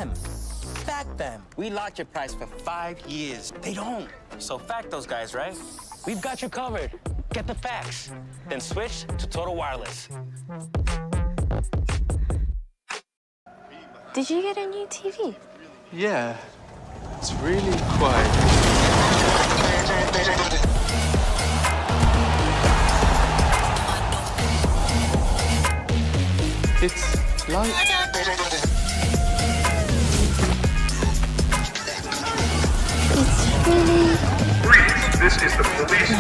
them. Fact them. We locked your price for 5 years. They don't. So fact those guys, right? We've got you covered. Get the facts. Then switch to Total Wireless. Did you get a new TV? Yeah, it's really quiet. It's light. It's really... Please, this is the police.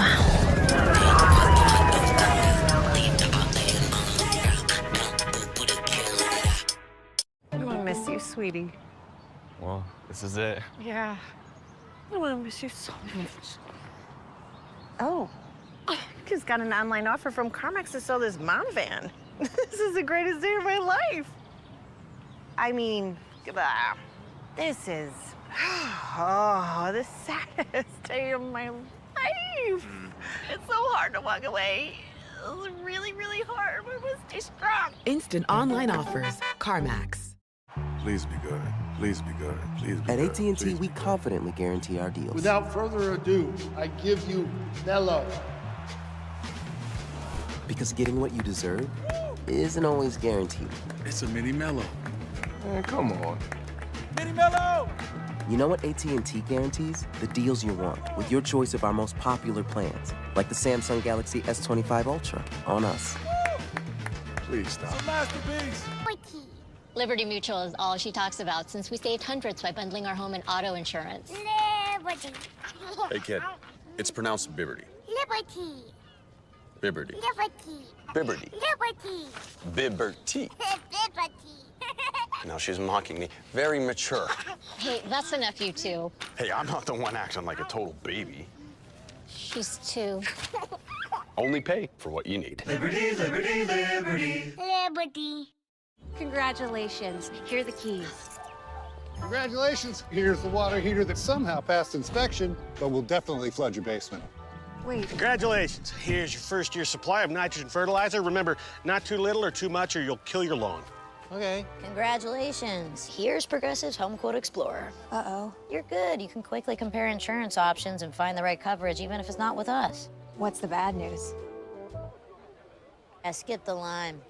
I want to miss you, sweetie. Well, this is it. Yeah. I want to miss you so much. Oh, just got an online offer from CarMax to sell this mom van. This is the greatest day of my life. I mean, this is, the saddest day of my life. It's so hard to walk away. It's really, really hard. We must stay strong. Instant online offers. CarMax. Please be good. Please be good. Please be At good. AT&T, Please we be good. confidently guarantee our deals. Without further ado, I give you Mello. Because getting what you deserve isn't always guaranteed. It's a mini mellow. Man, come on. Mini Mellow! You know what AT&T guarantees? The deals you want, with your choice of our most popular plans, like the Samsung Galaxy S25 Ultra, on us. Please stop. It's a masterpiece. Liberty Mutual is all she talks about since we saved hundreds by bundling our home and auto insurance. Liberty. Hey, kid. It's pronounced Bibberty. Liberty. Bibberty. Liberty. Bibberty. Liberty. Bibberty. Liberty. Now she's mocking me. Very mature. Hey, that's a nephew, too. Hey, I'm not the one acting like a total baby. She's 2. Only pay for what you need. Liberty. Congratulations. Here are the keys. Congratulations. Here's the water heater that somehow passed inspection, but will definitely flood your basement. Wait, Congratulations. Here's your first-year supply of nitrogen fertilizer. Remember, not too little or too much or you'll kill your lawn. Okay. Congratulations. Here's Progressive's Home Quote Explorer. Uh-oh. You're good. You can quickly compare insurance options and find the right coverage, even if it's not with us. What's the bad news? I skipped the line.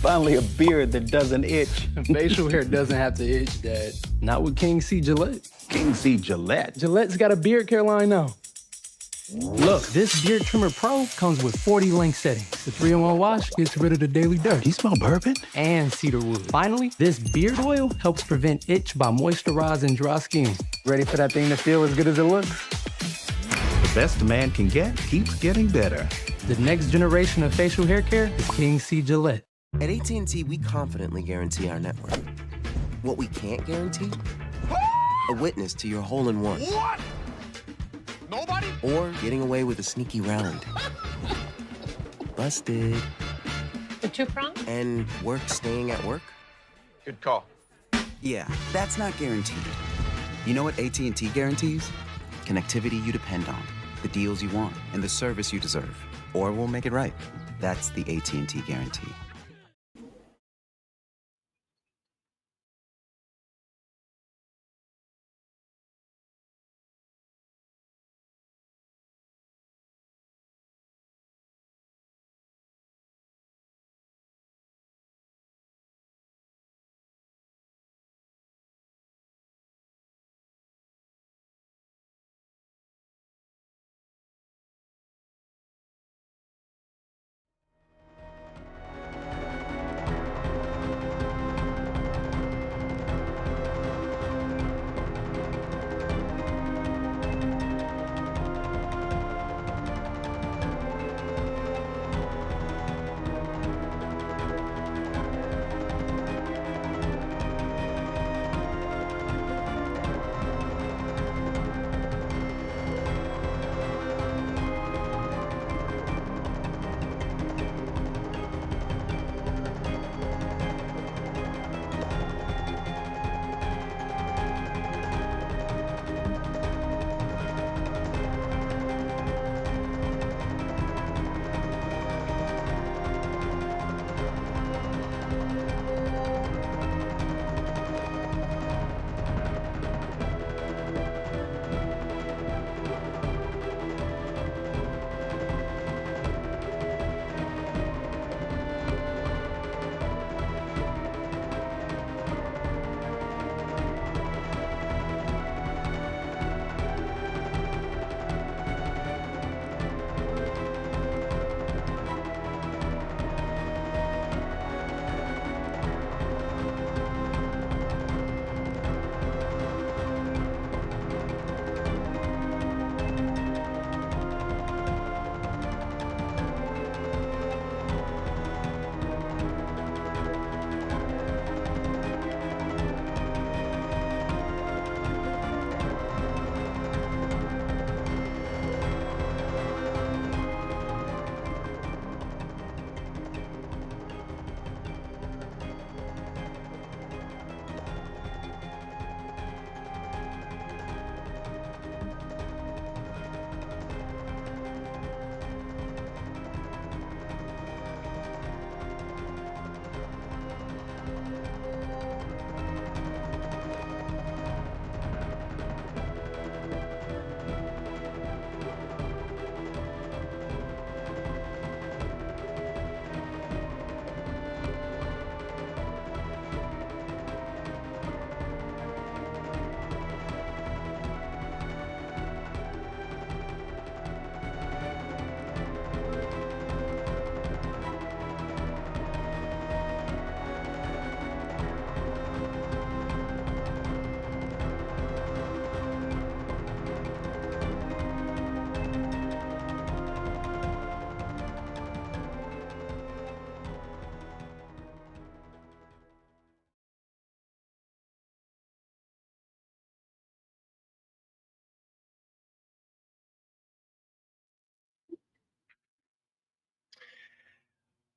Finally, a beard that doesn't itch. Facial hair doesn't have to itch, Dad. Not with King C. Gillette. King C. Gillette? Gillette's got a beard care line now. Look, this Beard Trimmer Pro comes with 40 length settings. The 3-in-1 wash gets rid of the daily dirt. You smell bourbon? And cedar wood. Finally, this beard oil helps prevent itch by moisturizing dry skin. Ready for that thing to feel as good as it looks? The best a man can get keeps getting better. The next generation of facial hair care is King C. Gillette. At AT&T, we confidently guarantee our network. What we can't guarantee? A witness to your hole-in-one. What? Nobody? Or getting away with a sneaky round. Busted. The 2-prong? And work staying at work? Good call. Yeah, that's not guaranteed. You know what AT&T guarantees? Connectivity you depend on, the deals you want, and the service you deserve. Or we'll make it right. That's the AT&T guarantee.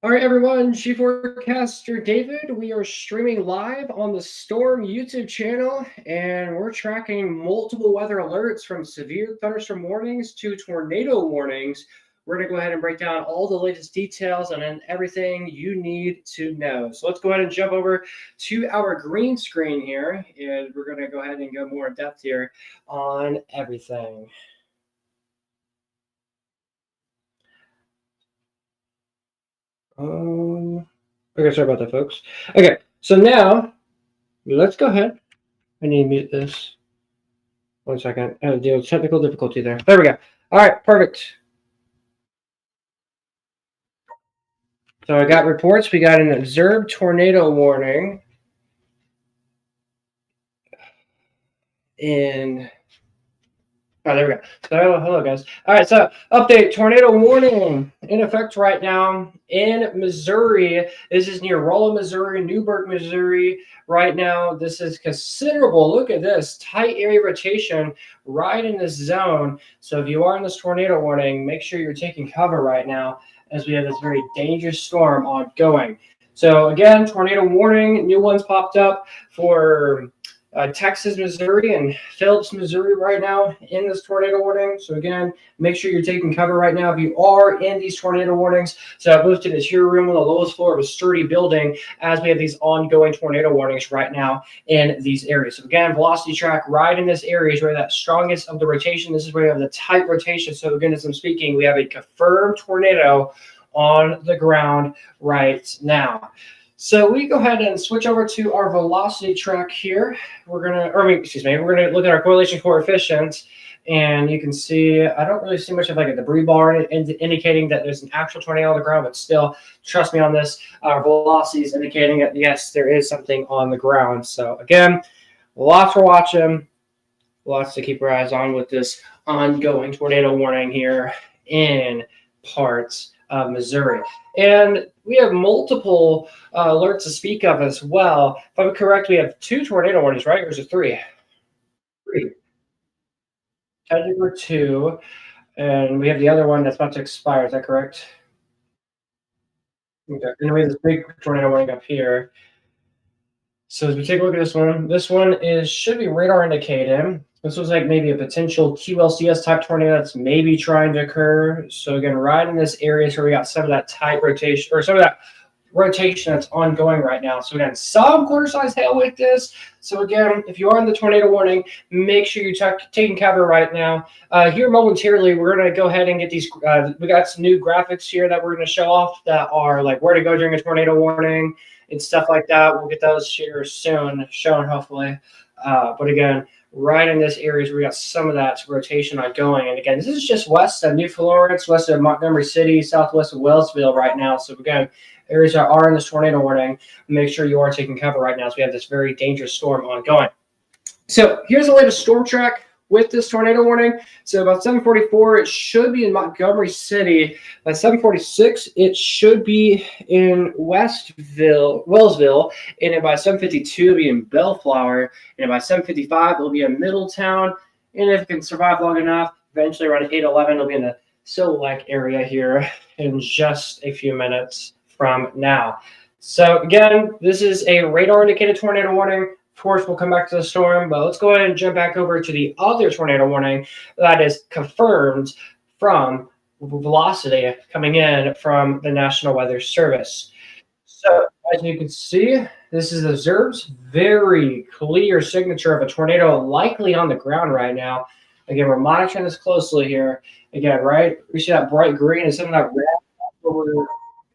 All right, everyone, Chief Forecaster David. We are streaming live on the Storm YouTube channel, and we're tracking multiple weather alerts from severe thunderstorm warnings to tornado warnings. We're going to go ahead and break down all the latest details and then everything you need to know. So let's go ahead and jump over to our green screen here, and we're going to go ahead and go more in depth here on everything. Okay, sorry about that, folks. Okay, so now let's go ahead. I need to mute this. 1 second. I had to deal with technical difficulty there. There we go. All right, perfect. So I got reports. We got an observed tornado warning in. Oh, there we go. So, hello, guys. All right, so update. Tornado warning in effect right now in Missouri. This is near Rolla, Missouri, Newburgh, Missouri. Right now, this is considerable. Look at this. Tight area rotation right in this zone. So if you are in this tornado warning, make sure you're taking cover right now as we have this very dangerous storm ongoing. So again, tornado warning. New ones popped up for Texas, Missouri, and Phelps, Missouri right now in this tornado warning. So again, make sure you're taking cover right now if you are in these tornado warnings. So I've moved to this here room on the lowest floor of a sturdy building as we have these ongoing tornado warnings right now in these areas. So again, velocity track right in this area is where that strongest of the rotation. This is where we have the tight rotation. So again, as I'm speaking, we have a confirmed tornado on the ground right now. So we go ahead and switch over to our velocity track here. We're gonna look at our correlation coefficient, and you can see I don't really see much of like a debris bar indicating that there's an actual tornado on the ground, but still, trust me on this. Our velocity is indicating that yes, there is something on the ground. So again, lots for watching, lots to keep our eyes on with this ongoing tornado warning here in parts of Missouri. And we have multiple alerts to speak of as well. If I'm correct, we have 2 tornado warnings, right? Or is it 3? 3. Technically 2. And we have the other one that's about to expire. Is that correct? Okay. And we have this big tornado warning up here. So as we take a look at this one should be radar indicated. This was like maybe a potential QLCS type tornado that's maybe trying to occur. So again, right in this area is where we got some of that tight rotation, or some of that rotation that's ongoing right now. So again, some quarter size hail with this. So again, if you are in the tornado warning, make sure you're taking cover right now. Here momentarily, we're going to go ahead and get these. We got some new graphics here that we're going to show off that are like where to go during a tornado warning and stuff like that. We'll get those here soon, shown hopefully. But again, right in this area where we got some of that rotation ongoing. And again, this is just west of New Florence, west of Montgomery City, southwest of Wellsville right now. So again, areas that are in this tornado warning, make sure you are taking cover right now as we have this very dangerous storm ongoing. So here's the latest storm track with this tornado warning. So about 7:44, it should be in Montgomery City. By 7:46, it should be in Wellsville. And then by 7:52, it'll be in Bellflower. And by 7:55, it'll be in Middletown. And if it can survive long enough, eventually around 8:11, it'll be in the Silver Lake area here in just a few minutes from now. So again, this is a radar indicated tornado warning. Of course, we'll come back to the storm, but let's go ahead and jump back over to the other tornado warning that is confirmed from velocity coming in from the National Weather Service. So as you can see, this is observed very clear signature of a tornado likely on the ground right now. Again, we're monitoring this closely here. Again, right, we see that bright green and some of that red.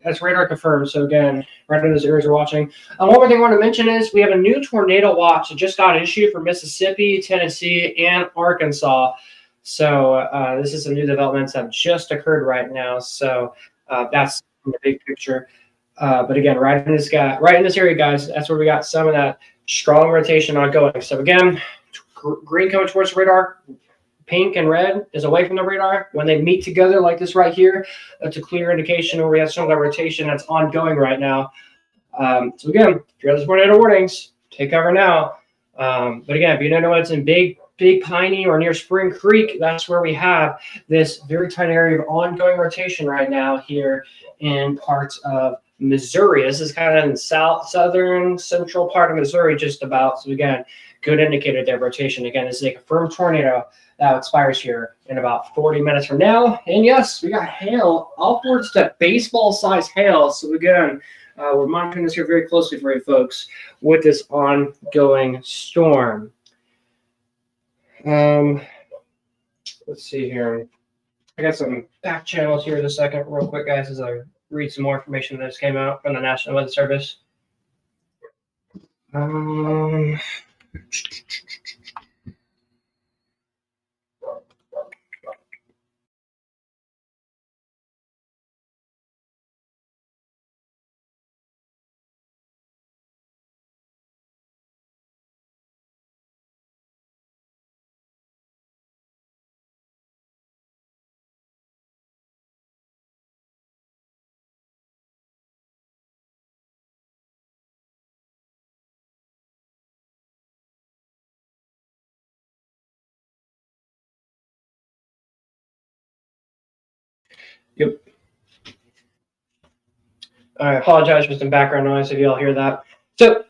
That's radar confirmed. So again, right in those areas we're watching. One more thing I want to mention is we have a new tornado watch that just got issued for Mississippi, Tennessee, and Arkansas. So this is some new developments that have just occurred right now. So that's in the big picture. But again, right in this area, guys, that's where we got some of that strong rotation ongoing. So again, green coming towards the radar. Pink and red is away from the radar. When they meet together like this right here, that's a clear indication where we have some of that rotation that's ongoing right now. So again, if you're on the tornado warnings, take cover now. But again, if you don't know what's in Big Piney or near Spring Creek, that's where we have this very tight area of ongoing rotation right now here in parts of Missouri. This is kind of in southern central part of Missouri, just about. So again, good indicator there. Rotation. Again, this is a confirmed tornado that expires here in about 40 minutes from now. And yes, we got hail, upwards to baseball-sized hail. So again, we're monitoring this here very closely for you folks with this ongoing storm. Let's see here. I got some back channels here in a second, real quick, guys, as I read some more information that just came out from the National Weather Service. Yep. I apologize for some background noise if you all hear that. So,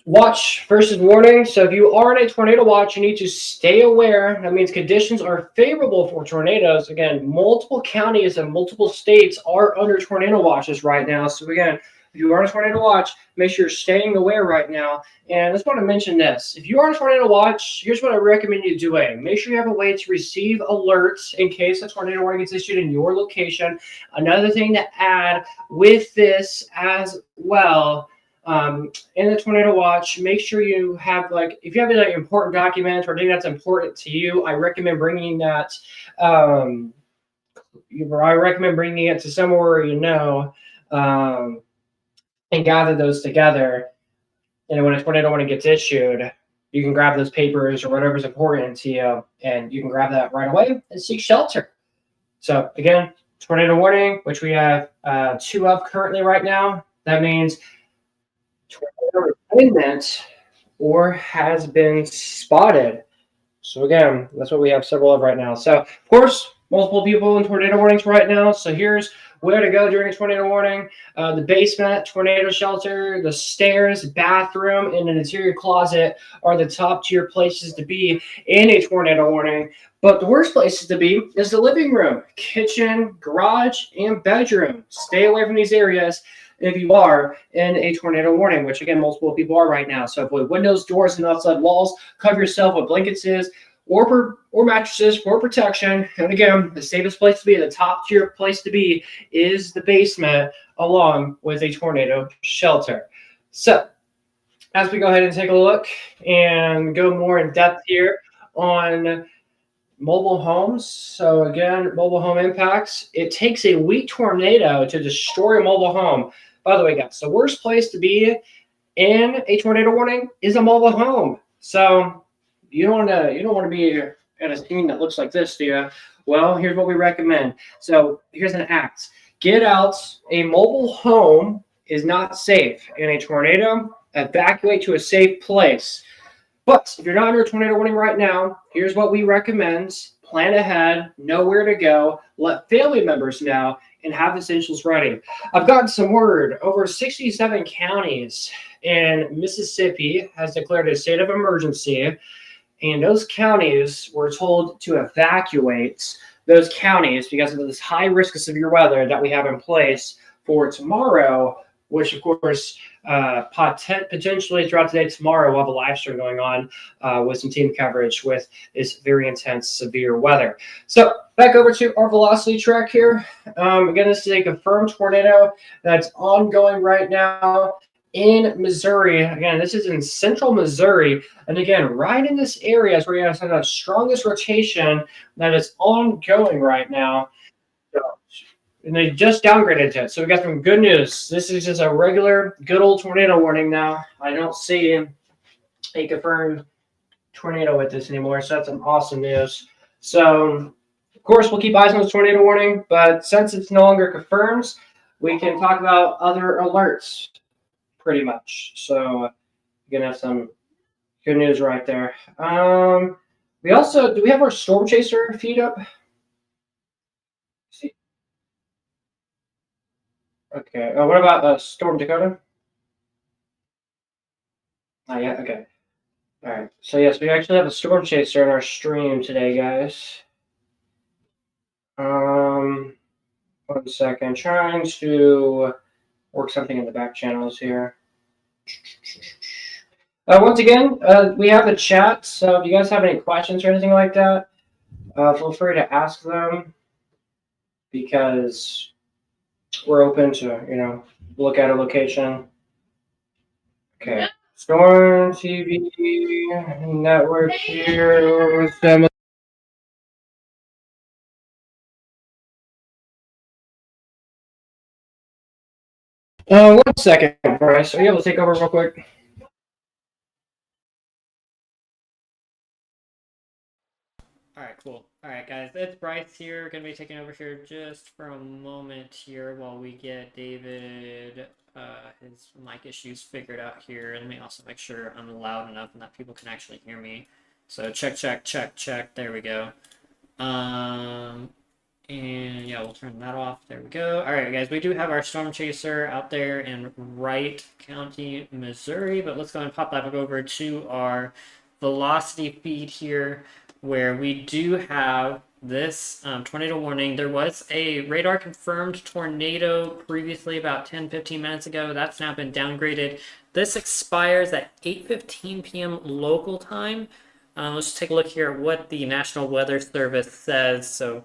watch versus warning. So if you are in a tornado watch, you need to stay aware. That means conditions are favorable for tornadoes. Again, multiple counties and multiple states are under tornado watches right now. So again, if you are on a tornado watch, make sure you're staying aware right now. And I just want to mention this. If you are on a tornado watch, here's what I recommend you doing. Make sure you have a way to receive alerts in case a tornado warning gets issued in your location. Another thing to add with this as well, in the tornado watch, make sure you have, like, if you have like important documents or anything that's important to you, I recommend bringing that. I recommend bringing it to somewhere you know, and gather those together. And when a tornado warning gets issued, you can grab those papers or whatever's important to you, and you can grab that right away and seek shelter. So again, tornado warning, which we have 2 of currently right now. That means tornado imminent or has been spotted. So again, that's what we have several of right now. So of course, multiple people in tornado warnings right now. So here's where to go during a tornado warning. The basement, tornado shelter, the stairs, bathroom, and an interior closet are the top tier places to be in a tornado warning. But the worst places to be is the living room, kitchen, garage, and bedroom. Stay away from these areas if you are in a tornado warning, which again, multiple people are right now. So avoid windows, doors, and outside walls. Cover yourself with blankets or mattresses for protection. And again, the safest place to be, the top tier place to be, is the basement, along with a tornado shelter. So as we go ahead and take a look and go more in depth here on mobile homes. So again, mobile home impacts. It takes a weak tornado to destroy a mobile home. By the way, guys, the worst place to be in a tornado warning is a mobile home. So you don't want to be at a scene that looks like this, do you? Well, here's what we recommend. So here's an act. Get out. A mobile home is not safe in a tornado. Evacuate to a safe place. But if you're not under a tornado warning right now, here's what we recommend. Plan ahead, know where to go, let family members know, and have essentials ready. I've gotten some word. Over 67 counties in Mississippi has declared a state of emergency, and those counties were told to evacuate those counties because of this high risk of severe weather that we have in place for tomorrow, which of course potentially throughout the day tomorrow we'll have a live stream going on with some team coverage with this very intense severe weather. So back over to our velocity track here. Again, this is a confirmed tornado that's ongoing right now in Missouri. Again, this is in central Missouri. And again, right in this area is where you have some of the strongest rotation that is ongoing right now. And they just downgraded it. So we got some good news. This is just a regular good old tornado warning now. I don't see a confirmed tornado with this anymore. So that's some awesome news. So of course we'll keep eyes on this tornado warning, but since it's no longer confirmed, we can talk about other alerts pretty much. So you're gonna have some good news right there. We also, do we have our storm chaser feed up? Okay. What about Storm Dakota? Not yet. Okay. All right. So yes, we actually have a storm chaser in our stream today, guys. 1 second. Trying to work something in the back channels here. Once again, we have the chat, so if you guys have any questions or anything like that, feel free to ask them, because we're open to, look at a location. Okay. Storm TV network here. One second, Bryce. Are you able to take over real quick? Alright, cool. Alright, guys, it's Bryce here. Gonna be taking over here just for a moment here while we get David, his mic issues figured out here. Let me also make sure I'm loud enough and that people can actually hear me. So check, check, check, check. There we go. And yeah, we'll turn that off. There we go. Alright, guys, we do have our storm chaser out there in Wright County, Missouri, but let's go and pop that over to our velocity feed here, where we do have this tornado warning. There was a radar confirmed tornado previously about 10-15 minutes ago. That's now been downgraded. This expires at 8:15 p.m. local time. Let's take a look here at what the National Weather Service says. So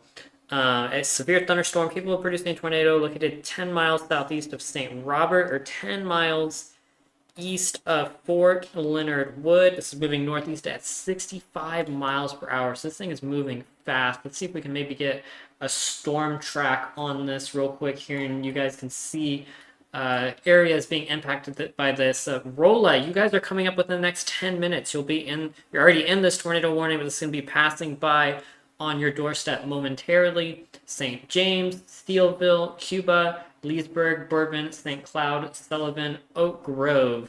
a severe thunderstorm capable of producing a tornado located 10 miles southeast of St. Robert, or 10 miles east of Fort Leonard Wood. This is moving northeast at 65 miles per hour. So this thing is moving fast. Let's see if we can maybe get a storm track on this real quick here, and you guys can see areas being impacted by this. Rolla, you guys are coming up within the next 10 minutes. You're already in this tornado warning, but it's going to be passing by on your doorstep momentarily. St. James, Steelville, Cuba, Leesburg, Bourbon, St. Cloud, Sullivan, Oak Grove.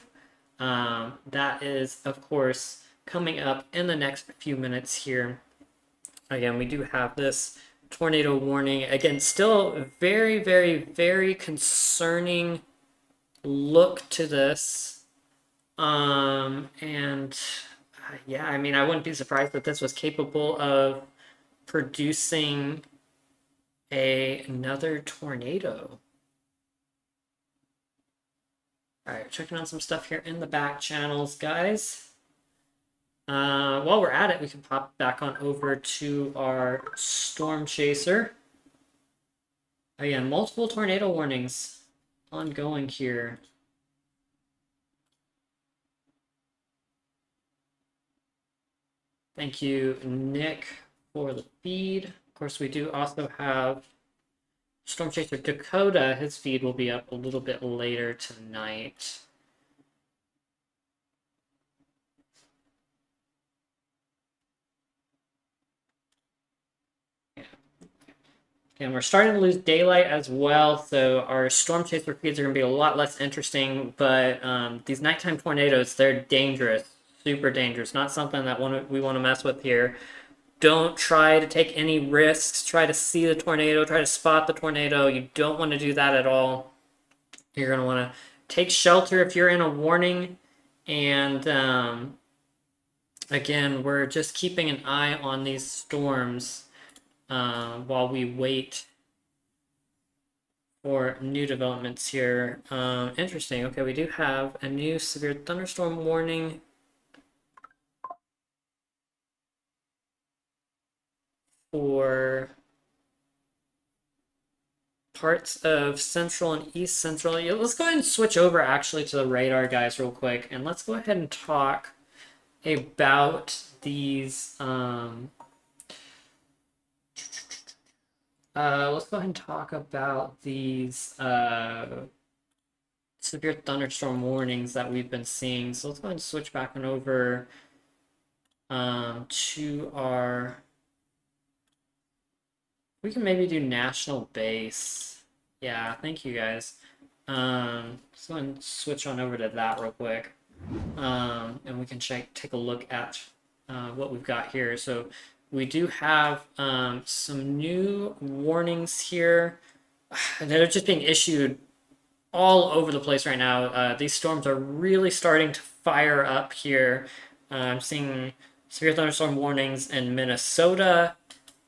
That is, of course, coming up in the next few minutes here. Again, we do have this tornado warning. Again, still very, very, very concerning look to this. Yeah, I mean, I wouldn't be surprised that this was capable of producing another tornado. All right, checking on some stuff here in the back channels, guys. While we're at it, we can pop back on over to our storm chaser. Again, multiple tornado warnings ongoing here. Thank you, Nick, for the feed. Of course, we do also have Storm Chaser Dakota. His feed will be up a little bit later tonight. Yeah. And we're starting to lose daylight as well, so our Storm Chaser feeds are going to be a lot less interesting, but these nighttime tornadoes, they're dangerous, super dangerous. Not something that we want to mess with here. Don't try to take any risks. Try to see the tornado. Try to spot the tornado. You don't want to do that at all. You're going to want to take shelter if you're in a warning. And again, we're just keeping an eye on these storms while we wait for new developments here. Interesting. Okay, we do have a new severe thunderstorm warning for parts of central and east central. Yeah, let's go ahead and switch over actually to the radar, guys, real quick, and let's go ahead and talk about these let's go ahead and talk about these severe thunderstorm warnings that we've been seeing. So let's go ahead and switch back on over to our, we can maybe do national base. Yeah, thank you guys. Let's go ahead and switch on over to that real quick. And we can take a look at what we've got here. So we do have some new warnings here that are just being issued all over the place right now. These storms are really starting to fire up here. I'm seeing severe thunderstorm warnings in Minnesota,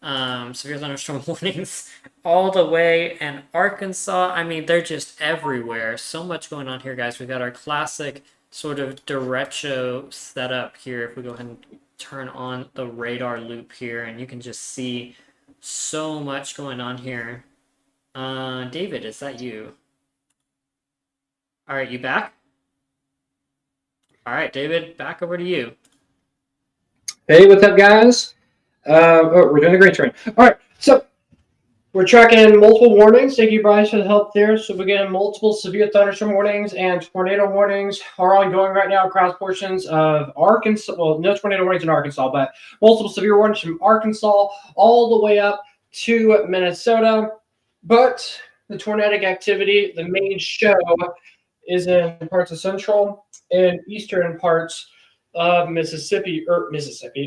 severe thunderstorm warnings all the way in Arkansas. I mean, they're just everywhere. So much going on here, guys. We've got our classic sort of derecho setup here. If we go ahead and turn on the radar loop here, and you can just see so much going on here. David, is that you? All right, you back? All right, David, back over to you. Hey, what's up, guys? We're doing a great train. All right, so we're tracking multiple warnings. Thank you, Bryce, for the help there. So we're getting multiple severe thunderstorm warnings and tornado warnings are ongoing right now across portions of Arkansas. Well, no tornado warnings in Arkansas, but multiple severe warnings from Arkansas all the way up to Minnesota. But the tornadic activity, the main show, is in parts of central and eastern parts of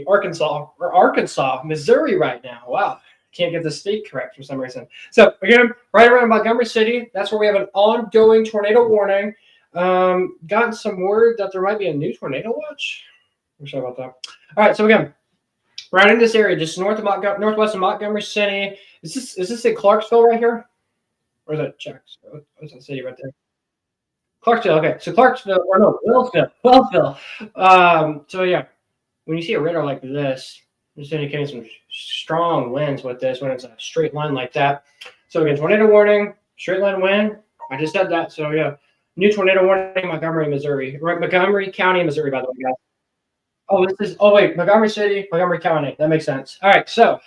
Arkansas, Missouri right now. Wow, can't get the state correct for some reason. So again, right around Montgomery City, that's where we have an ongoing tornado warning. Gotten some word that there might be a new tornado watch. I'm sorry about that. All right, so again, right in this area, just northwest of Montgomery City. Is this in Clarksville right here? Or is that Jack's? What's that city right there? Clarksville, okay. So Clarksville, or no, Wellsville. So yeah, when you see a radar like this, it's indicating some strong winds with this when it's a straight line like that. So again, tornado warning, straight line wind. I just said that. So yeah, new tornado warning, Montgomery, Missouri. Right, Montgomery County, Missouri, by the way, guys. Wait, Montgomery City, Montgomery County. That makes sense. All right, so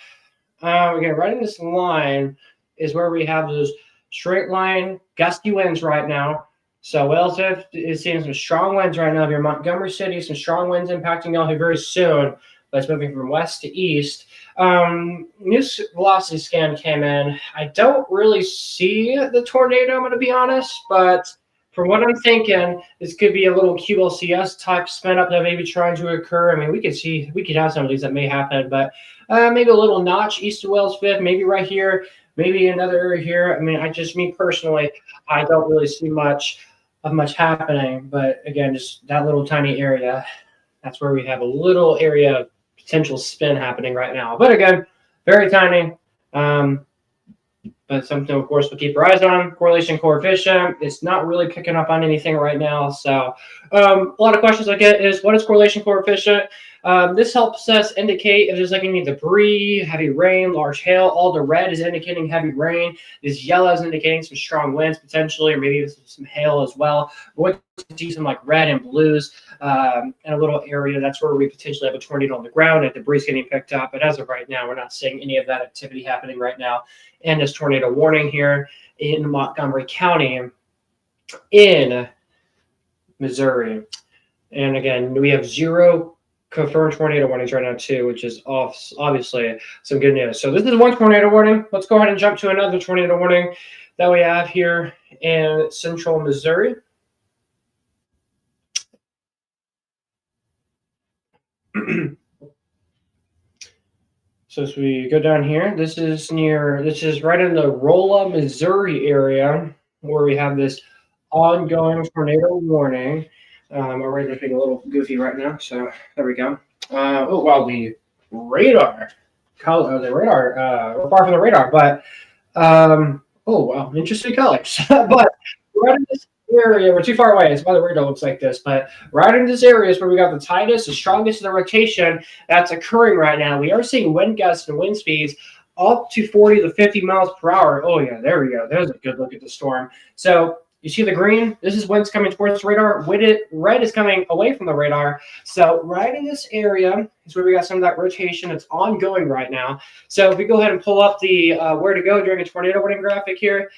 again, right in this line is where we have those straight line gusty winds right now. So Wellsville is seeing some strong winds right now here. Montgomery City, some strong winds impacting y'all here very soon. But it's moving from west to east. New velocity scan came in. I don't really see the tornado, I'm going to be honest. But from what I'm thinking, this could be a little QLCS type spin up that may be trying to occur. I mean, we could have some of these that may happen. But maybe a little notch east of Wellsville, maybe right here, maybe another area here. I mean, me personally, I don't really see much happening, but again, just that little tiny area, that's where we have a little area of potential spin happening right now. But again, very tiny, but something, of course, we'll keep our eyes on. Correlation coefficient, it's not really picking up on anything right now. So a lot of questions I get is, what is correlation coefficient? This helps us indicate if there's like any debris, heavy rain, large hail. All the red is indicating heavy rain. This yellow is indicating some strong winds potentially, or maybe some hail as well. We're going to see some like red and blues in a little area. That's where we potentially have a tornado on the ground and debris getting picked up. But as of right now, we're not seeing any of that activity happening right now. And this tornado warning here in Montgomery County in Missouri. And again, we have 0 confirmed tornado warnings right now too, which is obviously some good news. So this is one tornado warning. Let's go ahead and jump to another tornado warning that we have here in central Missouri. So as we go down here, this is right in the Rolla, Missouri area where we have this ongoing tornado warning. Our radar's being a little goofy right now, so there we go. Oh wow, the radar we're far from the radar, but oh wow, interesting colors. But right in this area, we're too far away. That's why the radar looks like this. But right in this area is where we got the tightest, the strongest of the rotation that's occurring right now. We are seeing wind gusts and wind speeds up to 40 to 50 miles per hour. Oh yeah, there we go. There's a good look at the storm. So you see the green? This is winds coming towards the radar. Red is coming away from the radar. So right in this area is where we got some of that rotation that's ongoing right now. So if we go ahead and pull up the where to go during a tornado warning graphic here.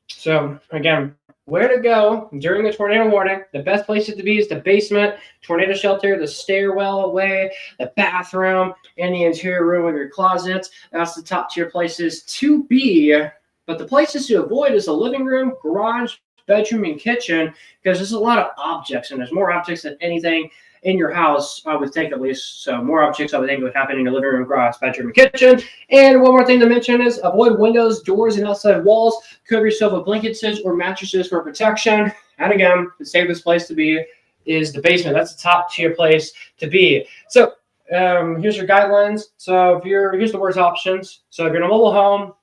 So again, where to go during the tornado warning. The best places to be is the basement, tornado shelter, the stairwell away, the bathroom, and the interior room of your closets. That's the top tier places to be. But the places to avoid is the living room, garage, bedroom and kitchen, because there's a lot of objects, and there's more objects than anything in your house, I would think, at least. So more objects I would think would happen in your living room, garage, bedroom, and kitchen. And one more thing to mention is avoid windows, doors, and outside walls. Cover yourself with blankets or mattresses for protection. And again, the safest place to be is the basement. That's the top tier place to be. So here's your guidelines. So here's the worst options. So if you're in a mobile home,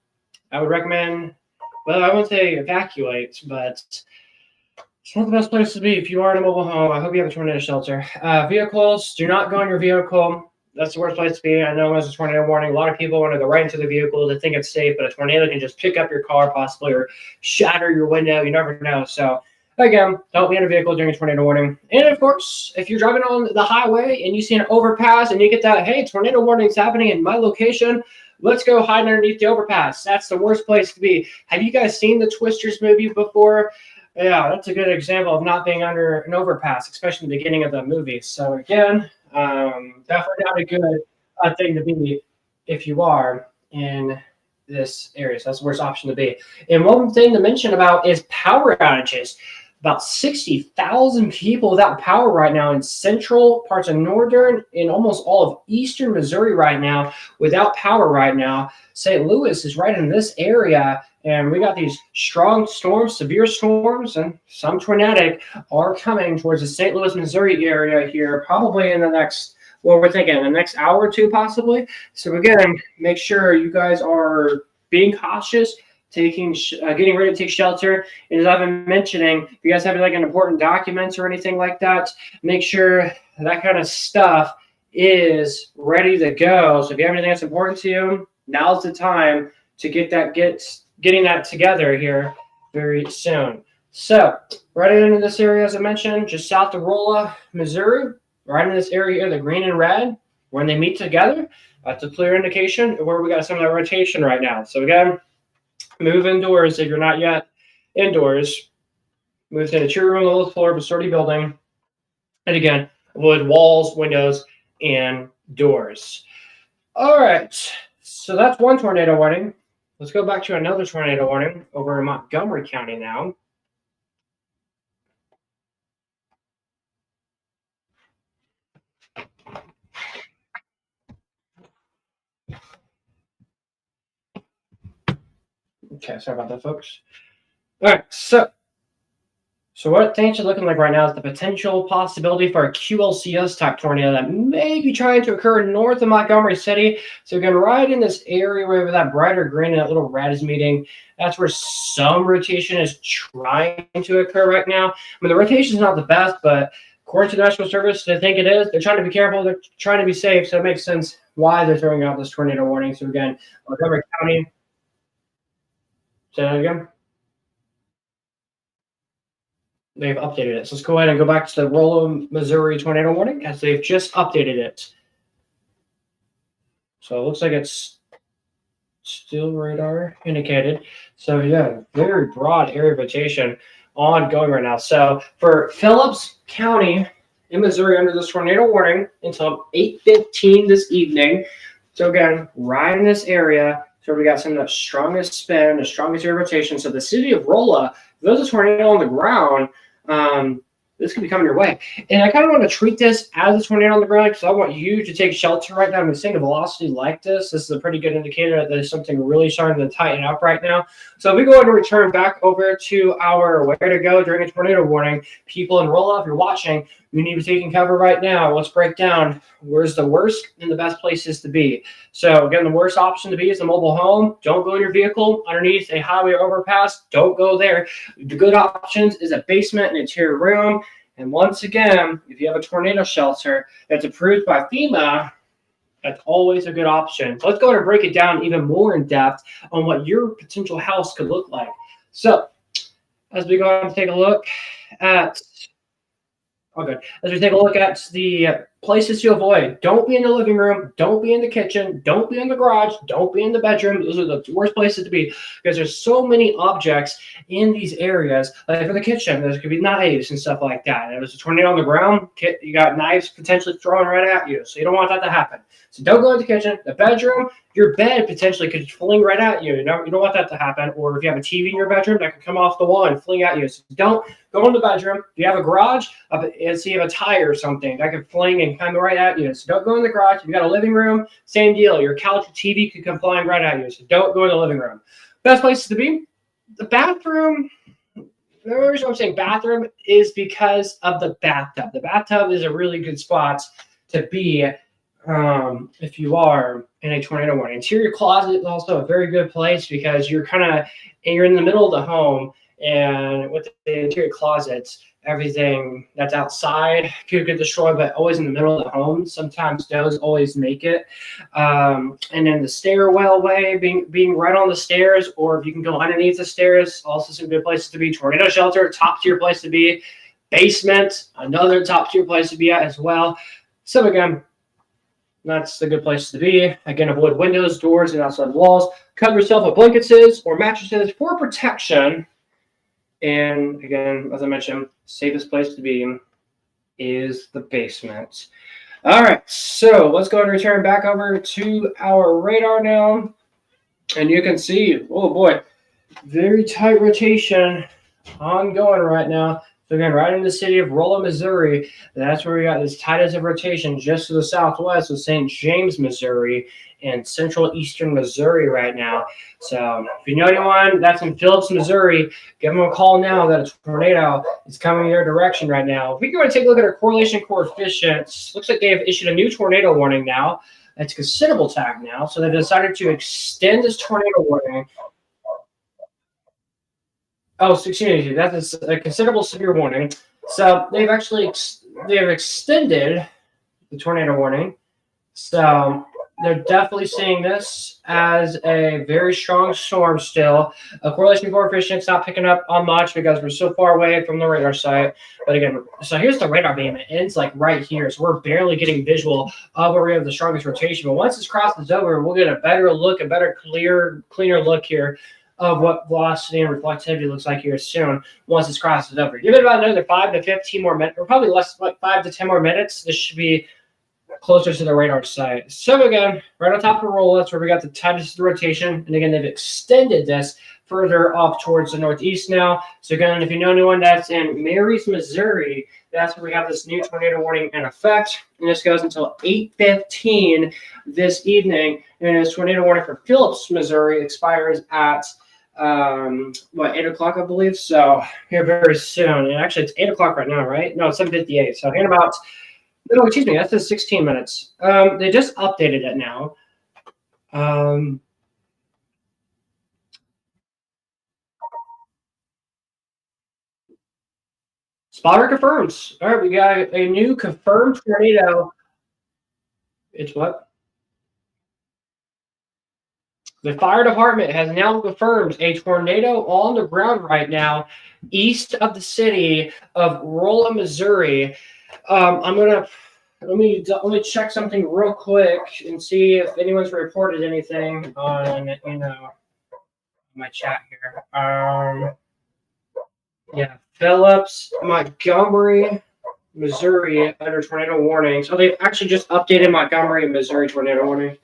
I would recommend, well, I wouldn't say evacuate, but it's not the best place to be if you are in a mobile home. I hope you have a tornado shelter. Vehicles, do not go in your vehicle. That's the worst place to be. I know there's a tornado warning. A lot of people want to go right into the vehicle to think it's safe, but a tornado can just pick up your car possibly or shatter your window. You never know. So again, don't be in a vehicle during a tornado warning. And of course, if you're driving on the highway and you see an overpass and you get that, hey, tornado warning is happening in my location, let's go hide underneath the overpass. That's the worst place to be. Have you guys seen the Twisters movie before? Yeah, that's a good example of not being under an overpass, especially in the beginning of the movie. So again, definitely not a good thing to be if you are in this area. So that's the worst option to be. And one thing to mention about is power outages. About 60,000 people without power right now in central parts of northern and almost all of eastern Missouri right now without power right now. St. Louis is right in this area, and we got these strong storms, severe storms, and some tornadic are coming towards the St. Louis, Missouri area here, probably in the next, well, we're thinking the next hour or two possibly. So again, make sure you guys are being cautious, getting ready to take shelter. And as I've been mentioning, if you guys have like an important documents or anything like that, make sure that kind of stuff is ready to go. So if you have anything that's important to you, now's the time to getting that together here very soon. So right into this area, as I mentioned, just south of Rolla, Missouri, right in this area, the green and red, when they meet together, that's a clear indication of where we got some of that rotation right now. So again, move indoors if you're not yet indoors. Move to a 2-room, low floor of a sturdy building. And again, avoid walls, windows, and doors. All right, so that's one tornado warning. Let's go back to another tornado warning over in Montgomery County now. Okay, sorry about that, folks. All right, so what things are looking like right now is the potential possibility for a QLCS type tornado that may be trying to occur north of Montgomery City. So again, right in this area where that brighter green and that little red is meeting, that's where some rotation is trying to occur right now. I mean, the rotation is not the best, but according to the National Service, they think it is. They're trying to be careful. They're trying to be safe, so it makes sense why they're throwing out this tornado warning. So again, Montgomery County. Say that again. They've updated it. So let's go ahead and go back to the Rolla, Missouri tornado warning as they've just updated it. So it looks like it's still radar indicated. So yeah, very broad area of rotation ongoing right now. So for Phillips County in Missouri under this tornado warning until 8:15 this evening. So again, right in this area. So we got some of the strongest spin, the strongest area of rotation. So the city of Rolla, if there's a tornado on the ground, this could be coming your way. And I kind of want to treat this as a tornado on the ground because I want you to take shelter right now. I'm seeing a velocity like this. This is a pretty good indicator that there's something really starting to tighten up right now. So if we go ahead and return back over to our where to go during a tornado warning, people in Rolla, if you're watching, you need to be taking cover right now. Let's break down where's the worst and the best places to be. So again, the worst option to be is a mobile home. Don't go in your vehicle underneath a highway overpass. Don't go there. The good options is a basement and interior room. And once again, if you have a tornado shelter that's approved by FEMA, that's always a good option. So let's go ahead and break it down even more in depth on what your potential house could look like. So as we go ahead and take a look at, as we take a look at the places to avoid. Don't be in the living room. Don't be in the kitchen. Don't be in the garage. Don't be in the bedroom. Those are the worst places to be because there's so many objects in these areas. Like for the kitchen, there could be knives and stuff like that. If there's a tornado on the ground, you got knives potentially thrown right at you. So you don't want that to happen. So don't go in the kitchen. The bedroom, your bed potentially could fling right at you. You don't want that to happen. Or if you have a TV in your bedroom, that could come off the wall and fling at you. So don't go in the bedroom. If you have a garage, and so you have a tire or something, that could fling and come right at you. So don't go in the garage. If you got a living room, same deal. Your couch or TV could come flying right at you. So don't go in the living room. Best places to be, the bathroom. The reason I'm saying bathroom is because of the bathtub. The bathtub is a really good spot to be if you are in a tornado warning. Interior closet is also a very good place because you're in the middle of the home, and with the interior closets, everything that's outside could get destroyed, but always in the middle of the home. Sometimes those always make it. And then the stairwell way, being right on the stairs, or if you can go underneath the stairs, also some good places to be. Tornado shelter, top tier place to be. Basement, another top tier place to be at as well. So again, that's the good place to be. Again, avoid windows, doors, and outside walls. Cover yourself with blankets or mattresses for protection. And again, as I mentioned, safest place to be is the basement. All right, so let's go ahead and return back over to our radar now. And you can see, oh boy, very tight rotation ongoing right now. So again, right in the city of Rolla, Missouri, that's where we got this tightest of rotation just to the southwest of St. James, Missouri, and central eastern Missouri right now. So if you know anyone that's in Phillips, Missouri, give them a call now that a tornado is coming in their direction right now. If we go and take a look at our correlation coefficients, looks like they have issued a new tornado warning now. It's a considerable tag now. So they've decided to extend this tornado warning. Oh, excuse me, that is a considerable severe warning. So they've extended the tornado warning. So they're definitely seeing this as a very strong storm still. A correlation coefficient's not picking up on much because we're so far away from the radar site. But again, so here's the radar beam. It ends like right here. So we're barely getting visual of where we have the strongest rotation. But once this crosses over, we'll get a better look, a better, cleaner look here of what velocity and reflectivity looks like here soon once this crosses over. Give it about another 5 to 15 more minutes, or probably less, like 5 to 10 more minutes. This should be closer to the radar site. So again, right on top of Rolla, that's where we got the tightest rotation. And again, they've extended this further off towards the northeast now. So again, if you know anyone that's in Marys, Missouri, that's where we have this new tornado warning in effect. And this goes until 8:15 this evening. And this tornado warning for Phillips, Missouri expires at 8 o'clock, I believe. So here very soon. And actually it's 8 o'clock right now, right? No, it's 7:58. So in about, no, excuse me, that's 16 minutes. They just updated it now. Spotter confirms. All right, we got a new confirmed tornado. It's what? The fire department has now confirmed a tornado on the ground right now, east of the city of Rolla, Missouri. Let me check something real quick and see if anyone's reported anything on my chat here. Yeah, Phillips, Montgomery, Missouri under tornado warning. So they've actually just updated Montgomery and Missouri tornado warning.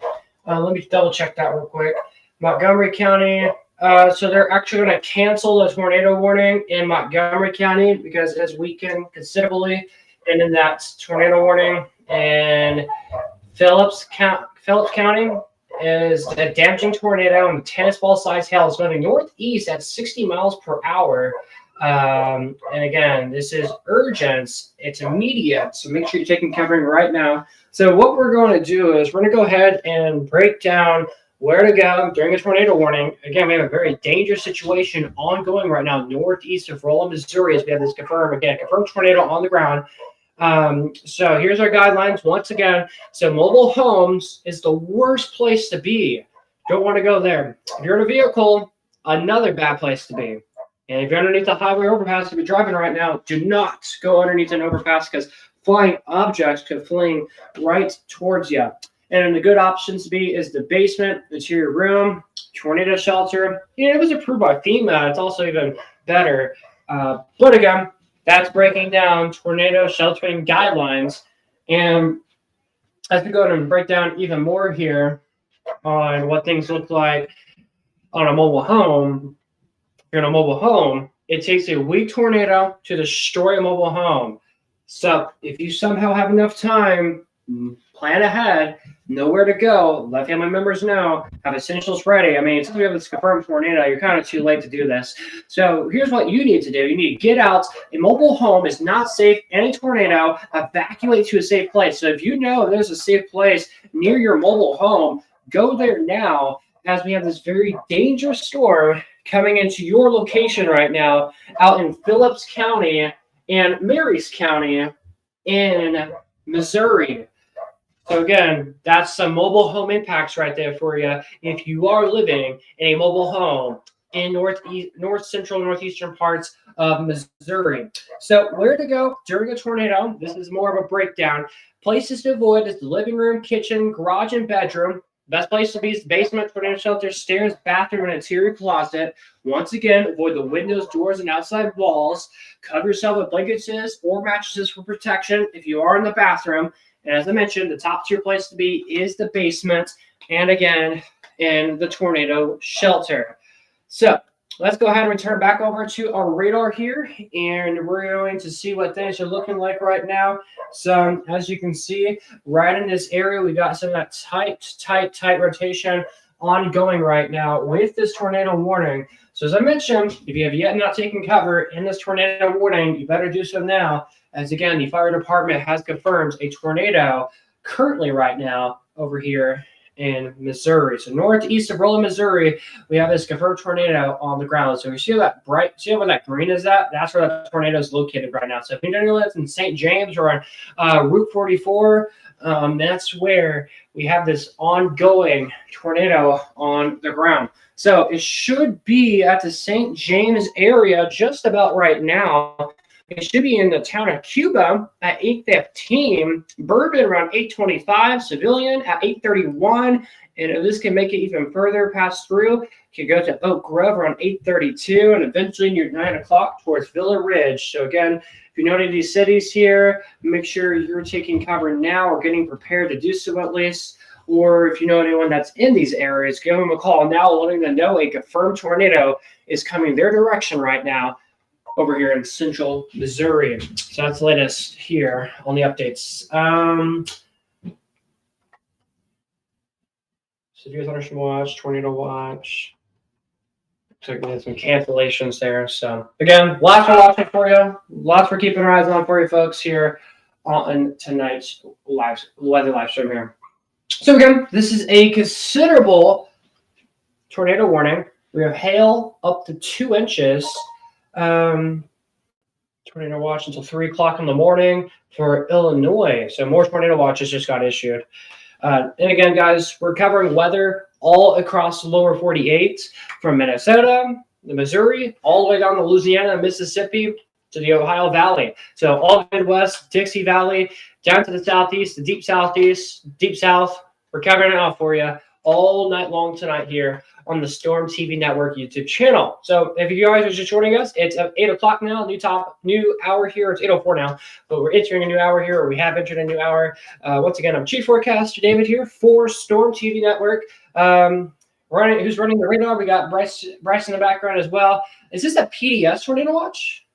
Let me double check that real quick. Montgomery County. So they're actually going to cancel the tornado warning in Montgomery County because it has weakened considerably. And then that's tornado warning. And Phillips County is a damaging tornado and tennis ball size hail is moving northeast at 60 miles per hour. And again, this is urgent. It's immediate. So make sure you're taking covering right now. So what we're going to do is we're going to go ahead and break down where to go during a tornado warning. Again, we have a very dangerous situation ongoing right now northeast of Rolla, Missouri, as we have this confirmed tornado on the ground. So here's our guidelines once again. So mobile homes is the worst place to be. Don't want to go there. If you're in a vehicle, another bad place to be. And if you're underneath the highway overpass, if you're driving right now, do not go underneath an overpass because flying objects could fling right towards you. And the good options to be is the basement, interior room, tornado shelter. You know, it was approved by FEMA. It's also even better. But again, that's breaking down tornado sheltering guidelines. And as we go ahead and break down even more here on what things look like on a mobile home, in a mobile home, it takes a weak tornado to destroy a mobile home. So if you somehow have enough time, plan ahead, know where to go, let family members know, have essentials ready. I mean, since we have this confirmed tornado, you're kind of too late to do this. So here's what you need to do. You need to get out. A mobile home is not safe. Any tornado, evacuate to a safe place. So if you know there's a safe place near your mobile home, go there now, as we have this very dangerous storm coming into your location right now out in Phillips County and Marys County in Missouri. So again, that's some mobile home impacts right there for you if you are living in a mobile home in north central, northeastern parts of Missouri. So where to go during a tornado? This is more of a breakdown. Places to avoid is the living room, kitchen, garage, and bedroom. Best place to be is the basement, tornado shelter, stairs, bathroom, and interior closet. Once again, avoid the windows, doors, and outside walls. Cover yourself with blankets or mattresses for protection if you are in the bathroom. And as I mentioned, the top tier place to be is the basement, and again, in the tornado shelter. So let's go ahead and return back over to our radar here, and we're going to see what things are looking like right now. So as you can see, right in this area, we got some of that tight rotation ongoing right now with this tornado warning. So as I mentioned, if you have yet not taken cover in this tornado warning, you better do so now. As again, the fire department has confirmed a tornado currently right now over here in Missouri. So northeast of Rolla, Missouri, we have this confirmed tornado on the ground. So you see that see where that green is at? That's where that tornado is located right now. So if you live in St. James or on Route 44, that's where we have this ongoing tornado on the ground. So it should be at the St. James area just about right now. It should be in the town of Cuba at 8:15, Bourbon around 8:25, Civilian at 8:31, and if this can make it even further pass through, you can go to Oak Grove around 8:32, and eventually near 9 o'clock towards Villa Ridge. So again, if you know any of these cities here, make sure you're taking cover now or getting prepared to do so at least. Or if you know anyone that's in these areas, give them a call now, letting them know a confirmed tornado is coming their direction right now over here in central Missouri. So that's the latest here on the updates. Severe thunderstorm watch, tornado watch. So we had some cancellations there. So again, lots for watching for you. Lots for keeping our eyes on for you folks here on tonight's weather live stream here. So again, this is a considerable tornado warning. We have hail up to 2 inches. Tornado watch until 3 o'clock in the morning for Illinois. So more tornado watches just got issued. And again, guys, we're covering weather all across the lower 48 from Minnesota, the Missouri, all the way down to Louisiana and Mississippi to the Ohio Valley. So all Midwest, Dixie Valley, down to the southeast, the deep southeast, deep south. We're covering it all for you all night long tonight here on the Storm TV Network YouTube channel. So if you guys are just joining us, it's at 8 o'clock now, new hour here. It's 8:04 now, but we're entering a new hour here, or we have entered a new hour. Once again, I'm Chief Forecaster David here for Storm TV Network. Who's running the radar? We got Bryce in the background as well. Is this a PDS tornado watch?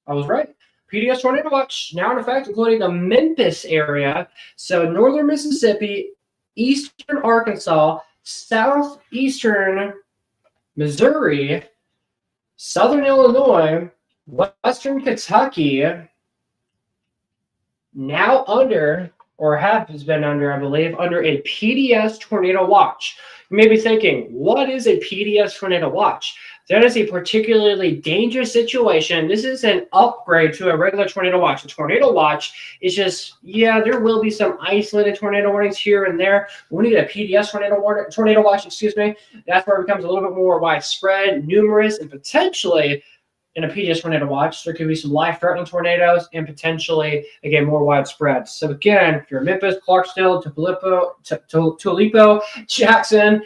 I was right. PDS tornado watch now in effect, including the Memphis area. So northern Mississippi, eastern Arkansas, southeastern Missouri, southern Illinois, western Kentucky, now under, or has been under, I believe, under a PDS tornado watch. You may be thinking, what is a PDS tornado watch? That is a particularly dangerous situation. This is an upgrade to a regular tornado watch. A tornado watch is just, yeah, there will be some isolated tornado warnings here and there. We need a PDS tornado watch, excuse me. That's where it becomes a little bit more widespread, numerous, and potentially in a PDS tornado watch, there could be some life-threatening tornadoes and potentially, again, more widespread. So again, if you're Memphis, Clarksdale, Tulipo, Jackson,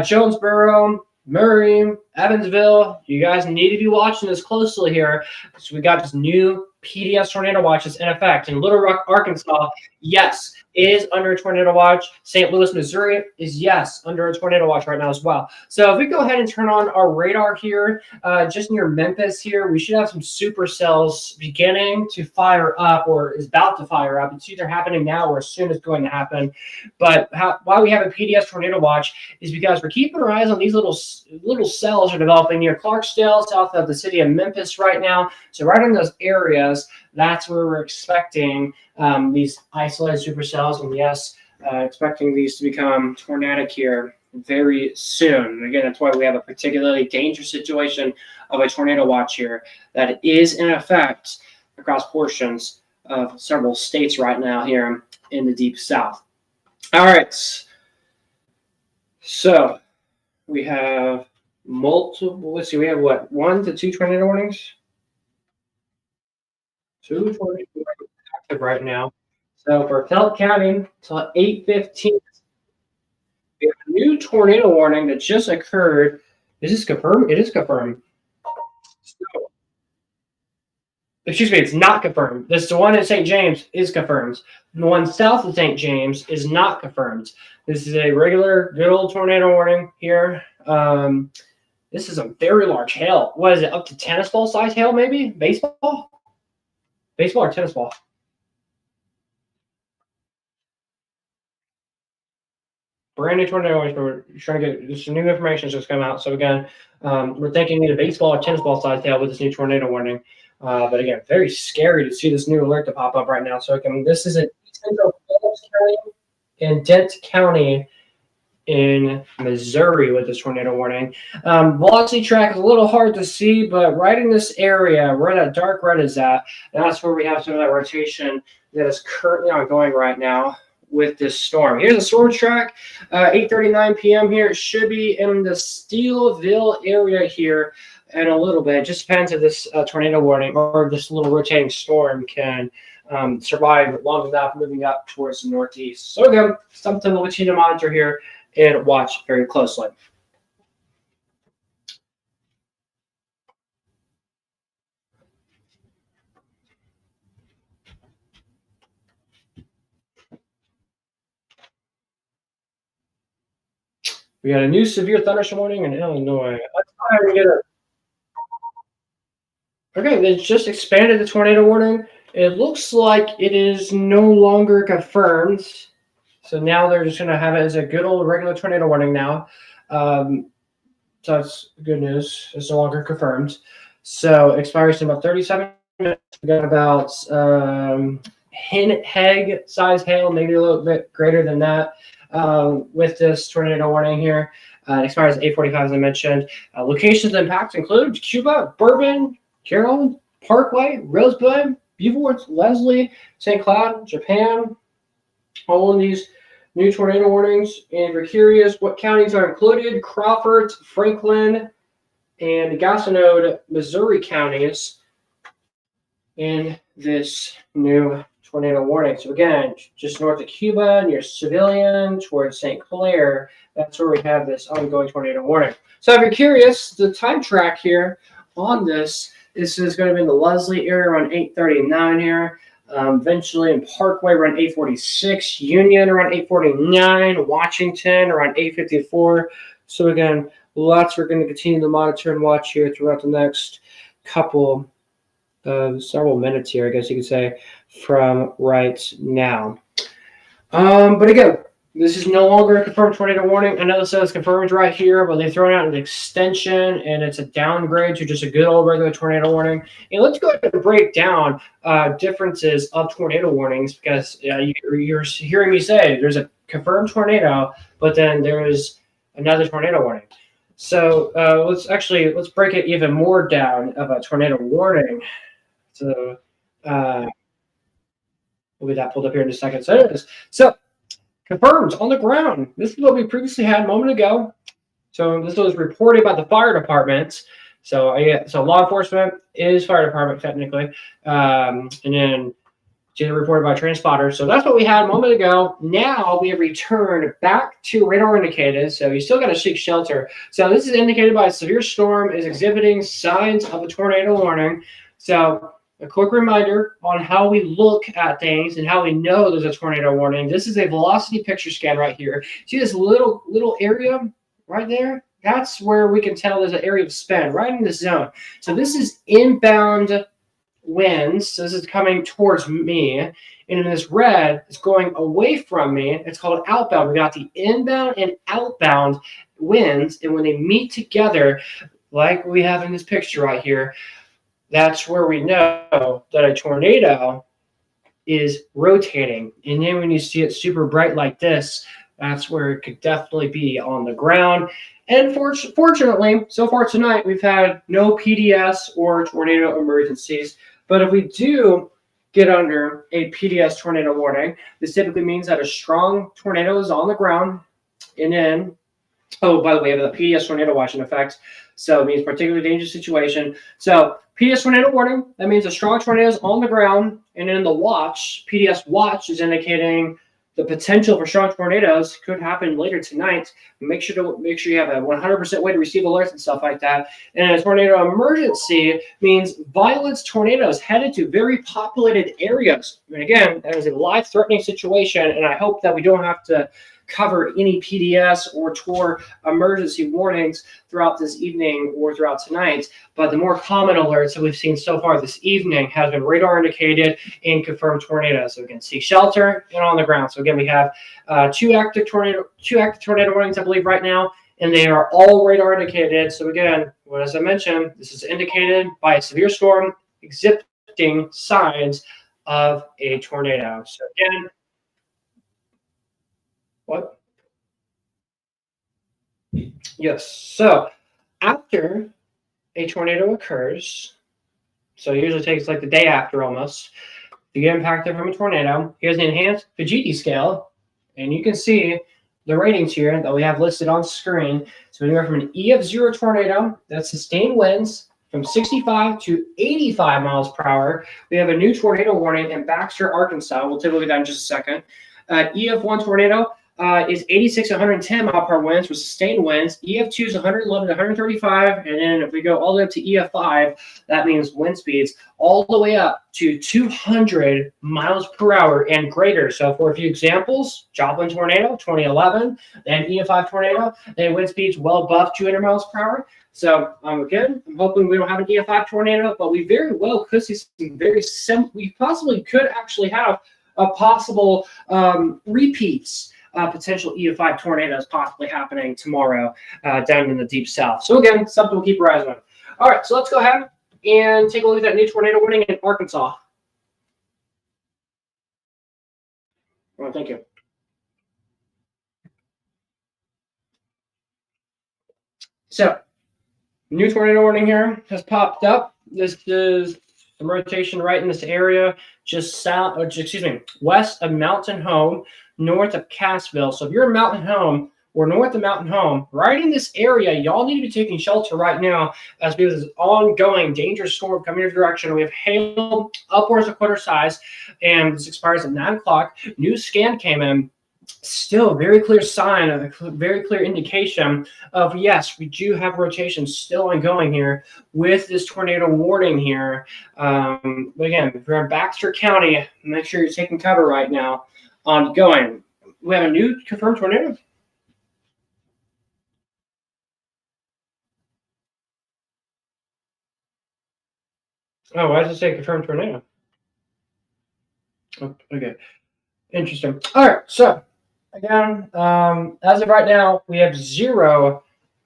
Jonesboro, Murray, Evansville, you guys need to be watching this closely here. So we got this new PDS tornado watches in effect. In Little Rock, Arkansas, yes, is under a tornado watch. St. Louis, Missouri is, yes, under a tornado watch right now as well. So if we go ahead and turn on our radar here, just near Memphis here, we should have some supercells beginning to fire up or is about to fire up. It's either happening now or as soon as going to happen. But why we have a PDS tornado watch is because we're keeping our eyes on these little cells are developing near Clarksdale, south of the city of Memphis right now. So right in those areas, that's where we're expecting these isolated supercells, and yes, expecting these to become tornadic here very soon. And again, that's why we have a particularly dangerous situation of a tornado watch here that is in effect across portions of several states right now here in the deep south. All right, so we have multiple. Let's see, we have what, 1 to 2 tornado warnings. 2 tornado warnings active right now. So for Felt County until 8:15, we have a new tornado warning that just occurred. Is this confirmed? It is confirmed. So, excuse me, it's not confirmed. The one in St. James is confirmed. The one south of St. James is not confirmed. This is a regular, good old tornado warning here. This is a very large hail. What is it, up to tennis ball size hail maybe? Baseball? Baseball or tennis ball? Brand new tornado warning. We're trying to get this new information just come out. So again, we're thinking either baseball or tennis ball size hail with this new tornado warning. But again, very scary to see this new alert to pop up right now. So again, this is in Central Phillips County and Dent County in Missouri with this tornado warning. Velocity track is a little hard to see, but right in this area where that dark red is at, that's where we have some of that rotation that is currently ongoing right now with this storm. Here's the storm track, 8:39 p.m. here. It should be in the Steelville area here in a little bit. It just depends if this tornado warning or this little rotating storm can survive long enough moving up towards the northeast. So again, something we'll continue to monitor here and watch very closely. We got a new severe thunderstorm warning in Illinois. Let's go ahead and get it. Okay, they just expanded the tornado warning. It looks like it is no longer confirmed. So now they're just going to have it as a good old regular tornado warning now. So that's good news. It's no longer confirmed. So it expires in about 37 minutes. We got about Heg size hail, maybe a little bit greater than that. With this tornado warning here. It expires at 8:45, as I mentioned. Locations and impacts include Cuba, Bourbon, Carroll, Parkway, Rosebud, Beaufort, Leslie, St. Cloud, Japan. All of these new tornado warnings. And if you're curious what counties are included, Crawford, Franklin, and Gastineau, Missouri counties in this new tornado warning. So again, just north of Cuba, near Civilian, towards St. Clair, that's where we have this ongoing tornado warning. So if you're curious, the time track here on this is going to be in the Leslie area around 8:39 here. Eventually in Parkway around 8:46, Union around 8:49, Washington around 8:54. So again, lots we're going to continue to monitor and watch here throughout the next couple several minutes here, I guess you could say, from right now. But again, this is no longer a confirmed tornado warning. I know this says confirmed right here, but they've thrown out an extension, and it's a downgrade to just a good old regular tornado warning. And let's go ahead and break down differences of tornado warnings, because you're hearing me say there's a confirmed tornado, but then there's another tornado warning. So let's break it even more down of a tornado warning. So we'll get that pulled up here in a second. So it is. So confirmed on the ground. This is what we previously had a moment ago. So this was reported by the fire department So so law enforcement is fire department technically, and then data reported by transponder. So that's what we had a moment ago. Now we have returned back to radar indicated. So you still got to seek shelter. So this is indicated by a severe storm is exhibiting signs of a tornado warning. So a quick reminder on how we look at things and how we know there's a tornado warning. This is a velocity picture scan right here. See this little area right there? That's where we can tell there's an area of spin right in this zone. So this is inbound winds. This is coming towards me, and in this red is going away from me. It's called outbound. We got the inbound and outbound winds, and when they meet together, like we have in this picture right here, that's where we know that a tornado is rotating. And then when you see it super bright like this, that's where it could definitely be on the ground. And fortunately, so far tonight, we've had no PDS or tornado emergencies. But if we do get under a PDS tornado warning, this typically means that a strong tornado is on the ground. And then, oh, by the way, we have the PDS tornado watch in effect. So it means particularly dangerous situation. So PDS tornado warning, that means a strong tornado is on the ground. And then the watch, PDS watch, is indicating the potential for strong tornadoes could happen later tonight. Make sure you have a 100% way to receive alerts and stuff like that. And a tornado emergency means violent tornadoes headed to very populated areas. And again, that is a life-threatening situation, and I hope that we don't have to cover any PDS or TOR emergency warnings throughout this evening or throughout tonight. But the more common alerts that we've seen so far this evening has been radar indicated and confirmed tornadoes. So again, seek shelter and on the ground. So again, we have two active tornado warnings, I believe, right now, and they are all radar indicated. So again, as I mentioned, this is indicated by a severe storm exhibiting signs of a tornado. So again, what? Yes. So after a tornado occurs, so it usually takes like the day after almost, to get impacted from a tornado, here's the enhanced Fujiti scale, and you can see the ratings here that we have listed on screen. So anywhere from an E of 0 tornado, that's sustained winds from 65 to 85 miles per hour. We have a new tornado warning in Baxter, Arkansas. We'll take a look at that in just a second. E of 1 tornado is 86 to 110 mile per hour winds with sustained winds. EF2 is 111 to 135. And then if we go all the way up to EF5, that means wind speeds all the way up to 200 miles per hour and greater. So for a few examples, Joplin tornado, 2011, then EF5 tornado, then wind speeds well above 200 miles per hour. So again, I'm hoping we don't have an EF5 tornado, but we very well could see some very we possibly could actually have a possible repeats. Potential EF5 tornadoes possibly happening tomorrow down in the deep south. So again, something we'll keep our eyes on. All right, so let's go ahead and take a look at that new tornado warning in Arkansas. Well, thank you. So, new tornado warning here has popped up. This is the rotation right in this area, just west of Mountain Home, north of Cassville. So if you're in Mountain Home or north of Mountain Home, right in this area, y'all need to be taking shelter right now as we have this ongoing dangerous storm coming your direction. We have hail upwards of quarter size, and this expires at 9 o'clock. New scan came in. Still a very clear sign, a very clear indication of, yes, we do have rotation still ongoing here with this tornado warning here. But again, if you're in Baxter County, make sure you're taking cover right now. Ongoing. We have a new confirmed tornado. Oh, why does it say confirmed tornado? Oh, okay. Interesting. All right, so again, as of right now, we have 0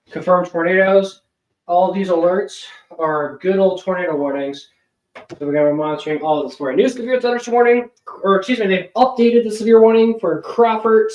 confirmed tornadoes. All of these alerts are good old tornado warnings. So we're going to be monitoring all of this for a new severe thunderstorm warning, or excuse me, they've updated the severe warning for Crawford,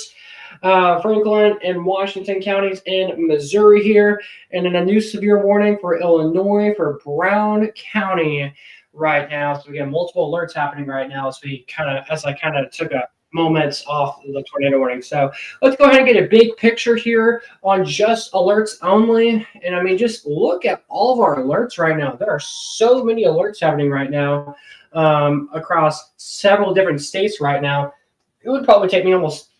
Franklin, and Washington counties in Missouri here, and then a new severe warning for Illinois for Brown County right now. So we got multiple alerts happening right now as I kind of took a moments off the tornado warning. So let's go ahead and get a big picture here on just alerts only. And I mean, just look at all of our alerts right now. There are so many alerts happening right now across several different states right now. It would probably take me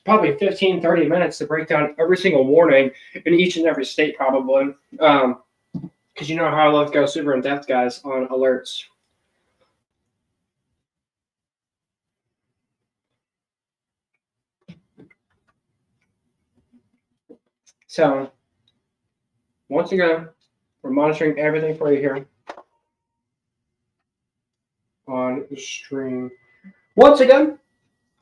probably 15, 30 minutes to break down every single warning in each and every state probably. Because you know how I love to go super in depth, guys, on alerts. So, once again, we're monitoring everything for you here on the stream. Once again,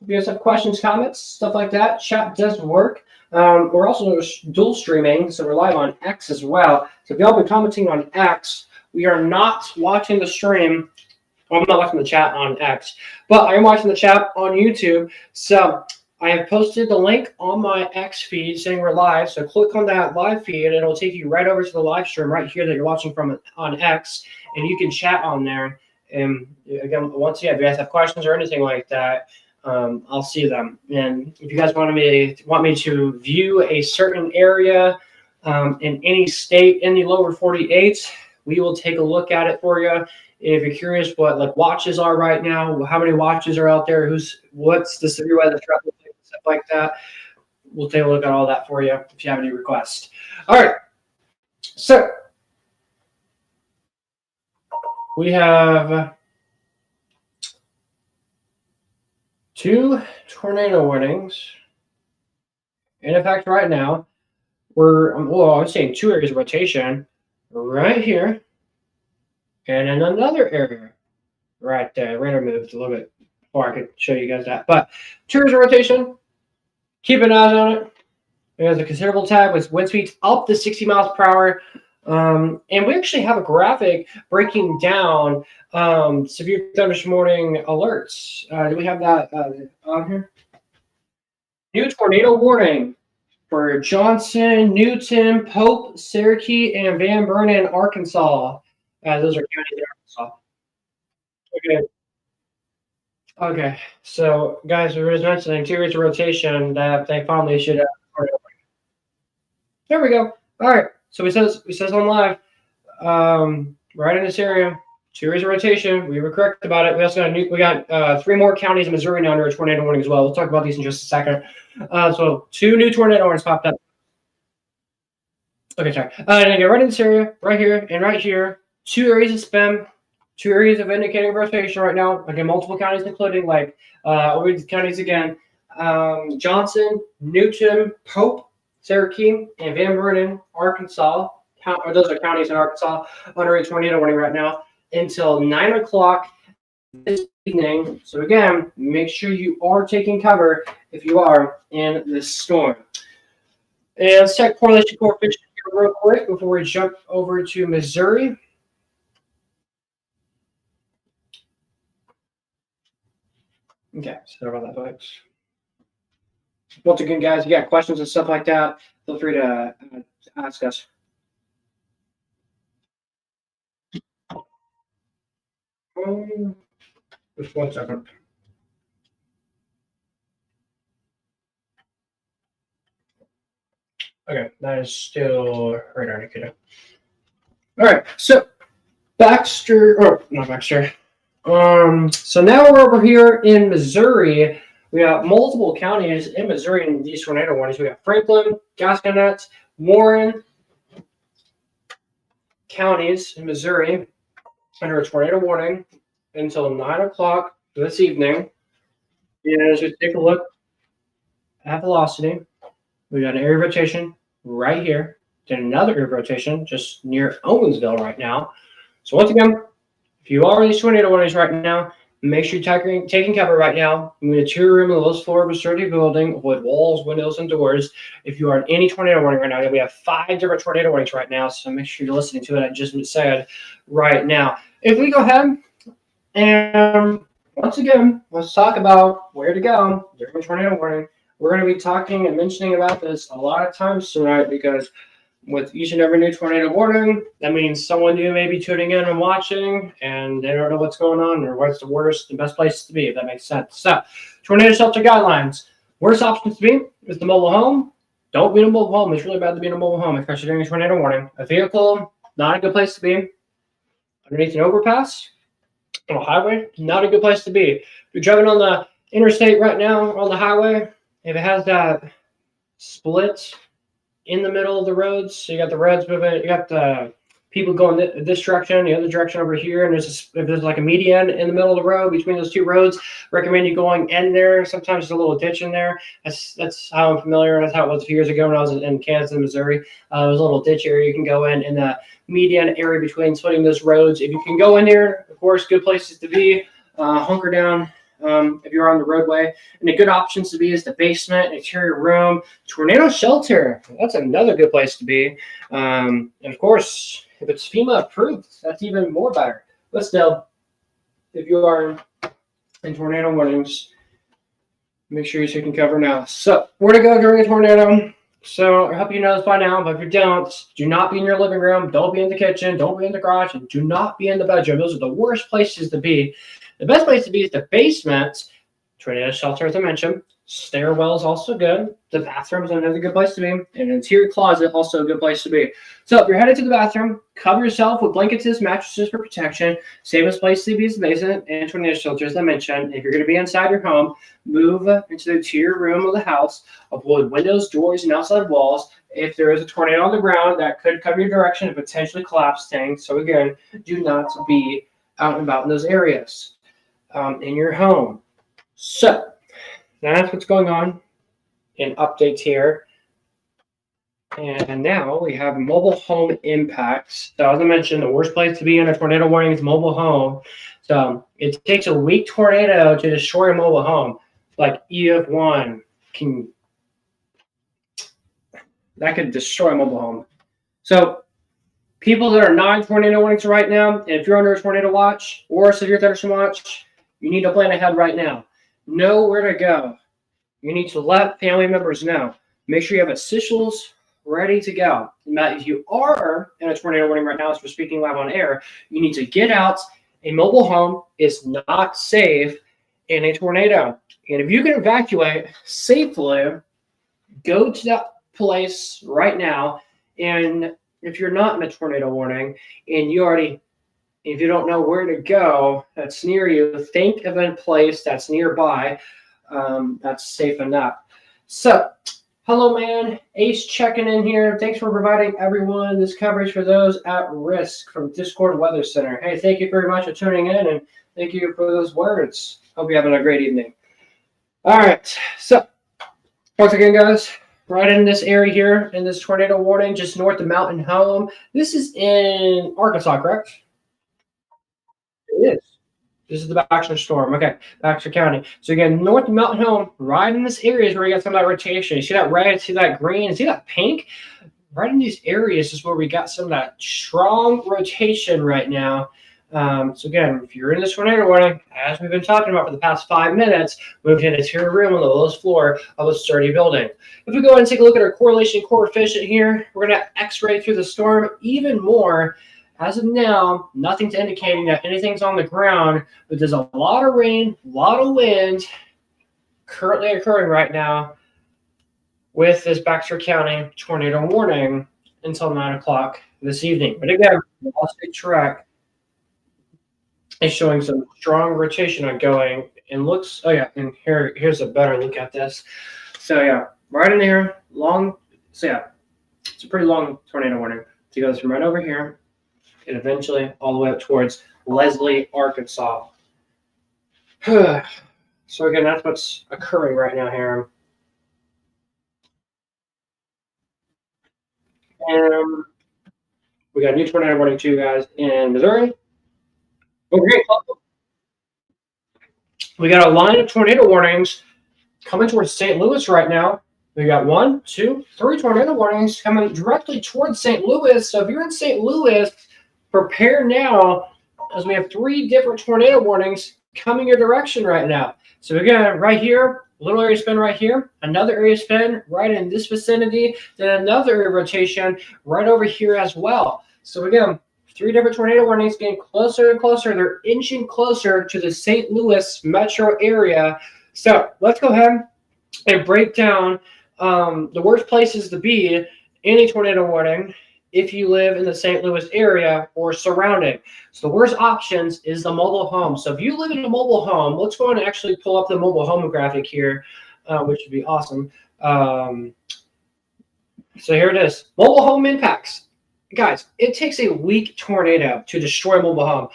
if you guys have questions, comments, stuff like that, chat does work. We're also dual streaming, so we're live on X as well. So if y'all be commenting on X, we are not watching the stream. Well, I'm not watching the chat on X, but I am watching the chat on YouTube. So I have posted the link on my X feed saying we're live. So click on that live feed and it'll take you right over to the live stream right here that you're watching from on X, and you can chat on there. And again, once again, if you guys have questions or anything like that, I'll see them. And if you guys want me to view a certain area in any state in the lower 48, we will take a look at it for you. If you're curious what like watches are right now, how many watches are out there, what's the severe weather threat, stuff like that, we'll take a look at all that for you if you have any requests. All right, so we have 2 tornado warnings in effect right now. I'm saying 2 areas of rotation right here. And in another area, right there, radar moved a little bit before I could show you guys that. But 2 areas of rotation, keep an eye on it. There's a considerable tab with wind speeds up to 60 miles per hour. And we actually have a graphic breaking down severe thunderstorm warning alerts. Do we have that on here? New tornado warning for Johnson, Newton, Pope, Cherokee, and Van Buren, Arkansas. Those are counties in Arkansas. Okay. So, guys, we were just mentioning 2 areas of rotation that they finally should have. There we go. All right. So it says on live, right in this area, 2 areas of rotation. We were correct about it. We also got 3 more counties in Missouri now under a tornado warning as well. We'll talk about these in just a second. So 2 new tornado warnings popped up. Okay, sorry. And again, right in this area, right here, and right here. 2 areas of spam, 2 areas of indicating rotation right now. Again, multiple counties, including over the counties again. Johnson, Newton, Pope, Cherokee, and Van Buren, Arkansas. Those are counties in Arkansas under a tornado warning right now until 9 o'clock this evening. So again, make sure you are taking cover if you are in this storm. And let's check correlation coefficient here real quick before we jump over to Missouri. Okay, sorry about that, folks. Once again, guys, you got questions and stuff like that, feel free to ask us. Just 1 second. Okay, that is still radar indicator. All right, so not Baxter. So now we're over here in Missouri. We have multiple counties in Missouri in these tornado warnings. We got Franklin, Gasconet, Warren counties in Missouri under a tornado warning until 9 o'clock this evening. And as we take a look at velocity, we got an area of rotation right here, then another area of rotation just near Owensville right now. So once again, if you are in these tornado warnings right now, make sure you're taking cover right now. I'm in a 2-room lowest floor of a sturdy building with walls, windows, and doors. If you are in any tornado warning right now, we have 5 different tornado warnings right now, so make sure you're listening to what I just said right now. If we go ahead and once again, let's talk about where to go during a tornado warning. We're going to be talking and mentioning about this a lot of times tonight because with each and every new tornado warning, that means someone new may be tuning in and watching, and they don't know what's going on or what's the worst, the best place to be, if that makes sense. So, tornado shelter guidelines. Worst options to be is the mobile home. Don't be in a mobile home. It's really bad to be in a mobile home, especially during a tornado warning. A vehicle, not a good place to be. Underneath an overpass, on a highway, not a good place to be. If you're driving on the interstate right now, on the highway, if it has that split in the middle of the roads, so you got the roads moving, you got the people going this direction, the other direction over here, and if there's like a median in the middle of the road between those two roads, recommend you going in there. Sometimes there's a little ditch in there. That's how I'm familiar. That's how it was a few years ago when I was in Kansas and Missouri. There's a little ditch area you can go in the median area between splitting those roads. If you can go in there, of course, good places to be. Hunker down. If you're on the roadway, and a good options to be is the basement, interior room, tornado shelter. That's another good place to be. And of course, if it's FEMA approved, that's even more better. But still, if you are in tornado warnings, make sure you're taking cover now. So, where to go during a tornado? So, I hope you know this by now, but if you don't, do not be in your living room, don't be in the kitchen, don't be in the garage, and do not be in the bedroom. Those are the worst places to be. The best place to be is the basement. Tornado shelter, as I mentioned. Stairwell is also good. The bathroom is another good place to be. And an interior closet, also a good place to be. So if you're headed to the bathroom, cover yourself with blankets, mattresses for protection. Safest place to be is the basement and tornado shelter, as I mentioned. If you're going to be inside your home, move into the interior room of the house. Avoid windows, doors, and outside walls. If there is a tornado on the ground, that could cover your direction and potentially collapse things. So again, do not be out and about in those areas. In your home. So that's what's going on in updates here. And now we have mobile home impacts. So as I mentioned, the worst place to be in a tornado warning is mobile home. So it takes a weak tornado to destroy a mobile home. Like EF1 that could destroy a mobile home. So people that are not in tornado warnings right now, and if you're under a tornado watch or a severe thunderstorm watch, you need to plan ahead right now. Know where to go. You need to let family members know. Make sure you have essentials ready to go. Now, if you are in a tornado warning right now, as we're speaking live on air, you need to get out. A mobile home is not safe in a tornado. And if you can evacuate safely, go to that place right now. And if you're not in a tornado warning and if you don't know where to go that's near you, think of a place that's nearby that's safe enough. So, hello, man. Ace checking in here. Thanks for providing everyone this coverage for those at risk from Discord Weather Center. Hey, thank you very much for tuning in, and thank you for those words. Hope you're having a great evening. All right. So, once again, guys, right in this area here, in this tornado warning, just north of Mountain Home. This is in Arkansas, correct? It is. This is the Baxter storm. Okay, Baxter County. So again, north of Mountain Home, right in this area is where you got some of that rotation. You see that red, see that green, see that pink? Right in these areas is where we got some of that strong rotation right now. So again, if you're in this tornado warning, as we've been talking about for the past 5 minutes, move to an interior room on the lowest floor of a sturdy building. If we go ahead and take a look at our correlation coefficient here, we're going to x-ray through the storm even more. As of now, nothing's indicating that anything's on the ground, but there's a lot of rain, a lot of wind currently occurring right now with this Baxter County tornado warning until 9 o'clock this evening. But again, the Wall Street track is showing some strong rotation ongoing and looks, oh yeah, and here's a better look at this. So yeah, right in here, long, so yeah, it's a pretty long tornado warning. So it goes from right over here and eventually all the way up towards Leslie, Arkansas. So again, that's what's occurring right now here. And we got a new tornado warning too, guys, in Missouri. Okay. We got a line of tornado warnings coming towards St. Louis right now. We got 1, 2, 3 tornado warnings coming directly towards St. Louis. So if you're in St. Louis, prepare now, as we have 3 different tornado warnings coming your direction right now. So again, right here, a little area spin right here, another area spin right in this vicinity, then another area rotation right over here as well. So again, 3 different tornado warnings getting closer and closer. They're inching closer to the St. Louis metro area. So let's go ahead and break down the worst places to be in a tornado warning if you live in the St. Louis area or surrounding. So the worst options is the mobile home. So if you live in a mobile home, let's go and actually pull up the mobile home graphic here, which would be awesome. So here it is, mobile home impacts. Guys, it takes a weak tornado to destroy a mobile home.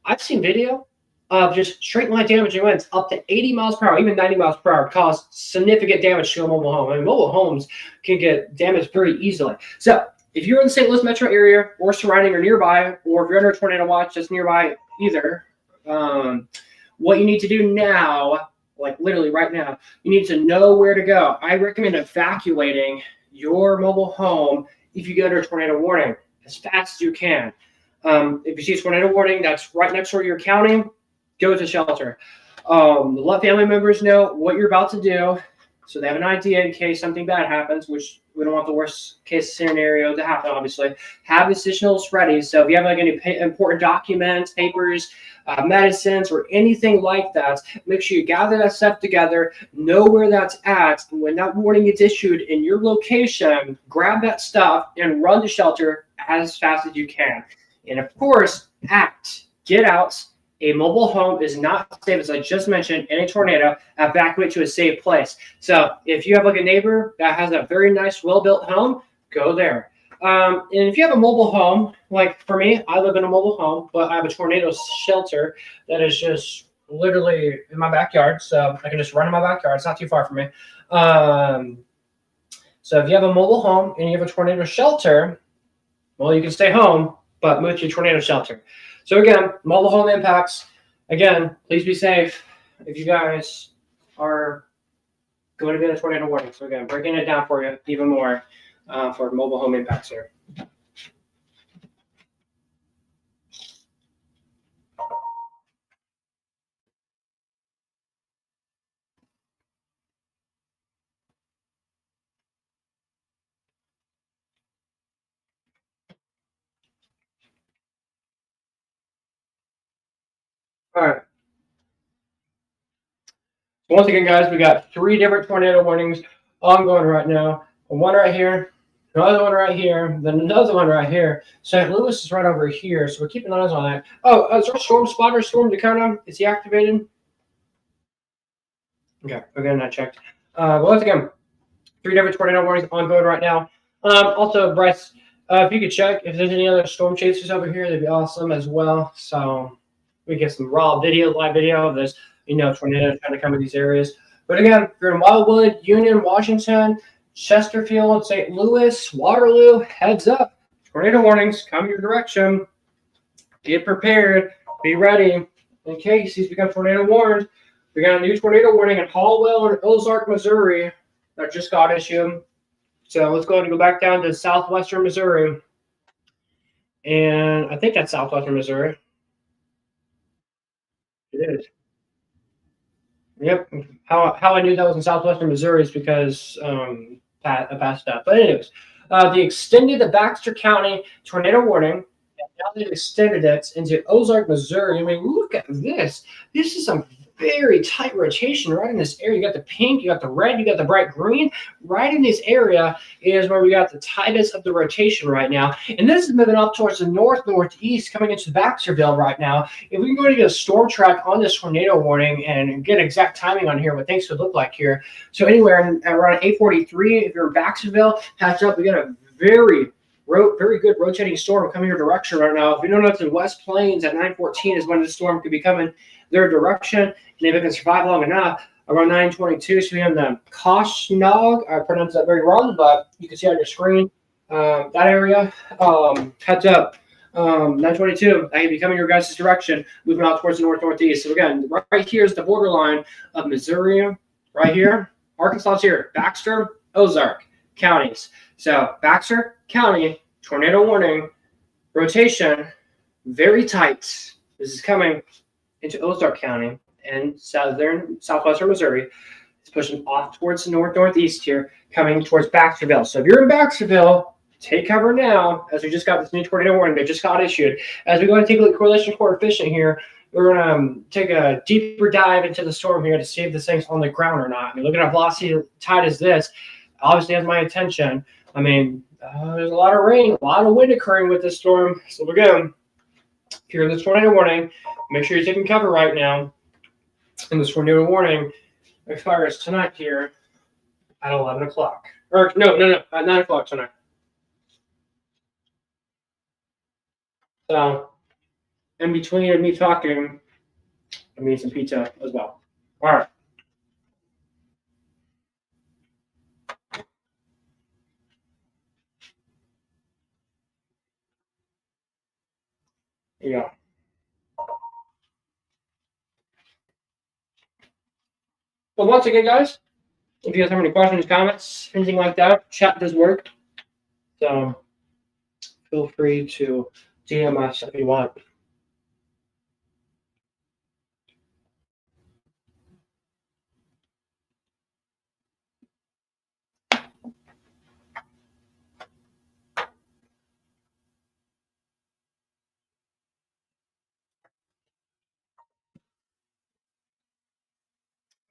I've seen video of just straight line damaging winds up to 80 miles per hour, even 90 miles per hour, cause significant damage to a mobile home. I mean, mobile homes can get damaged very easily. So if you're in the St. Louis metro area or surrounding or nearby, or if you're under a tornado watch that's nearby either, what you need to do now, like literally right now, you need to know where to go. I recommend evacuating your mobile home if you get under a tornado warning as fast as you can. If you see a tornado warning that's right next door to your county, go to shelter. Let family members know what you're about to do so they have an idea in case something bad happens, which we don't want the worst case scenario to happen, obviously. Have essentials ready. So if you have like any important documents, papers, medicines, or anything like that, make sure you gather that stuff together, know where that's at. And when that warning gets issued in your location, grab that stuff and run to shelter as fast as you can. And of course, act. Get out. A mobile home is not safe, as I just mentioned, in a tornado. Evacuate to a safe place. So if you have like a neighbor that has a very nice, well-built home, go there. And if you have a mobile home, like for me, I live in a mobile home, but I have a tornado shelter that is just literally in my backyard. So I can just run in my backyard. It's not too far from me. So if you have a mobile home and you have a tornado shelter, well, you can stay home, but move to your tornado shelter. So again, mobile home impacts. Again, please be safe if you guys are going to get a tornado warning. So again, breaking it down for you even more for mobile home impacts here. All right. So once again, guys, we got 3 different tornado warnings ongoing right now. One right here, another one right here, then another one right here. St. Louis is right over here, so we're keeping eyes on that. Oh, is our storm spotter, Storm Dakota, is he activated? Okay, again, I checked. Well, once again, 3 different tornado warnings ongoing right now. Also, Bryce, if you could check if there's any other storm chasers over here, that'd be awesome as well. So we get some raw video, live video of this, tornado trying to come to these areas. But again, if you're in Wildwood, Union, Washington, Chesterfield, St. Louis, Waterloo, heads up. Tornado warnings coming your direction. Get prepared. Be ready in case these become tornado warned. We got a new tornado warning in Hallwell and Ozark, Missouri that just got issued. So let's go ahead and go back down to southwestern Missouri. And I think that's southwestern Missouri. It is. Yep. How I knew that was in southwestern Missouri is because past stuff. But anyways, they extended the Baxter County tornado warning, and now they've extended it into Ozark, Missouri. I mean, look at this. This is some very tight rotation right in this area. You got the pink, you got the red, you got the bright green. Right in this area is where we got the tightest of the rotation right now. And this is moving up towards the northeast, coming into Baxterville right now. If we can go to get a storm track on this tornado warning and get exact timing on here, what things could look like here. So anywhere around 8:43, if you're in Baxterville, heads up, we got a very good rotating storm coming your direction right now. If you don't know, it's in West Plains at 9:14 is when the storm could be coming their direction. And if it can survive long enough, around 9:22, so we have the Koshnog. I pronounced that very wrong, but you can see on your screen that area. Heads up, 9:22. That could be coming your guys' direction, moving out towards the northeast. So again, right here is the borderline of Missouri. Right here, Arkansas's here. Baxter, Ozark counties. So Baxter County, tornado warning, rotation, very tight. This is coming into Ozark County and southwestern Missouri. It's pushing off towards the north-northeast here, coming towards Baxterville. So if you're in Baxterville, take cover now, as we just got this new tornado warning that just got issued. As we go and take a look at correlation coefficient here, we're going to take a deeper dive into the storm here to see if this thing's on the ground or not. I mean, look at how velocity tight as this. Obviously has my attention. I mean, there's a lot of rain, a lot of wind occurring with this storm. So again, if you're in this tornado warning, make sure you're taking cover right now. And this tornado warning expires tonight here at 11 o'clock. Or no, at 9 o'clock tonight. So, in between me talking, I'm eating some pizza as well. All right. Yeah. But once again, guys, if you guys have any questions, comments, anything like that, chat does work. So feel free to DM us if you want.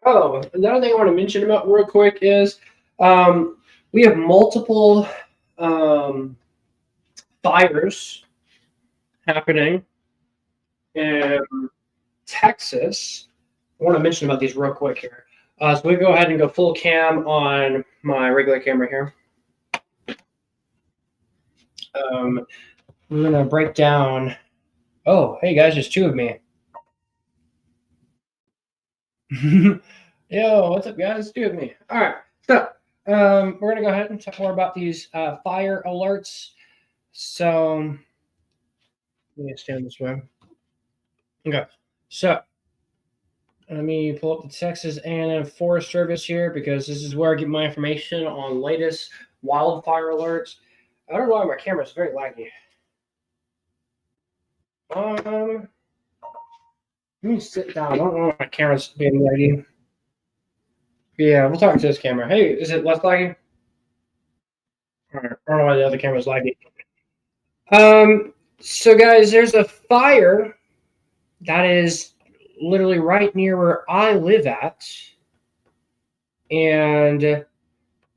Oh, another thing I want to mention about real quick is we have multiple fires happening in Texas. I want to mention about these real quick here. So we go ahead and go full cam on my regular camera here. We're going to break down. Oh, hey guys, there's two of me. Yo, what's up, guys? It's two of me. All right, so we're going to go ahead and talk more about these fire alerts. So let me stand this way. Okay, so let me pull up the Texas A&M Forest Service here because this is where I get my information on latest wildfire alerts. I don't know why my camera is very laggy. Let me sit down. I don't know why my camera's being laggy. Yeah, we'll talk to this camera. Hey, is it less laggy? All right, I don't know why the other camera's laggy. So guys, there's a fire that is literally right near where I live at. And let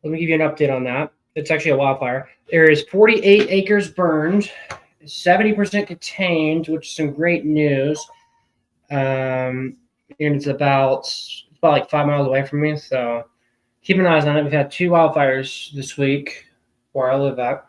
me give you an update on that. It's actually a wildfire. There is 48 acres burned, 70% contained, which is some great news. And it's about like 5 miles away from me. So keep an eye on it. We've had 2 wildfires this week where I live at.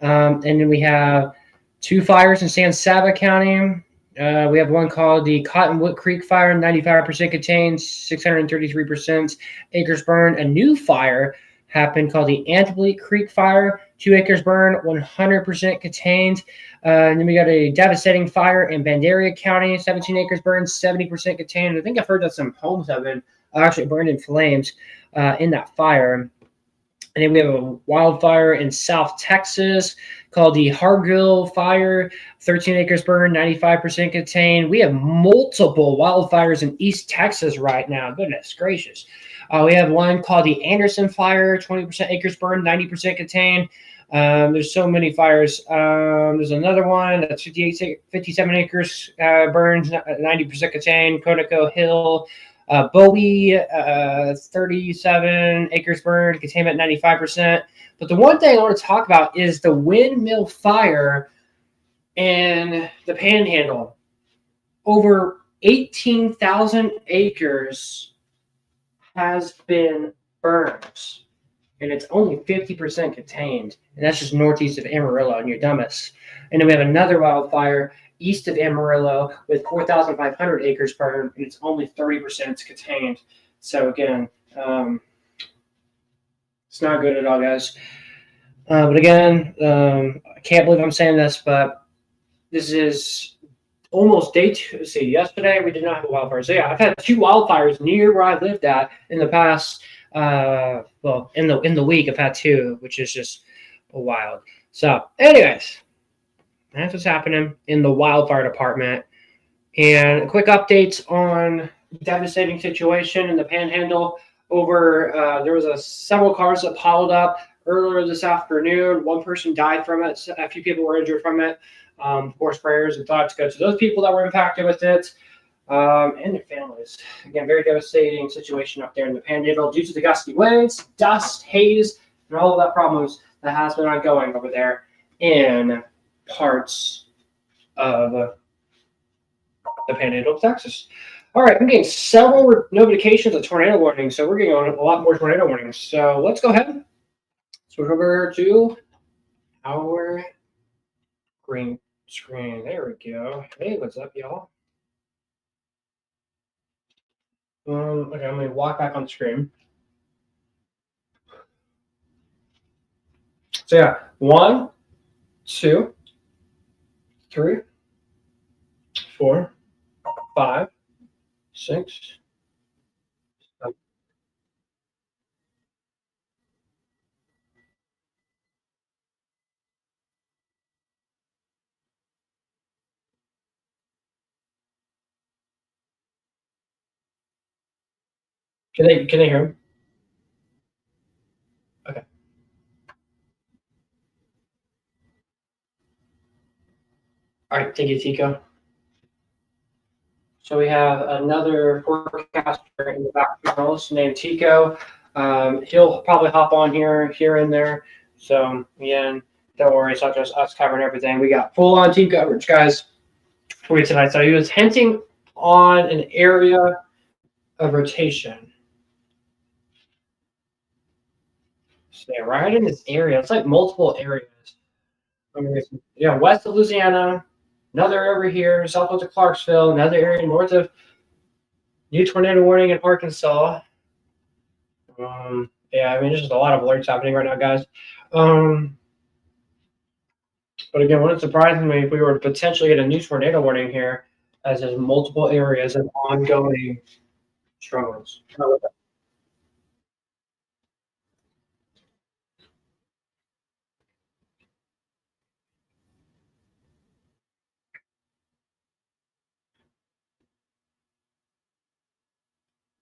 And then we have 2 fires in San Saba County. We have one called the Cottonwood Creek Fire, 95% contained, 633% acres burned. A new fire happened called the Antelope Creek Fire, 2 acres burned, 100% contained. And then we got a devastating fire in Bandera County, 17 acres burned, 70% contained. I think I've heard that some homes have been actually burned in flames in that fire. And then we have a wildfire in South Texas called the Hargill Fire, 13 acres burned, 95% contained. We have multiple wildfires in East Texas right now. Goodness gracious. We have one called the Anderson Fire, 20% acres burned, 90% contained. There's so many fires. There's another one that's 57 acres burned, 90% contained. Conoco Hill, Bowie, 37 acres burned, containment 95%. But the one thing I want to talk about is the windmill fire in the Panhandle. Over 18,000 acres has been burned, and it's only 50% contained. And that's just northeast of Amarillo near Dumas. And then we have another wildfire east of Amarillo with 4,500 acres burned, and it's only 30% contained. So again, it's not good at all, guys. But again, I can't believe I'm saying this, but this is almost day 2. See, yesterday we did not have a wildfire. So yeah, I've had 2 wildfires near where I lived at in the past. Well, in the week I've had 2, which is just wild. So, anyways, that's what's happening in the wildfire department. And a quick update on devastating situation in the Panhandle. over. There was several cars that piled up earlier this afternoon. One person died from it. A few people were injured from it. Of course, prayers and thoughts go to those people that were impacted with it and their families. Again, very devastating situation up there in the Panhandle due to the gusty winds, dust, haze, and all of that problems that has been ongoing over there in parts of the Panhandle of Texas. All right, I'm getting several notifications of tornado warnings, so we're getting on a lot more tornado warnings. So let's go ahead and switch over to our green screen. There we go. Hey, what's up, y'all? Okay, I'm going to walk back on the screen. So yeah, 1, 2, 3, 4, 5, 6, 7. Can they hear him? Okay. All right, thank you, Tico. So we have another forecaster in the background named Tico. He'll probably hop on here and there. So again, don't worry, it's not just us covering everything. We got full-on team coverage, guys, for you tonight. So he was hinting on an area of rotation. So yeah, right in this area, it's like multiple areas. Yeah, west of Louisiana, another over here, southwest of Clarksville, another area north of new tornado warning in Arkansas. Yeah, I mean, there's just a lot of alerts happening right now, guys. But again, wouldn't surprise me if we were to potentially get a new tornado warning here, as there's multiple areas of ongoing struggles.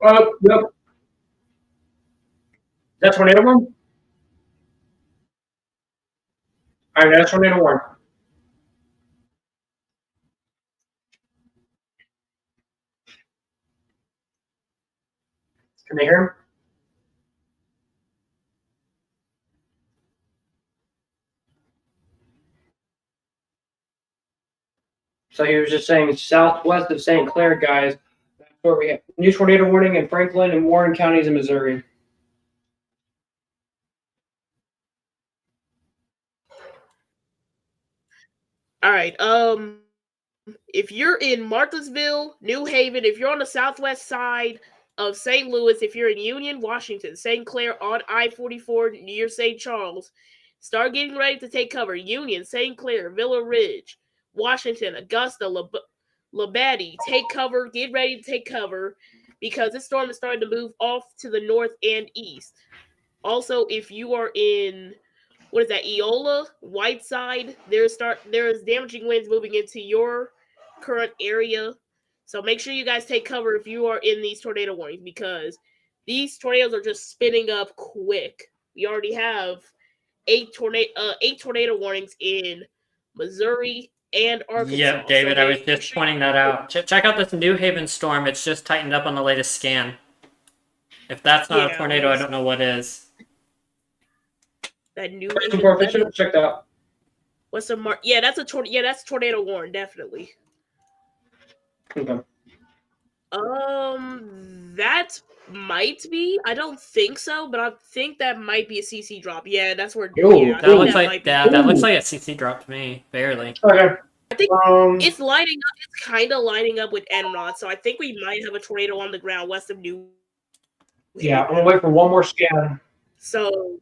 Yep. That's tornado one? All right, that's tornado one. Can they hear him? So he was just saying southwest of St. Clair, guys. That's where we have new tornado warning in Franklin and Warren counties in Missouri. All right. If you're in Marthansville, New Haven, if you're on the southwest side of St. Louis, if you're in Union, Washington, St. Clair on I-44 near St. Charles, start getting ready to take cover. Union, St. Clair, Villa Ridge, Washington, Augusta, Labadie, take cover. Get ready to take cover because this storm is starting to move off to the north and east. Also, if you are in Eola, Whiteside, there's damaging winds moving into your current area. So make sure you guys take cover if you are in these tornado warnings because these tornadoes are just spinning up quick. We already have 8 tornado warnings in Missouri and Arkansas. Yep, David, I was just pointing that out. Check out this New Haven storm. It's just tightened up on the latest scan. If that's not a tornado, I don't know what is. That New Haven. Check that out. What's the mark? Yeah, that's a tornado warning, definitely. Okay. That might be. I don't think so, but I think that might be a CC drop. Yeah, that's where. Ooh, that looks like that looks like a CC drop to me, barely. Okay. I think it's lining up. It's kind of lining up with Enron, so I think we might have a tornado on the ground west of New. Yeah, I'm gonna wait for one more scan. So.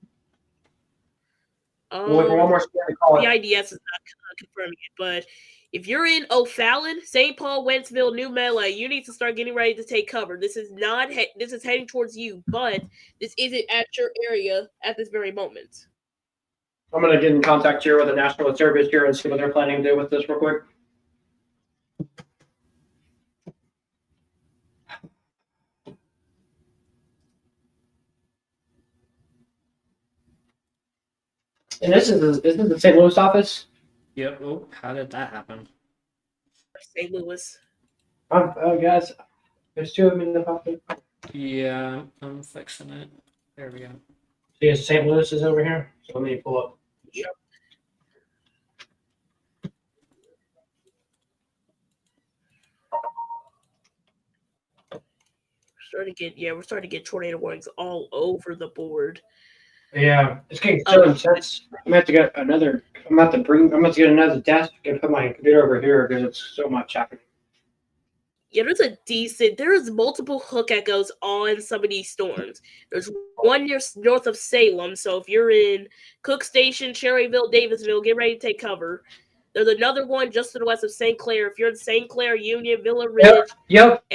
We'll wait for one more scan to call it. The IDS is not confirming it, but if you're in O'Fallon, St. Paul, Wentzville, New Melee, you need to start getting ready to take cover. This is heading towards you, but this isn't at your area at this very moment. I'm gonna get in contact here with the National Weather Service here and see what they're planning to do with this real quick. And this is the St. Louis office? Yep. Oh, how did that happen? St. Louis. Oh, guys, there's two of them in the office. Yeah, I'm fixing it. There we go. See, St. Louis is over here. So let me pull up. Yep. We're starting to get tornado warnings all over the board. Yeah, it's getting so intense. I'm gonna have to get another. I'm about to get another desk and put my computer over here because it's so much happening. Yeah, there's multiple hook echoes on some of these storms. There's one north of Salem, so if you're in Cook Station, Cherryville, Davisville, get ready to take cover. There's another one just to the west of St. Clair. If you're in St. Clair, Union, Villa Ridge, Yep.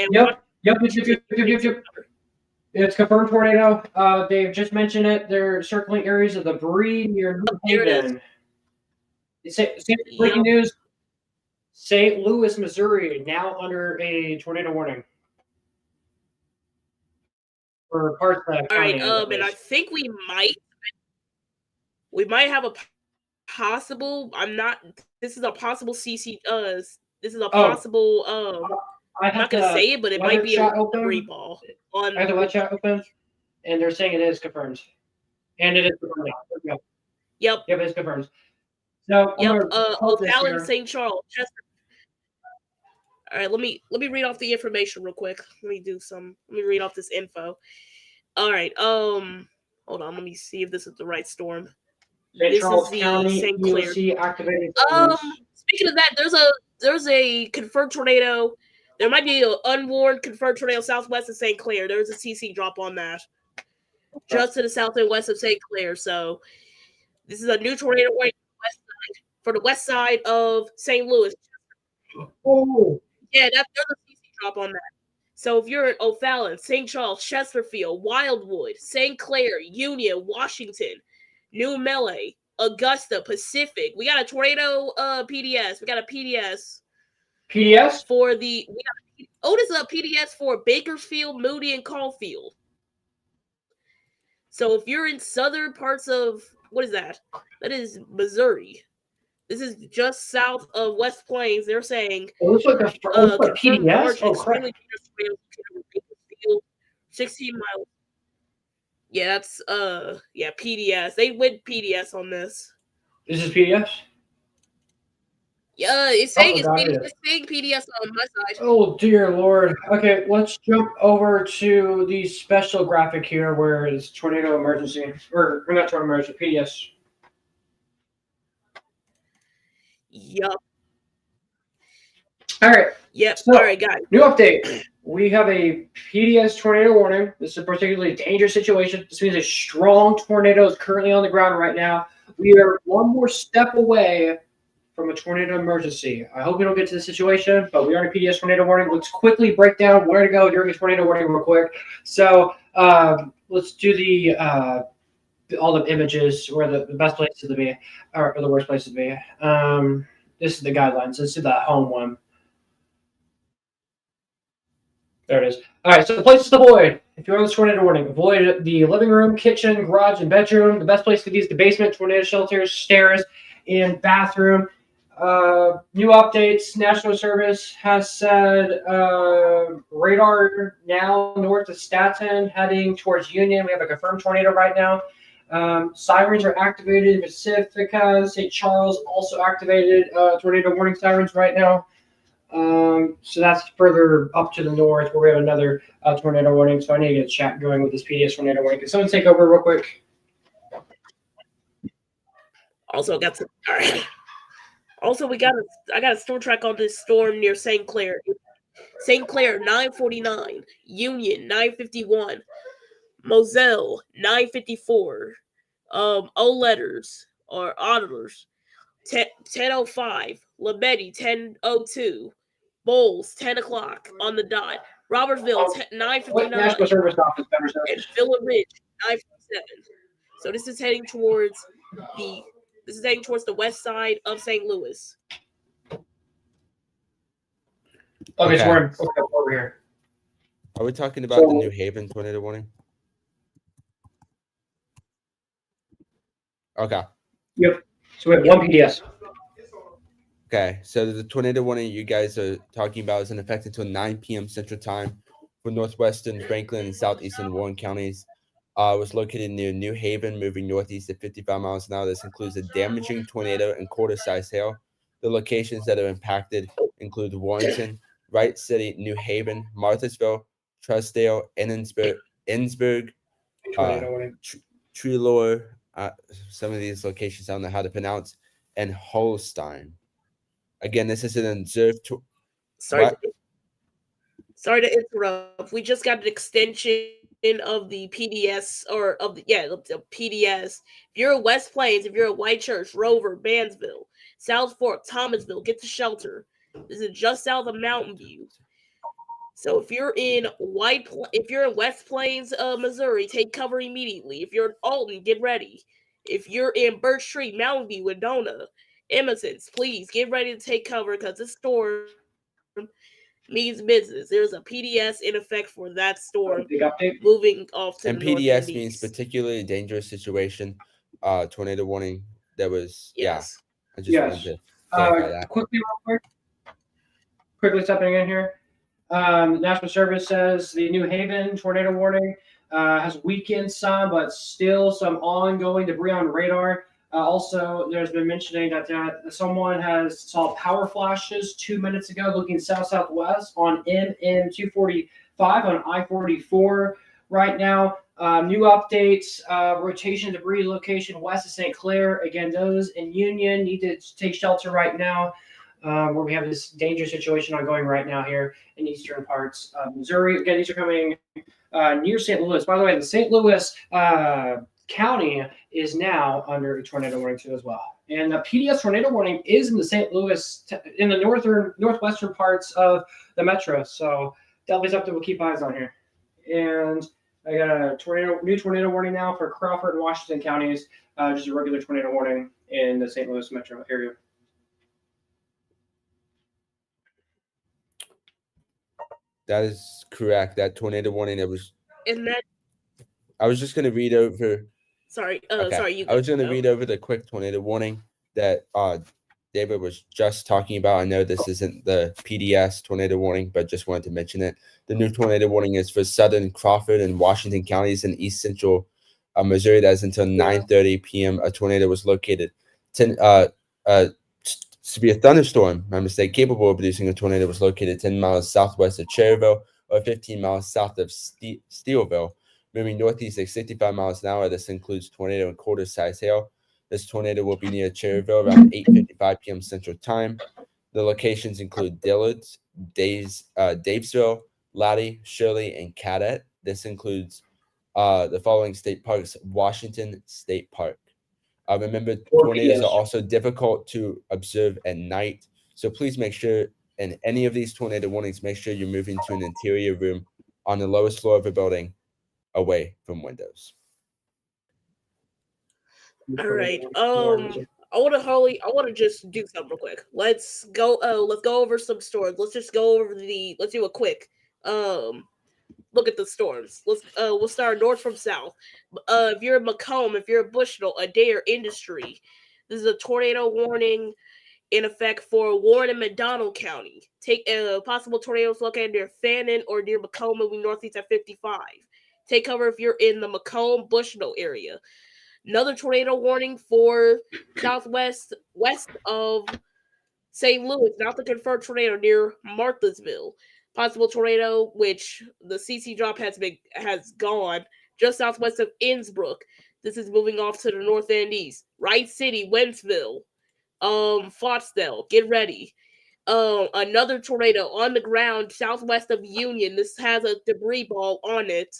It's confirmed tornado. They've just mentioned it. They're circling areas of the Bree near New Haven. Breaking news. St. Louis, Missouri, now under a tornado warning. For parts of the county. All right, and I think we might have a possible. This is a possible CC. This is a possible. I'm not gonna say it, but it might be a free ball. I have the web chat open, and they're saying it is confirmed, and it is confirmed. Yep. Yep, it's confirmed. So O'Fallon, St. Charles, Chester. All right, let me read off the information real quick. Let me read off this info. All right, hold on. Let me see if this is the right storm. St. Charles County, St. Clair. Activated. Speaking of that, there's a confirmed tornado. There might be an unwarned confirmed tornado southwest of St. Clair. There's a CC drop on that, just to the south and west of St. Clair. So this is a new tornado warning for the west side of St. Louis. Oh, yeah, there's a CC drop on that. So if you're in O'Fallon, St. Charles, Chesterfield, Wildwood, St. Clair, Union, Washington, New Melee, Augusta, Pacific, we got a tornado PDS. We got a PDS. PDS for the Otis up PDS for Bakersfield, Moody, and Caulfield. So if you're in southern parts of what is that? That is Missouri. This is just south of West Plains. They're saying it looks like a PDS. Oh, crap. 16 miles. Yeah, that's PDS. They went PDS on this. This is PDS. Yeah, it's saying it's saying PDS on my side. Oh dear Lord. Okay, let's jump over to the special graphic here where it's tornado emergency. Or not tornado emergency, PDS. Yup. Alright. Yep. So, alright, guys. New update. We have a PDS tornado warning. This is a particularly dangerous situation. This means a strong tornado is currently on the ground right now. We are one more step away from a tornado emergency. I hope we don't get to the situation, but we are in a PDS tornado warning. Let's quickly break down where to go during a tornado warning real quick. So let's do the all the images where the best places to be or the worst places to be. This is the guidelines. Let's do the home one. There it is. All right, so the places to avoid. If you're on the tornado warning, avoid the living room, kitchen, garage, and bedroom. The best place to be is the basement, tornado shelters, stairs, and bathroom. New updates. National Service has said radar now north of Staten, heading towards Union. We have a confirmed tornado right now. Sirens are activated in Pacifica. St. Charles also activated tornado warning sirens right now. So that's further up to the north where we have another tornado warning. So I need to get a chat going with this PDS tornado warning. Can someone take over real quick? Also got some. All right. Also, I got a storm track on this storm near St. Clair. St. Clair 949, Union 951, Moselle 954, O letters or auditors 10:05, Labette 10:02, Bowles 10 o'clock on the dot, Robertsville 9:59, National Service Office, and Villa Ridge 9:57. So this is heading towards the west side of St. Louis. Okay, so we're over here. Are we talking about the New Haven tornado warning? Okay. Yep. So we have one PDS. Okay, so the tornado warning you guys are talking about is in effect until 9 p.m. Central Time for northwestern Franklin and southeastern Warren counties. Was located near New Haven, moving northeast at 55 miles an hour. This includes a damaging tornado and quarter-size hail. The locations that are impacted include Warrenton, Wright City, New Haven, Marthasville, Trussdale, Innsburg, Trelor. Some of these locations I don't know how to pronounce, and Holstein. Again, this is an observed. Sorry to interrupt. We just got an extension of the PDS the PDS. If you're in West Plains, if you're at White Church, Rover, Bandsville, South Fork, Thomasville, get to shelter. This is just south of Mountain View. So if you're in West Plains, Missouri, take cover immediately. If you're in Alton, get ready. If you're in Birch Street, Mountain View, Winona, Emerson's, please get ready to take cover because this storm means business. There's a PDS in effect for that storm moving off to and the north PDS and means east. particularly dangerous situation. Tornado warning. That was Yes. I just wanted to clarify that. Quickly stepping in here. National Service says the New Haven tornado warning has weakened some, but still some ongoing debris on radar. Also, there's been mentioning that someone saw power flashes 2 minutes ago looking south-southwest on MN 245 on I-44 right now. New updates, rotation debris location west of St. Clair. Again, those in Union need to take shelter right now. Where we have this dangerous situation ongoing right now here in eastern parts of Missouri. Again, these are coming near St. Louis. By the way, the St. Louis County is now under a tornado warning too as well. And the PDS tornado warning is in the St. Louis, in the northwestern parts of the metro. So definitely something we'll keep eyes on here. And I got a new tornado warning now for Crawford and Washington counties. Just a regular tornado warning in the St. Louis metro area. That is correct. That tornado warning that was. And that. I was just going to read over. Sorry. Okay. Sorry. I was going to read over the quick tornado warning that David was just talking about. I know this isn't the PDS tornado warning, but just wanted to mention it. The new tornado warning is for southern Crawford and Washington counties in east central Missouri. That is until 9:30 p.m. A tornado was located. Severe thunderstorm, my mistake, capable of producing a tornado was located 10 miles southwest of Cherryville or 15 miles south of Steelville, moving northeast at 65 miles an hour. This includes tornado and quarter-size hail. This tornado will be near Cherryville around 8:55 p.m. Central Time. The locations include Dillard's, Davesville, Laddie, Shirley, and Cadet. This includes the following state parks: Washington State Park. Remember, tornadoes are also difficult to observe at night. So please make sure, in any of these tornado warnings, make sure you're moving to an interior room on the lowest floor of a building away from windows. All right. I want to just do something real quick. Let's go over some storms. Let's do a quick look at the storms. We'll start north from south. If you're in Macomb, if you're in Bushnell, Adair, Industry, this is a tornado warning in effect for Warren and McDonald County. Take possible tornadoes located near Fannin or near Macomb, moving northeast at 55. Take cover if you're in the Macomb, Bushnell area. Another tornado warning for west of St. Louis, not the confirmed tornado near Marthasville. Possible tornado, which the CC drop has gone just southwest of Innsbruck. This is moving off to the north and east. Wright City, Wentzville, Flottsdale, get ready. Another tornado on the ground southwest of Union. This has a debris ball on it.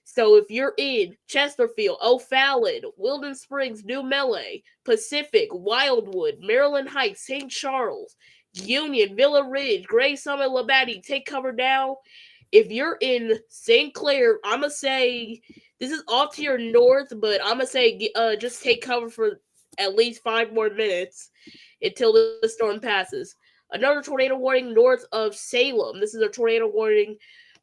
So if you're in Chesterfield, O'Fallon, Wilden Springs, New Melee, Pacific, Wildwood, Maryland Heights, St. Charles, Union, Villa Ridge, Gray Summit, Labadie, take cover now. If you're in St. Clair, I'm going to say, this is off to your north, but I'm going to say just take cover for at least 5 more minutes until the storm passes. Another tornado warning north of Salem. This is a tornado warning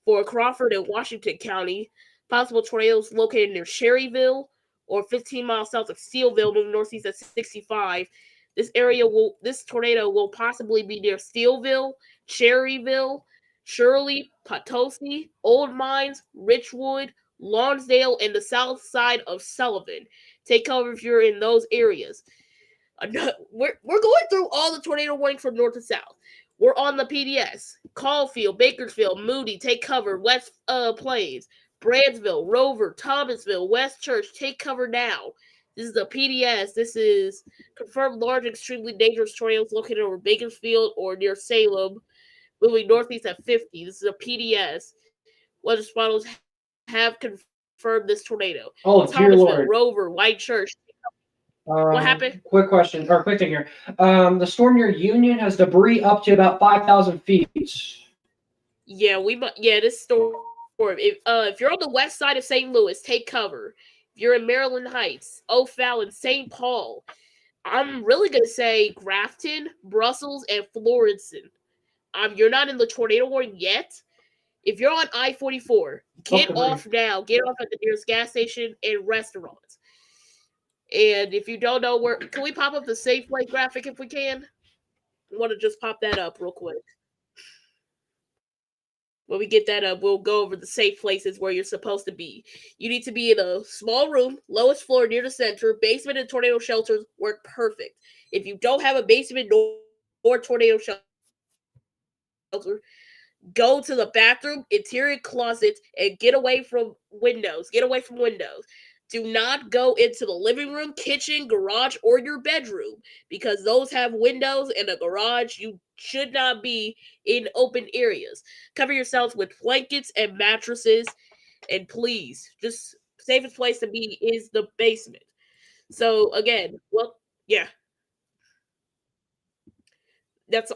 for Crawford and Washington County. Possible tornadoes located near Sherryville, or 15 miles south of Steelville, moving northeast at 65. This tornado will possibly be near Steelville, Cherryville, Shirley, Potosi, Old Mines, Richwood, Lawnsdale, and the south side of Sullivan. Take cover if you're in those areas. We're going through all the tornado warnings from north to south. We're on the PDS. Caulfield, Bakersfield, Moody, take cover. West Plains, Brandsville, Rover, Thomasville, West Church, take cover now. This is the PDS. This is confirmed large, extremely dangerous tornadoes located over Bakersfield or near Salem, moving northeast at 50. This is a PDS. Weather spotters have confirmed this tornado. Oh, dear Thomasville, Lord. Rover, White Church. What happened? Quick question, or quick thing here. The storm near Union has debris up to about 5,000 feet. Yeah, this storm. If you're on the west side of St. Louis, take cover. If you're in Maryland Heights, O'Fallon, St. Paul, I'm really gonna say Grafton, Brussels, and Florenton. You're not in the tornado warning yet. If you're on I-44, get off now. Get off at the nearest gas station and restaurants. And if you don't know where, can we pop up the safe play graphic if we can? I want to just pop that up real quick. When we get that up, we'll go over the safe places where you're supposed to be. You need to be in a small room, lowest floor near the center. Basement and tornado shelters work perfect. If you don't have a basement or tornado shelter, go to the bathroom, interior closets, and get away from windows. Get away from windows. Do not go into the living room, kitchen, garage, or your bedroom because those have windows and a garage. You should not be in open areas. Cover yourselves with blankets and mattresses, and please, just safest place to be is the basement. So again, That's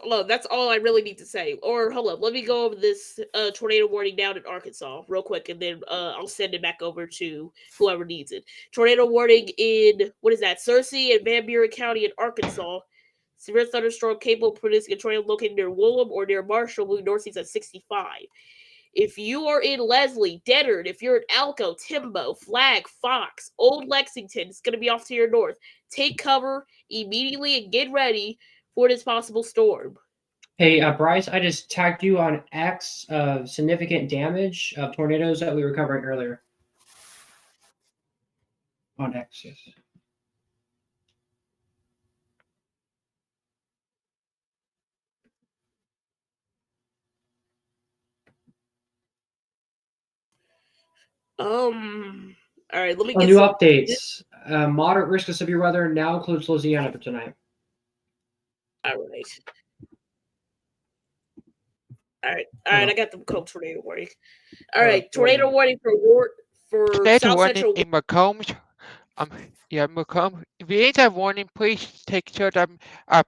all I really need to say. Or hold up, let me go over this tornado warning down in Arkansas real quick, and then I'll send it back over to whoever needs it. Tornado warning in Searcy and Van Buren County in Arkansas. Severe thunderstorm capable of producing a tornado located near Woolham or near Marshall, moving northeast at 65. If you are in Leslie, Dennard, if you're in Alco, Timbo, Flag, Fox, Old Lexington, it's going to be off to your north. Take cover immediately and get ready for this possible storm. Hey, Bryce, I just tagged you on X of significant damage of tornadoes that we were covering earlier. On X, yes. All right, let me get new updates. Moderate risk of severe weather now includes Louisiana for tonight. All right. I got the cold tornado warning. All right, tornado warning for tornado South warning Central. in Macomb. Macomb. If you ain't have warning, please take sure that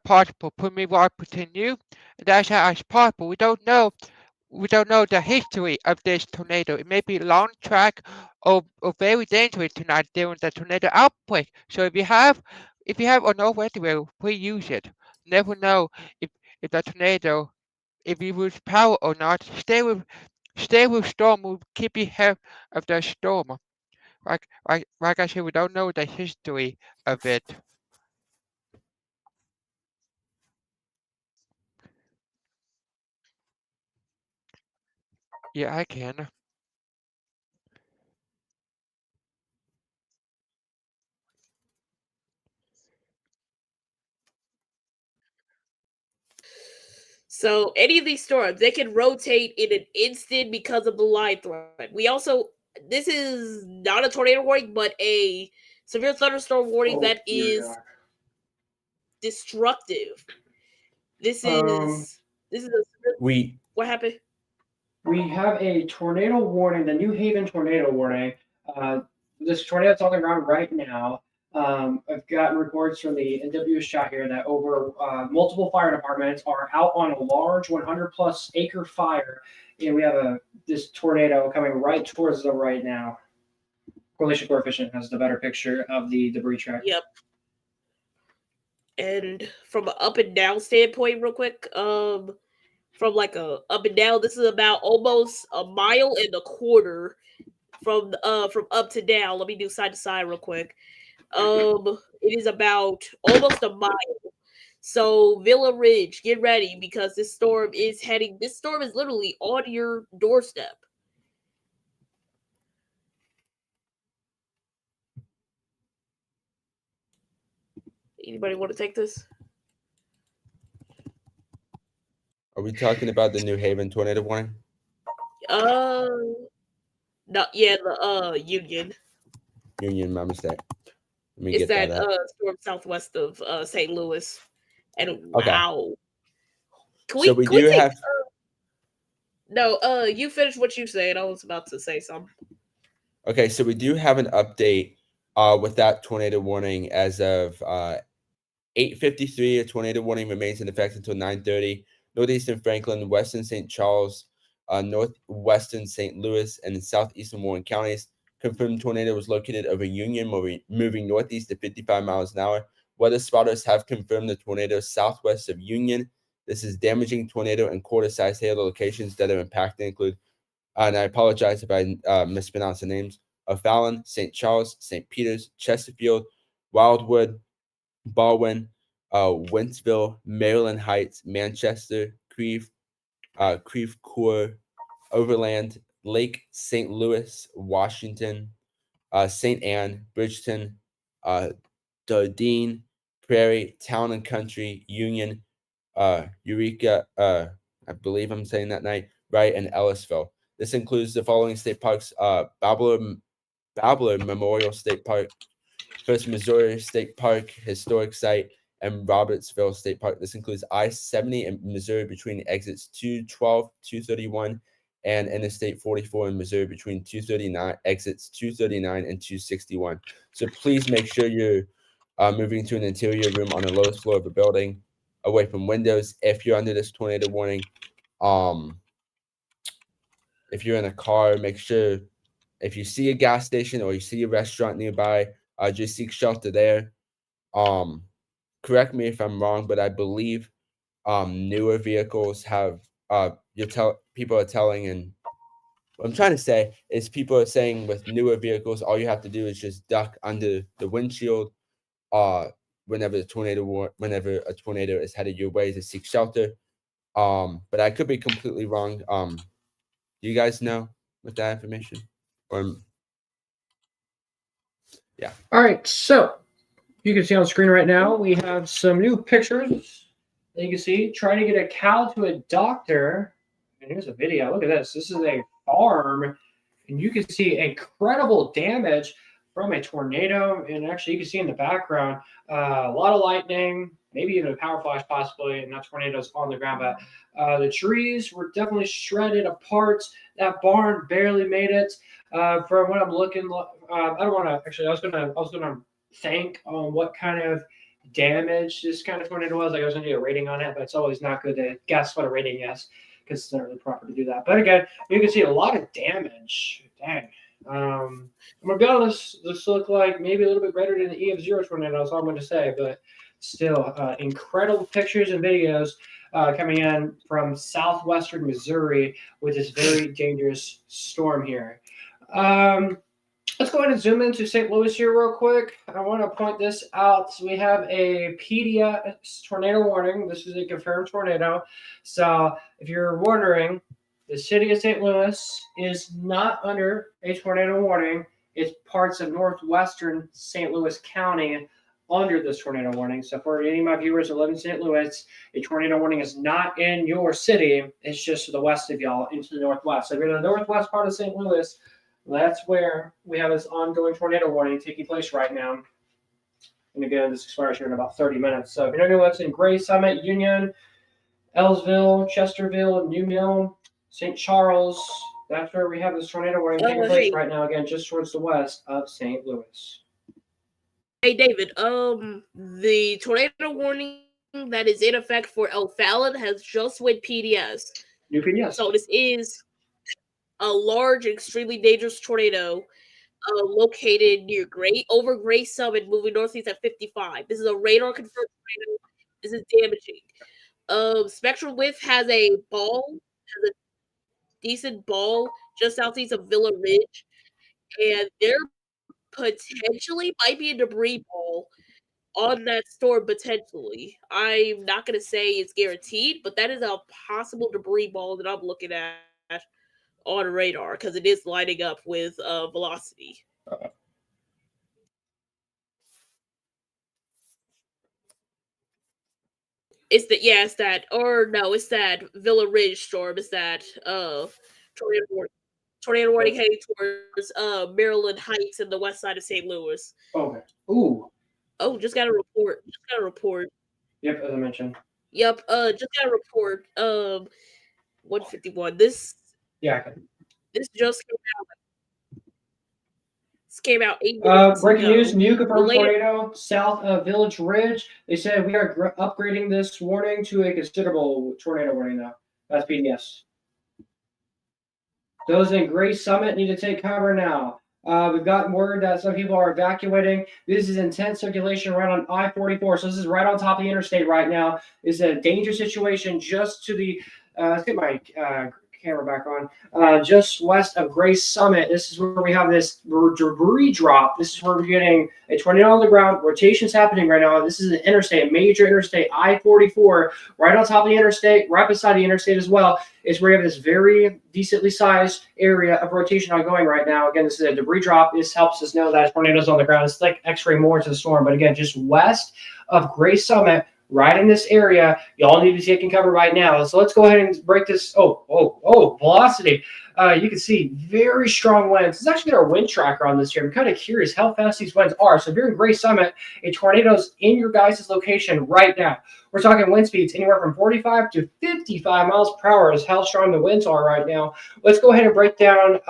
possible. Put me what between you. That's how it's possible. We don't know the history of this tornado. It may be long track or very dangerous tonight during the tornado outbreak. So if you have or know where to go, please use it. Never know if the tornado, if you lose power or not. Stay with storm. Will keep you ahead of the storm. Like I said, we don't know the history of it. Yeah, I can. So any of these storms, they can rotate in an instant because of the line threat. This is not a tornado warning, but a severe thunderstorm warning that is destructive. This is what happened? We have a tornado warning, the New Haven tornado warning. This tornado that's on the ground right now. I've gotten reports from the NWS chat here that over multiple fire departments are out on a large 100+ acre fire, and we have this tornado coming right towards them right now. Correlation coefficient has the better picture of the debris track. Yep. And from an up and down standpoint, real quick, from like a up and down, this is about almost 1.25 miles from up to down. Let me do side to side real quick. It is about almost a mile. So Villa Ridge, get ready because this storm is heading. This storm is literally on your doorstep. Anybody want to take this? Are we talking about the New Haven tornado warning? No, yeah, the Union. Union, my mistake. Let me It's get that that up. storm southwest of St. Louis. And Okay. wow. So we do have. No, you finish what you said. I was about to say something. Okay, so we do have an update with that tornado warning as of 8:53. A tornado warning remains in effect until 9:30. Northeastern Franklin, Western St. Charles, Northwestern St. Louis, and southeastern Warren counties. Confirmed tornado was located over Union, moving northeast at 55 miles an hour. Weather spotters have confirmed the tornado southwest of Union. This is damaging tornado and quarter-sized hail. The locations that are impacted include, and I apologize if I mispronounce the names, O'Fallon, St. Charles, St. Peters, Chesterfield, Wildwood, Baldwin, Wentzville, Maryland Heights, Manchester, Creve Coeur, Overland, Lake St. Louis, Washington, St. Anne, Bridgeton, Dodine, Prairie, Town and Country, Union, Eureka, I believe I'm saying that right, and Ellisville. This includes the following state parks: Babbler Memorial State Park, First Missouri State Park Historic Site, and Robertsville State Park. This includes I-70 in Missouri between exits 212, 231, and Interstate 44 in Missouri between 239, exits 239 and 261. So please make sure you're moving to an interior room on the lowest floor of a building, away from windows. If you're under this tornado warning, if you're in a car, make sure if you see a gas station or you see a restaurant nearby, just seek shelter there. Correct me if I'm wrong, but I believe newer vehicles have people are telling, and what I'm trying to say is people are saying with newer vehicles, all you have to do is just duck under the windshield whenever a tornado is headed your way to seek shelter. But I could be completely wrong. Do you guys know with that information? Yeah. All right, so you can see on screen right now, we have some new pictures that you can see. Trying to get a cow to a doctor. And here's a video. Look at this. This is a farm, and you can see incredible damage from a tornado. And actually, you can see in the background a lot of lightning, maybe even a power flash possibly, and not tornadoes on the ground. But the trees were definitely shredded apart. That barn barely made it. From what I'm looking, I don't want to actually. I was gonna think on what kind of damage this kind of tornado was. Like I was gonna do a rating on it, but it's always not good to guess what a rating is because it's not really proper to do that. But again, you can see a lot of damage. Dang. I'm gonna be honest. This looked like maybe a little bit better than the EF0 tornado. That's all I'm going to say. But still, incredible pictures and videos coming in from southwestern Missouri with this very dangerous storm here. Let's go ahead and zoom into St. Louis here real quick. I want to point this out. So we have a PDS tornado warning. This is a confirmed tornado. So if you're wondering, the city of St. Louis is not under a tornado warning. It's parts of northwestern St. Louis County under this tornado warning. So for any of my viewers that live in St. Louis, a tornado warning is not in your city. It's just to the west of y'all, into the northwest. So if you're in the northwest part of St. Louis, that's where we have this ongoing tornado warning taking place right now. And again, this expires here in about 30 minutes. So if you don't know what's in Gray Summit, Union, Ellisville, Chesterfield, New Mill, St. Charles, that's where we have this tornado warning taking place right now, again, just towards the west of St. Louis. Hey, David, the tornado warning that is in effect for O'Fallon has just went PDS. New PDS. So this is a large, extremely dangerous tornado located near over Gray Summit, moving northeast at 55. This is a radar confirmed tornado. This is damaging. Spectral Width has a decent ball just southeast of Villa Ridge. and there potentially might be a debris ball on that storm potentially. I'm not gonna say it's guaranteed, but that is a possible debris ball that I'm looking at on radar because it is lining up with velocity. It's that Villa Ridge storm. It's that tornado warning. Tornado warning heading towards Maryland Heights and the west side of St. Louis. Okay. Ooh. Oh, just got a report. Yep, as I mentioned. Yep. Just got a report. 151. This just came out. This came out 8 minutes breaking ago. news, new confirmed Related- tornado south of Village Ridge. They said we are upgrading this warning to a considerable tornado warning now. That's PDS. Those in Gray Summit need to take cover now. We've gotten word that some people are evacuating. This is intense circulation right on I-44. So this is right on top of the interstate right now. It's a dangerous situation just to the, let's get my camera back on, just west of Gray Summit. This is where we have this debris drop. This is where we're getting a tornado on the ground. Rotation's happening right now. This is an interstate, a major interstate, I-44, right on top of the interstate, right beside the interstate as well. Is where you have this very decently sized area of rotation ongoing right now. Again, this is a debris drop. This helps us know that tornadoes on the ground. It's like X-ray more to the storm. But again, just west of Gray Summit, right in this area, y'all need to be taking cover right now. So let's go ahead and break this. Velocity. You can see very strong winds. It's actually our wind tracker on this here. I'm kind of curious how fast these winds are. So if you're in Gray Summit, a tornado's in your guys' location right now. We're talking wind speeds anywhere from 45 to 55 miles per hour is how strong the winds are right now. Let's go ahead and break down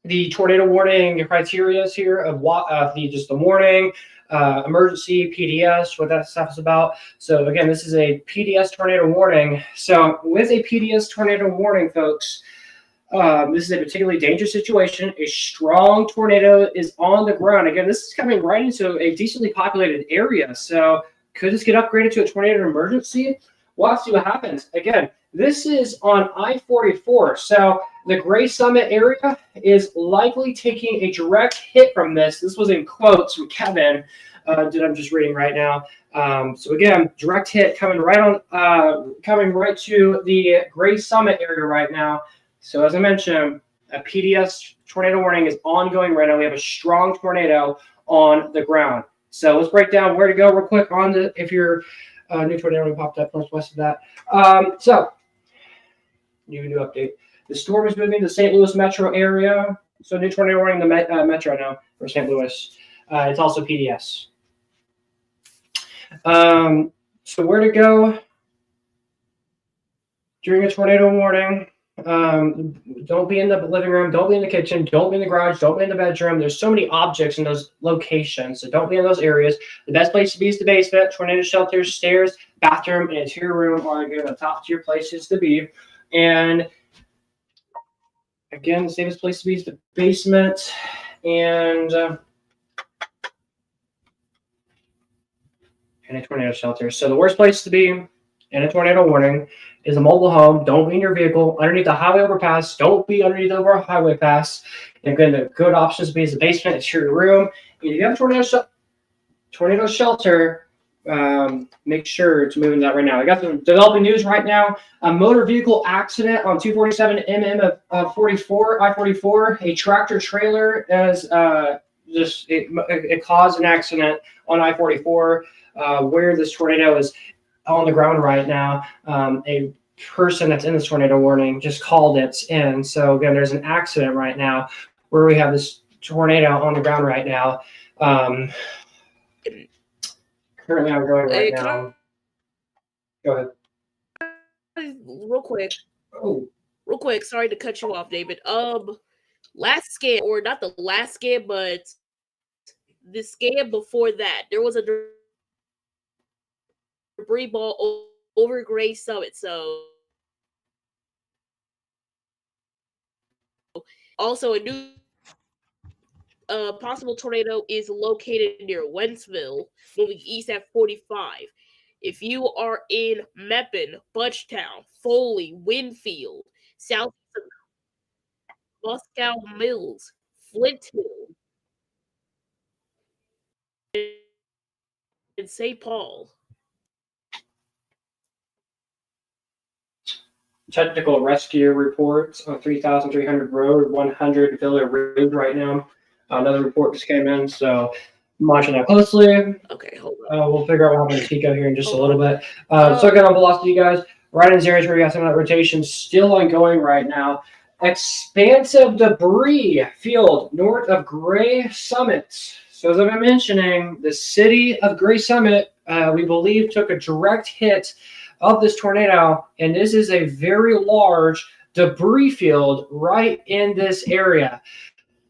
the tornado warning criteria here of the warning, emergency, PDS, what that stuff is about. So again, this is a PDS tornado warning. So with a PDS tornado warning, folks, this is a particularly dangerous situation. A strong tornado is on the ground. Again, this is coming right into a decently populated area. So could this get upgraded to a tornado emergency? We'll have to see what happens. Again, this is on I-44. So the Gray Summit area is likely taking a direct hit from this. This was in quotes from Kevin that I'm just reading right now. So again, direct hit coming right to the Gray Summit area right now. So as I mentioned, a PDS tornado warning is ongoing right now. We have a strong tornado on the ground. So let's break down where to go real quick on the, if your new tornado popped up northwest of that. So new update. The storm is moving to the St. Louis metro area. So new tornado warning the metro now for St. Louis. It's also PDS. So where to go during a tornado warning? Don't be in the living room, don't be in the kitchen, don't be in the garage, don't be in the bedroom. There's so many objects in those locations, so don't be in those areas. The best place to be is the basement. Tornado shelters, stairs, bathroom, and interior room are the top tier places to be. And again, the safest place to be is the basement and a tornado shelter. So the worst place to be in a tornado warning is a mobile home. Don't be in your vehicle underneath the highway overpass. Don't be underneath the highway pass. And again, the good options be is the basement, interior room. And if you have a tornado shelter, make sure to move into that right now. I got some developing news right now. A motor vehicle accident on 247 mm of 44 I-44. A tractor trailer has it caused an accident on I-44 where this tornado is on the ground right now. A person that's in this tornado warning just called it in. So again, there's an accident right now where we have this tornado on the ground right now. Currently I'm going right now. Go ahead. Real quick. Oh. Real quick, sorry to cut you off, David. Last scam, or not the last scam, but the scam before that, there was a debris ball over Gray Summit. So also a new possible tornado is located near Wentzville, moving east at 45. If you are in Meppen, Butchtown, Foley, Winfield, south of Moscow Mills, Flint Hill in St. Paul. Technical rescue reports on 3,300 Road, 100 Villa Road right now. Another report just came in, so I'm watching that closely. Okay, hold on. We'll figure out what happened to Tico here in just Hold a little on. bit. So again, on velocity, you guys, right in these areas where you got some of that rotation still ongoing right now. Expansive debris field north of Gray Summit. So as I've been mentioning, the city of Gray Summit, we believe, took a direct hit of this tornado, and this is a very large debris field right in this area.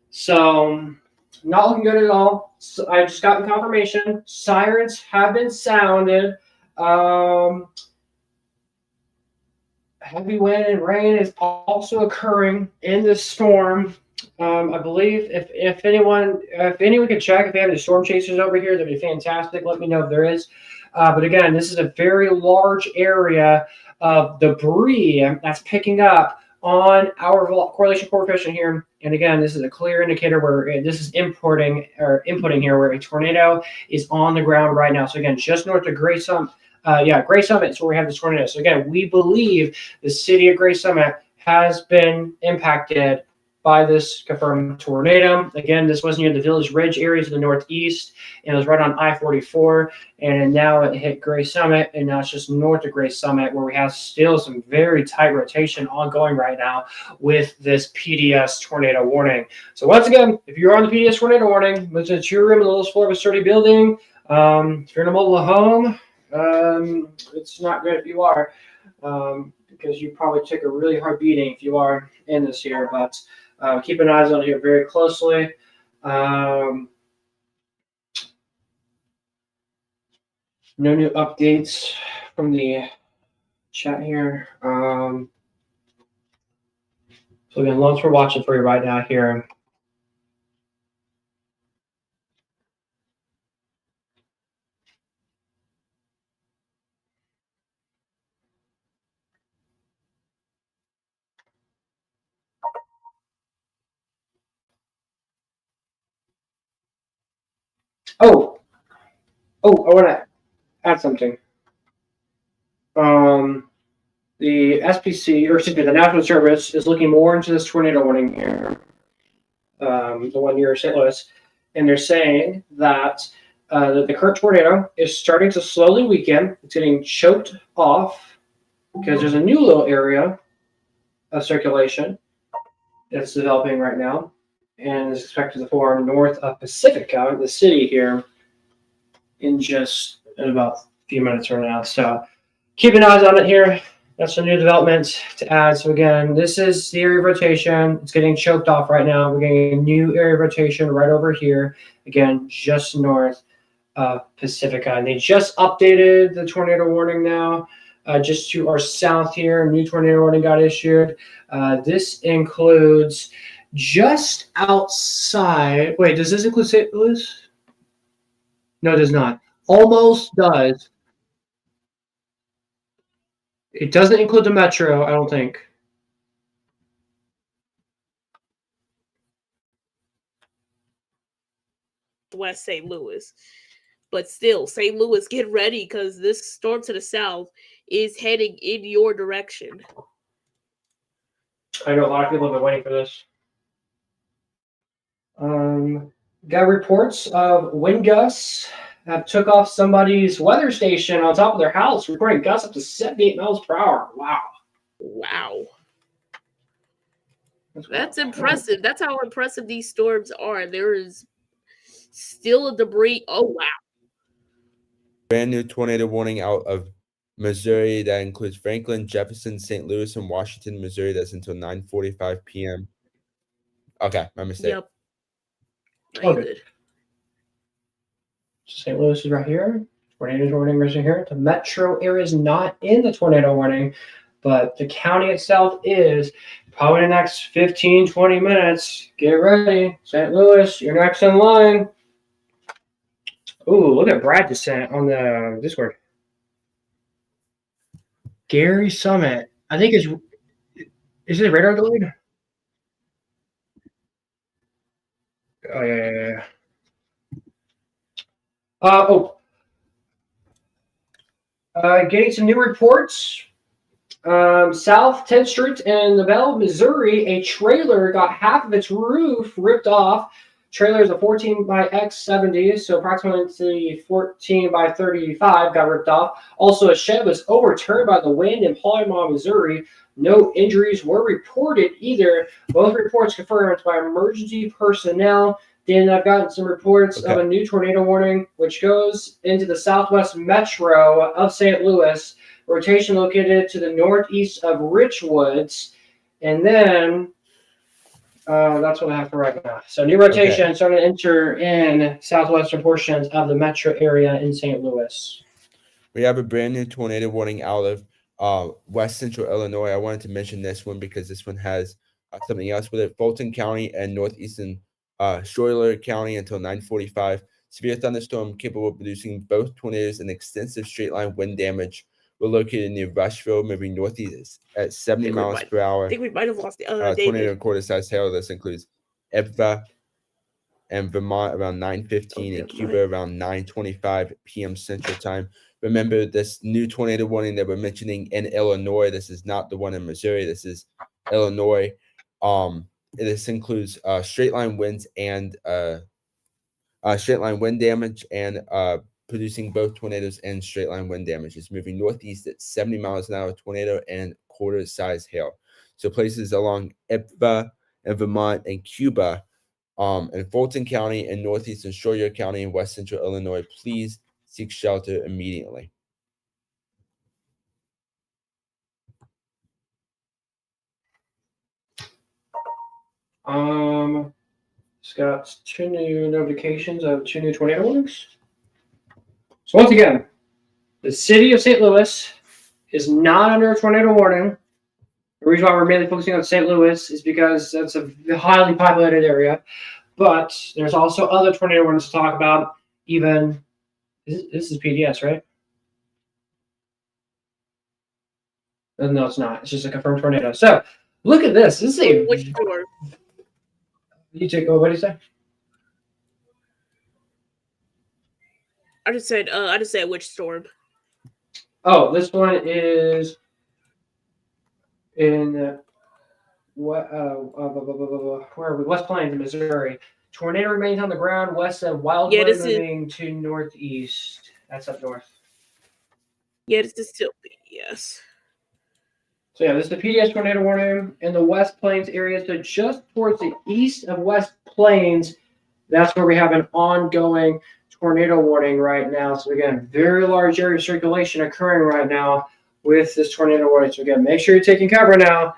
So not looking good at all. So I just gotten confirmation. Sirens have been sounded. Heavy wind and rain is also occurring in this storm. I believe if anyone could check if they have any storm chasers over here, that'd be fantastic. Let me know if there is. But again, this is a very large area of debris that's picking up on our correlation coefficient here. And again, this is a clear indicator where this is inputting here where a tornado is on the ground right now. So again, just north of Gray Summit. Gray Summit is where we have this tornado. So again, we believe the city of Gray Summit has been impacted by this confirmed tornado. Again, this was near the Village Ridge areas of the northeast, and it was right on I-44, and now it hit Gray Summit, and now it's just north of Gray Summit, where we have still some very tight rotation ongoing right now with this PDS tornado warning. So once again, if you're on the PDS tornado warning, it's a 2-room in the lowest floor of a sturdy building. If you're in a mobile home, it's not good if you are, because you probably took a really hard beating if you are in this here, but keep an eye on it here very closely. No new updates from the chat here. So again, lots we're watching for you right now here. I want to add something. The SPC, or excuse me, the National Service is looking more into this tornado warning here, the one near St. Louis, and they're saying that the current tornado is starting to slowly weaken. It's getting choked off because there's a new little area of circulation that's developing right now, and is expected to form north of Pacifica, the city here, in about a few minutes from now. So keep an eye on it here. That's a new development to add. So again, this is the area of rotation. It's getting choked off right now. We're getting a new area of rotation right over here. Again, just north of Pacifica. And they just updated the tornado warning now. Just to our south here, new tornado warning got issued. This includes just outside. Wait, does this include St. Louis? No, it does not. Almost does. It doesn't include the metro, I don't think. West St. Louis. But still, St. Louis, get ready because this storm to the south is heading in your direction. I know a lot of people have been waiting for this. Got reports of wind gusts that took off somebody's weather station on top of their house, recording gusts up to 78 miles per hour. Wow. Wow. That's impressive. That's how impressive these storms are. There is still a debris. Oh, wow. Brand new tornado warning out of Missouri that includes Franklin, Jefferson, St. Louis, and Washington, Missouri. That's until 9:45 p.m. Okay, my mistake. Yep. Okay. St. Louis is right here. Tornado warning is right here. The metro area is not in the tornado warning, but the county itself is. Probably in the next 15, 20 minutes. Get ready. St. Louis, you're next in line. Ooh, look at Brad just sent on the Discord. Gary Summit. I think is it radar delayed? Oh, yeah. Getting some new reports. South 10th Street in Lavelle, Missouri, a trailer got half of its roof ripped off. Trailer is a 14 by X70, so approximately 14 by 35 got ripped off. Also, a shed was overturned by the wind in Plymouth, Missouri. No injuries were reported either. Both reports confirmed by emergency personnel. Then I've gotten some reports of a new tornado warning, which goes into the southwest metro of St. Louis. Rotation located to the northeast of Richwoods. And then that's what I have for right now. So new rotation starting to enter in southwestern portions of the metro area in St. Louis. We have a brand new tornado warning out of west central Illinois. I wanted to mention this one because this one has something else with it. Fulton County and northeastern Schuyler County until 9:45. Severe thunderstorm capable of producing both tornadoes and extensive straight line wind damage. We're located near Rushville, moving northeast at 70 miles per hour. I think we might have lost tornado and quarter-sized hail. This includes Eva and Vermont around 9:15 and Cuba around 9:25 p.m. Central Time. Remember, this new tornado warning that we're mentioning in Illinois, this is not the one in Missouri. This is Illinois. This includes straight line winds and straight line wind damage and producing both tornadoes and straight line wind damage. It's moving northeast at 70 miles an hour tornado and quarter-size hail. So places along Eva and Vermont and Cuba, in Fulton County and northeastern Schuyler County and west central Illinois, please seek shelter immediately. It's got 2 new notifications of 2 new tornado warnings. So once again, the city of St. Louis is not under a tornado warning. The reason why we're mainly focusing on St. Louis is because that's a highly populated area. But there's also other tornado warnings to talk about. Even this is PDS, right? No, it's not. It's just a confirmed tornado. So look at this. This is a which storm? You take. Oh, what did you say? I just said which storm. Oh, this one is in where are we? West Plains, Missouri. Tornado remains on the ground west of Wildwood, moving to northeast. That's up north. Yeah, this is still PDS. So yeah, this is the PDS tornado warning in the West Plains area. So just towards the east of West Plains, that's where we have an ongoing tornado warning right now. So again, very large area of circulation occurring right now with this tornado warning. So again, make sure you're taking cover now.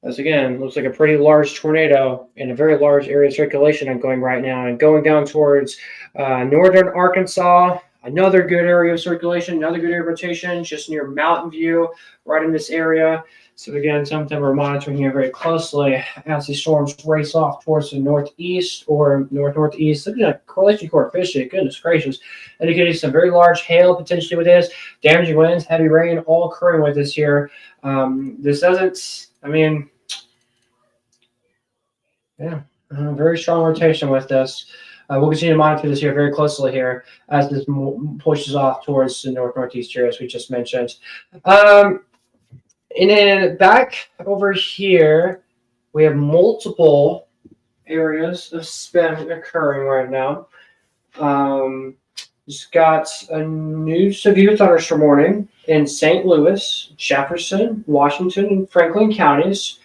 As again, looks like a pretty large tornado in a very large area of circulation ongoing right now, and going down towards northern Arkansas. Another good area of circulation, another good area of rotation, just near Mountain View, right in this area. So again, something we're monitoring here very closely as these storms race off towards the northeast or northeast. Looking at correlation coefficient, goodness gracious, indicating some very large hail potentially with this, damaging winds, heavy rain, all occurring with this here. This doesn't, I mean, yeah, very strong rotation with this. We'll continue to monitor this here very closely here as this pushes off towards the northeast here, as we just mentioned. And then back over here, we have multiple areas of spin occurring right now. Just got a new severe thunderstorm warning in St. Louis, Jefferson, Washington, and Franklin counties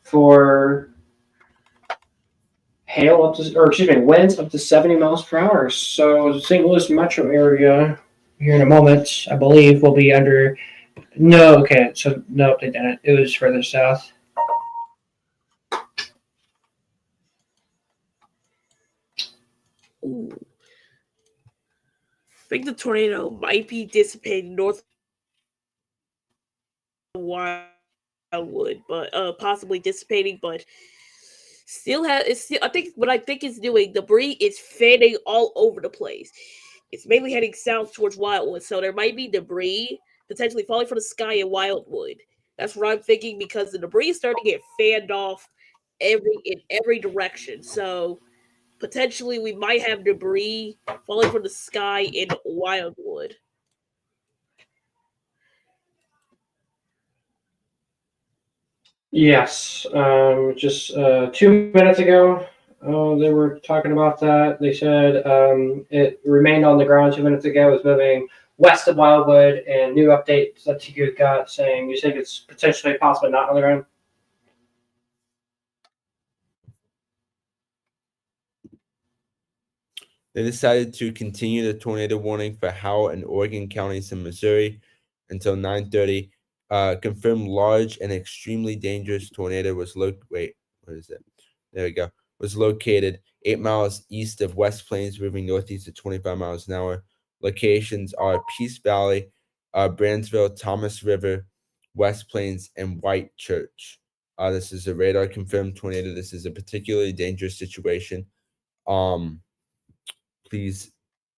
for hail up to, or excuse me, winds up to 70 miles per hour. So St. Louis metro area here in a moment, I believe, will be under. No, okay, so no, they didn't. It was further south. Ooh. I think the tornado might be dissipating north of Wildwood, but possibly dissipating, but still has. It's still. I think what I think it's doing. Debris is fanning all over the place. It's mainly heading south towards Wildwood, so there might be debris potentially falling from the sky in Wildwood. That's what I'm thinking, because the debris is starting to get fanned off every direction. So potentially we might have debris falling from the sky in Wildwood. Yes, just 2 minutes ago, they were talking about that. They said it remained on the ground 2 minutes ago. It was moving west of Wildwood, and new updates that you got saying you think it's potentially possibly not on the ground. They decided to continue the tornado warning for Howard and Oregon counties in Missouri until 9:30. Confirmed large and extremely dangerous tornado was Wait, what is it? There we go. Was located 8 miles east of West Plains, moving northeast at 25 miles an hour. Locations are Peace Valley, Brandsville, Thomas River, West Plains, and White Church. This is a radar confirmed tornado. This is a particularly dangerous situation. Please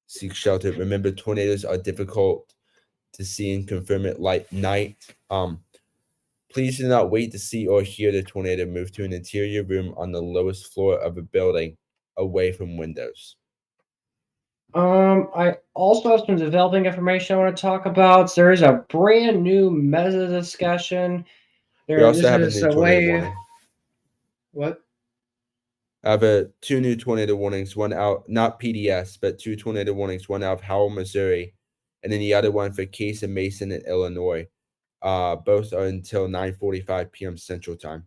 seek shelter. Remember, tornadoes are difficult to see and confirm at night. Please do not wait to see or hear the tornado. Move to an interior room on the lowest floor of a building, away from windows. I also have some developing information I want to talk about. There is a brand new meta discussion. We also have a new tornado warning. What? I have two new tornado warnings, one out, not PDS, but two tornado warnings, one out of Howell, Missouri, and then the other one for Case and Mason in Illinois. Both are until 9:45 p.m. Central Time.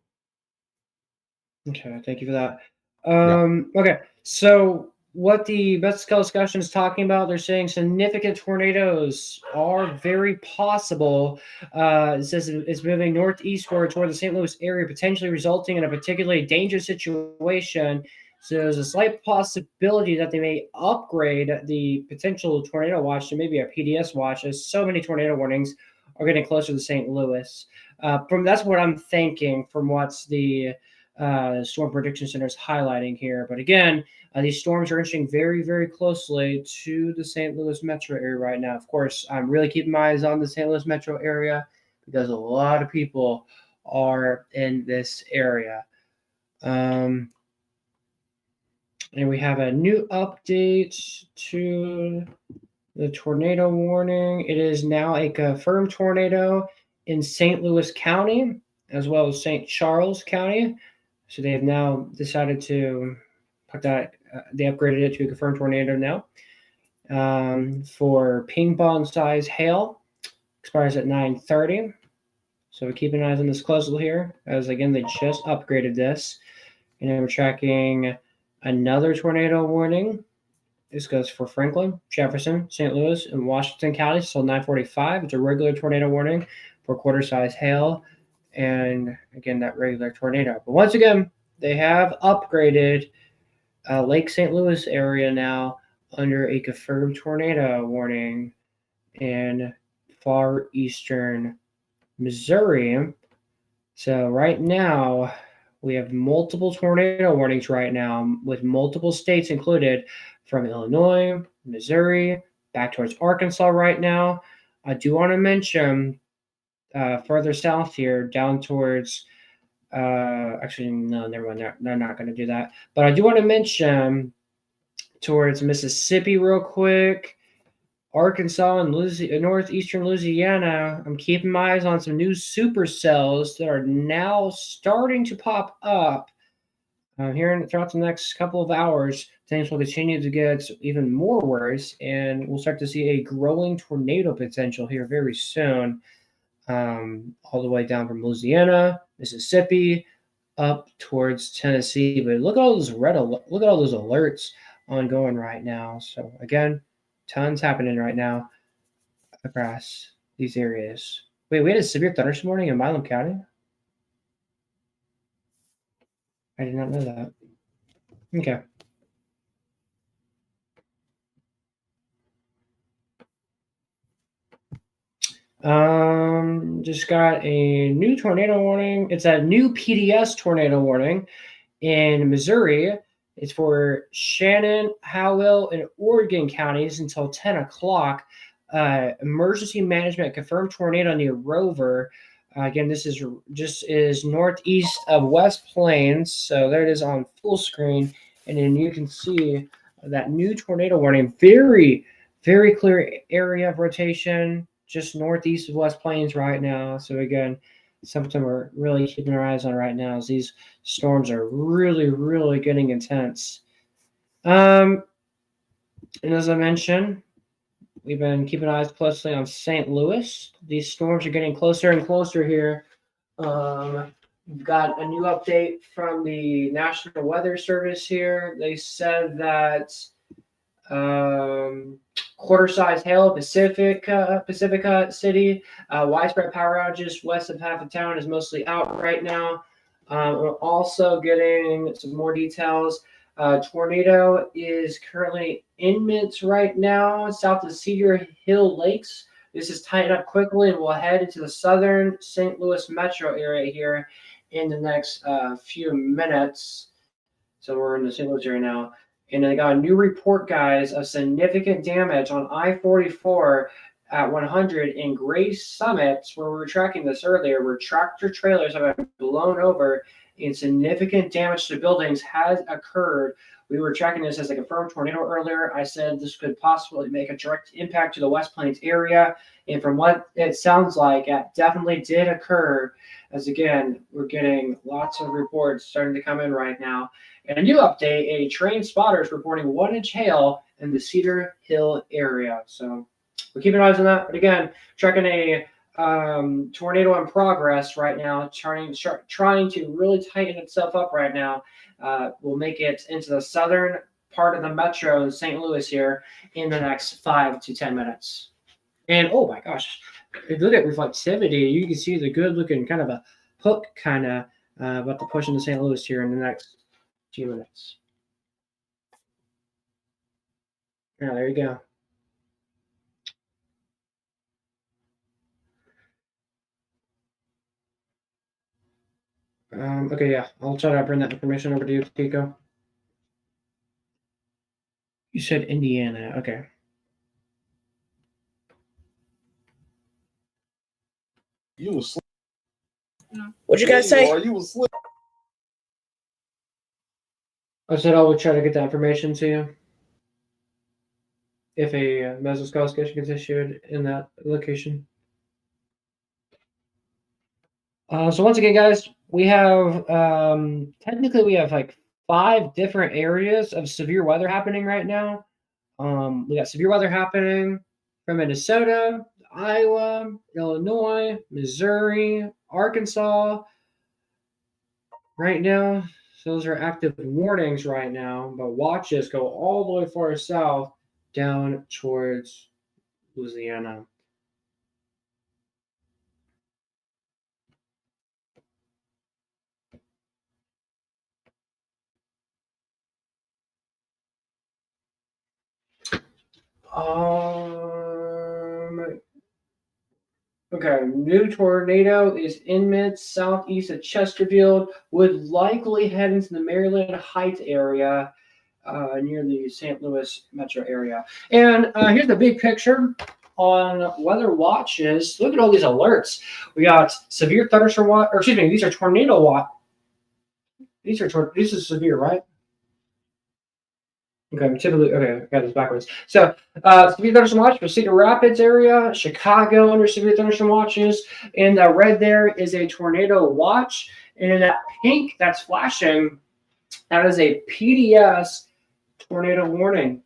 Okay, thank you for that. Okay, so what the Mexico discussion is talking about, they're saying significant tornadoes are very possible. It says it's moving northeastward toward the St. Louis area, potentially resulting in a particularly dangerous situation. So there's a slight possibility that they may upgrade the potential tornado watch to maybe a PDS watch, as so many tornado warnings are getting closer to St. Louis. That's what I'm thinking from what's the Storm Prediction Center is highlighting here. But again, these storms are inching very, very closely to the St. Louis metro area right now. Of course, I'm really keeping my eyes on the St. Louis metro area because a lot of people are in this area. And we have a new update to the tornado warning. It is now a confirmed tornado in St. Louis County as well as St. Charles County. So they have now decided to put that, they upgraded it to a confirmed tornado now. For ping pong size hail, expires at 9:30. So we're keeping eyes on this closely here, as again, they just upgraded this. And then we're tracking another tornado warning. This goes for Franklin, Jefferson, St. Louis, and Washington counties till 9:45. It's a regular tornado warning for quarter size hail. And again, that regular tornado. But once again, they have upgraded Lake St. Louis area now under a confirmed tornado warning in far eastern Missouri. So right now, we have multiple tornado warnings right now with multiple states included, from Illinois, Missouri, back towards Arkansas right now. I do want to mention further south here, down towards, actually, no, never mind. They're not going to do that. But I do want to mention towards Mississippi real quick, Arkansas and northeastern Louisiana. I'm keeping my eyes on some new supercells that are now starting to pop up here throughout the next couple of hours. Things will continue to get even more worse, and we'll start to see a growing tornado potential here very soon. All the way down from Louisiana, Mississippi, up towards Tennessee. But look at all those look at all those alerts ongoing right now. So again, tons happening right now across these areas. Wait, we had a severe thunder this morning in Milam County? I did not know that. Okay. Just got a new tornado warning. It's a new PDS tornado warning in Missouri. It's for Shannon, Howell, and Oregon counties until 10 o'clock. Emergency management confirmed tornado near Rover. Again, this is northeast of West Plains. So there it is on full screen. And then you can see that new tornado warning. Very, very clear area of rotation just northeast of West Plains right now. So again, something we're really keeping our eyes on right now is these storms are really, really getting intense. And as I mentioned, we've been keeping eyes closely on St. Louis. These storms are getting closer and closer here. We've got a new update from the National Weather Service here. They said that quarter-size hail, Pacifica City, widespread power outages west of half of town is mostly out right now. We're also getting some more details. Tornado is currently in midst right now south of Cedar Hill Lakes. This is tightened up quickly and will head into the southern St. Louis metro area here in the next few minutes. So we're in the St. Louis area now. And I got a new report, guys, of significant damage on I-44 at 100 in Gray Summit, where we were tracking this earlier, where tractor trailers have been blown over and significant damage to buildings has occurred. We were tracking this as a confirmed tornado earlier. I said this could possibly make a direct impact to the West Plains area. And from what it sounds like, it definitely did occur. As again, we're getting lots of reports starting to come in right now. And a new update, a train spotter is reporting 1-inch hail in the Cedar Hill area. So we're keeping eyes on that. But again, tracking a tornado in progress right now, trying to really tighten itself up right now. We'll make it into the southern part of the metro in St. Louis here in the next 5 to 10 minutes. And oh my gosh, if you look at reflectivity, you can see the good looking kind of a hook kind of about to push into St. Louis here in the next few minutes. Yeah, there you go. Okay, yeah, I'll try to bring that information over to you, Tico. You said Indiana, okay. You was sleep. What'd you guys say? You was sleep. I said I would try to get that information to you if a mesoscalation gets issued in that location. So once again, guys, we have technically we have like 5 different areas of severe weather happening right now. We got severe weather happening from Minnesota, Iowa, Illinois, Missouri, Arkansas. Right now, so those are active warnings right now, but watches go all the way far south down towards Louisiana. Okay, new tornado is in mid southeast of Chesterfield, would likely head into the Maryland Heights area near the St. Louis metro area. And here's the big picture on weather watches. Look at all these alerts. We got severe thunderstorm watch, or excuse me, these are tornado watch. This is severe, right? Okay, typically, okay, I got this backwards. So, severe thunderstorm watch for Cedar Rapids area, Chicago under severe thunderstorm watches. And that red there is a tornado watch. And in that pink that's flashing, that is a PDS tornado warning.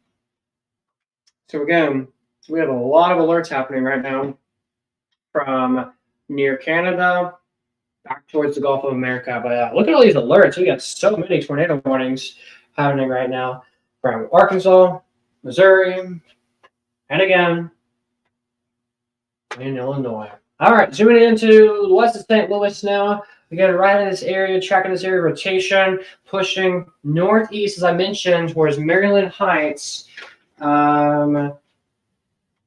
So again, we have a lot of alerts happening right now from near Canada back towards the Gulf of America. But look at all these alerts. We got so many tornado warnings happening right now from Arkansas, Missouri, and again in Illinois. All right, zooming into the west of St. Louis now. Again, right in this area, tracking this area rotation, pushing northeast, as I mentioned, towards Maryland Heights. I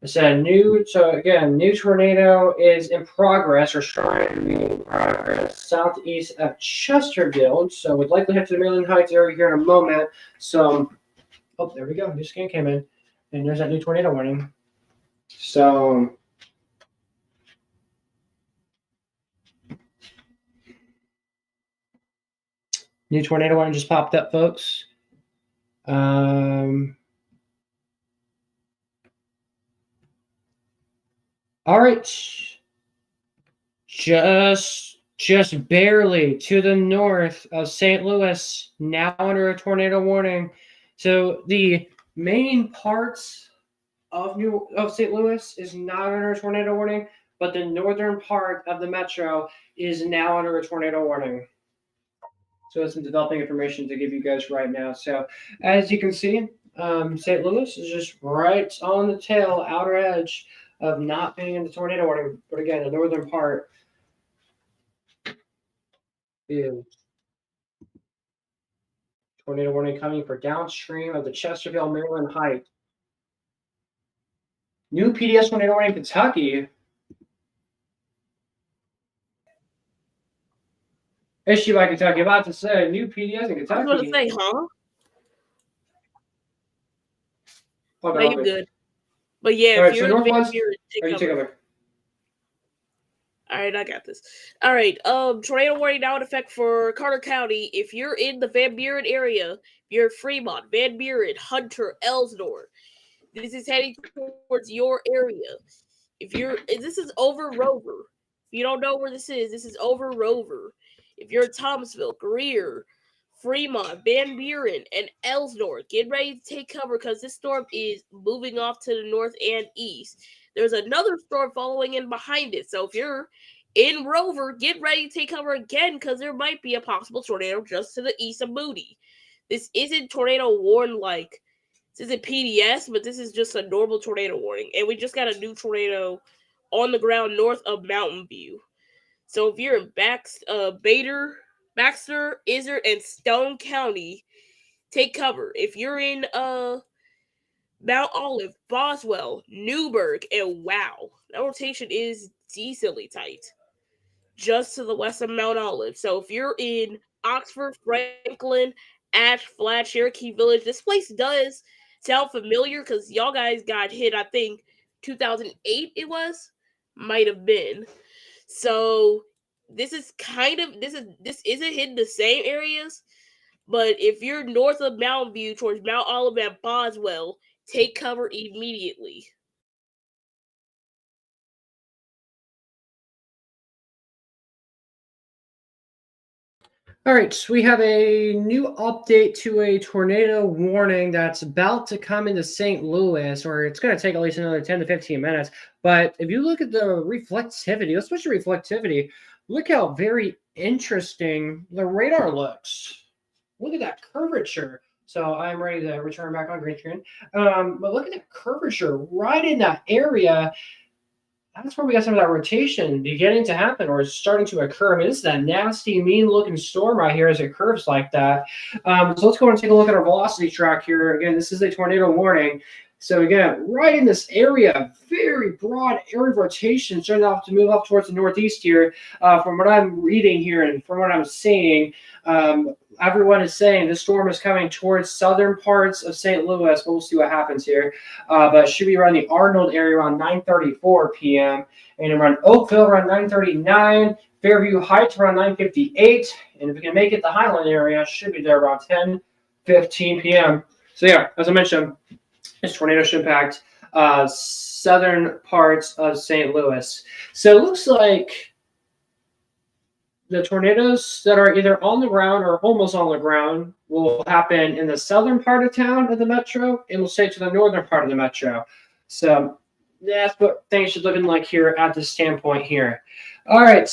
said new tornado is in progress, or trying to be in progress, southeast of Chesterfield. So would likely head to the Maryland Heights area here in a moment. So, oh, there we go. New scan came in, and there's that new tornado warning. So, New tornado warning just popped up, folks. All right. Just barely to the north of St. Louis, now under a tornado warning. So the main parts of St. Louis is not under a tornado warning, but the northern part of the metro is now under a tornado warning. So that's some developing information to give you guys right now. So as you can see, St. Louis is just right on the tail, outer edge of not being in the tornado warning. But again, the northern part is tornado warning coming for downstream of the Chesterfield, Maryland Heights. New PDS tornado warning in Kentucky. Issue by Kentucky. About to say new PDS in Kentucky. I was going to say, huh? Oh, no, you're good. But yeah, all if right, you're so in northwest, take cover. All right, I got this. All right, tornado warning now in effect for Carter County. If you're in the Van Buren area, if you're in Fremont, Van Buren, Hunter, Elsinore, this is heading towards your area. This is over Rover. If you don't know where this is over Rover. If you're in Thomasville, Greer, Fremont, Van Buren, and Elsinore, get ready to take cover because this storm is moving off to the north and east. There's another storm following in behind it. So if you're in Rover, get ready to take cover again because there might be a possible tornado just to the east of Moody. This isn't tornado warn like. This isn't PDS, but this is just a normal tornado warning. And we just got a new tornado on the ground north of Mountain View. So if you're in Baxter, Izard, and Stone County, take cover. If you're in Mount Olive, Boswell, Newburgh, and Wow, that rotation is decently tight. Just to the west of Mount Olive. So if you're in Oxford, Franklin, Ash Flat, Cherokee Village, this place does sound familiar because y'all guys got hit, I think, 2008 it was? Might have been. So this isn't hitting the same areas, but if you're north of Mountain View towards Mount Olive and Boswell, take cover immediately. All right, so we have a new update to a tornado warning that's about to come into St. Louis, or it's going to take at least another 10 to 15 minutes. But if you look at the reflectivity, let's switch to reflectivity. Look how very interesting the radar looks. Look at that curvature. So I'm ready to return back on green screen. But look at that curvature right in that area. That's where we got some of that rotation beginning to happen or starting to occur. I mean, this is that nasty, mean-looking storm right here as it curves like that. So let's go and take a look at our velocity track here. Again, this is a tornado warning. So again, right in this area, very broad area of rotation, starting off to move up towards the northeast here. From what I'm reading here and from what I'm seeing, everyone is saying this storm is coming towards southern parts of St. Louis. We'll see what happens here. But it should be around the Arnold area around 9:34 p.m. and around Oakville around 9:39. Fairview Heights around 9:58. And if we can make it the Highland area, should be there around 10:15 p.m. So yeah, as I mentioned, this tornado should impact southern parts of St. Louis. So it looks like the tornadoes that are either on the ground or almost on the ground will happen in the southern part of town of the metro and will stay to the northern part of the metro. So that's what things should looking like here at this standpoint here. All right,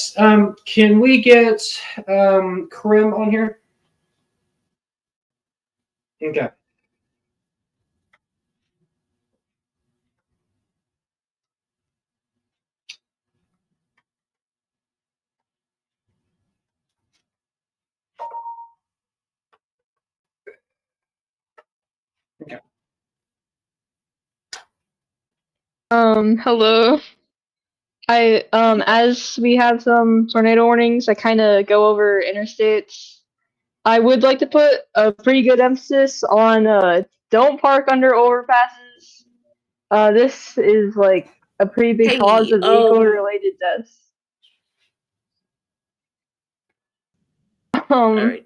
can we get Krim on here? Okay. Okay. Hello. As we have some tornado warnings, I kind of go over interstates. I would like to put a pretty good emphasis on don't park under overpasses. This is like a pretty big cause of vehicle-related deaths. All right.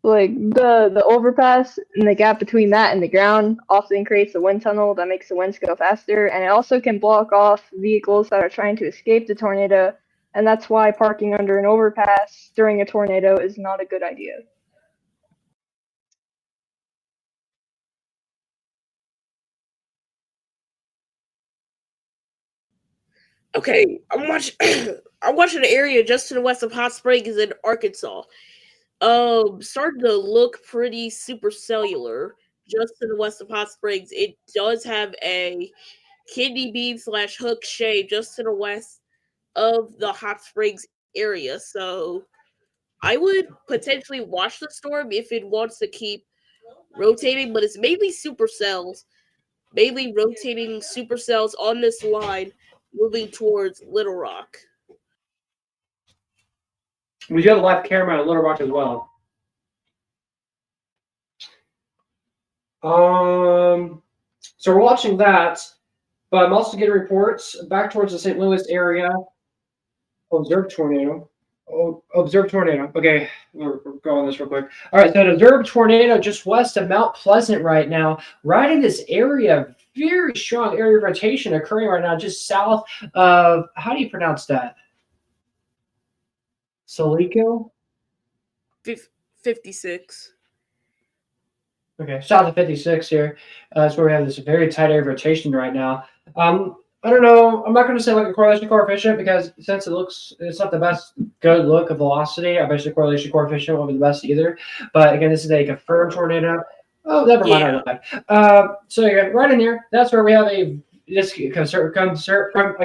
Like the overpass and the gap between that and the ground often creates a wind tunnel that makes the winds go faster, and it also can block off vehicles that are trying to escape the tornado, and that's why parking under an overpass during a tornado is not a good idea. Okay, I'm watching. I'm watching the area just to the west of Hot Springs in Arkansas. Starting to look pretty supercellular. Just to the west of Hot Springs, it does have a kidney beam / hook shape just to the west of the Hot Springs area. So I would potentially watch the storm if it wants to keep rotating, but it's mainly supercells, mainly rotating supercells on this line, moving towards Little Rock. We do have a live camera on Little Rock as well. So we're watching that, but I'm also getting reports back towards the St. Louis area. Observed tornado. Observed tornado. Okay, we're going this real quick. All right, so an observed tornado just west of Mount Pleasant right now, right in this area. Very strong area of rotation occurring right now, just south of, how do you pronounce that? Salico? 56. Okay, south of 56 here. That's where we have this very tight area of rotation right now. I don't know. I'm not going to say like a correlation coefficient because since it's not the best good look of velocity, I bet the correlation coefficient won't be the best either. But again, this is a confirmed tornado. Oh, never mind. I lied. So again, right in here, that's where we have I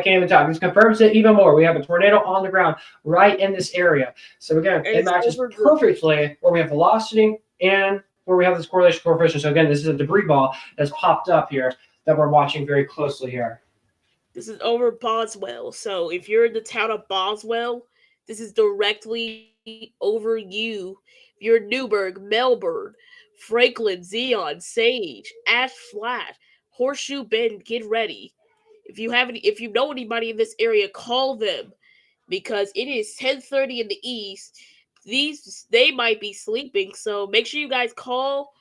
can't even talk. This confirms it even more. We have a tornado on the ground right in this area. So again, it matches perfectly where we have velocity and where we have this correlation coefficient. So again, this is a debris ball that's popped up here that we're watching very closely here. This is over Boswell. So if you're in the town of Boswell, this is directly over you. If you're in Newburgh, Melbourne, Franklin, Zion, Sage, Ash Flat, Horseshoe Bend, get ready. If you know anybody in this area, call them because it is 10:30 in the east. They might be sleeping, so make sure you guys call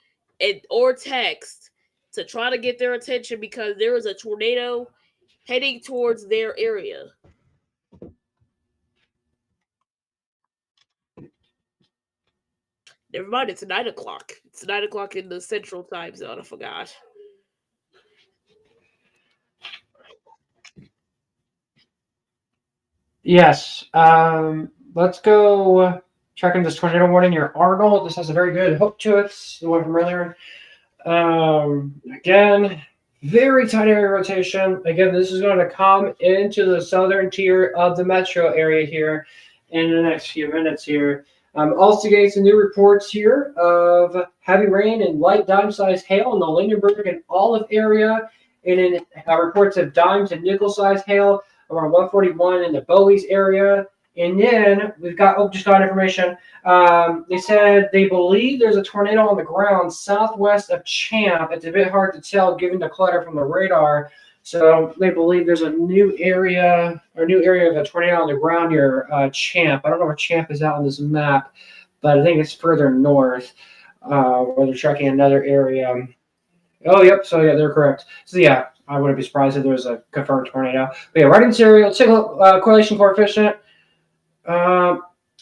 or text to try to get their attention because there is a tornado heading towards their area. Never mind, it's 9 o'clock. It's 9 o'clock in the central time zone, I forgot. Yes. Let's go check in this tornado warning near Arnold. This has a very good hook to it, the one from earlier. Again, very tight area rotation. Again, this is going to come into the southern tier of the metro area here in the next few minutes here. Also getting some new reports here of heavy rain and light dime-sized hail in the Lindenberg and Olive area, and in reports of dime to nickel-sized hail around 141 in the Bowie's area. And then we've got, just got information. They said they believe there's a tornado on the ground southwest of Champ. It's a bit hard to tell given the clutter from the radar. So they believe there's a new area of a tornado on the ground near Champ. I don't know where Champ is out on this map, but I think it's further north where they're tracking another area. Oh, yep. So yeah, they're correct. So yeah, I wouldn't be surprised if there was a confirmed tornado. But yeah, right in Syria, let's take a look, correlation coefficient. Yeah,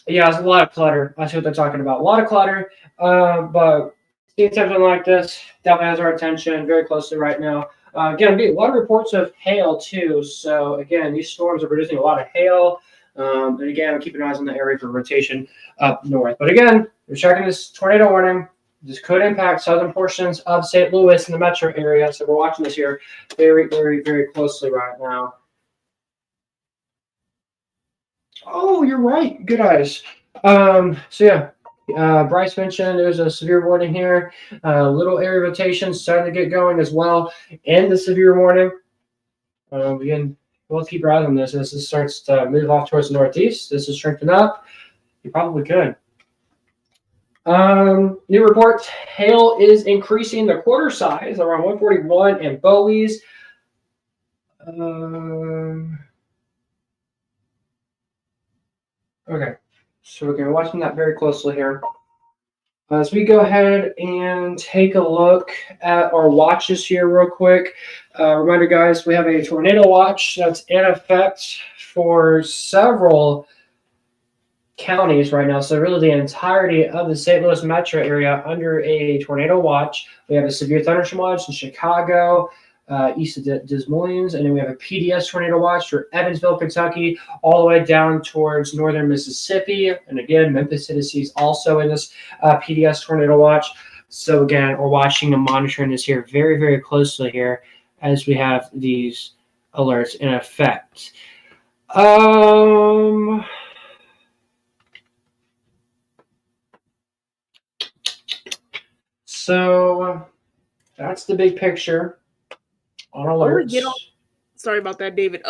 there's a lot of clutter. I see what they're talking about. A lot of clutter, but seeing something like this definitely has our attention very closely right now. Again, I'm getting a lot of reports of hail too. So again, these storms are producing a lot of hail. And again, I'm keeping eyes on the area for rotation up north. But again, we're checking this tornado warning. This could impact southern portions of St. Louis and the metro area. So we're watching this here very, very, very closely right now. Oh, you're right. Good eyes. So yeah, Bryce mentioned there's a severe warning here. Little area rotation starting to get going as well in the severe warning. Again, we'll keep our eyes on this. As this starts to move off towards the northeast, this is strengthening up. You probably could. New reports, hail is increasing the quarter size around 141 in Bowie's. Okay, so we're going to be watching that very closely here. As we go ahead and take a look at our watches here real quick. Reminder, guys, we have a tornado watch that's in effect for several counties right now. So really the entirety of the St. Louis metro area under a tornado watch. We have a severe thunderstorm watch in Chicago, east of Des Moines, and then we have a PDS tornado watch for Evansville, Kentucky, all the way down towards northern Mississippi. And again, Memphis, Tennessee is also in this PDS tornado watch. So again, we're watching and monitoring this here very, very closely here as we have these alerts in effect. So that's the big picture on alerts. Sorry about that, David.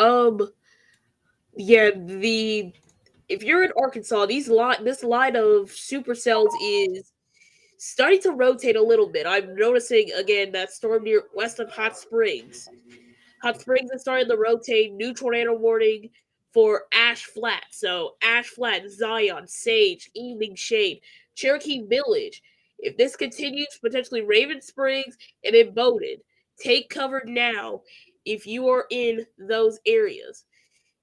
Yeah, if you're in Arkansas, this line of supercells is starting to rotate a little bit. I'm noticing again that storm near west of Hot Springs. Hot Springs is starting to rotate. New tornado warning for Ash Flat. So Ash Flat, Zion, Sage, Evening Shade, Cherokee Village. If this continues, potentially Raven Springs and then Bowden. Take cover now if you are in those areas.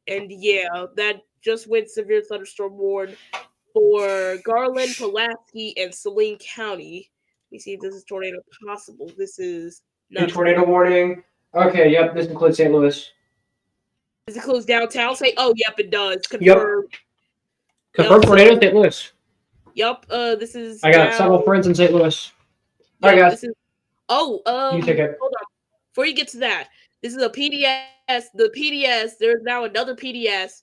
And yeah, that just went severe thunderstorm warn for Garland, Pulaski, and Saline County. Let me see if this is tornado possible. This is not a tornado warning. Okay, yep, this includes St. Louis. Does it include downtown? Say, oh, yep, it does. Confirmed. Yep. Confirmed tornado, St. Louis. Yep, this is. I got several friends in St. Louis. All right, guys. You take it. Hold on. Before you get to that, this is a PDS. The PDS, there's now another PDS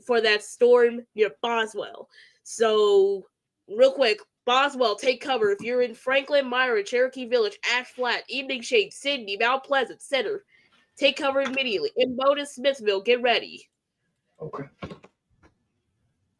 for that storm near Boswell. So, real quick, Boswell, take cover. If you're in Franklin, Myra, Cherokee Village, Ash Flat, Evening Shade, Sydney, Mount Pleasant, Center, take cover immediately. In Bowden, Smithville, get ready. Okay.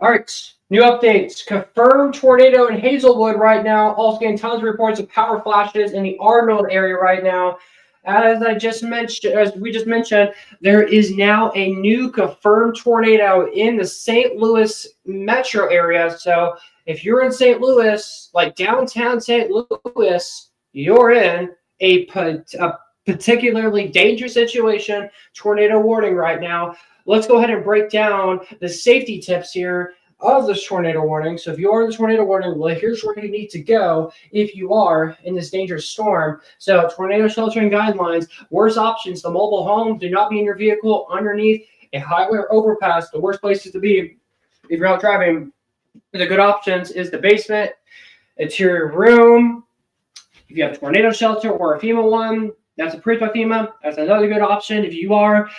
All right. New updates. Confirmed tornado in Hazelwood right now. Also getting tons of reports of power flashes in the Arnold area right now. As we just mentioned, there is now a new confirmed tornado in the St. Louis metro area. So if you're in St. Louis, like downtown St. Louis, you're in a particularly dangerous situation. Tornado warning right now. Let's go ahead and break down the safety tips here of this tornado warning. So if you are in the tornado warning, well, here's where you need to go if you are in this dangerous storm. So tornado sheltering guidelines, worst options, the mobile home, do not be in your vehicle underneath a highway or overpass. The worst places to be if you're out driving. The good options is the basement, interior room. If you have a tornado shelter or a FEMA one, that's approved by FEMA. That's another good option if you are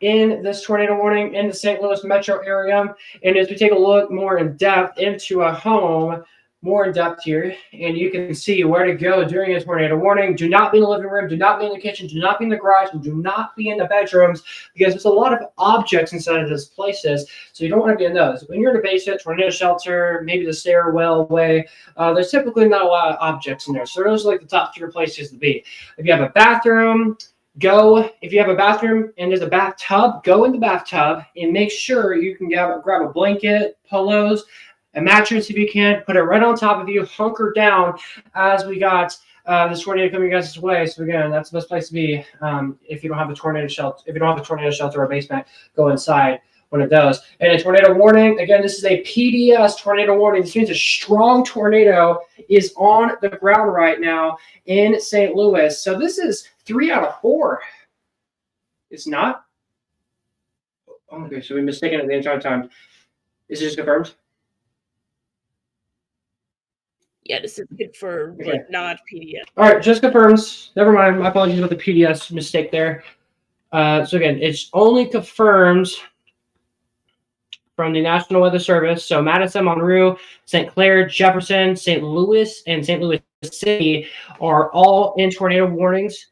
in this tornado warning in the St. Louis metro area. And as we take a look more in depth into a home, more in depth here, and you can see where to go during a tornado warning. Do not be in the living room, do not be in the kitchen, do not be in the garage, and do not be in the bedrooms because there's a lot of objects inside of those places. So you don't want to be in those. When you're in a basement, tornado shelter, maybe the stairwell way, there's typically not a lot of objects in there. So those are like the top tier places to be. If you have a bathroom, if you have a bathroom and there's a bathtub, go in the bathtub and make sure you can grab a blanket, pillows, a mattress if you can, put it right on top of you, hunker down as we got this tornado coming your guys' way. So again, that's the best place to be if you don't have a tornado shelter. If you don't have a tornado shelter or a basement, go inside when it does. And a tornado warning, again, this is a PDS tornado warning. This means a strong tornado is on the ground right now in St. Louis. So this is 3 out of 4. It's not? Okay, so we mistaken it the entire time. Is it just confirmed? Yeah, this is confirmed, but not PDS. All right, just confirms. Never mind. My apologies about the PDS mistake there. So again, it's only confirmed from the National Weather Service. So Madison, Monroe, St. Clair, Jefferson, St. Louis, and St. Louis City are all in tornado warnings.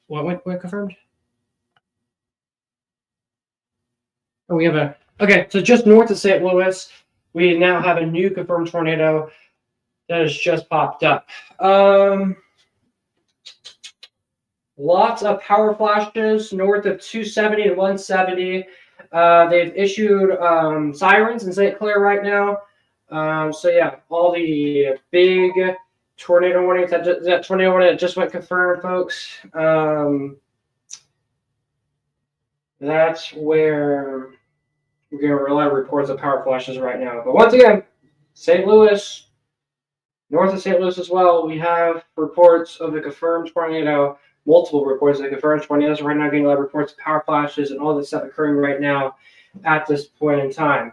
What confirmed? Oh, we have okay, so just north of St. Louis, we now have a new confirmed tornado that has just popped up. Lots of power flashes north of 270 and 170. They've issued sirens in St. Clair right now. So yeah, all the big tornado warnings, that tornado warning that just went confirmed, folks. That's where we're getting a lot of reports of power flashes right now. But once again, St. Louis, north of St. Louis as well, we have reports of a confirmed tornado, multiple reports of confirmed tornadoes. Right now, getting a lot of reports of power flashes and all this stuff occurring right now at this point in time.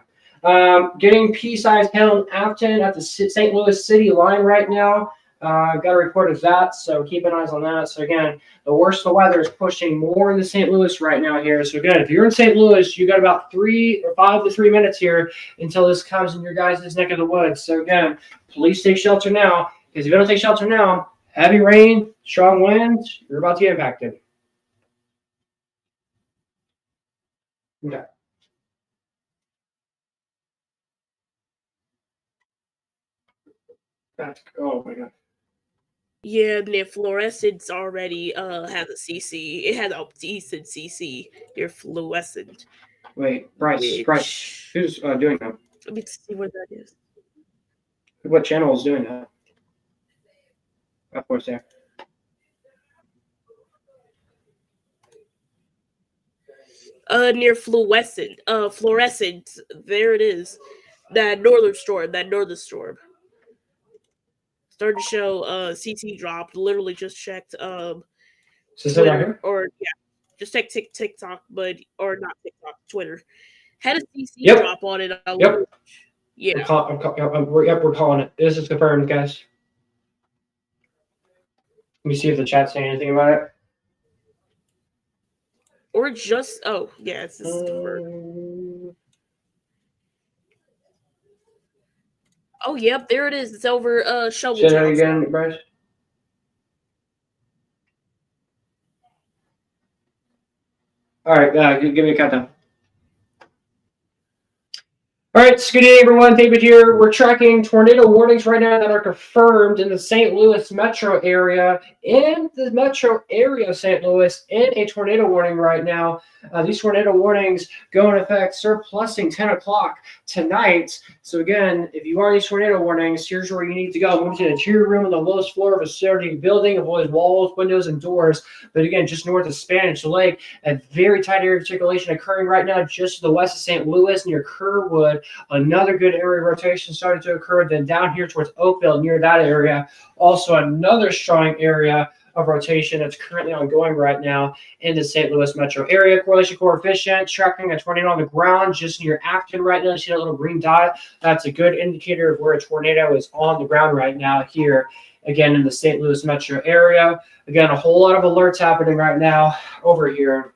Getting pea-sized hail in Afton at the St. Louis city line right now. Got a report of that, so keep an eye on that. So again, the worst of the weather is pushing more into St. Louis right now here. So again, if you're in St. Louis, you got about 5 to 3 minutes here until this comes in your guys' neck of the woods. So again, please take shelter now, because if you don't take shelter now, heavy rain, strong winds, you're about to get impacted. Okay. Oh my god. Yeah, near fluorescence already has a CC. It has a decent CC. Near fluorescent. Wait, Bryce, who's doing that? Let me see what that is. What channel is doing that? Of course, there. Near fluorescent. Fluorescent. There it is. That northern storm. Started to show CC dropped. Literally just checked Twitter, right here? or just check TikTok, or not TikTok, Twitter. Had a CC drop on it. Yep. Yeah. We're calling it. This is confirmed, guys. Let me see if the chat's saying anything about it. Or just it's just confirmed. Oh, yep, there it is. It's over Shoveltown. Say that again, Bryce. All right, give me a countdown. All right, so good evening, everyone. David here. We're tracking tornado warnings right now that are confirmed in the St. Louis metro area. In the metro area of St. Louis, in a tornado warning right now. These tornado warnings go in effect surplusing 10 o'clock tonight. So again, if you are in these tornado warnings, here's where you need to go. Move to the interior room on the lowest floor of a surrounding building. Avoid walls, windows, and doors. But again, just north of Spanish Lake, a very tight area of circulation occurring right now just to the west of St. Louis near Kerwood. Another good area of rotation started to occur. Then down here towards Oakville, near that area, also another strong area of rotation that's currently ongoing right now in the St. Louis metro area. Correlation coefficient tracking a tornado on the ground just near Afton right now. You see that little green dot? That's a good indicator of where a tornado is on the ground right now here, again, in the St. Louis metro area. Again, a whole lot of alerts happening right now over here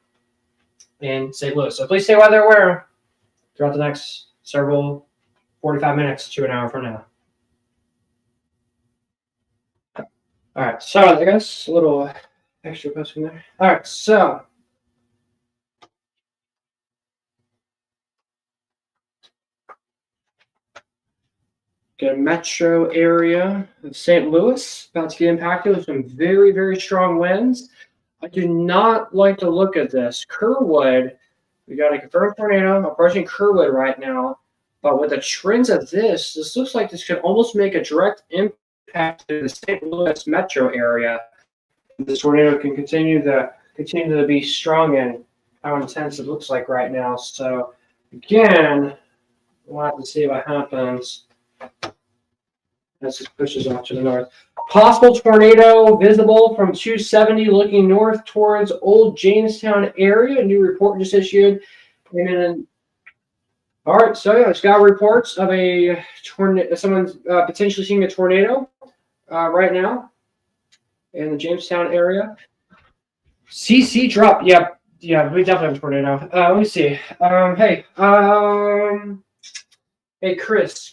in St. Louis. So please stay weather aware throughout the next several 45 minutes to an hour from now. All right, so I guess a little extra posting there. All right, so get a metro area of St. Louis about to get impacted with some very, very strong winds. I do not like the look of this. Kerwood, we got a confirmed tornado approaching Kerwood right now, but with the trends of this looks like this could almost make a direct impact to the St. Louis metro area. This tornado can continue to be strong and how intense it looks like right now. So again, we'll have to see what happens as this pushes off to the north. Possible tornado visible from 270 looking north towards Old Jamestown area. A new report just issued. And then, all right, so yeah, it's got reports of a tornado. Someone's potentially seeing a tornado right now in the Jamestown area. CC drop. Yep. Yeah, we definitely have a tornado. Let me see. Hey, Chris.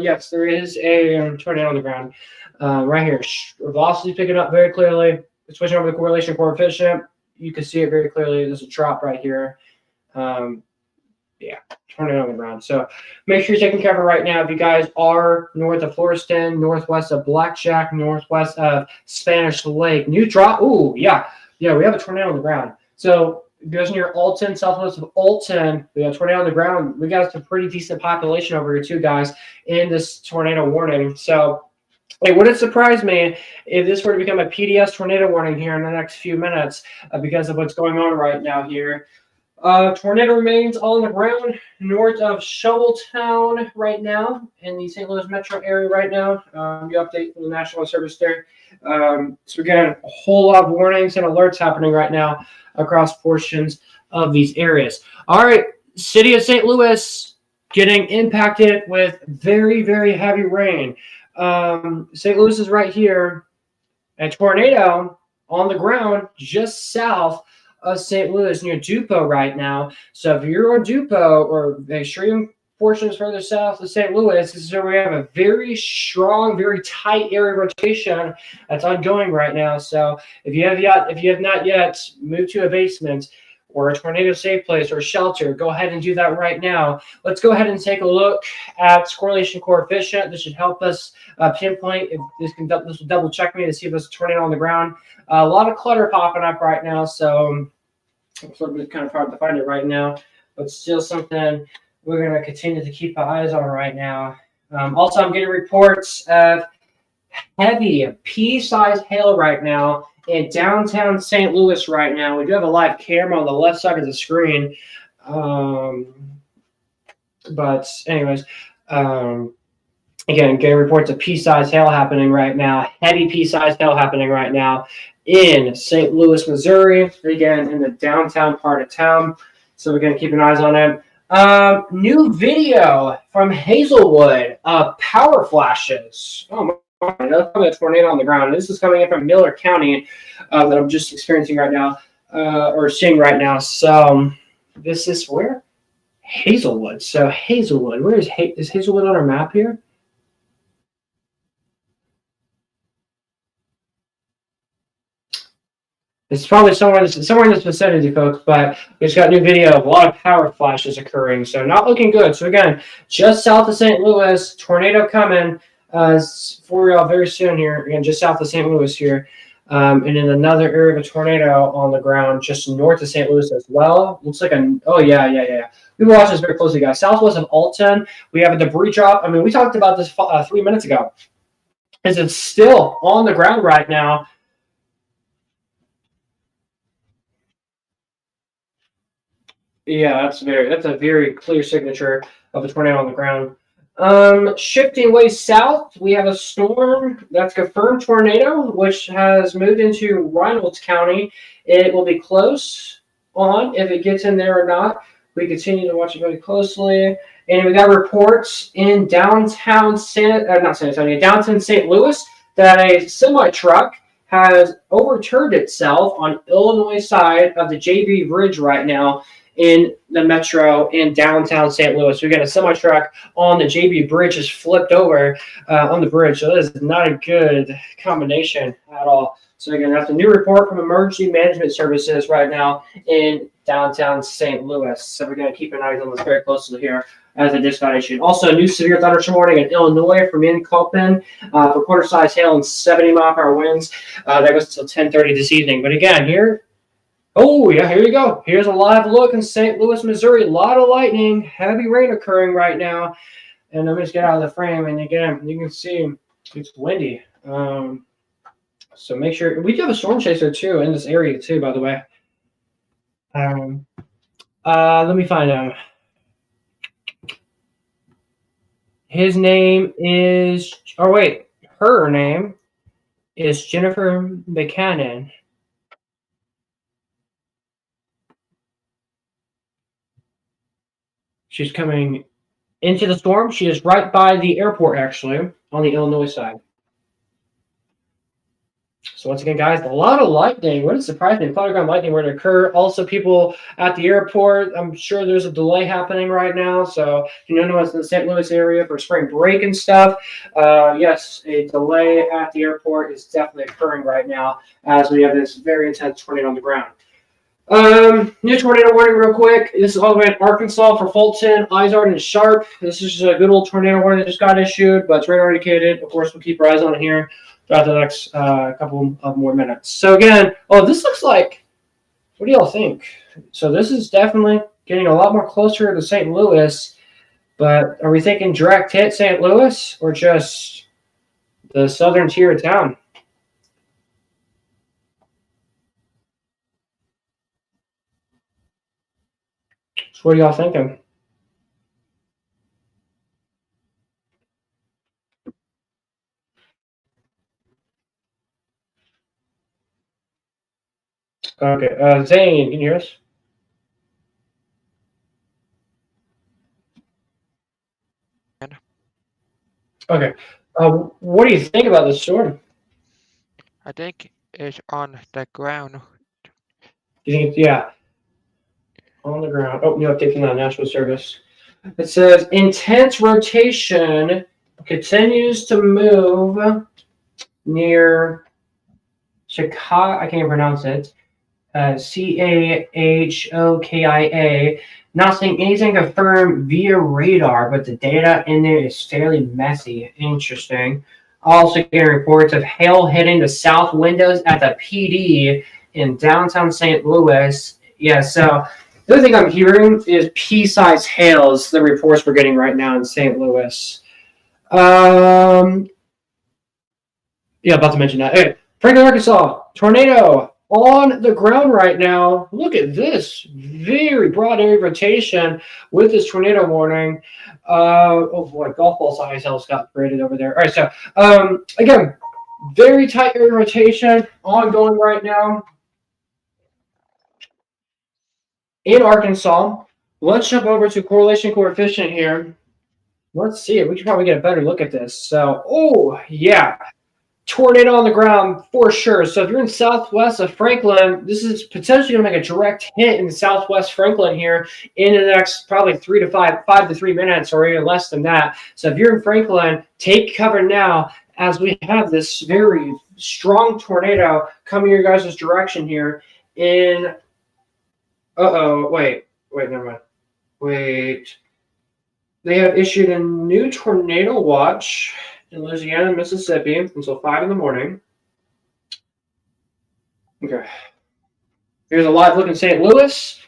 Yes, there is a tornado on the ground right here. Velocity picking up very clearly. Switching over the correlation coefficient. You can see it very clearly. There's a drop right here. Yeah, tornado on the ground. So make sure you're taking cover right now. If you guys are north of Floreston, northwest of Blackjack, northwest of Spanish Lake. New drop. Ooh, yeah. Yeah, we have a tornado on the ground. So goes near Alton, southwest of Alton. We got a tornado on the ground. We got a pretty decent population over here too, guys, in this tornado warning. So it wouldn't surprise me if this were to become a PDS tornado warning here in the next few minutes because of what's going on right now here. Tornado remains on the ground north of Shoveltown right now in the St. Louis metro area right now. You update from the National Service there. So again, a whole lot of warnings and alerts happening right now across portions of these areas. All right, city of St. Louis getting impacted with very, very heavy rain. St. Louis is right here. A tornado on the ground just south of St. Louis near Dupo right now. So if you're on Dupo or the extreme portions further south of St. Louis, this is where we have a very strong, very tight area rotation that's ongoing right now. So if you have not yet moved to a basement or a tornado safe place or a shelter, go ahead and do that right now. Let's go ahead and take a look at correlation coefficient. This should help us pinpoint if this will double check me to see if there's a tornado on the ground. A lot of clutter popping up right now, so it's a little bit kind of hard to find it right now, but still something we're going to continue to keep our eyes on right now. Also, I'm getting reports of heavy pea-sized hail right now in downtown St. Louis right now. We do have a live camera on the left side of the screen. But anyways, again, getting reports of pea-sized hail happening right now, heavy pea-sized hail happening right now in St. Louis, Missouri, again, in the downtown part of town. So we're going to keep an eye on it. New video from Hazelwood, power flashes. Oh my God, that's probably a tornado on the ground. This is coming in from Miller County that I'm just experiencing right now, or seeing right now. So this is where? Hazelwood. So Hazelwood, where is Hazelwood on our map here? It's probably somewhere in this vicinity, folks, but we just got a new video of a lot of power flashes occurring, so not looking good. So again, just south of St. Louis, tornado coming for y'all very soon here. Again, just south of St. Louis here. And in another area of a tornado on the ground just north of St. Louis as well. Looks like yeah. We watch this very closely, guys. Southwest of Alton, we have a debris drop. I mean, we talked about this 3 minutes ago. Is it still on the ground right now? Yeah, that's a very clear signature of a tornado on the ground. Shifting way south, we have a storm that's confirmed tornado, which has moved into Reynolds County. It will be close on if it gets in there or not. We continue to watch it very closely. And we got reports in downtown downtown St. Louis that a semi-truck has overturned itself on Illinois side of the JB Bridge right now in the metro in downtown St. Louis. We got a semi-truck on the JB Bridge just flipped over on the bridge. So this is not a good combination at all. So again, that's a new report from Emergency Management Services right now in downtown St. Louis. So we're going to keep an eye on this very closely here as it just got issued. Also, a new severe thunderstorm warning in Illinois from Copen for quarter-size hail and 70-mile-per-hour winds. That goes until 10:30 this evening. But again, here you go. Here's a live look in St. Louis, Missouri. A lot of lightning, heavy rain occurring right now. And let me just get out of the frame. And again, you can see it's windy. So make sure we do have a storm chaser too in this area too, by the way. Let me find him. His name is, her name is Jennifer Buchanan. She's coming into the storm. She is right by the airport, actually, on the Illinois side. So once again, guys, a lot of lightning. Wouldn't surprise me if underground lightning were to occur. Also, people at the airport, I'm sure there's a delay happening right now. So if you know what's in the St. Louis area for spring break and stuff, yes, a delay at the airport is definitely occurring right now as we have this very intense tornado on the ground. New tornado warning real quick. This is all the way in Arkansas for Fulton, Izard, and Sharp. This is just a good old tornado warning that just got issued, but it's radar indicated. Of course, we'll keep our eyes on it here throughout the next couple of more minutes. So again, this looks like, what do y'all think? So this is definitely getting a lot more closer to St. Louis. But are we thinking direct hit St. Louis or just the southern tier of town? So what are y'all thinking? Okay, Zane, can you hear us? Okay. What do you think about this storm? I think it's on the ground. You think it's, yeah, on the ground. Oh, new update from the National Service. It says intense rotation continues to move near Chicago. I can't pronounce it. Chahokia. Not seeing anything confirmed via radar, but the data in there is fairly messy. Interesting. Also getting reports of hail hitting the south windows at the PD in downtown St. Louis. Yeah, so the other thing I'm hearing is pea-sized hails, the reports we're getting right now in St. Louis. Yeah, about to mention that. Hey, Franklin, Arkansas, tornado on the ground right now. Look at this very broad area rotation with this tornado warning. Oh boy, golf ball size hills got graded over there. All right, so again, very tight area rotation ongoing right now in Arkansas. Let's jump over to correlation coefficient here. Let's see it. We can probably get a better look at this. So, oh yeah, tornado on the ground for sure. So if you're in southwest of Franklin, this is potentially going to make a direct hit in southwest Franklin here in the next probably 5 to 3 minutes or even less than that. So if you're in Franklin, take cover now as we have this very strong tornado coming your guys' direction here in never mind. Wait. They have issued a new tornado watch in Louisiana and Mississippi until 5 in the morning. Okay. Here's a live look in St. Louis.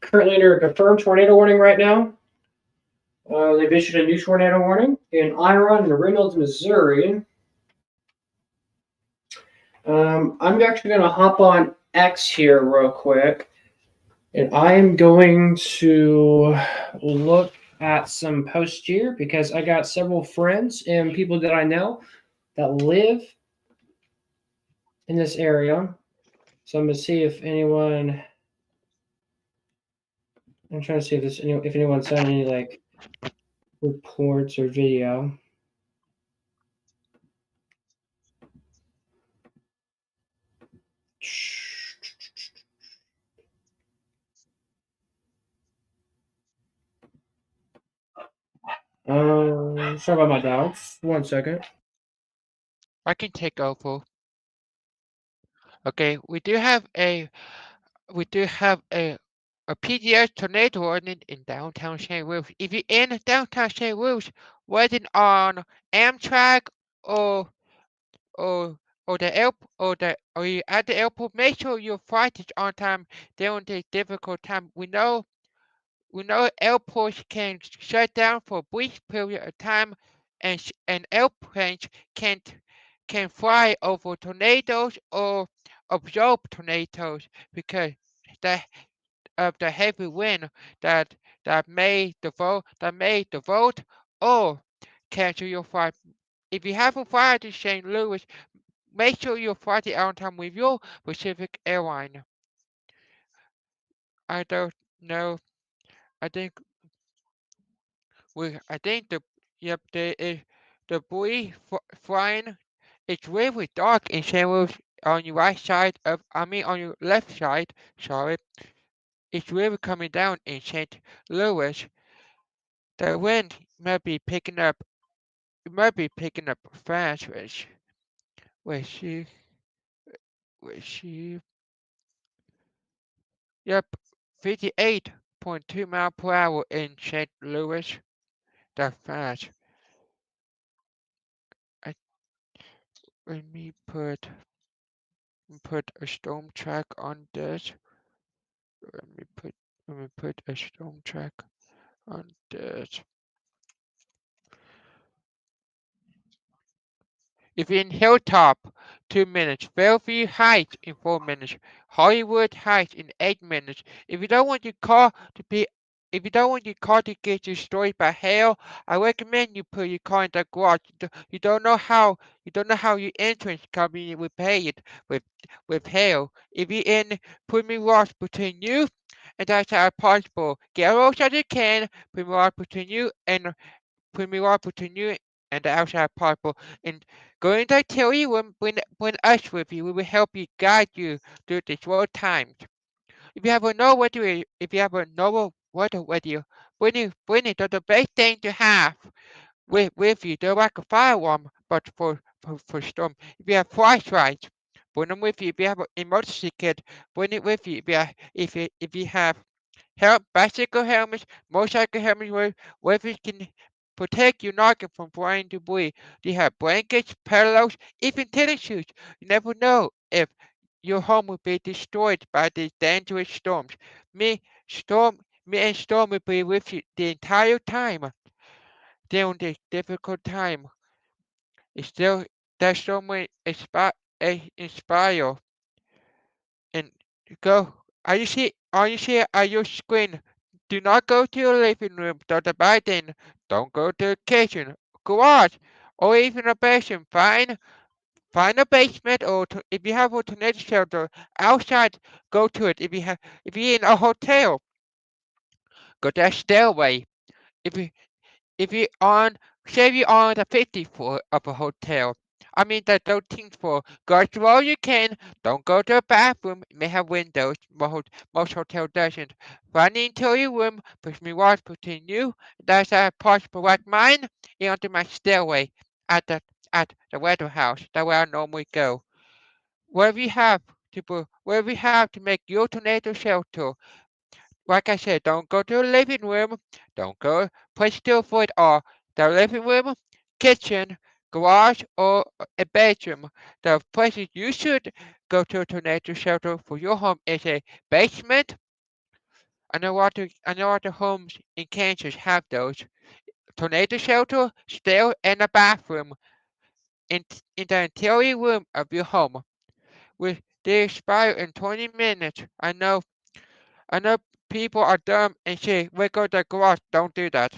Currently under a confirmed tornado warning right now. They've issued a new tornado warning in Iron and Reynolds, Missouri. I'm actually going to hop on X here real quick. And I am going to look at some posts here because I got several friends and people that I know that live in this area. So I'm going to see if anyone... I'm trying to see if anyone sent any like reports or video. Sorry about my doubts. 1 second. I can take over. Okay, we do have a PDS tornado warning in downtown St. Louis. If you're in downtown St. Louis, waiting on Amtrak or or or you at the airport, make sure your flight is on time during this difficult time. We know airports can shut down for a brief period of time, and airplanes can fly over tornadoes or absorb tornadoes because the of the heavy wind that made the road or cancel your flight. If you have a flight to St. Louis, make sure you fly it on time with your Pacific airline. I don't know. I think I think the boy flying. It's really dark in St. Louis on your right side on your left side. Sorry, it's really coming down in St. Louis. The wind might be picking up. It might be picking up fast, which she. Yep, 58.2 mile per hour in St. Louis. That's fast. Let me put a storm track on this. Let me put a storm track on this. If you're in Hilltop, 2 minutes. Bellevue Heights in 4 minutes. Hollywood Heights in 8 minutes. If you don't want your car to get destroyed by hail, I recommend you put your car in the garage. You don't know how your insurance company will pay it with hail. If you're in, put me rocks between you and that's how possible. Get as close as you can. Put me rocks between you and the outside possible. And going to tell you when us with you, we will help you guide you through these road times. If you have a no weather, if you have a no weather with you, bring it to the best thing to have with you. They're like a firearm, but for storm. If you have flashlights, bring them with you. If you have an emergency kit, bring it with you. If you have bicycle helmets, motorcycle helmets, where it can protect your noggin from flying debris. They have blankets, pillows, even tennis shoes. You never know if your home will be destroyed by these dangerous storms. Me and Storm will be with you the entire time during this difficult time. It's still that storm will inspire and go. Are you see at your screen? Do not go to your living room, Dr. Biden. Don't go to the kitchen, garage, or even a basement. Find a basement, or if you have a tornado shelter outside, go to it. If you're in a hotel, go to a stairway. If you if you on say you're on the 50th floor of a hotel. I mean the 13th floor. Go as low as you can. Don't go to a bathroom. It may have windows. Most hotel doesn't. Run into your room. Push me walls between you. That's possible like mine. And onto my stairway at the weather house. That's where I normally go. Wherever you have to make your tornado shelter. Like I said, don't go to the living room. Don't go place to avoid are the living room, kitchen, garage, or a bedroom. The places you should go to a tornado shelter for your home is a basement. I know what the homes in Kansas have those. Tornado shelter, stair, and a bathroom in the interior room of your home. They expire in 20 minutes. I know people are dumb and say, we go to the garage. Don't do that.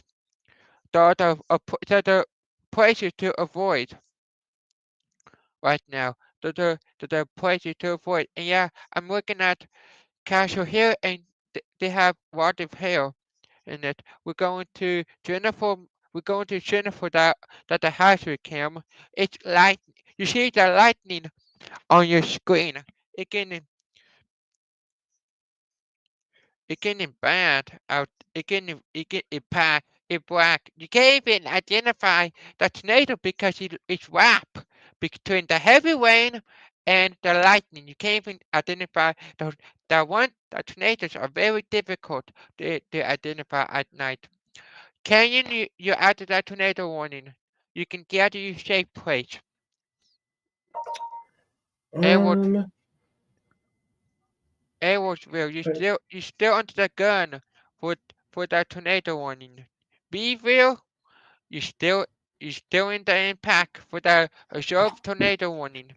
The places to avoid right now. The places to avoid. And yeah, I'm looking at Castle Hill and they have water hail in it. We're going to Jennifer that the hazard cam. It's light. You see the lightning on your screen. It getting It getting bad out. It bad. It black. You can't even identify the tornado because it's wrapped between the heavy rain and the lightning. You can't even identify the tornadoes are very difficult to identify at night. Canyon, you're out of that tornado warning. You can gather your safe place. Edwardsville, you still under the gun for that tornado warning. Beeville, you still in the impact for the observed tornado warning.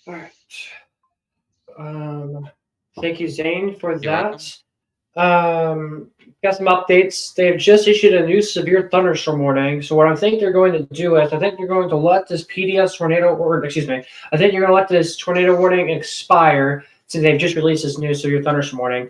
All right. Thank you, Zane, for that. Got some updates. They've just issued a new severe thunderstorm warning. So what I think they're going to do is I think they're going to let this PDS tornado, or excuse me, I think you're going to let this tornado warning expire since they've just released this new severe thunderstorm warning.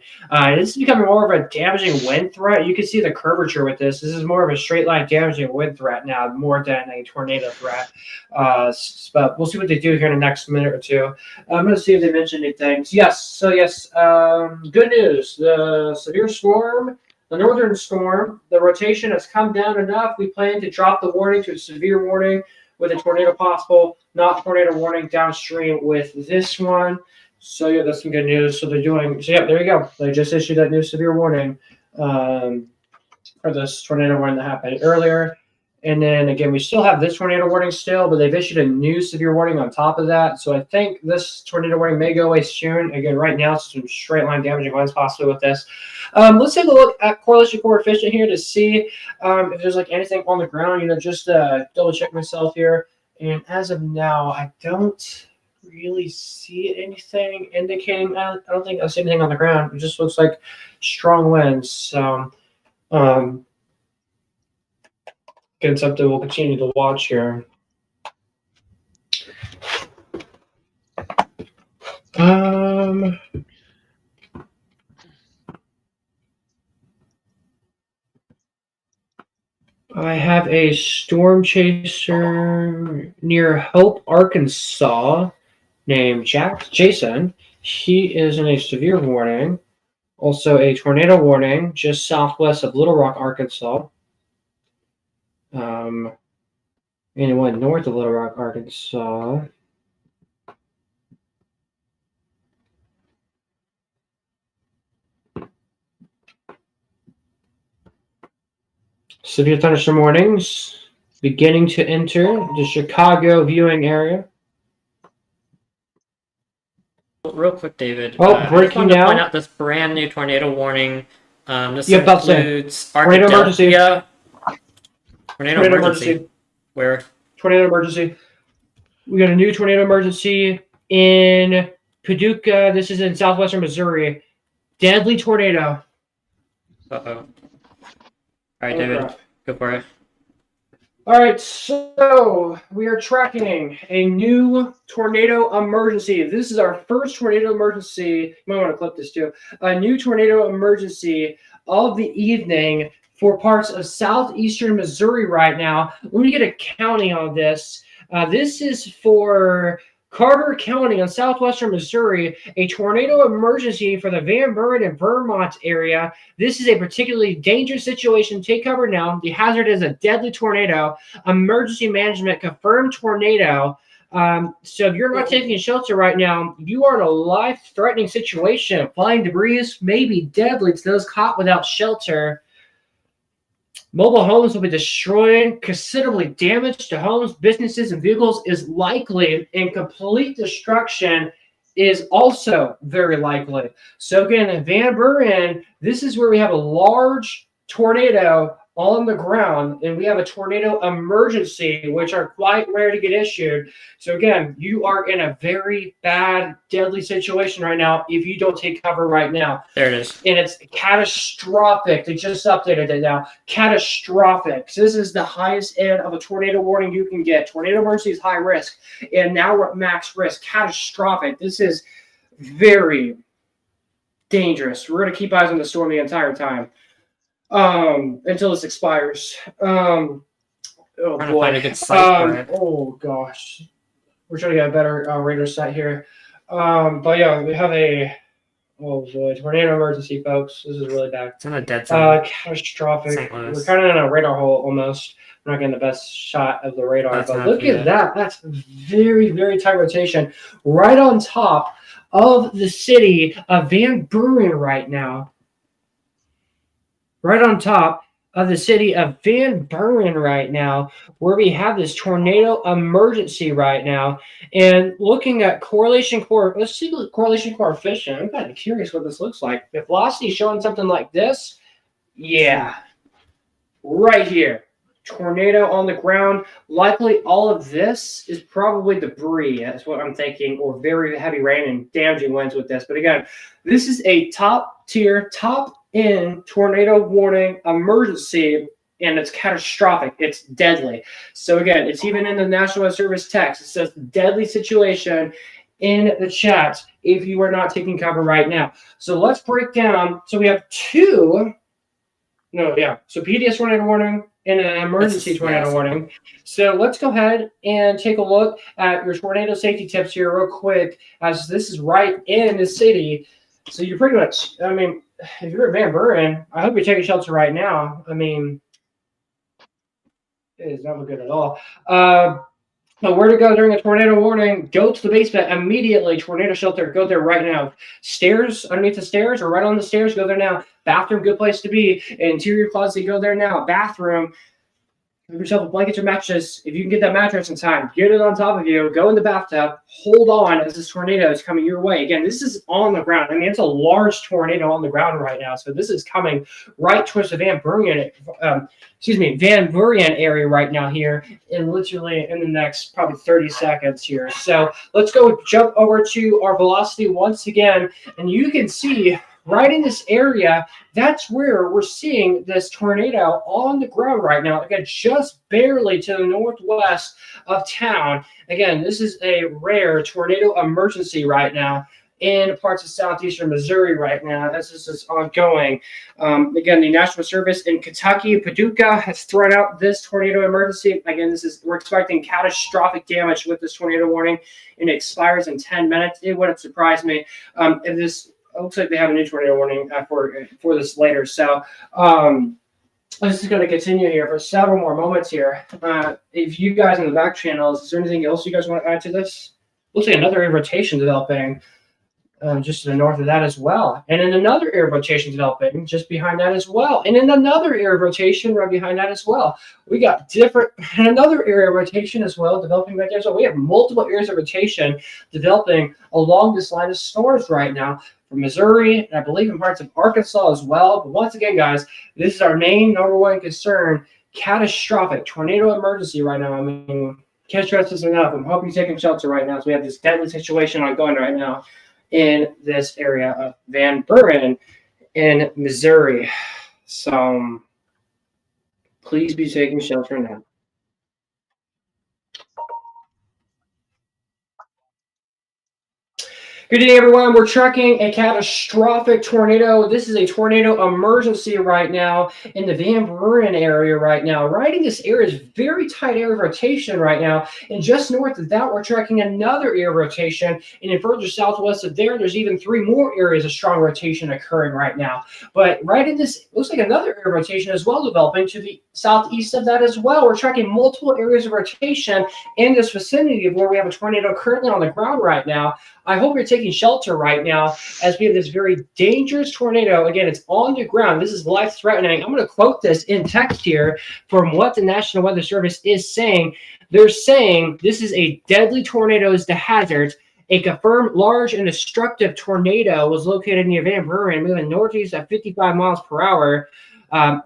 This is becoming more of a damaging wind threat. You can see the curvature with this. This is more of a straight line damaging wind threat now, more than a tornado threat. But we'll see what they do here in the next minute or two. I'm going to see if they mention anything. Yes, good news. The severe storm, the northern storm, the rotation has come down enough. We plan to drop the warning to a severe warning with a tornado possible, not tornado warning downstream with this one. So yeah, that's some good news. So there you go. They just issued that new severe warning for this tornado warning that happened earlier. And then again, we still have this tornado warning still, but they've issued a new severe warning on top of that. So I think this tornado warning may go away soon. Again, right now, some straight line damaging winds possibly with this. Let's take a look at correlation coefficient here to see if there's like anything on the ground. You know, just double check myself here. And as of now, I don't really see anything indicating. I don't think I see anything on the ground. It just looks like strong winds. So, again, something we'll continue to watch here. I have a storm chaser near Hope, Arkansas, named Jason. He is in a severe warning. Also a tornado warning just southwest of Little Rock, Arkansas. And one north of Little Rock, Arkansas. Severe thunderstorm warnings beginning to enter the Chicago viewing area. Real quick, David. Oh, breaking to now. Point out this brand new tornado warning. This Yeah, includes tornado emergency. Tornado emergency. Where? Tornado emergency. We got a new tornado emergency in Paducah. This is in southwestern Missouri. Deadly tornado. Uh-oh. All right, David, go for it. All right, so we are tracking a new tornado emergency. This is our first tornado emergency. You might want to clip this too. A new tornado emergency of the evening for parts of southeastern Missouri right now. Let me get a county on this. This is for Carter County in southwestern Missouri, a tornado emergency for the Van Buren and Vermont area. This is a particularly dangerous situation. Take cover now. The hazard is a deadly tornado. Emergency management confirmed tornado. So if you're not taking shelter right now, you are in a life-threatening situation. Flying debris may be deadly to those caught without shelter. Mobile homes will be destroyed, considerably damage to homes, businesses, and vehicles is likely, and complete destruction is also very likely. So again, in Van Buren, this is where we have a large tornado on the ground, and we have a tornado emergency, which are quite rare to get issued. So again, you are in a very bad, deadly situation right now if you don't take cover right now. There it is. And it's catastrophic. They just updated it now. Catastrophic. So this is the highest end of a tornado warning you can get. Tornado emergency is high risk, and now we're at max risk. Catastrophic. This is very dangerous. We're going to keep eyes on the storm the entire time. Until this expires. Oh Trying to boy. find a good site for it. Oh gosh. We're trying to get a better radar site here. But yeah, we have a tornado emergency, folks. This is really bad. It's in a dead zone. Catastrophic. St. Louis. We're kind of in a radar hole almost. We're not getting the best shot of the radar, That's but not look good. at that. That's very, very tight rotation. Right on top of the city of Van Buren right now. Right on top of the city of Van Buren right now, where we have this tornado emergency right now. And looking at let's see the correlation coefficient. I'm kind of curious what this looks like. If velocity is showing something like this, yeah, right here. Tornado on the ground. Likely all of this is probably debris. That's what I'm thinking, or very heavy rain and damaging winds with this. But again, this is a top tier, top-end tornado warning emergency, and it's catastrophic. It's deadly. So again, it's even in the National Weather Service text. It says deadly situation in the chat if you are not taking cover right now. So let's break down. So we have so PDS tornado warning and an emergency tornado warning. So let's go ahead and take a look at your tornado safety tips here real quick, as this is right in the city. So you're pretty much, I mean, if you're at Van Buren, I hope you're taking shelter right now. I mean, it is not good at all. But where to go during a tornado warning? Go to the basement immediately. Tornado shelter. Go there right now. Stairs, underneath the stairs or right on the stairs. Go there now. Bathroom, good place to be. Interior closet, go there now. Bathroom. Give yourself a blanket or mattress. If you can get that mattress in time, get it on top of you. Go in the bathtub. Hold on as this tornado is coming your way. Again, this is on the ground. I mean, it's a large tornado on the ground right now. So this is coming right towards the Van Buren area right now here, and literally in the next probably 30 seconds here. So let's go jump over to our velocity once again, and you can see right in this area, that's where we're seeing this tornado on the ground right now. Again, just barely to the northwest of town. Again, this is a rare tornado emergency right now in parts of southeastern Missouri right now as this is ongoing. Again, the National Service in Kentucky, Paducah, has thrown out this tornado emergency. Again, we're expecting catastrophic damage with this tornado warning, and it expires in 10 minutes. It wouldn't surprise me if this. It looks like they have a new tornado warning for this later. So this is going to continue here for several more moments here. If you guys in the back channels, is there anything else you guys want to add to this? Looks like another rotation developing just to the north of that as well. And then another area of rotation developing just behind that as well. And then another area of rotation right behind that as well. We got and another area of rotation as well developing right there. So we have multiple areas of rotation developing along this line of storms right now from Missouri, and I believe in parts of Arkansas as well. But once again, guys, this is our main number one concern, catastrophic tornado emergency right now. I mean, can't stress this enough. I'm hoping you're taking shelter right now. So we have this deadly situation ongoing right now in this area of Van Buren in Missouri. So please be taking shelter now. Good day, everyone. We're tracking a catastrophic tornado. This is a tornado emergency right now in the Van Buren area right now. Right in this area is very tight area of rotation right now. And just north of that, we're tracking another area of rotation. And in further southwest of there's even 3 more areas of strong rotation occurring right now. But right in this, looks like another area of rotation as well developing to the southeast of that as well. We're tracking multiple areas of rotation in this vicinity of where we have a tornado currently on the ground right now. I hope you're taking shelter right now as we have this very dangerous tornado. Again, it's on the ground. This is life-threatening. I'm going to quote this in text here from what the National Weather Service is saying. They're saying this is a deadly tornado is the hazard. A confirmed large and destructive tornado was located near Van Buren, moving northeast at 55 miles per hour.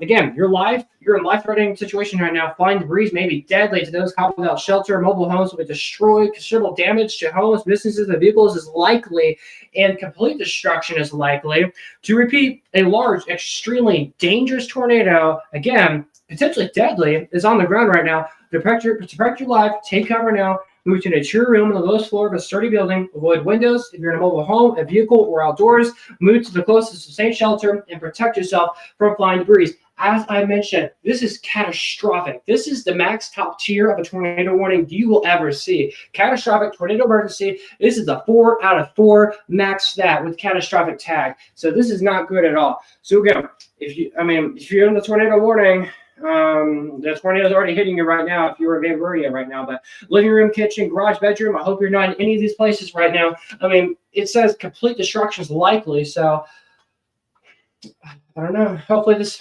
Again, you're in a life-threatening situation right now. Flying debris may be deadly to those caught without shelter. Mobile homes will be destroyed. Considerable damage to homes, businesses, and vehicles is likely, and complete destruction is likely. To repeat, a large, extremely dangerous tornado, again, potentially deadly, is on the ground right now. To protect your life, take cover now. Move to an interior room on the lowest floor of a sturdy building. Avoid windows. If you're in a mobile home, a vehicle, or outdoors, move to the closest sustained shelter and protect yourself from flying debris. As I mentioned, this is catastrophic. This is the max top tier of a tornado warning you will ever see. Catastrophic tornado emergency. This is a 4 out of 4 max stat with catastrophic tag. So this is not good at all. So again, if you're in the tornado warning, the tornado is already hitting you right now if you're in Van Buren right now. But living room, kitchen, garage, bedroom, I hope you're not in any of these places right now. I mean, it says complete destruction is likely, so I don't know. Hopefully this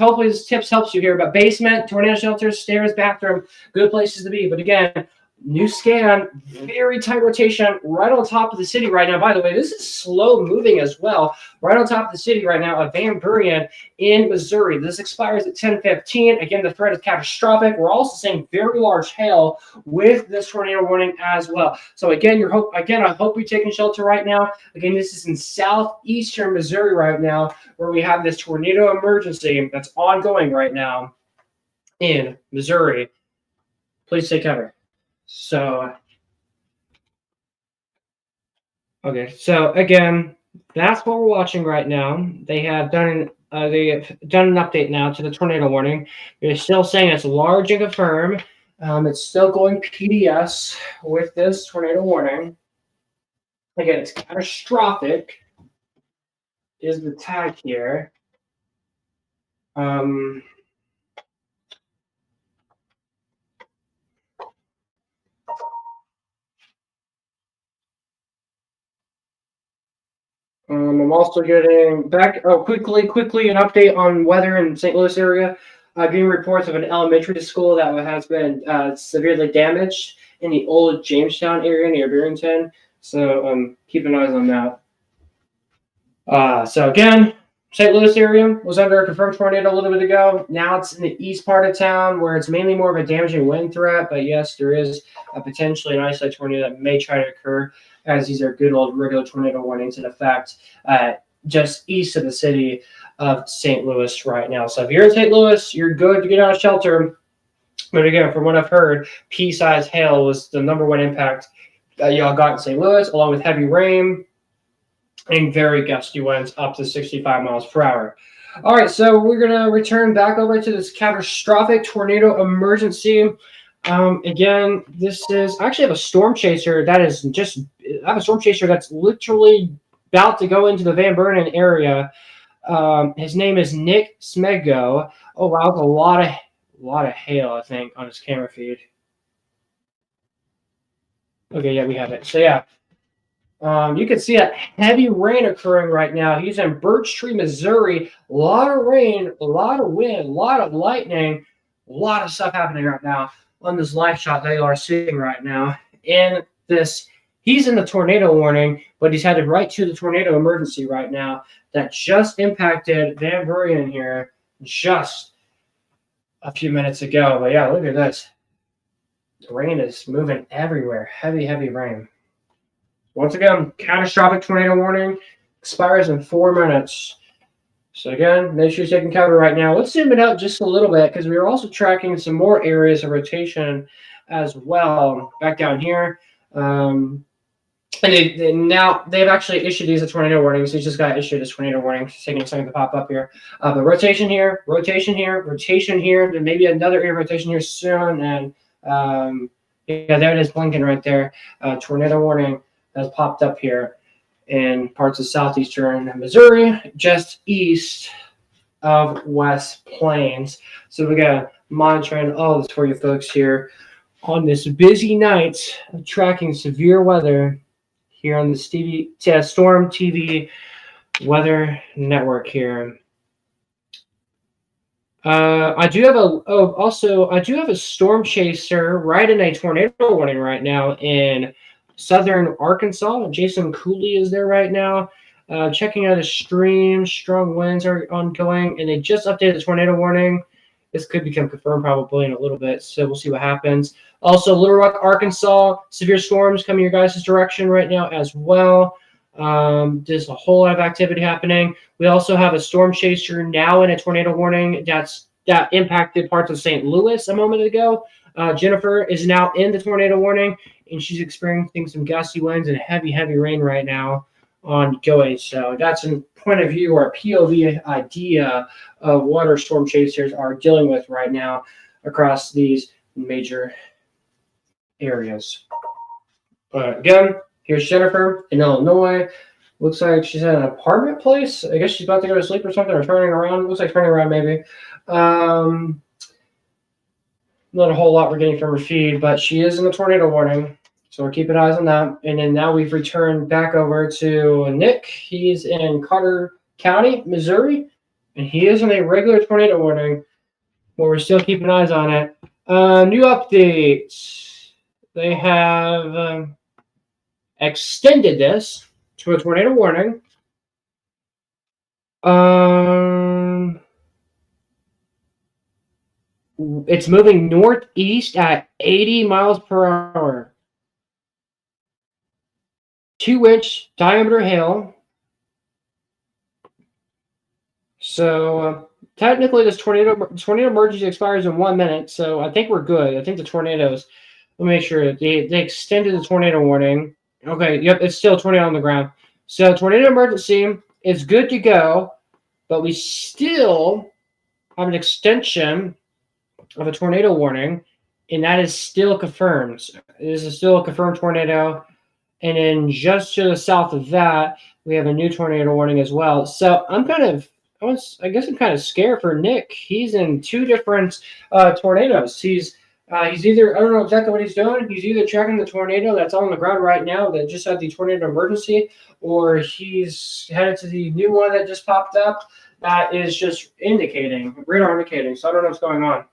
tips helps you here. But basement, tornado shelters, stairs, bathroom, good places to be. But again, new scan, very tight rotation right on top of the city right now. By the way, this is slow moving as well. Right on top of the city right now of Van Buren in Missouri. This expires at 10:15. Again, the threat is catastrophic. We're also seeing very large hail with this tornado warning as well. So again, I hope you're taking shelter right now. Again, this is in southeastern Missouri right now where we have this tornado emergency that's ongoing right now in Missouri. Please take cover. So, okay. So again, that's what we're watching right now. They have done an update now to the tornado warning. They're still saying it's large and confirmed. It's still going PDS with this tornado warning. Again, it's catastrophic. Is the tag here? I'm also getting back quickly an update on weather in St. Louis area. Getting reports of an elementary school that has been severely damaged in the old Jamestown area near Barrington. So keep an eye on that. So again, St. Louis area was under a confirmed tornado a little bit ago. Now it's in the east part of town where it's mainly more of a damaging wind threat. But yes, there is a potentially an isolated tornado that may try to occur, as these are good old regular tornado warnings in effect just east of the city of St. Louis right now. So if you're in St. Louis, you're good to get out of shelter. But again, from what I've heard, pea-sized hail was the #1 impact that y'all got in St. Louis, along with heavy rain and very gusty winds up to 65 miles per hour. All right, so we're going to return back over to this catastrophic tornado emergency. Again, this is I actually have a storm chaser that is just I have a storm chaser that's literally about to go into the Van Buren area. His name is Nick Smego. Oh wow, that's a lot of hail, I think, on his camera feed. Okay, yeah, we have it. So yeah. You can see that heavy rain occurring right now. He's in Birch Tree, Missouri. A lot of rain, a lot of wind, a lot of lightning, a lot of stuff happening right now on this live shot that you are seeing right now. And he's in the tornado warning, but he's headed right to the tornado emergency right now that just impacted Van Buren here just a few minutes ago. But yeah, look at this. The rain is moving everywhere. Heavy, heavy rain. Once again, catastrophic tornado warning expires in 4 minutes. So again, make sure you're taking cover right now. Let's zoom it out just a little bit because we are also tracking some more areas of rotation as well. Back down here. And now they've actually issued these as tornado warnings. They just got issued as tornado warnings. It's taking a second to pop up here. But rotation here, rotation here, rotation here. Then maybe another area rotation here soon. And yeah, there it is blinking right there. Tornado warning has popped up here in parts of southeastern Missouri, just east of West Plains. So we got monitoring all this for you folks here on this busy night of tracking severe weather here on the Storm TV Weather Network here. I do have a storm chaser right in a tornado warning right now in southern Arkansas. Jason Cooley is there right now, checking out a stream. Strong winds are ongoing, and they just updated the tornado warning. This could become confirmed probably in a little bit, so we'll see what happens. Also, Little Rock, Arkansas, severe storms coming your guys' direction right now as well. There's a whole lot of activity happening. We also have a storm chaser now in a tornado warning that impacted parts of St. Louis a moment ago. Jennifer is now in the tornado warning, and she's experiencing some gusty winds and heavy, heavy rain right now ongoing. So that's a point of view or POV idea of what our storm chasers are dealing with right now across these major areas. But again, here's Jennifer in Illinois. Looks like she's at an apartment place. I guess she's about to go to sleep or something, or turning around. Looks like turning around maybe. Not a whole lot we're getting from her feed, but she is in the tornado warning. So we're keeping eyes on that. And then now we've returned back over to Nick. He's in Carter County, Missouri, and he is in a regular tornado warning, but we're still keeping eyes on it. New updates. They have extended this to a tornado warning. It's moving northeast at 80 miles per hour. 2-inch diameter hail. So technically this tornado emergency expires in 1 minute. So I think we're good. I think the tornadoes, let me make sure they extended the tornado warning. Okay, yep, it's still a tornado on the ground. So tornado emergency is good to go, but we still have an extension of a tornado warning, and that is still confirmed. This is still a confirmed tornado. And then just to the south of that, we have a new tornado warning as well. So I guess I'm kind of scared for Nick. He's in 2 different tornadoes. He's He's either, I don't know exactly what he's doing. He's either checking the tornado that's on the ground right now that just had the tornado emergency, or he's headed to the new one that just popped up that is just indicating, radar indicating. So I don't know what's going on.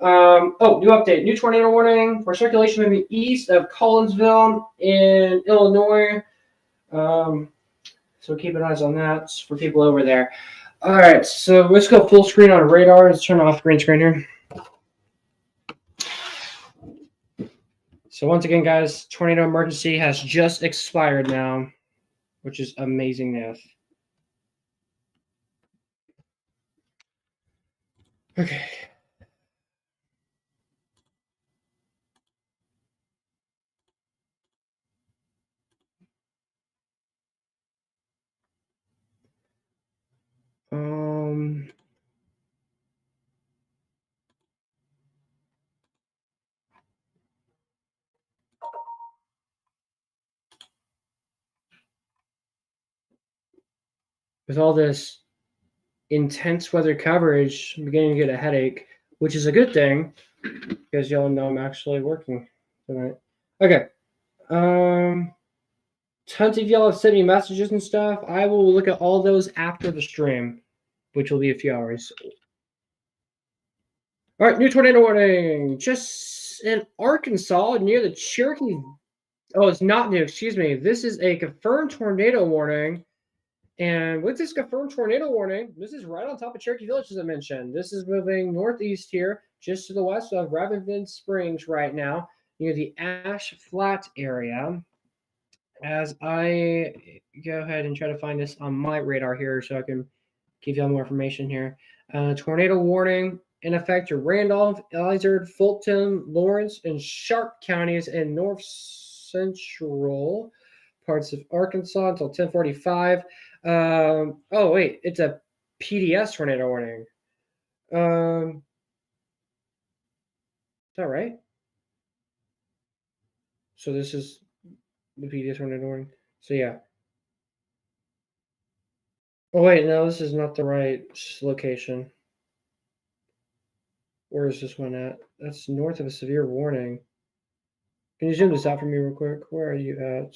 New update. New tornado warning for circulation moving east of Collinsville in Illinois. So keep an eye on that for people over there. All right, so let's go full screen on radar. Let's turn off green screen here. So once again, guys, tornado emergency has just expired now, which is amazing news. Okay. With all this intense weather coverage, I'm beginning to get a headache, which is a good thing because y'all know I'm actually working tonight. Okay. Tons of y'all have sent me messages and stuff. I will look at all those after the stream, which will be a few hours. All right, new tornado warning. Just in Arkansas near the Cherokee. Oh, it's not new. Excuse me. This is a confirmed tornado warning. And with this confirmed tornado warning, this is right on top of Cherokee Village, as I mentioned. This is moving northeast here, just to the west of Ravenville Springs right now, near the Ash Flat area. As I go ahead and try to find this on my radar here so I can give y'all more information here. Tornado warning in effect to Randolph, Izard, Fulton, Lawrence, and Sharp counties in north central parts of Arkansas until 10:45. Oh, wait, it's a PDS tornado warning. Is that right? So this is the PDS tornado warning. So yeah. Oh wait, no, this is not the right location. Where is this one at? That's north of a severe warning. Can you zoom this out for me real quick? Where are you at?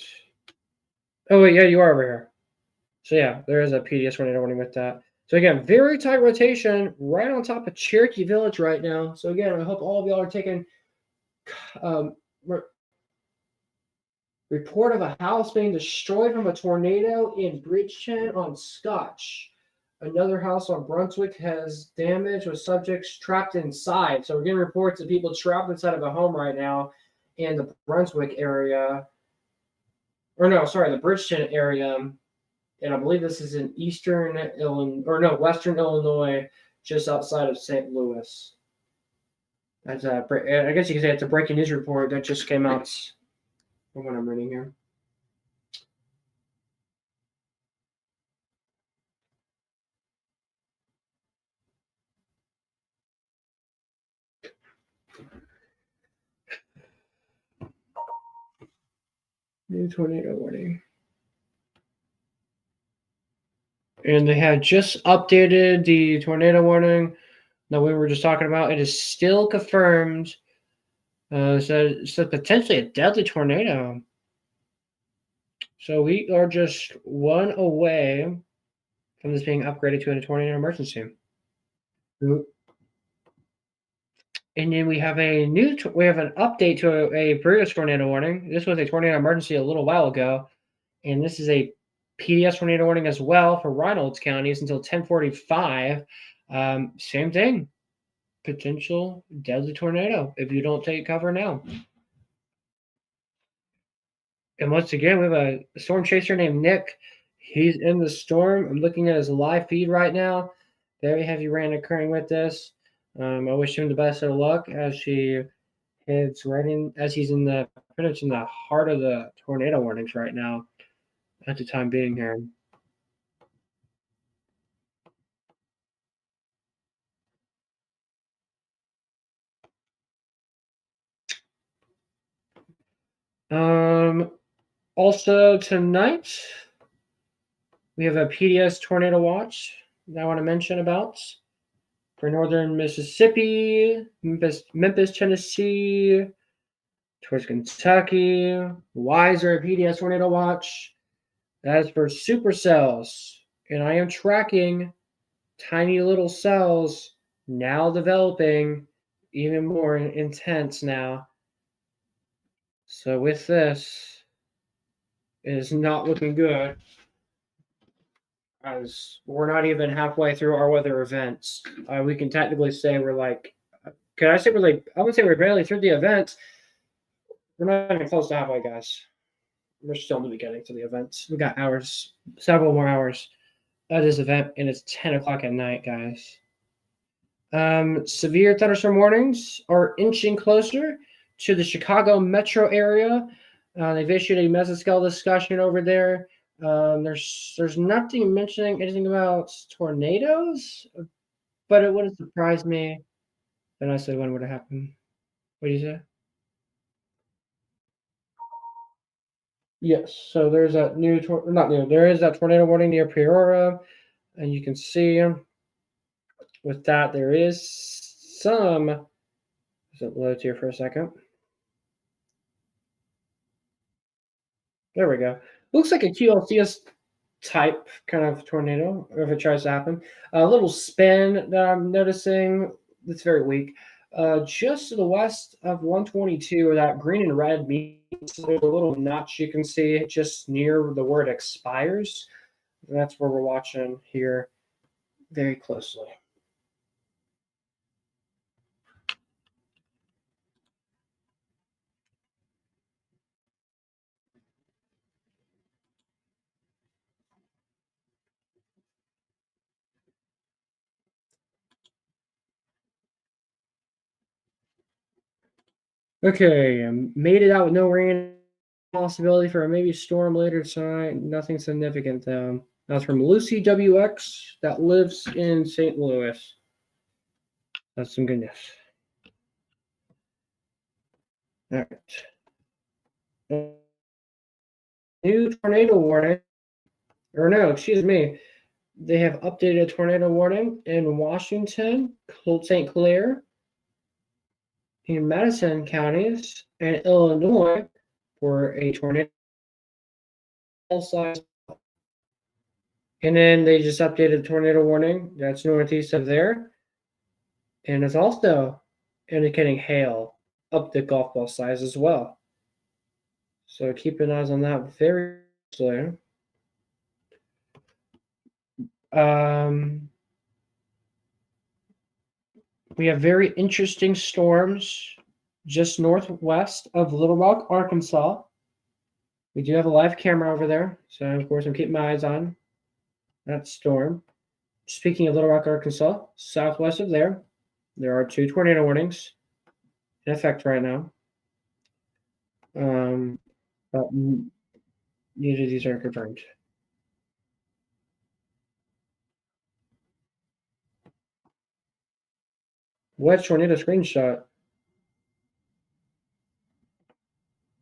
Oh wait, yeah, you are over here. So yeah, there is a PDS tornado warning with that. So again, very tight rotation right on top of Cherokee Village right now. So again, I hope all of y'all are taking report of a house being destroyed from a tornado in Bridgeton on Scotch. Another house on Brunswick has damage with subjects trapped inside. So we're getting reports of people trapped inside of a home right now in the Brunswick area. Or no, sorry, the Bridgeton area. And I believe this is in western Illinois, just outside of St. Louis. That's I guess you could say it's a breaking news report that just came out from what I'm reading here. New tornado warning. And they have just updated the tornado warning that we were just talking about. It is still confirmed. So potentially a deadly tornado. So we are just one away from this being upgraded to a tornado emergency. And then we have an update to a previous tornado warning. This was a tornado emergency a little while ago, and this is a PDS tornado warning as well for Reynolds counties until 10:45. Same thing, potential deadly tornado if you don't take cover now. And once again, we have a storm chaser named Nick. He's in the storm. I'm looking at his live feed right now. Very heavy rain occurring with this. I wish him the best of luck as he heads right in, as he's in the pretty much in the heart of the tornado warnings right now at the time being here. Also tonight we have a PDS tornado watch that I want to mention about. for northern Mississippi, Memphis, Tennessee, towards Kentucky. Wiser PDS tornado watch. That is for supercells, and I am tracking tiny little cells now developing even more intense now. So with this, it is not looking good, as we're not even halfway through our weather events. We can technically say we're like, could I say we're like, I would say we're barely through the event. We're not even close to halfway, guys. We're still in the beginning to the events. We got hours, several more hours of this event, and it's 10 o'clock at night, guys. Severe thunderstorm warnings are inching closer to the Chicago metro area. They've issued a mesoscale discussion over there. There's nothing mentioning anything about tornadoes, but it wouldn't surprise me. Then I said, when would it happen? What do you say? Yes. So there's that new, not new. There is that tornado warning near Peoria, and you can see with that there is some. Is it loads here for a second? There we go. Looks like a QLCS type kind of tornado, if it tries to happen. A little spin that I'm noticing that's very weak. Just to the west of 122, where that green and red meets, there's a little notch you can see just near the word expires. And that's where we're watching here very closely. Okay, made it out with no rain. Possibility for a maybe storm later tonight. Nothing significant though. That's from Lucy WX that lives in St. Louis. That's some good news. All right. New tornado warning. Or no, excuse me. They have updated a tornado warning in Washington, St. Clair, in Madison counties, and Illinois for a tornado size. And then they just updated the tornado warning. That's northeast of there. And it's also indicating hail up the golf ball size as well. So keep an eye on that very closely. We have very interesting storms just northwest of Little Rock, Arkansas. We do have a live camera over there, so of course I'm keeping my eyes on that storm. Speaking of Little Rock, Arkansas, southwest of there are 2 tornado warnings in effect right now. But neither of these are confirmed. West tornado screenshot.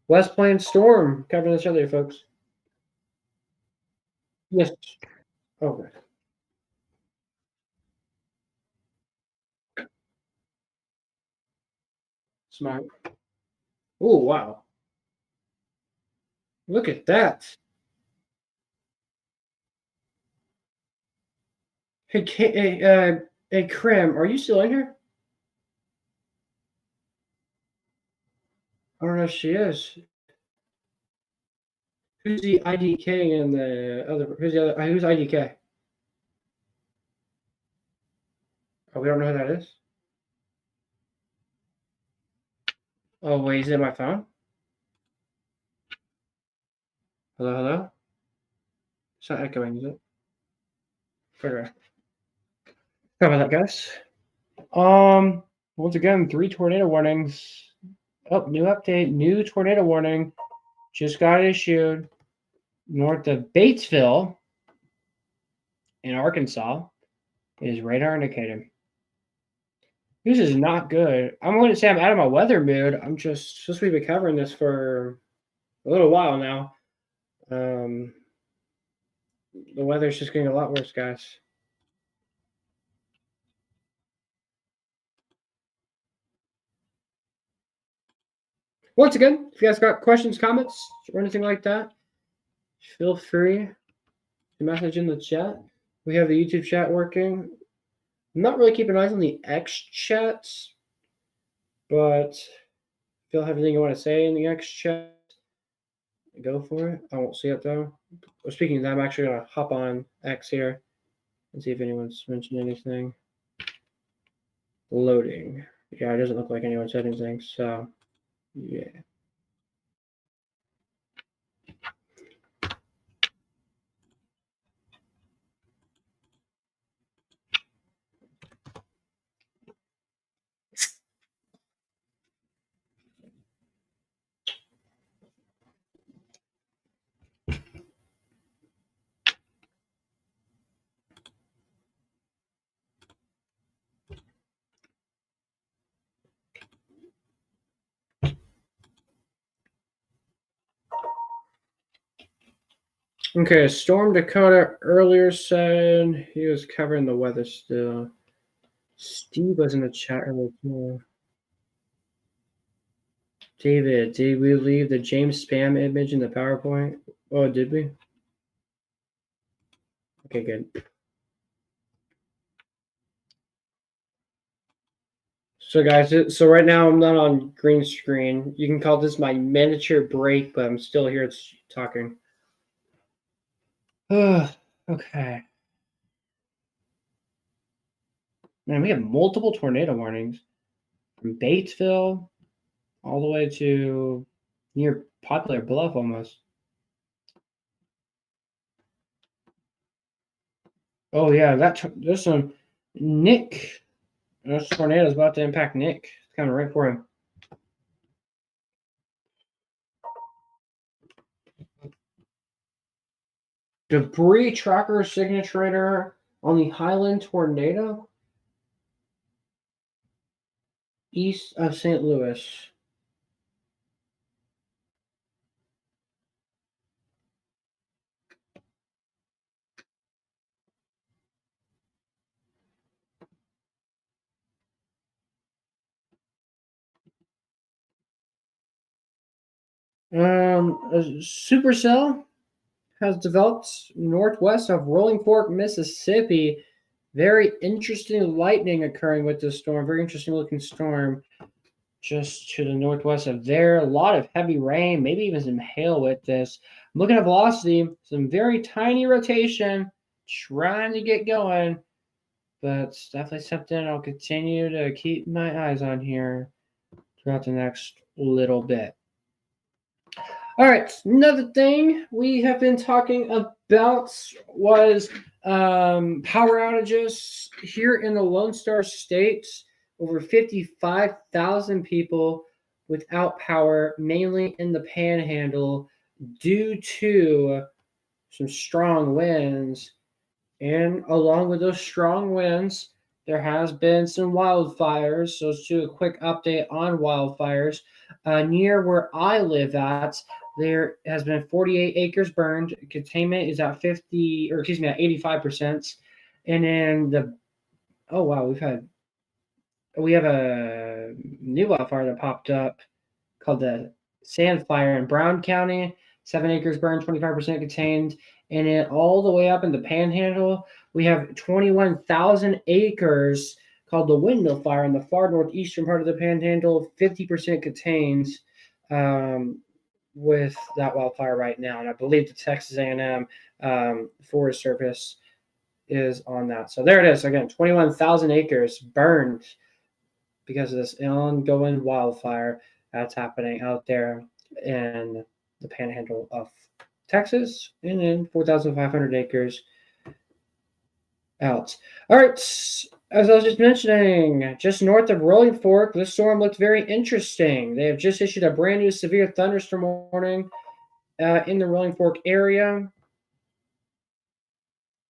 West Plains storm covering this earlier, folks. Yes. Okay. Smart. Oh, wow. Look at that. Hey, Krim, are you still in here? I don't know if she is. Who's the IDK and the other? Who's the other? Who's IDK? Oh, we don't know who that is. Oh, wait, is it my phone? Hello, hello? It's not echoing, is it? Okay. How about that, guys? Once again, 3 tornado warnings. Oh, new update, new tornado warning just got issued north of Batesville in Arkansas. Is radar indicated. This is not good. I'm going to say I'm out of my weather mood. I'm just supposed to be covering this for a little while now. The weather's just getting a lot worse, guys. Once again, if you guys got questions, comments, or anything like that, feel free to message in the chat. We have the YouTube chat working. I'm not really keeping eyes on the X chats, but if you have anything you want to say in the X chat, go for it. I won't see it though. Well, speaking of that, I'm actually going to hop on X here and see if anyone's mentioned anything. Loading. Yeah, it doesn't look like anyone said anything, so yeah. Okay, Storm Dakota earlier said he was covering the weather still. Steve was in the chat earlier too. David, did we leave the James Spam image in the PowerPoint? Oh, did we? Okay, good. So guys, so right now I'm not on green screen. You can call this my miniature break, but I'm still here talking. Okay. Man, we have multiple tornado warnings from Batesville all the way to near Poplar Bluff almost. Oh yeah, there's some Nick. This tornado is about to impact Nick. It's coming right for him. Debris tracker signature on the Highland tornado east of St. Louis. A supercell has developed northwest of Rolling Fork, Mississippi. Very interesting lightning occurring with this storm. Very interesting looking storm just to the northwest of there. A lot of heavy rain, maybe even some hail with this. I'm looking at velocity, some very tiny rotation, trying to get going, but it's definitely something I'll continue to keep my eyes on here throughout the next little bit. All right, another thing we have been talking about was power outages here in the Lone Star State. Over 55,000 people without power, mainly in the Panhandle, due to some strong winds. And along with those strong winds, there has been some wildfires. So let's do a quick update on wildfires. Near where I live at, there has been 48 acres burned. Containment is at 85%. And then we have a new wildfire that popped up called the Sand Fire in Brown County. 7 acres burned, 25% contained. And then all the way up in the Panhandle, we have 21,000 acres called the Windmill Fire in the far northeastern part of the Panhandle, 50% contained with that wildfire right now. And I believe the Texas A&M Forest Service is on that. So there it is. Again, 21,000 acres burned because of this ongoing wildfire that's happening out there in the Panhandle of Texas, and then 4,500 acres out. All right, as I was just mentioning, just north of Rolling Fork, this storm looked very interesting. They have just issued a brand new severe thunderstorm warning in the Rolling Fork area,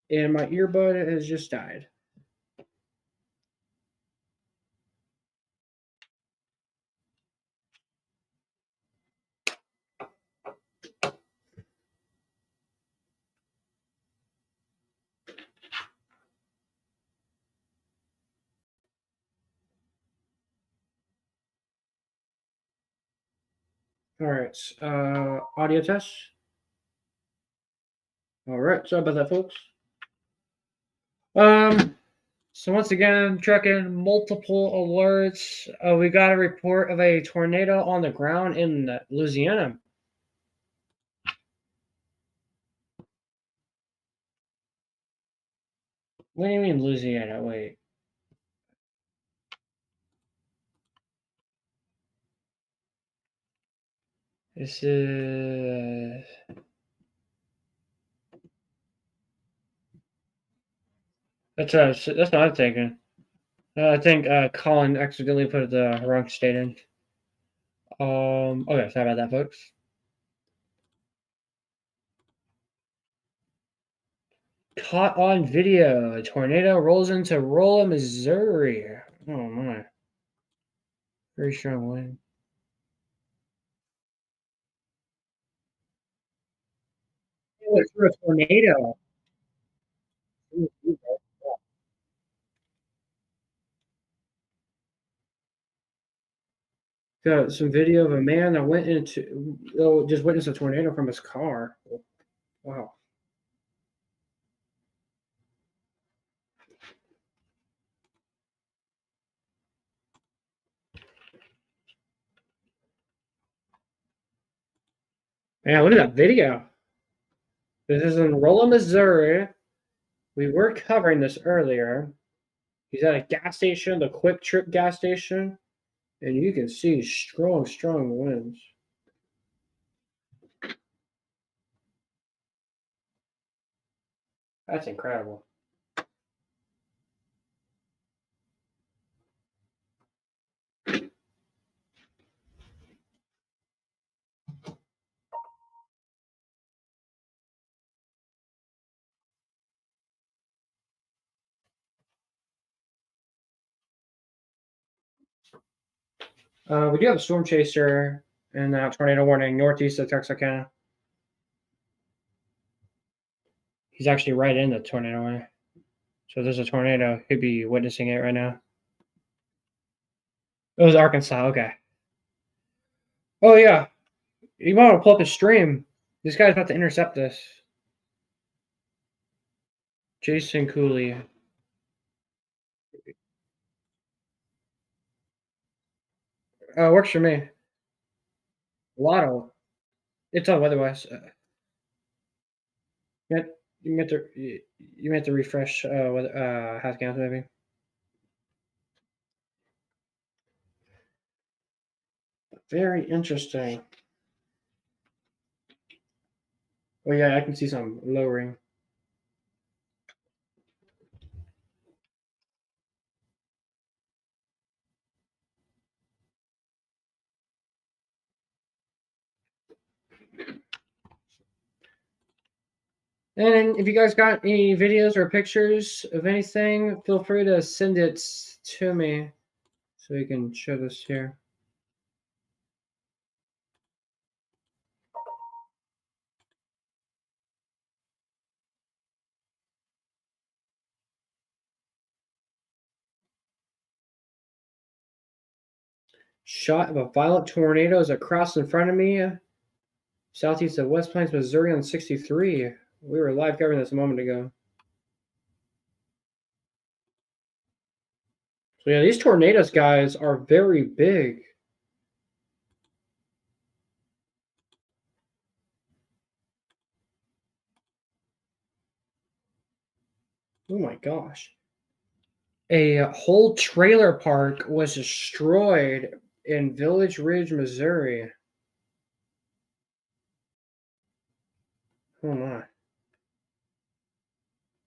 and my earbud has just died. All right. Audio test. All right. Sorry about that, folks. So once again, checking multiple alerts. We got a report of a tornado on the ground in Louisiana. What do you mean Louisiana? Wait. This is... That's what I'm thinking. I think Colin accidentally put the wrong state in. Okay, sorry about that, folks. Caught on video. A tornado rolls into Rolla, Missouri. Oh my. Very strong wind. It went through a tornado. Got some video of a man that went into, just witnessed a tornado from his car. Wow. Man, look at that video. This is in Rolla, Missouri. We were covering this earlier. He's at a gas station, the Quick Trip gas station, and you can see strong, strong winds. That's incredible. We do have a storm chaser and tornado warning northeast of Texarkana. He's actually right in the tornado warning. So there's a tornado. He'd be witnessing it right now. It was Arkansas. Okay. Oh, yeah. You want to pull up his stream. This guy's about to intercept this. Jason Cooley. Works for me. Lotto. It's on weatherwise. You meant to refresh house cams maybe. Very interesting. Oh yeah, I can see some lowering. And if you guys got any videos or pictures of anything, feel free to send it to me so we can show this here. Shot of a violent tornado is across in front of me, southeast of West Plains, Missouri on 63. We were live covering this a moment ago. So yeah, these tornadoes, guys, are very big. Oh my gosh. A whole trailer park was destroyed in Village Ridge, Missouri. Oh my.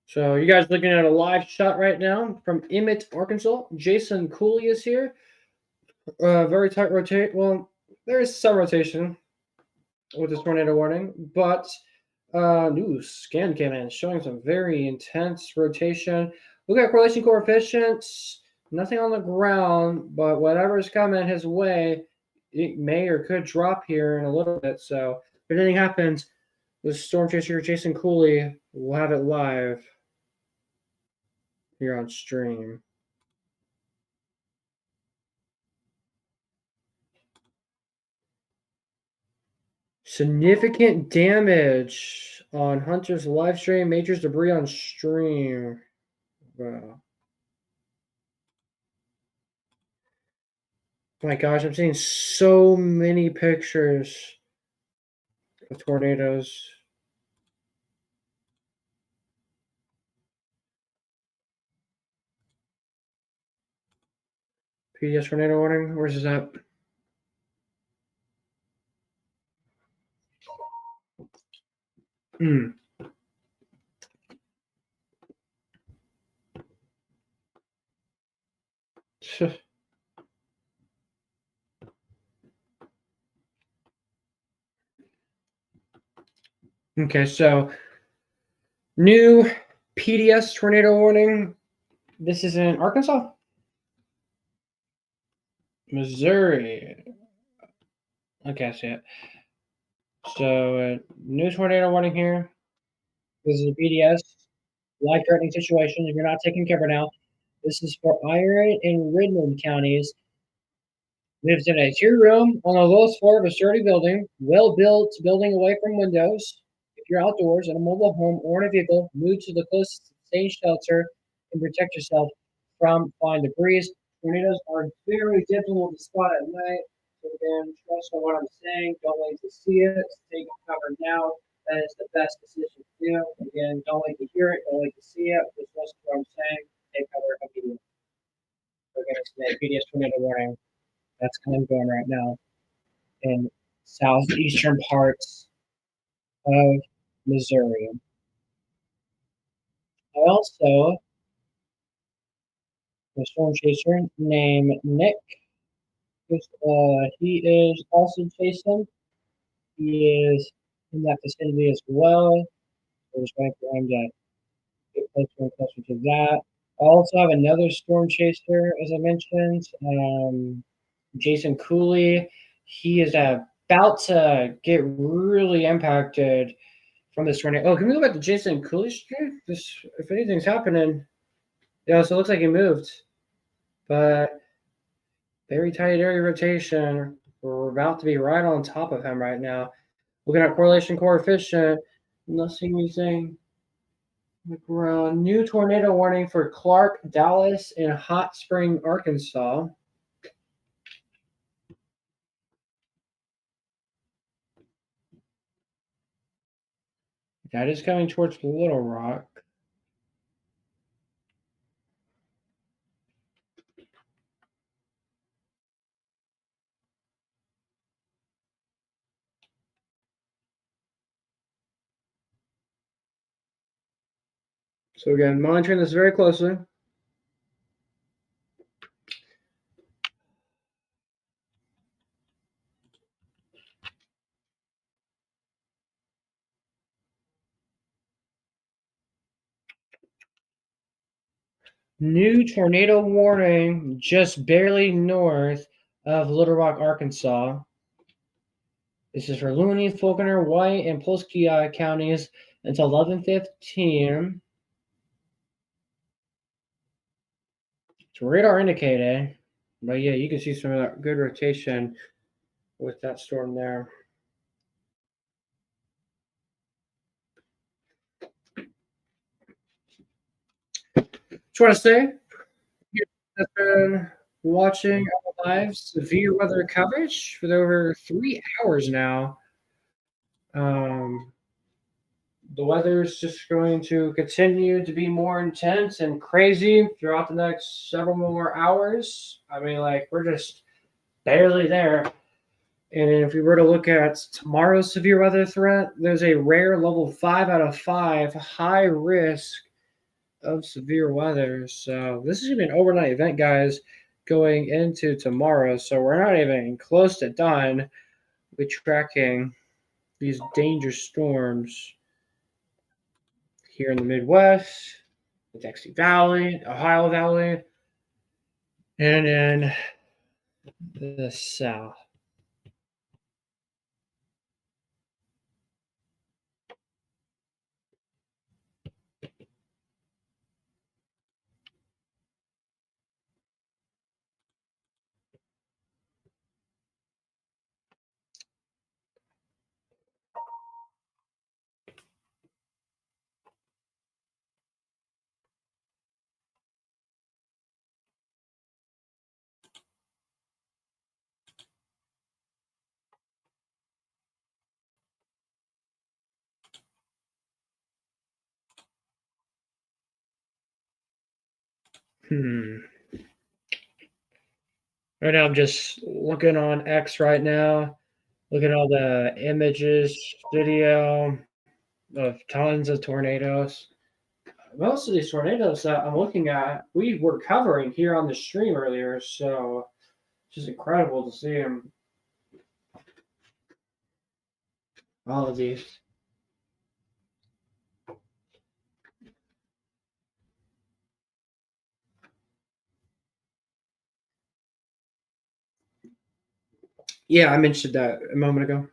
So you guys looking at a live shot right now from Emmett, Arkansas. Jason Cooley is here. Very tight rotate. Well, there is some rotation with this tornado warning, but new scan came in showing some very intense rotation. Look at correlation coefficients. Nothing on the ground, but whatever is coming his way, it may or could drop here in a little bit. So if anything happens, the storm chaser Jason Cooley will have it live here on stream. Significant damage on Hunter's live stream. Major debris on stream. Wow. My gosh, I'm seeing so many pictures of tornadoes. PDS tornado warning. Where's this at? Hmm. Okay, so new PDS tornado warning. This is in Arkansas, Missouri. Okay, I see it. So, new tornado warning here. This is a PDS, life-threatening situation. If you're not taking cover now, this is for Iron and Redmond counties. Lives in a two-room on the lowest floor of a sturdy building, well-built building away from windows. If you're outdoors in a mobile home or in a vehicle, move to the closest safe shelter and protect yourself from flying debris. Tornadoes are very difficult to spot at night. So again, trust on what I'm saying. Don't wait to see it. Take cover now. That is the best decision to do. Again, don't wait to hear it. Don't wait to see it. Just trust what I'm saying. Take cover immediately. We're going to submit PDS tornado warning. That's kind of going right now in southeastern parts of Missouri. I also a storm chaser named Nick. He is also chasing. He is in that vicinity as well. We're just waiting for him to get closer and closer to that. I also have another storm chaser, as I mentioned, Jason Cooley. He is about to get really impacted from this tornado. Oh, can we go back to Jason Cooley's stream? If anything's happening. Yeah, so it looks like he moved. But very tight area rotation. We're about to be right on top of him right now. Looking at correlation coefficient, not seeing anything. New tornado warning for Clark, Dallas, and Hot Spring, Arkansas. That is coming towards Little Rock. So again, monitoring this very closely. New tornado warning just barely north of Little Rock, Arkansas. This is for Looney, Falconer, White, and Polsky counties until 11:15. It's radar indicated, but yeah, you can see some of that good rotation with that storm there. Just want to say, you have been watching our live severe weather coverage for over 3 hours now. The weather is just going to continue to be more intense and crazy throughout the next several more hours. I mean, like, we're just barely there. And if we were to look at tomorrow's severe weather threat, there's a rare level 5 out of 5 high risk of severe weather. So this is going to be an overnight event, guys, going into tomorrow. So we're not even close to done with tracking these dangerous storms here in the Midwest, the Dixie Valley, Ohio Valley, and in the South. Right now, I'm just looking on X right now. Look at all the images, video of tons of tornadoes. Most of these tornadoes that I'm looking at, we were covering here on the stream earlier, so it's just incredible to see them. All of these. Yeah, I mentioned that a moment ago.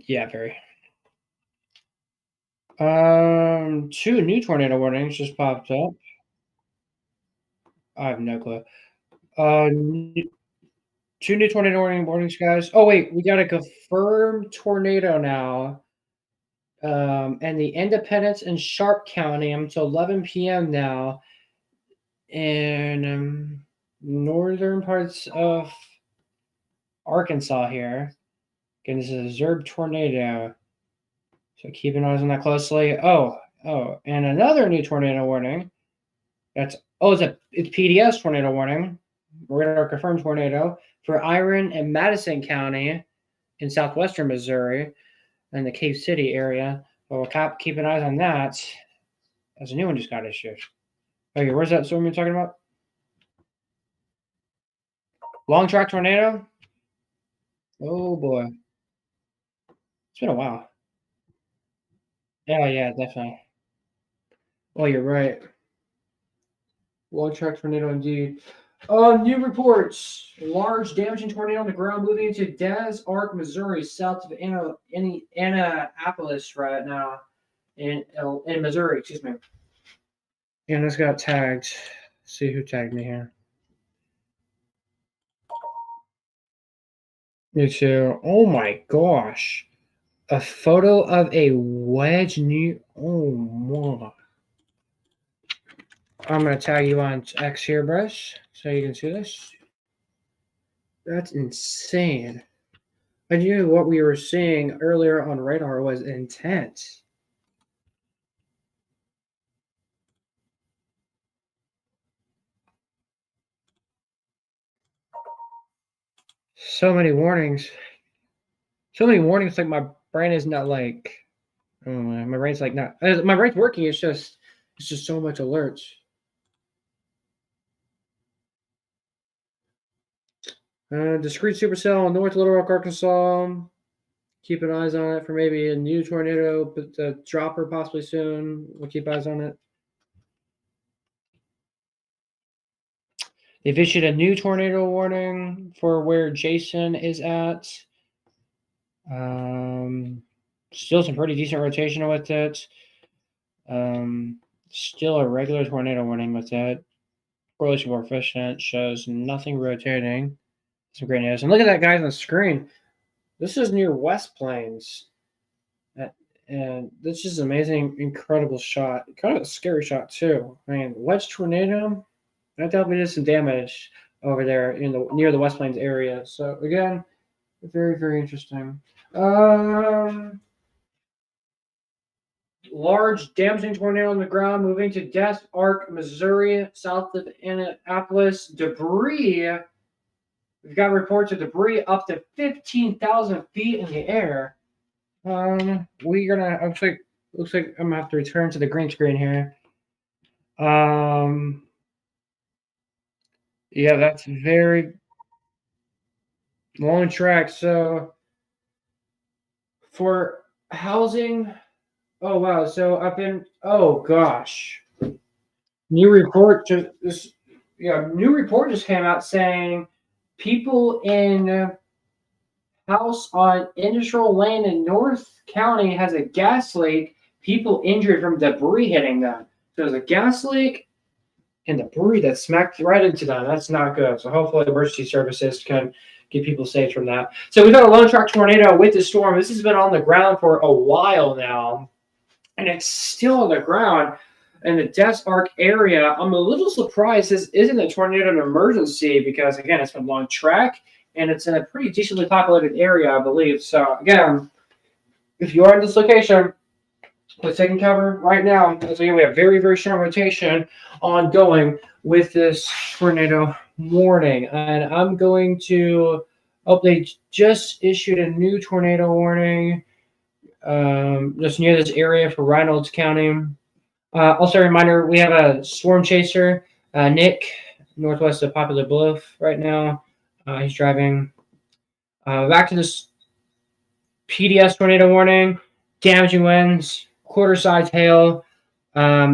Yeah, very. 2 new tornado warnings just popped up. I have no clue. 2 new tornado warnings, guys. Oh wait, we got a confirmed tornado now. And the Independence and Sharp County until 11 p.m. now in northern parts of Arkansas here. Again, this is a Zerb tornado. So keep an eye on that closely. Oh, and another new tornado warning. It's PDS tornado warning. Radar confirmed tornado for Iron and Madison County in southwestern Missouri and the Cave City area. So we'll keep an eye on that. As a new one just got issued. Okay, where's that storm you're talking about? Long track tornado? Oh boy. It's been a while. Yeah, definitely. Oh, you're right. Long track tornado indeed. New reports. Large damaging tornado on the ground moving into Des Arc, Missouri, south of Annapolis right now. In Missouri, excuse me. And this got tagged. Let's see who tagged me here. Me too. Oh my gosh. A photo of a wedge new. Oh my. I'm going to tag you on X here, Brush, so you can see this. That's insane. I knew what we were seeing earlier on radar was intense. So many warnings. So many warnings, like my brain is not like, my brain's like not, my brain's working, it's just so much alerts. Discrete supercell in North Little Rock, Arkansas. Keep an eyes on it for maybe a new tornado, but the dropper possibly soon. We'll keep eyes on it. They've issued a new tornado warning for where Jason is at. Still some pretty decent rotation with it. Still a regular tornado warning with it. Correlation coefficient shows nothing rotating. Some great news. And look at that, guys, on the screen. This is near West Plains. And this is an amazing, incredible shot. Kind of a scary shot, too. I mean, wedge tornado, that definitely did some damage over there near the West Plains area. So, again, very, very interesting. Large damaging tornado on the ground moving to Des Arc, Missouri, south of Annapolis. Debris. We've got reports of debris up to 15,000 feet in the air. We're gonna looks like I'm gonna have to return to the green screen here. Yeah, that's very long track. So for housing, oh wow. So oh gosh. New report just came out saying people in house on industrial land in North County has a gas leak. People injured from debris hitting them. So there's a gas leak and debris that smacked right into them. That's not good. So hopefully emergency services can get people saved from that. So we got a lone track tornado with the storm. This has been on the ground for a while now, and it's still on the ground in the Des Arc area. I'm a little surprised this isn't a tornado emergency because, again, it's been long track. And it's in a pretty decently populated area, I believe. So, again, if you are in this location, Let's take cover right now. As again, we have very, very strong rotation ongoing with this tornado warning. And I'm going to, oh, they just issued a new tornado warning just near this area for Reynolds County. Also a reminder, we have a storm chaser, Nick, northwest of Poplar Bluff right now. He's driving back to this PDS tornado warning, damaging winds, quarter-size hail.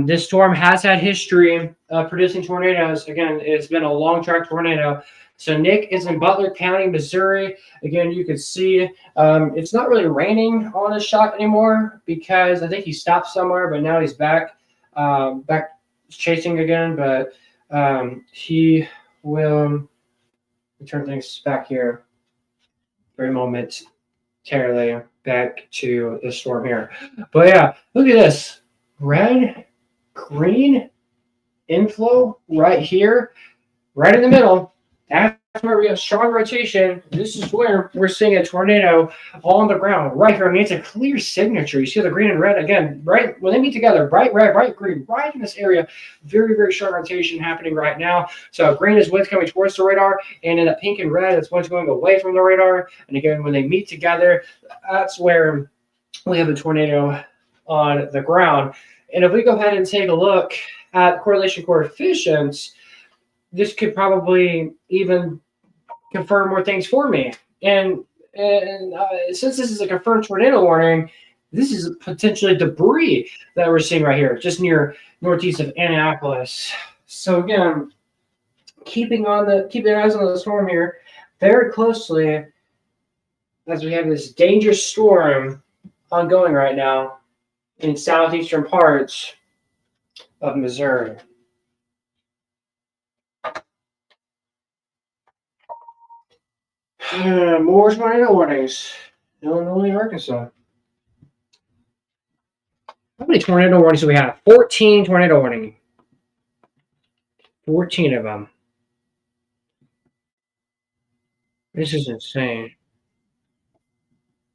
This storm has had history of producing tornadoes. Again, it's been a long-track tornado. So Nick is in Butler County, Missouri. Again, you can see it's not really raining on his shot anymore because I think he stopped somewhere, but now he's back chasing again. But he will turn things back here for a moment. Terribly back to the storm here. But yeah, look at this. Red, green inflow right here, right in the middle. That's where we have strong rotation. This is where we're seeing a tornado on the ground right here. I mean, it's a clear signature. You see the green and red again, right when they meet together, bright red, bright green, right in this area. Very, very strong rotation happening right now. So green is what's coming towards the radar, and in the pink and red, it's what's going away from the radar. And again, when they meet together, that's where we have a tornado on the ground. And if we go ahead and take a look at correlation coefficients, this could probably even confirm more things for me. And since this is a confirmed tornado warning, this is potentially debris that we're seeing right here, just near northeast of Annapolis. So again, keeping your eyes on the storm here very closely, as we have this dangerous storm ongoing right now in southeastern parts of Missouri. More tornado warnings. Illinois, Arkansas. How many tornado warnings do we have? 14 tornado warnings. 14 of them. This is insane.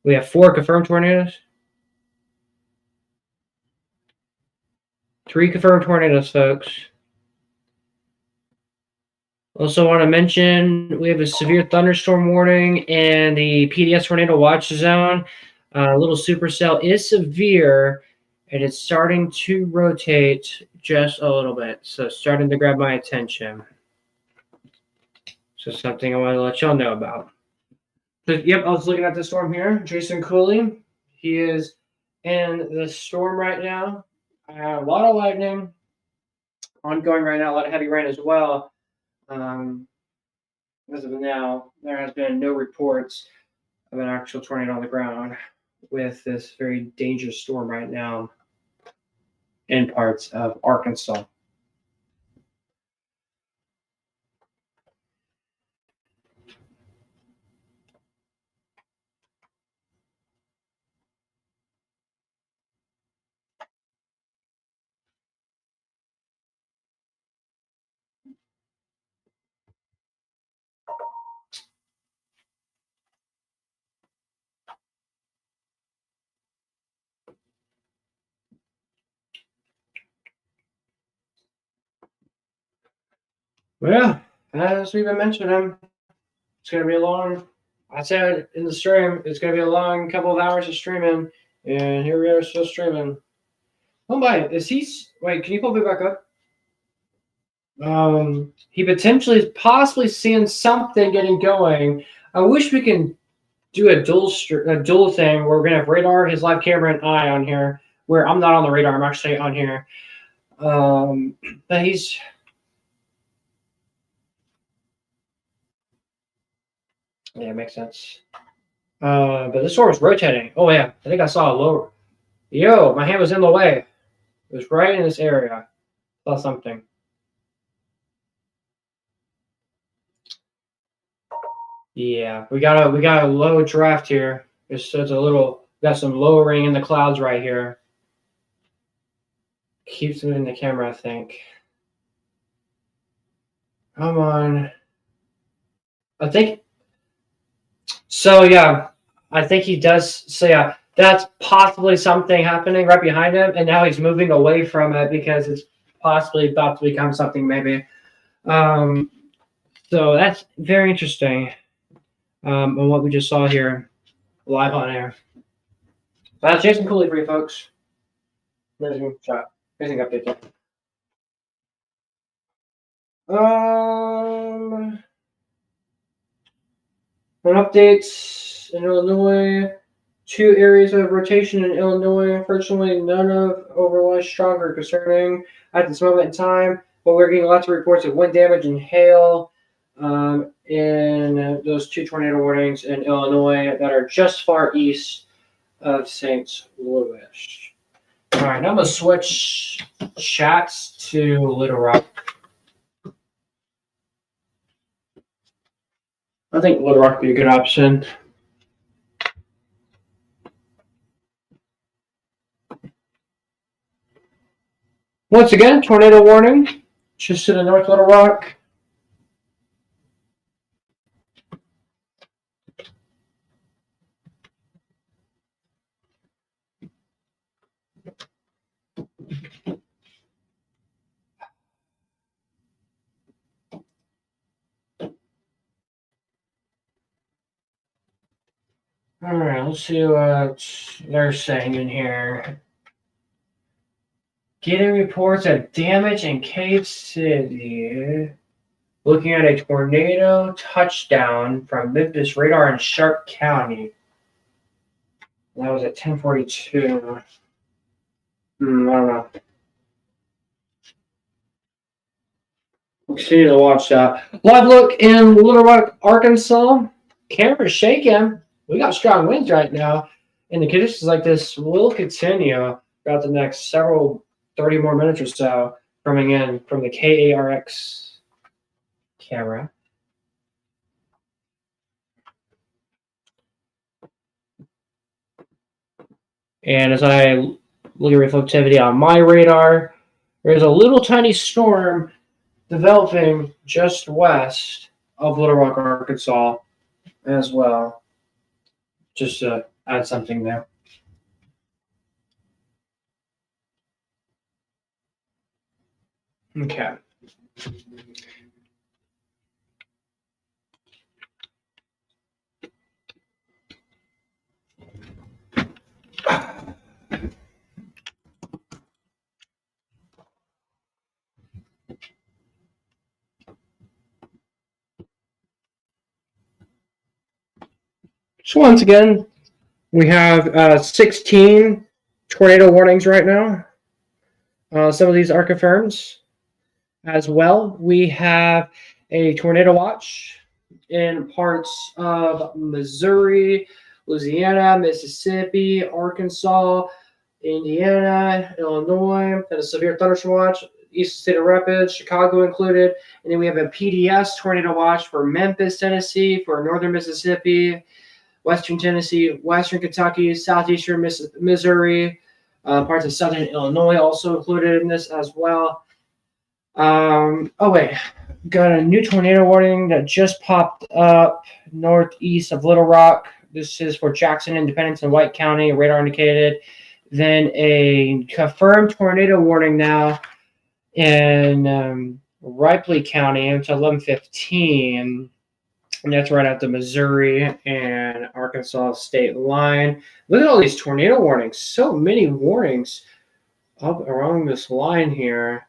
We have 4 confirmed tornadoes. 3 confirmed tornadoes, folks. Also want to mention we have a severe thunderstorm warning and the PDS tornado watch zone. Little supercell is severe and it's starting to rotate just a little bit. So starting to grab my attention. So something I want to let y'all know about. So, yep, I was looking at the storm here. Jason Cooley, he is in the storm right now. A lot of lightning ongoing right now, a lot of heavy rain as well. As of now, there has been no reports of an actual tornado on the ground with this very dangerous storm right now in parts of Arkansas. Well, as we've been mentioning, it's going to be a long, I said in the stream, it's going to be a long couple of hours of streaming, and here we are still streaming. Oh my, wait, can you pull me back up? He potentially is possibly seeing something getting going. I wish we can do a dual thing where we're going to have radar, his live camera, and I on here, where I'm not on the radar, I'm actually on here. But he's... Yeah, it makes sense. But this storm is rotating. Oh, yeah. I think I saw a lower. Yo, my hand was in the way. It was right in this area. Saw something. Yeah, we got a low draft here. It's a little, got some lowering in the clouds right here. Keeps moving the camera, I think. Come on. I think so. Yeah, I think he does. So yeah, that's possibly something happening right behind him, and now he's moving away from it because it's possibly about to become something maybe. So that's very interesting on what we just saw here live on air. That's Jason Cooley for you folks. Amazing shot. Amazing update there. An updates in Illinois. 2 areas of rotation in Illinois. Unfortunately, none of overly strong or concerning at this moment in time, but we're getting lots of reports of wind damage and hail in those 2 tornado warnings in Illinois that are just far east of St. Louis. All right, now I'm going to switch chats to Little Rock. I think Little Rock would be a good option. Once again, tornado warning, just to the north Little Rock. All right, let's see what they're saying in here. Getting reports of damage in Cave City. Looking at a tornado touchdown from Memphis radar in Sharp County. That was at 10:42. I don't know. We'll continue to watch that. Live look in Little Rock, Arkansas. Camera's shaking. We got strong winds right now. And the conditions like this will continue throughout the next 30 more minutes or so, coming in from the KARX camera. And as I look at reflectivity on my radar, there's a little tiny storm developing just west of Little Rock, Arkansas as well. Just to add something there. Okay. So once again, we have 16 tornado warnings right now. Some of these are confirmed as well. We have a tornado watch in parts of Missouri, Louisiana, Mississippi, Arkansas, Indiana, Illinois, and a severe thunderstorm watch, east of Cedar Rapids, Chicago included. And then we have a PDS tornado watch for Memphis, Tennessee, for northern Mississippi, western Tennessee, western Kentucky, southeastern Missouri, parts of southern Illinois also included in this as well. Got a new tornado warning that just popped up northeast of Little Rock. This is for Jackson, Independence, and White County, radar indicated. Then a confirmed tornado warning now in Ripley County until 11:15. And that's right at the Missouri and Arkansas state line. Look at all these tornado warnings. So many warnings up along this line here.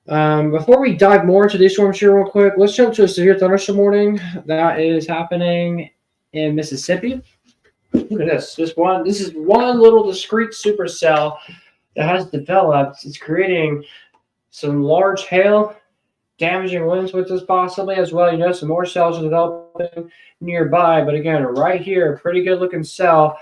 Before we dive more into these storms here real quick, let's jump to a severe thunderstorm warning that is happening in Mississippi. Look at this. This is one little discrete supercell that has developed. It's creating some large hail, damaging winds with this possibly as well. You know, some more cells are developing nearby, but again, right here, pretty good looking cell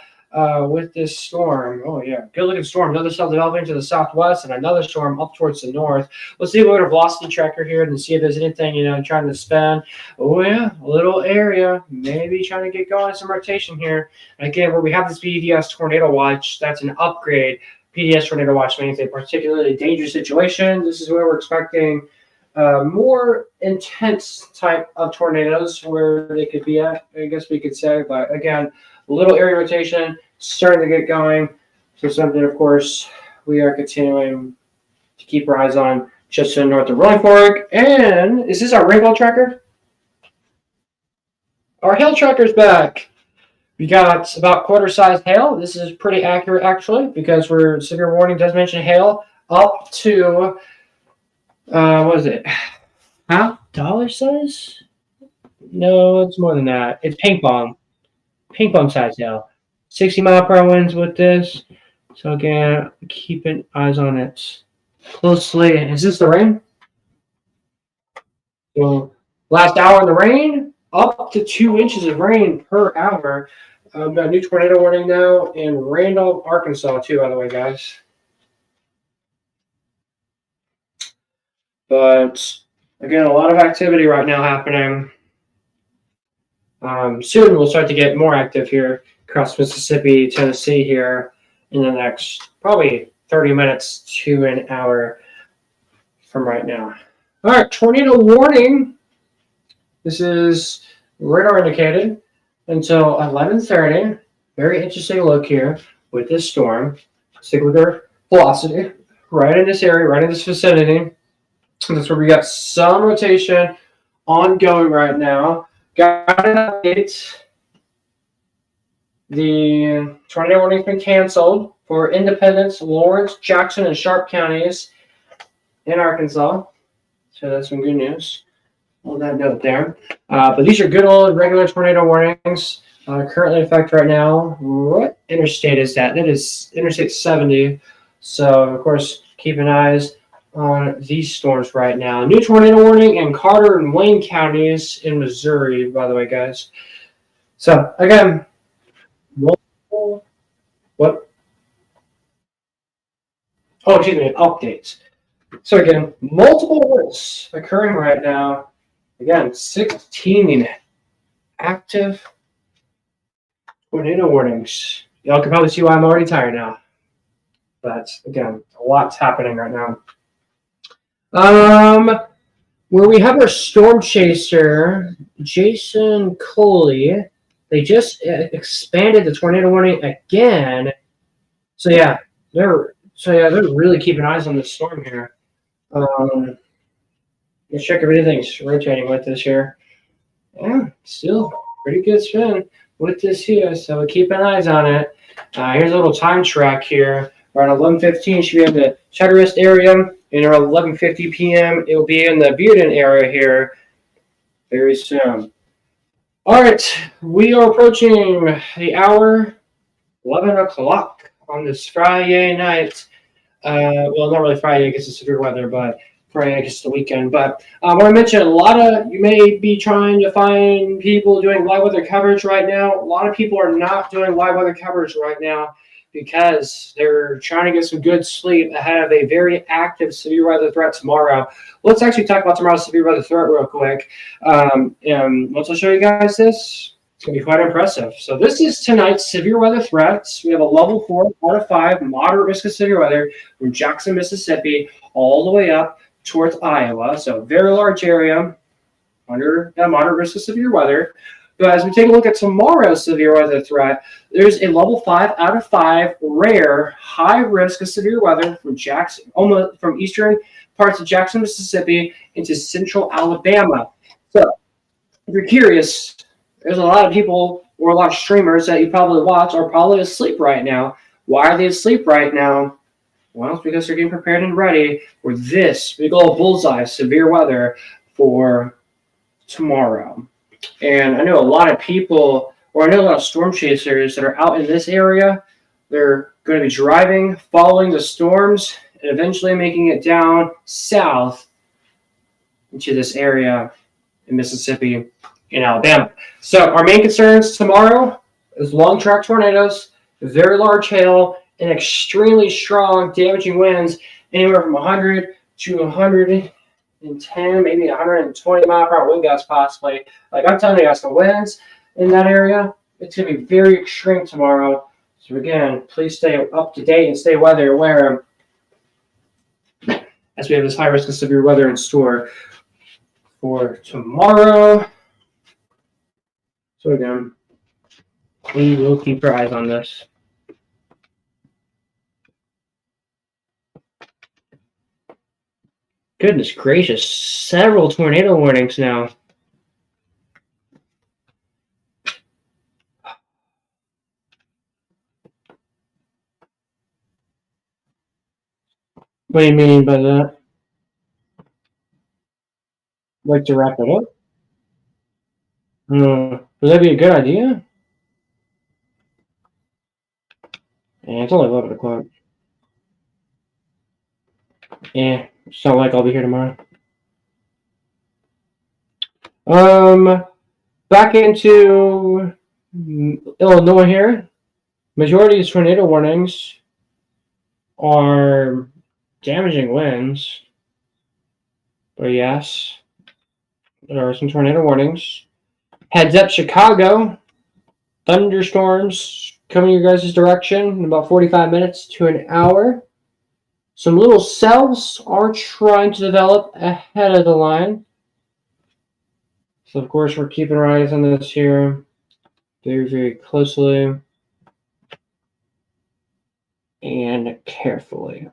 with this storm. Oh yeah, good looking storm. Another cell developing to the southwest and another storm up towards the north. Let's see what a velocity tracker here and see if there's anything, trying to spin. Oh yeah, a little area, maybe trying to get going some rotation here. And again, where we have this PDS tornado watch, that's an upgrade. PDS tornado watch means a particularly dangerous situation. This is where we're expecting more intense type of tornadoes where they could be at, I guess we could say. But again, a little area rotation starting to get going. So something, of course, we are continuing to keep our eyes on just to the north of Rolling Fork. And is this our rainfall tracker? Our hail tracker's back. We got about quarter-sized hail. This is pretty accurate, actually, because we're severe warning does mention hail up to, what is it? Half dollar size? No, it's more than that. It's ping pong size hail. 60-mile-per-hour winds with this. So again, keeping eyes on it closely. Is this the rain? So last hour in the rain, up to 2 inches of rain per hour. Got a new tornado warning now in Randolph, Arkansas, too, by the way, guys. But again, a lot of activity right now happening. Soon we'll start to get more active here across Mississippi, Tennessee here in the next probably 30 minutes to an hour from right now. All right, tornado warning. This is radar indicated until 11:30. Very interesting look here with this storm. Stick with our velocity right in this area, right in this vicinity. That's where we got some rotation ongoing right now. Got an update. The tornado warning's been canceled for Independence, Lawrence, Jackson, and Sharp counties in Arkansas. So that's some good news. Hold that note there. But these are good old regular tornado warnings. Currently in effect right now. What interstate is that? That is Interstate 70. So, of course, keep an eyes on these storms right now. New tornado warning in Carter and Wayne counties in Missouri, by the way, guys. So, again, multiple, what? Oh, excuse me, updates. So, again, multiple events occurring right now. Again, 16 active tornado warnings. Y'all can probably see why I'm already tired now. But, again, a lot's happening right now. Where we have our storm chaser, Jason Coley, they just expanded the tornado warning again. So yeah, they're really keeping eyes on this storm here. Let's check if anything's rotating with this here. Yeah, still pretty good spin with this here. So we're keeping eyes on it. Here's a little time track here. Around 11:15, should be in the Charterist area. And around 11:50 p.m., it will be in the Bearden area here very soon. All right, we are approaching the hour, 11 o'clock on this Friday night. Well, not really Friday, I guess it's severe weather, but Friday, I guess the weekend. But I want to mention you may be trying to find people doing live weather coverage right now. A lot of people are not doing live weather coverage right now because they're trying to get some good sleep ahead of a very active severe weather threat tomorrow. Let's actually talk about tomorrow's severe weather threat real quick. Once I show you guys this, it's going to be quite impressive. So this is tonight's severe weather threats. We have a level 4 out of 5 moderate risk of severe weather from Jackson, Mississippi, all the way up towards Iowa. So very large area under moderate risk of severe weather. But as we take a look at tomorrow's severe weather threat, there's a level 5 out of 5 rare high risk of severe weather from from eastern parts of Jackson, Mississippi into central Alabama. So if you're curious, there's a lot of people or a lot of streamers that you probably watch are probably asleep right now. Why are they asleep right now? Well, it's because they're getting prepared and ready for this big old bullseye severe weather for tomorrow. And I know a lot of people, or I know a lot of storm chasers that are out in this area. They're going to be driving, following the storms, and eventually making it down south into this area in Mississippi and Alabama. So our main concerns tomorrow is long track tornadoes, very large hail, and extremely strong damaging winds, anywhere from 100 to 110, maybe 120 mile per hour wind gusts possibly. Like I'm telling you guys, the winds in that area, it's going to be very extreme tomorrow. So again, please stay up to date and stay weather aware as we have this high risk of severe weather in store for tomorrow. So again, we will keep our eyes on this. Goodness gracious, several tornado warnings now. What do you mean by that? Like to wrap it up? Would that be a good idea? Yeah, it's only 11 o'clock. Yeah, it's not like I'll be here tomorrow. Back into Illinois here. Majority of tornado warnings are damaging winds. But yes, there are some tornado warnings. Heads up, Chicago. Thunderstorms coming your guys' direction in about 45 minutes to an hour. Some little cells are trying to develop ahead of the line. So, of course, we're keeping our eyes on this here very, very closely and carefully.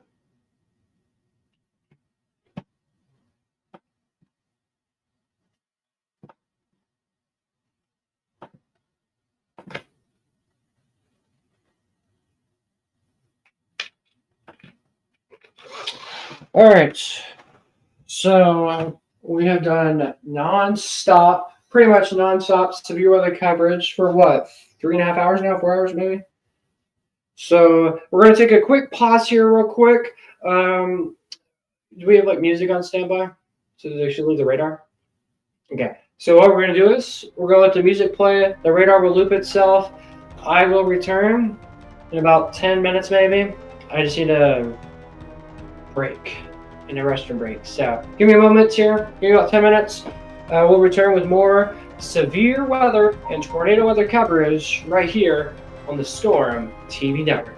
All right. So, we have done non-stop, pretty much non-stop severe weather coverage for what, 3.5 hours now, 4 hours maybe? So we're going to take a quick pause here real quick. Do we have like music on standby so that they should leave the radar? Okay. So what we're going to do is we're going to let the music play. The radar will loop itself. I will return in about 10 minutes maybe. I just need a break, in a restroom break. So give me a moment here. Give me about 10 minutes. We'll return with more severe weather and tornado weather coverage right here on the Storm TV network.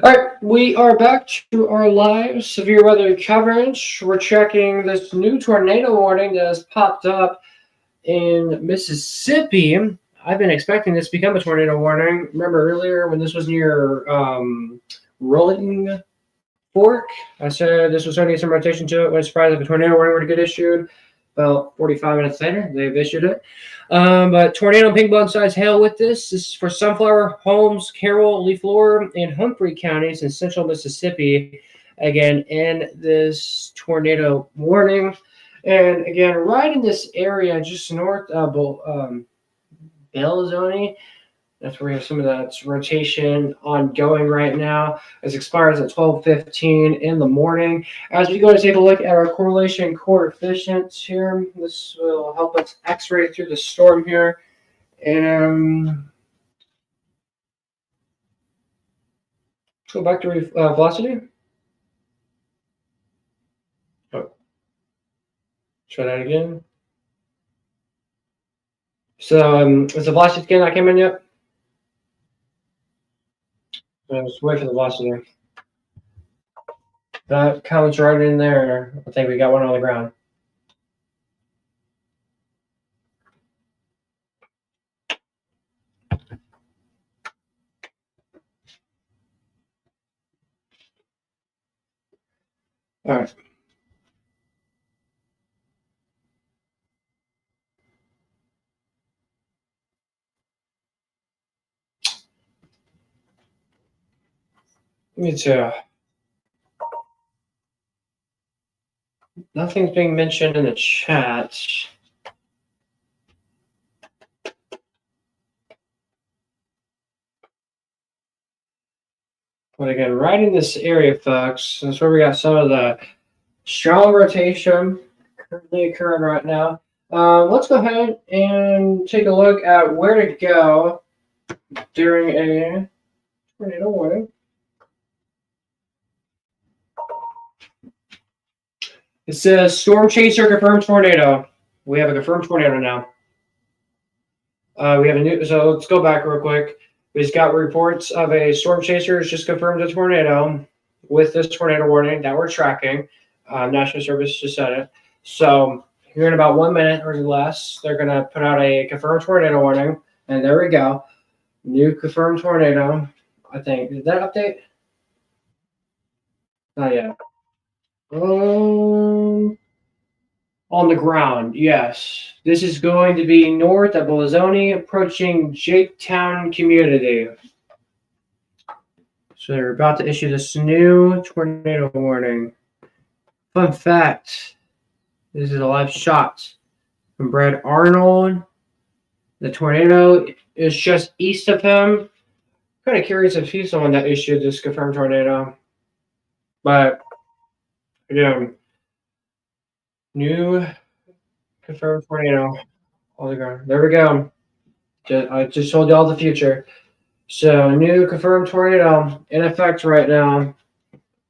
All right, we are back to our live severe weather coverage. We're checking this new tornado warning that has popped up in Mississippi. I've been expecting this to become a tornado warning. Remember earlier when this was near Rolling Fork? I said this was starting to get some rotation to it. Wasn't surprised if a tornado warning were to get issued. About 45 minutes later, they've issued it. But tornado and pink bug size hail with this. This is for Sunflower, Holmes, Carroll, Leaf Lure, and Humphrey counties in central Mississippi. Again, in this tornado warning. And again, right in this area, just north of Belzoni, that's where we have some of that rotation ongoing right now. It expires at 12:15 in the morning. As we go to take a look at our correlation coefficients here, this will help us x-ray through the storm here. And let's go back to velocity. Oh. Try that again. So is the velocity scan not came in yet? Just wait for the velocity. That counts right in there. I think we got one on the ground. All right. Me too. Nothing's being mentioned in the chat. But again, right in this area, folks, that's where we got some of the strong rotation currently occurring right now. Let's go ahead and take a look at where to go during a tornado warning. It says storm chaser confirmed tornado. We have a confirmed tornado now. We have a new, so let's go back real quick. We just got reports of a storm chaser has just confirmed a tornado with this tornado warning that we're tracking. National Service just said it. So here in about 1 minute or less, they're going to put out a confirmed tornado warning. And there we go. New confirmed tornado. I think. Did that update? Not yet. On the ground, yes. This is going to be north of Belzoni, approaching Jaketown community. So they're about to issue this new tornado warning. Fun fact, this is a live shot from Brad Arnold. The tornado is just east of him. Kind of curious if he's the one that issued this confirmed tornado. But, again, new confirmed tornado on the ground. There we go. I just told you all the future. So, new confirmed tornado in effect right now.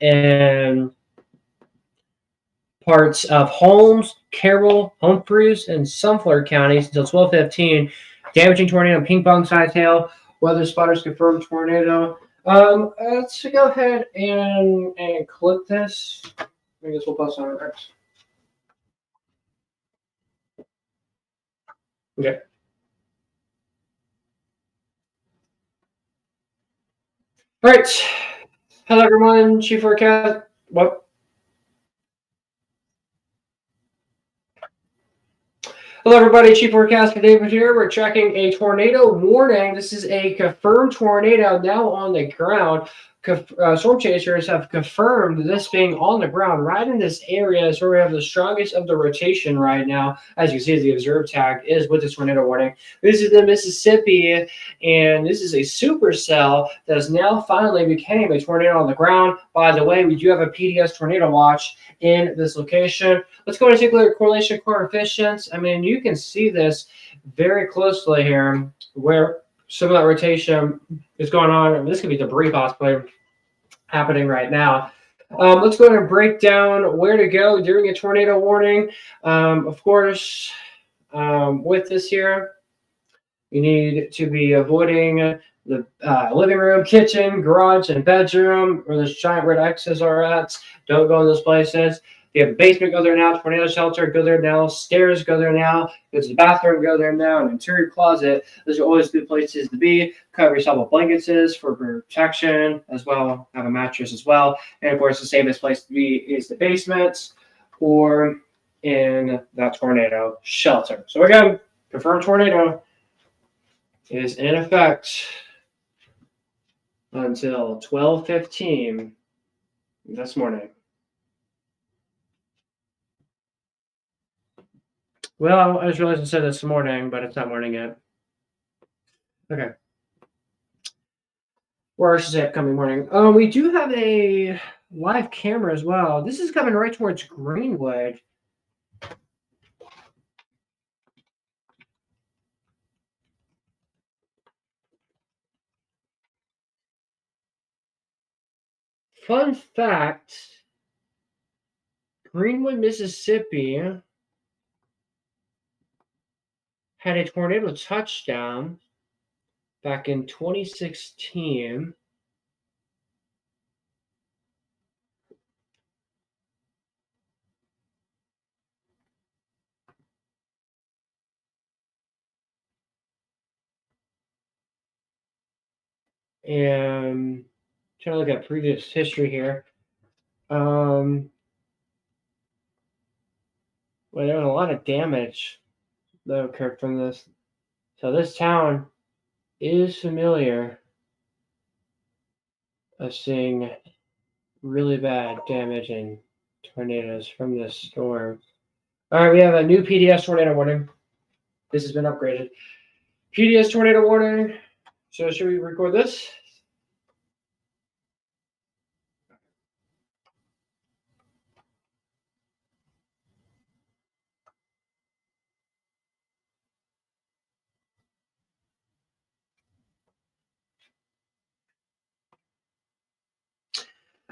And parts of Holmes, Carroll, Humphreys, and Sunflower counties until 12:15. Damaging tornado, ping pong size hail. Weather spotters confirmed tornado. Let's go ahead and click this. I guess we'll post on our X. Okay. All right. Hello, everyone. Chief Forecaster. What? Hello, everybody. Chief Forecaster David here. We're checking a tornado warning. This is a confirmed tornado now on the ground. Storm chasers have confirmed this being on the ground right in this area is where we have the strongest of the rotation right now. As you see, the observe tag is with this tornado warning. This is the Mississippi, and this is a supercell that has now finally became a tornado on the ground. By the way, we do have a PDS tornado watch in this location. Let's go and take a look at correlation coefficients. I mean, you can see this very closely here where some of that rotation is going on. This could be debris possibly happening right now. Let's go ahead and break down where to go during a tornado warning. Of course, with this here, you need to be avoiding the living room, kitchen, garage, and bedroom where those giant red X's are at. Don't go in those places. If you have a basement, go there now. Tornado shelter, go there now. Stairs, go there now. Go to the bathroom, go there now. An interior closet. Those are always good places to be. Cover yourself with blankets for protection as well. Have a mattress as well. And of course, the safest place to be is the basement or in that tornado shelter. So again, confirmed tornado is in effect until 12:15 this morning. Well, I just realized I said this morning, but it's not morning yet. Okay. Or I should say upcoming morning. We do have a live camera as well. This is coming right towards Greenwood. Fun fact, Greenwood, Mississippi had a tornado touchdown back in 2016. And trying to look at previous history here. Well, there was a lot of damage that occurred from this. So this town is familiar of seeing really bad damage and tornadoes from this storm. All right, we have a new PDS tornado warning. This has been upgraded. PDS tornado warning. So should we record this?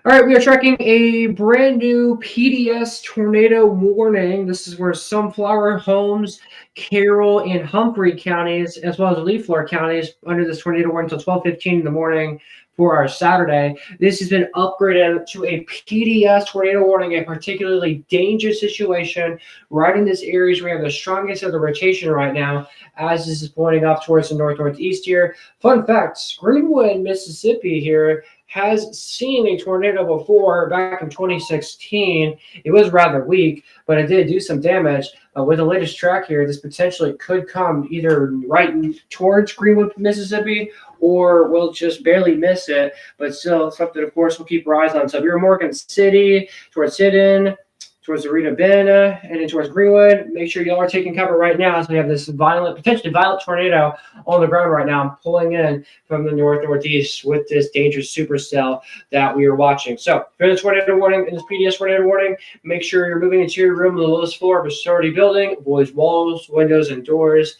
All right, we are tracking a brand new PDS tornado warning. This is where Sunflower, Holmes, Carroll, and Humphrey counties, as well as Leaflore counties, under this tornado warning until 12:15 in the morning for our Saturday. This has been upgraded to a PDS tornado warning, a particularly dangerous situation right in this area where we have the strongest of the rotation right now, as this is pointing up towards the north-northeast here. Fun fact, Greenwood, Mississippi here has seen a tornado before back in 2016. It was rather weak, but it did do some damage. With the latest track here, this potentially could come either right towards Greenwood, Mississippi, or we'll just barely miss it. But still, something, of course, we'll keep our eyes on. So if you're in Morgan City, towards Hidden, towards the Rita Bend, and then towards Greenwood, make sure y'all are taking cover right now. So we have this potentially violent tornado on the ground right now, pulling in from the north-northeast with this dangerous supercell that we are watching. So if you're in the tornado warning, in this PDS tornado warning, make sure you're moving into your room on the lowest floor of a sturdy building, avoid walls, windows, and doors.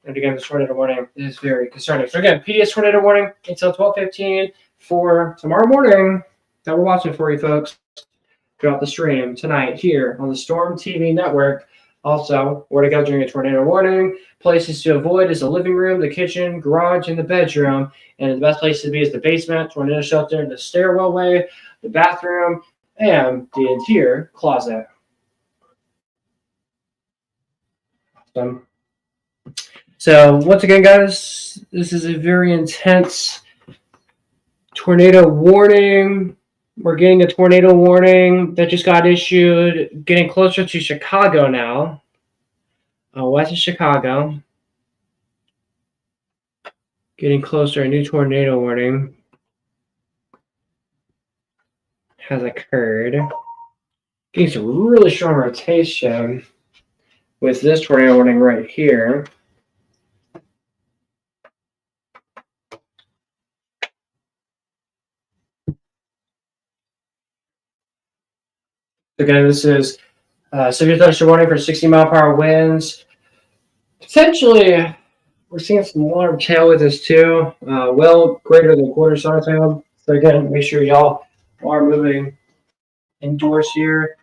And again, this tornado warning is very concerning. So again, PDS tornado warning until 12:15 for tomorrow morning that we're watching for you folks throughout the stream tonight here on the Storm TV network. Also, where to go during a tornado warning. Places to avoid is the living room, the kitchen, garage, and the bedroom. And the best place to be is the basement, tornado shelter, the stairwell way, the bathroom, and the interior closet. So once again, guys, this is a very intense tornado warning. We're getting a tornado warning that just got issued, getting closer to Chicago now. West of Chicago. Getting closer, a new tornado warning has occurred. Getting some really strong rotation with this tornado warning right here. Again, this is severe thunderstorm warning for 60-mile-per-hour winds. Potentially, we're seeing some water tail with this too, well greater than quarter star tail. So again, make sure y'all are moving indoors here.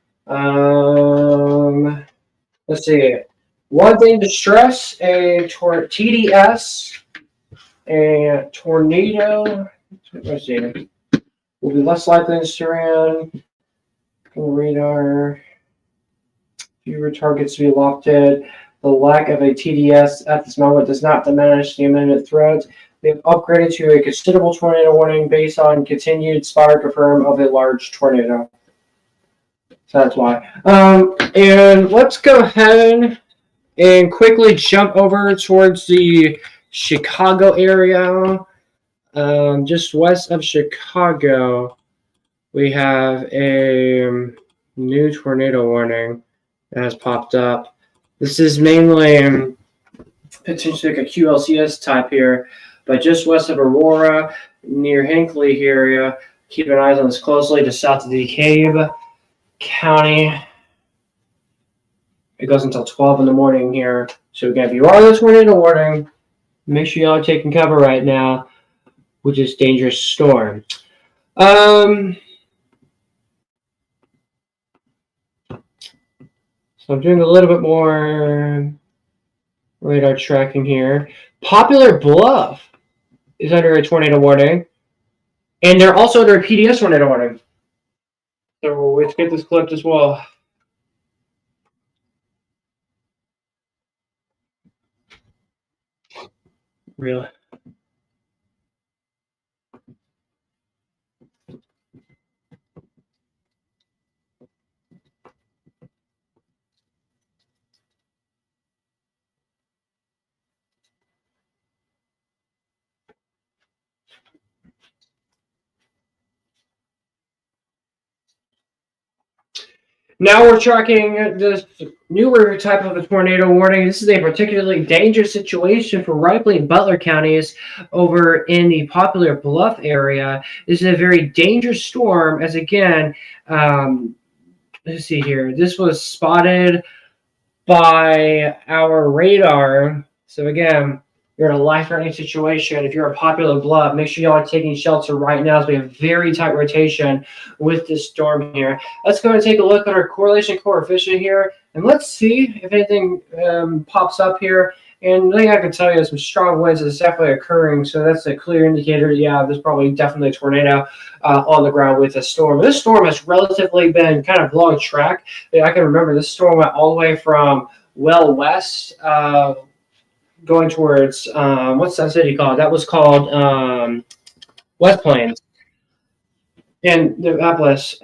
Let's see. One thing to stress: a TDS a tornado. Let's see. Will be less likely in Suran. Radar. Fewer targets to be lofted. The lack of a TDS at this moment does not diminish the imminent threat. They have upgraded to a considerable tornado warning based on continued spotter confirm of a large tornado. So that's why. And let's go ahead and quickly jump over towards the Chicago area. Just west of Chicago, we have a new tornado warning that has popped up. This is mainly potentially like a QLCS type here, but just west of Aurora, near Hinckley area. Keep an eye on this closely, just south of DeKalb County. It goes until 12 in the morning here. So again, if you are on the tornado warning, make sure y'all are taking cover right now with this dangerous storm. So I'm doing a little bit more radar tracking here. Poplar Bluff is under a tornado warning, and they're also under a PDS tornado warning. So let's get this clipped as well. Really? Now we're tracking this newer type of a tornado warning. This is a particularly dangerous situation for Ripley and Butler counties over in the Poplar Bluff area. This is a very dangerous storm as, again, let's see here. This was spotted by our radar. So, again, you're in a life-threatening situation. If you're a Poplar Bluff, make sure y'all are taking shelter right now as we have very tight rotation with this storm here. Let's go and take a look at our correlation coefficient here, and let's see if anything pops up here. And the thing I can tell you is some strong winds is definitely occurring, so that's a clear indicator. Yeah, there's probably definitely a tornado on the ground with this storm. This storm has relatively been kind of long track. I can remember this storm went all the way from well west, going towards what's that city called? That was called West Plains in Minneapolis.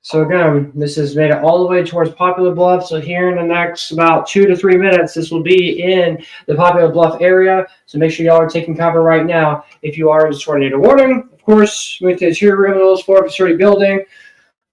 So again, this has made it all the way towards Poplar Bluff. So here in the next about 2 to 3 minutes, this will be in the Poplar Bluff area. So make sure y'all are taking cover right now if you are in a tornado warning. Of course, with the interior criminals, 4-story building.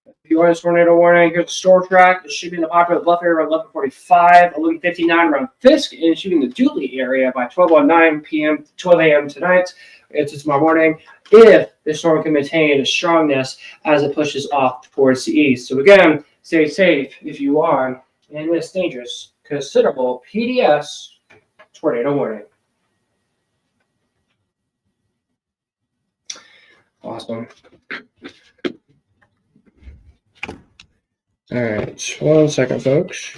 If you are in a tornado warning, here's the store track. It should be in the Poplar Bluff area around 11:45, 11:59 around Fisk, and it should be in the Dooley area by 12:09 p.m. 12 a.m. tonight. It's tomorrow morning, if the storm can maintain a strongness as it pushes off towards the east. So again, stay safe if you are in this dangerous, considerable PDS tornado warning. Awesome. All right, 1 second, folks.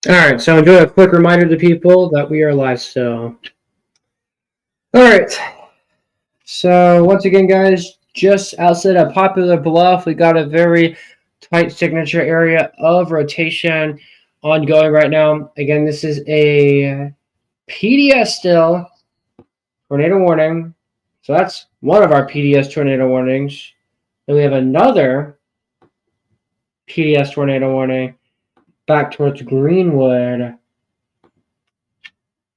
All right, so I'm doing a quick reminder to people that we are live still. All right, so once again, guys, just outside of Poplar Bluff, we got a very tight signature area of rotation ongoing right now. Again, this is a PDS still. tornado warning. So that's one of our PDS tornado warnings. Then we have another PDS tornado warning back towards Greenwood,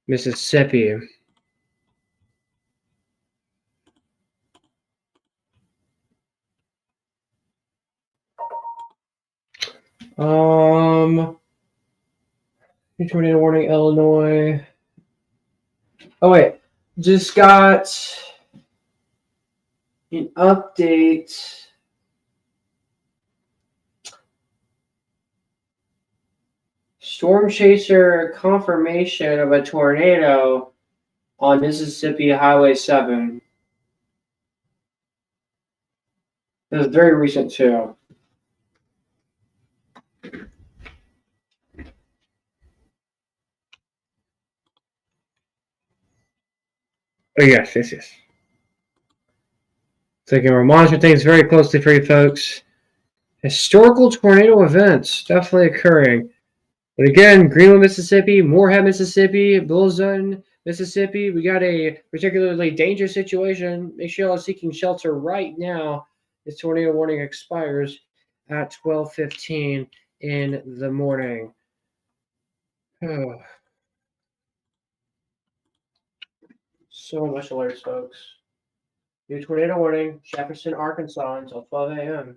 Mississippi. Tornado warning, Illinois. Oh wait, just got an update. Storm chaser confirmation of a tornado on Mississippi Highway 7. It was very recent too. Oh yes. So again, we're monitoring things very closely for you folks. Historical tornado events definitely occurring. But again, Greenwood, Mississippi, Moorhead, Mississippi, Bullseye, Mississippi. We got a particularly dangerous situation. Make sure y'all are seeking shelter right now. This tornado warning expires at 12:15 in the morning. Oh. So much alerts, folks. New tornado warning, Jefferson, Arkansas, until 12 a.m.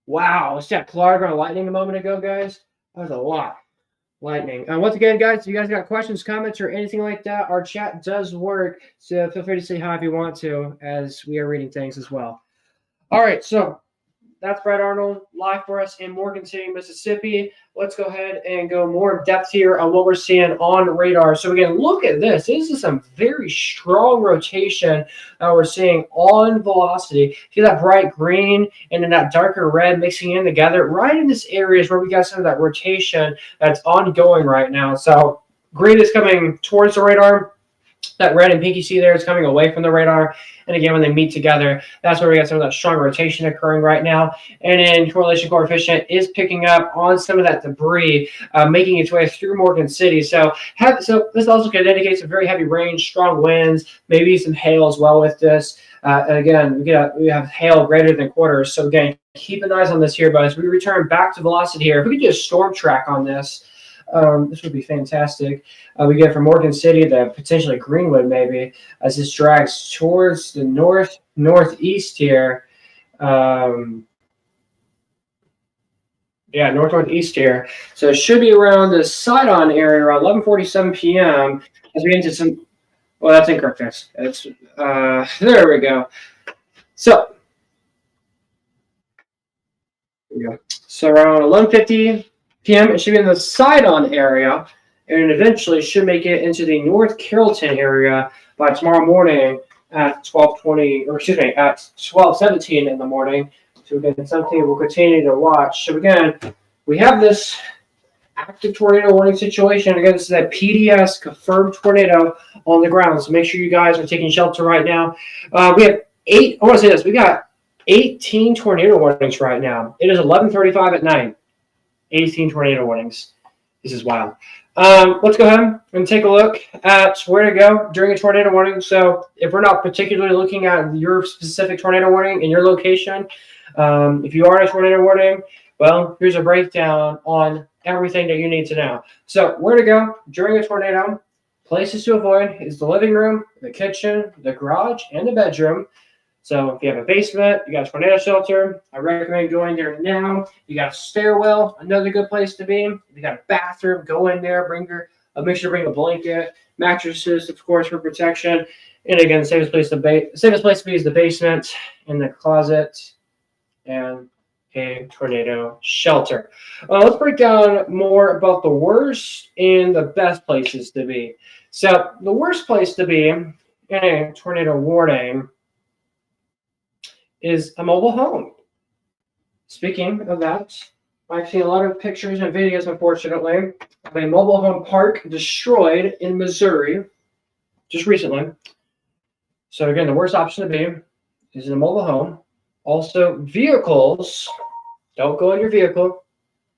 Wow, was that Clark lightning a moment ago, guys? That was a lot. Lightning. Once again, guys, if you guys got questions, comments, or anything like that, our chat does work. So feel free to say hi if you want to, as we are reading things as well. All right, so that's Brett Arnold live for us in Morgan City, Mississippi. Let's go ahead and go more in depth here on what we're seeing on radar. So again, look at this. This is some very strong rotation that we're seeing on velocity. See that bright green and then that darker red mixing in together. Right in this area is where we got some of that rotation that's ongoing right now. So green is coming towards the radar. That red and pink you see there is coming away from the radar. And again, when they meet together, that's where we got some of that strong rotation occurring right now. And then correlation coefficient is picking up on some of that debris, making its way through Morgan City. So this also can indicate some very heavy rain, strong winds, maybe some hail as well with this. And again, we have hail greater than quarters. So again, keep an eye on this here, but as we return back to velocity here, if we could do a storm track on this, this would be fantastic. We get from Morgan City to potentially Greenwood, maybe, as this drags towards the northeast here. Northeast here. So it should be around the Sidon area around 11:47 p.m. as we get into some. Well, that's incorrect. It's there we go. So there we go. So around 11:50 p.m. it should be in the Sidon area, and eventually should make it into the North Carrollton area by tomorrow morning at 12:17 in the morning. So again, something we'll continue to watch. So again, we have this active tornado warning situation. Again, this is that PDS confirmed tornado on the ground. So make sure you guys are taking shelter right now. We have we got 18 tornado warnings right now. It is 11:35 at night. 18 tornado warnings. This is wild. Let's go ahead and take a look at where to go during a tornado warning. So if we're not particularly looking at your specific tornado warning in your location, if you are in a tornado warning, well, here's a breakdown on everything that you need to know. So where to go during a tornado, places to avoid is the living room, the kitchen, the garage, and the bedroom. So if you have a basement, you got a tornado shelter, I recommend going there now. You got a stairwell, another good place to be. If you got a bathroom, go in there, make sure to bring a blanket, mattresses, of course, for protection. And again, the safest place to be is the basement, in the closet, and a tornado shelter. Let's break down more about the worst and the best places to be. So the worst place to be in a tornado warning is a mobile home. Speaking of that, I've seen a lot of pictures and videos, unfortunately, of a mobile home park destroyed in Missouri just recently. So again, the worst option to be is in a mobile home. Also, vehicles, don't go in your vehicle.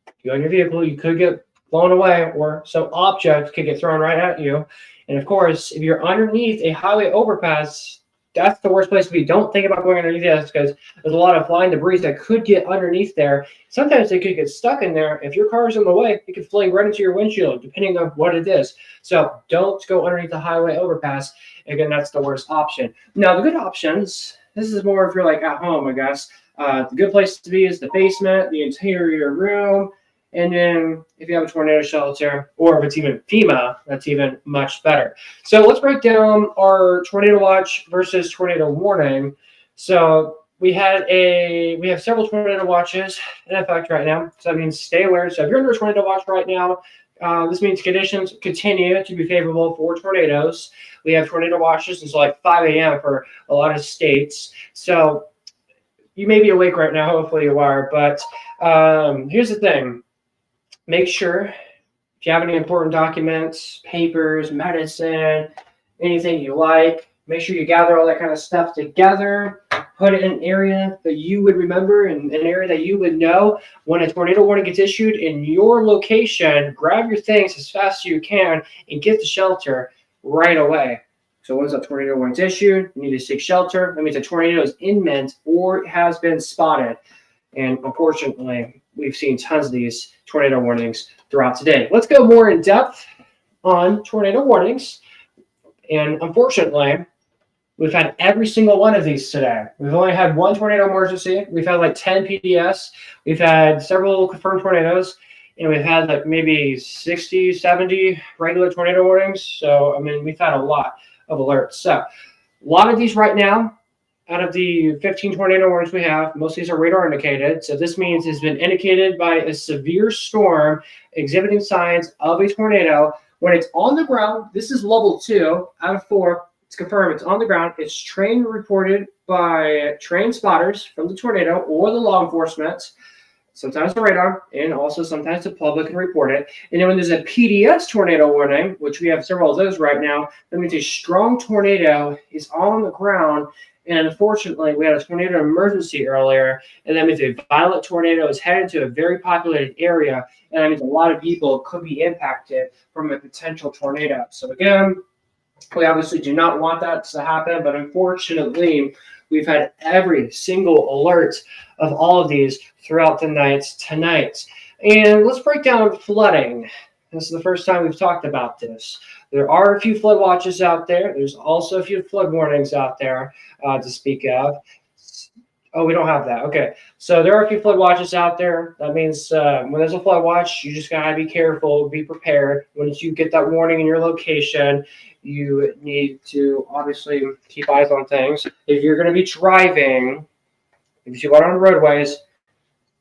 If you go in your vehicle, you could get blown away, or some object could get thrown right at you. And of course, if you're underneath a highway overpass, that's the worst place to be. Don't think about going underneath this because there's a lot of flying debris that could get underneath there. Sometimes they could get stuck in there. If your car is in the way, it could fling right into your windshield, depending on what it is. So don't go underneath the highway overpass. Again, that's the worst option. Now, the good options, this is more if you're like at home, I guess. The good place to be is the basement, the interior room, and then if you have a tornado shelter, or if it's even FEMA, that's even much better. So let's break down our tornado watch versus tornado warning. So we have several tornado watches in effect right now. So that means stay alert. So if you're under a tornado watch right now, this means conditions continue to be favorable for tornadoes. We have tornado watches until like 5 a.m. for a lot of states. So you may be awake right now. Hopefully you are. But here's the thing. Make sure if you have any important documents, papers, medicine, anything you like, make sure you gather all that kind of stuff together, put it in an area that you would remember and an area that you would know. When a tornado warning gets issued in your location, grab your things as fast as you can and get to shelter right away. So once a tornado warning is issued, you need to seek shelter. That means a tornado is imminent or has been spotted. And unfortunately, we've seen tons of these tornado warnings throughout today. Let's go more in depth on tornado warnings. And unfortunately, we've had every single one of these today. We've only had one tornado emergency. We've had like 10 PDS. We've had several confirmed tornadoes. And we've had like maybe 60, 70 regular tornado warnings. So, I mean, we've had a lot of alerts. So, a lot of these right now, out of the 15 tornado warnings we have, most of these are radar indicated. So this means it's been indicated by a severe storm exhibiting signs of a tornado. When it's on the ground, this is level 2 out of 4. It's confirmed it's on the ground. It's trained reported by trained spotters from the tornado or the law enforcement. Sometimes the radar, and also sometimes the public can report it. And then when there's a PDS tornado warning, which we have several of those right now, that means a strong tornado is on the ground. And unfortunately, we had a tornado emergency earlier, and that means a violent tornado is headed to a very populated area, and that means a lot of people could be impacted from a potential tornado. So again, we obviously do not want that to happen, but unfortunately, we've had every single alert of all of these throughout the night tonight. And let's break down flooding. This is the first time we've talked about this. There are a few flood watches out there. There's also a few flood warnings out there to speak of. Oh, we don't have that. Okay. So there are a few flood watches out there. That means when there's a flood watch, you just got to be careful, be prepared. Once you get that warning in your location, you need to obviously keep eyes on things. If you're going to be driving, if you go out on the roadways,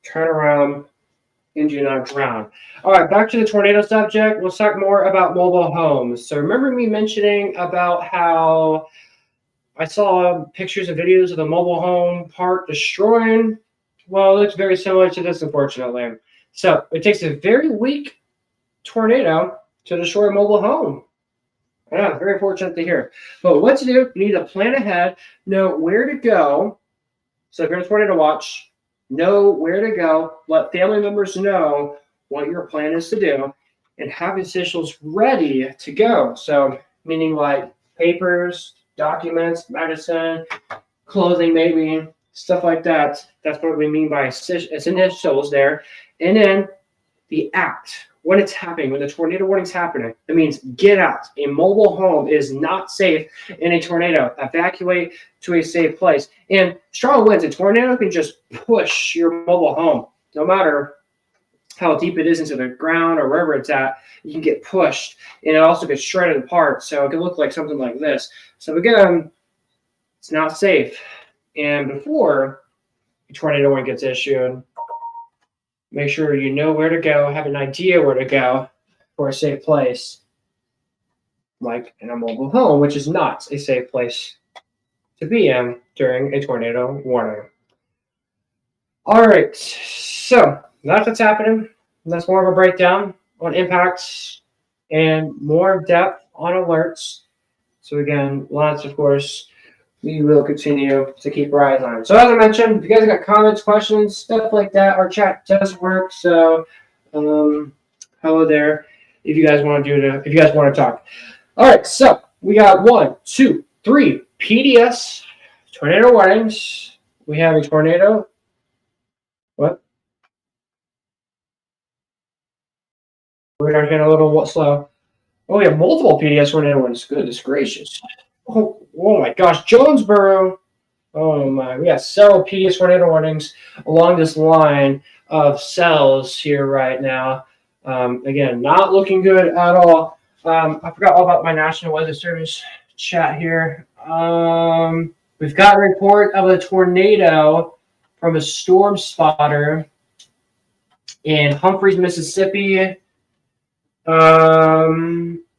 turn around and do not drown. All right, back to the tornado subject. Let's talk more about mobile homes. So remember me mentioning about how I saw pictures and videos of the mobile home park destroying? Well, it looks very similar to this, unfortunately. So it takes a very weak tornado to destroy a mobile home. Yeah, very fortunate to hear. But what to do, you need to plan ahead, know where to go. So if you're in a tornado watch, know where to go, let family members know what your plan is to do, and have officials ready to go. So meaning like papers, documents, medicine, clothing maybe, stuff like that. That's what we mean by initials there. And then the act. When it's happening, when the tornado warning is happening, it means get out. A mobile home is not safe in a tornado. Evacuate to a safe place. And strong winds, a tornado can just push your mobile home. No matter how deep it is into the ground or wherever it's at, you can get pushed. And it also gets shredded apart. So it can look like something like this. So again, it's not safe. And before a tornado warning gets issued, make sure you know where to go, have an idea where to go for a safe place, like in a mobile home, which is not a safe place to be in during a tornado warning. All right, so that's what's happening. That's more of a breakdown on impacts and more depth on alerts. So again, lots, of course, we will continue to keep our eyes on. So as I mentioned, if you guys got comments, questions, stuff like that, our chat does work. So hello there. If you guys want to talk. All right, so we got 1, 2, 3 PDS tornado warnings. We have a tornado. What? We're getting a little slow. Oh, we have multiple PDS tornado warnings. Goodness gracious. Oh my gosh, Jonesboro. Oh my, we got several PDS tornado warnings along this line of cells here right now. Again, not looking good at all. I forgot all about my National Weather Service chat here. We've got a report of a tornado from a storm spotter in Humphreys, Mississippi at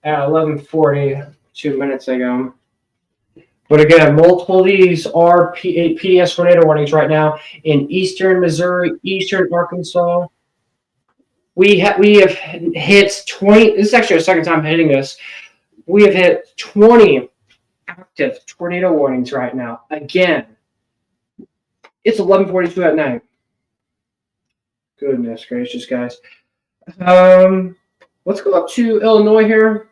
11:40, 2 minutes ago. But again, multiple of these are PDS tornado warnings right now in eastern Missouri, eastern Arkansas. We have hit 20. This is actually our second time hitting this. We have hit 20 active tornado warnings right now. Again, it's 11:42 at night. Goodness gracious, guys. Let's go up to Illinois here,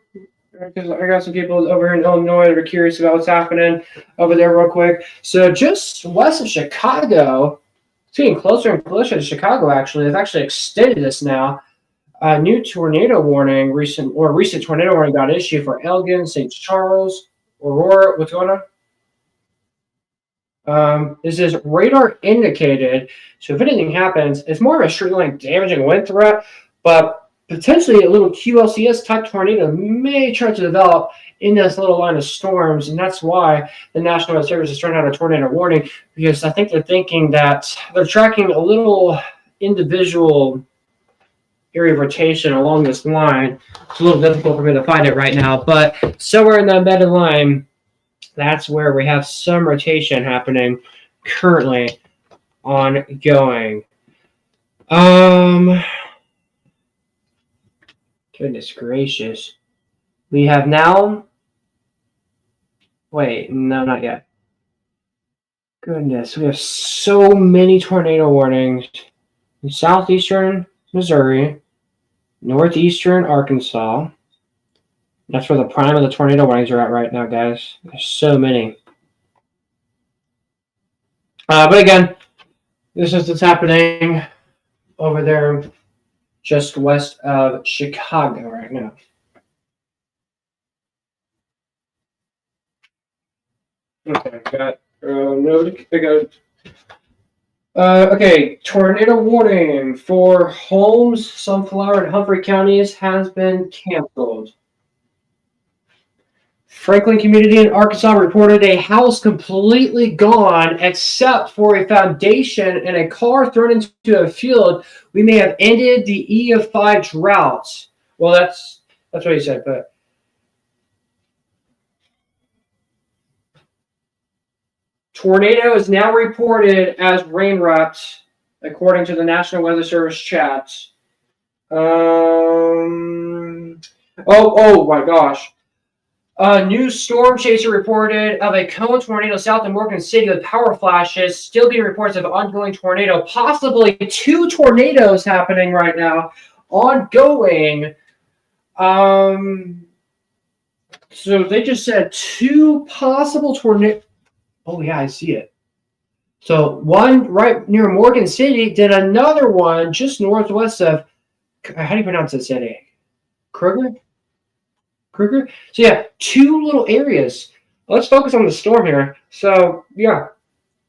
because I got some people over here in Illinois that are curious about what's happening over there real quick. So just west of Chicago, it's getting closer and closer to Chicago, actually. They've actually extended this now. A new tornado warning, recent tornado warning got issued for Elgin, St. Charles, Aurora. What's going on? This is radar indicated. So if anything happens, it's more of a street-line damaging wind threat, but potentially a little QLCS type tornado may try to develop in this little line of storms, and that's why the National Weather Service is throwing out a tornado warning, because I think they're thinking that they're tracking a little individual area of rotation along this line. It's a little difficult for me to find it right now, but somewhere in that embedded line, that's where we have some rotation happening currently ongoing. Goodness gracious. We have now... Wait, no, not yet. Goodness, we have so many tornado warnings in southeastern Missouri, northeastern Arkansas. That's where the prime of the tornado warnings are at right now, guys. There's so many. But again, this is what's happening over there just west of Chicago right now. Okay, got okay, tornado warning for Holmes, Sunflower, and Humphrey counties has been canceled. Franklin community in Arkansas reported a house completely gone except for a foundation and a car thrown into a field. We may have ended the E of 5 drought. Well, that's what he said, but tornado is now reported as rain wrapped, according to the National Weather Service chat. Oh my gosh. A new storm chaser reported of a cone tornado south of Morgan City with power flashes. Still being reports of ongoing tornado. Possibly 2 tornadoes happening right now. Ongoing. So they just said 2 possible tornadoes. Oh, yeah, I see it. So one right near Morgan City, then another one just northwest of, how do you pronounce the city? Kruger? So yeah, 2 little areas. Let's focus on the storm here. So yeah,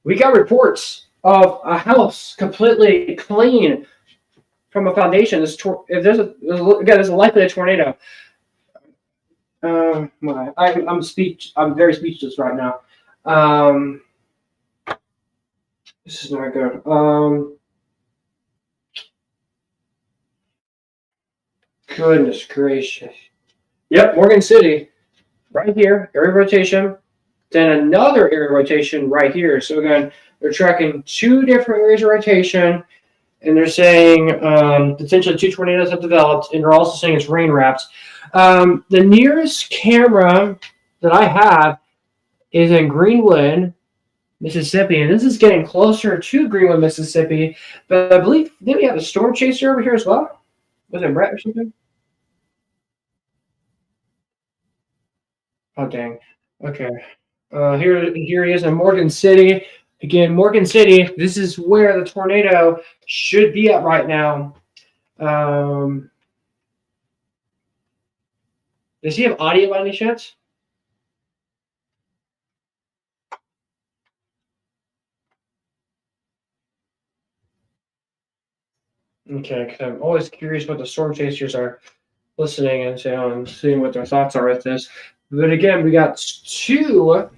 we got reports of a house completely clean from a foundation. There's a likely a tornado. I'm very speechless right now. This is not good. Goodness gracious. Yep, Morgan City, right here, area of rotation. Then another area of rotation right here. So again, they're tracking 2 different areas of rotation, and they're saying potentially 2 tornadoes have developed, and they're also saying it's rain wrapped. The nearest camera that I have is in Greenwood, Mississippi, and this is getting closer to Greenwood, Mississippi. But I believe, did we have a storm chaser over here as well? Was it Brett or something? Oh dang. Okay. Here he is in Morgan City. Again, Morgan City. This is where the tornado should be at right now. Does he have audio by any chance? Okay, because I'm always curious what the storm chasers are listening and seeing what their thoughts are with this. But again, we got 2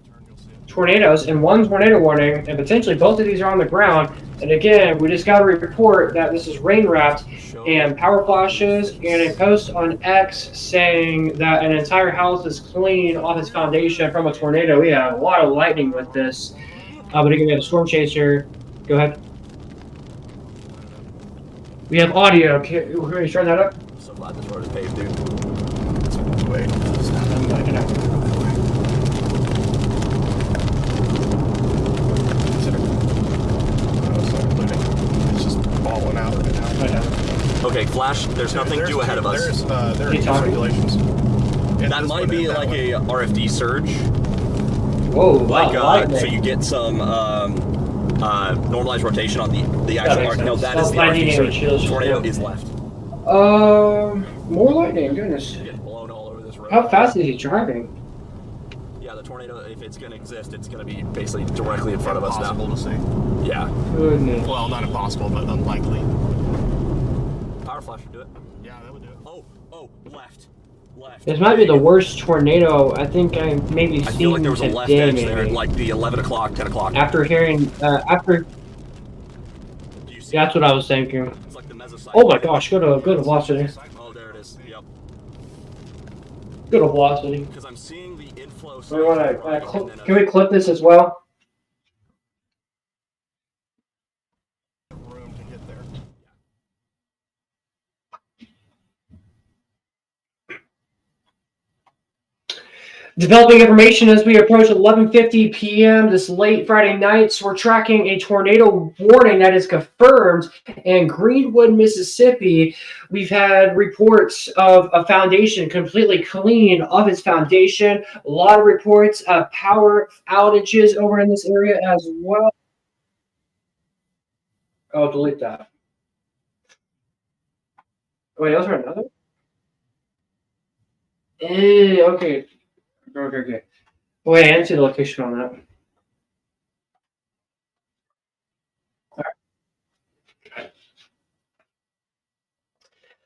tornadoes and 1 tornado warning, and potentially both of these are on the ground. And again, we just got a report that this is rain wrapped and power flashes and a post on X saying that an entire house is clean off its foundation from a tornado. We have a lot of lightning with this. But again, we have a storm chaser. Go ahead. We have audio. Can you turn that up? I'm so glad this road is paved, dude. Let's wait. It's just falling out right now. Okay, Flash, there's nothing due ahead of us. There are regulations. That might be like a RFD surge. Whoa, like wow, so you get some normalized rotation on the actual arc. No, that is the RFD surge. Tornado is left. More lightning, goodness. Blown all over this road. How fast is he driving? Yeah, the tornado, if it's going to exist, it's going to be basically directly in front of us now. Impossible to see. Yeah. Goodness. Well, not impossible, but unlikely. Power flash would do it. Yeah, that would do it. Oh, left. This might be the worst tornado I think I've maybe I seen feel like there was a today, left edge maybe. there, like the 11 o'clock, 10 o'clock. After hearing, Yeah, that's what I was thinking. Oh my gosh, go to velocity. Oh, there it is. Yep. Go to velocity. Because I'm seeing the inflow. We want can we clip this as well? Developing information as we approach 11:50 p.m. this late Friday night. So we're tracking a tornado warning that is confirmed in Greenwood, Mississippi. We've had reports of a foundation completely clean of its foundation. A lot of reports of power outages over in this area as well. Oh, delete that. Wait, was there another? Okay. Okay. Wait, I didn't see the location on that.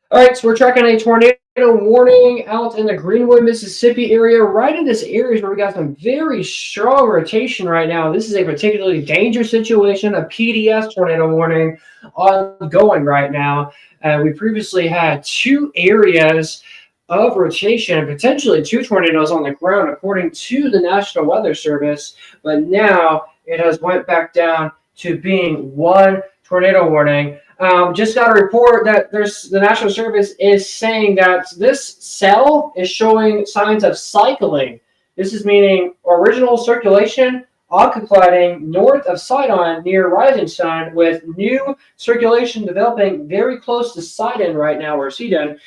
All right, so we're tracking a tornado warning out in the Greenwood, Mississippi area. Right in this area is where we got some very strong rotation right now. This is a particularly dangerous situation, a PDS tornado warning ongoing right now. We previously had 2 areas of rotation and potentially 2 tornadoes on the ground according to the National Weather Service, but now it has went back down to being 1 tornado warning. Just got a report that the National Service is saying that this cell is showing signs of cycling. This is meaning original circulation occupying north of Sidon near Rising Sun, with new circulation developing very close to Sidon right now, or Sidon.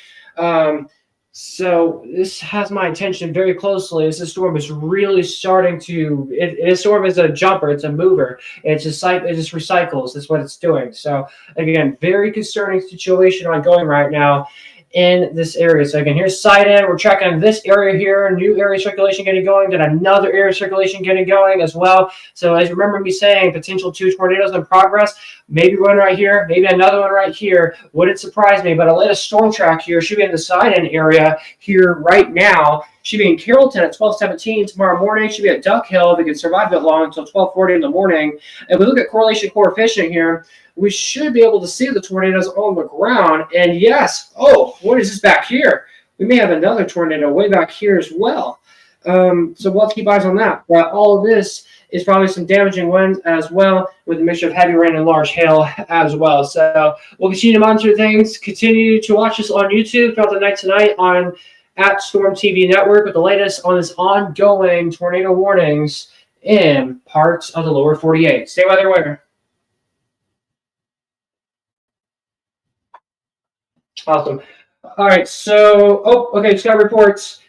So this has my attention very closely as the storm is really starting to. This storm is a jumper. It's a mover. It just recycles. That's what it's doing. So again, very concerning situation ongoing right now in this area. So again, here's Sidon. We're tracking this area here. New area circulation getting going. Then another area circulation getting going as well. So as you remember me saying, potential 2 tornadoes in progress. Maybe one right here. Maybe another one right here. Wouldn't surprise me. But a latest storm track here should be in the Sidon area here right now. Should be in Carrollton at 12:17 tomorrow morning. Should be at Duck Hill if it can survive that long until 12:40 in the morning. If we look at correlation coefficient here, we should be able to see the tornadoes on the ground. And yes, what is this back here? We may have another tornado way back here as well. So we'll have to keep eyes on that. But all of this is probably some damaging winds as well, with a mixture of heavy rain and large hail as well. So we'll continue to monitor things. Continue to watch us on YouTube throughout the night tonight on at Storm TV Network with the latest on this ongoing tornado warnings in parts of the lower 48. Stay weather aware. Awesome. All right, so, okay, just got reports.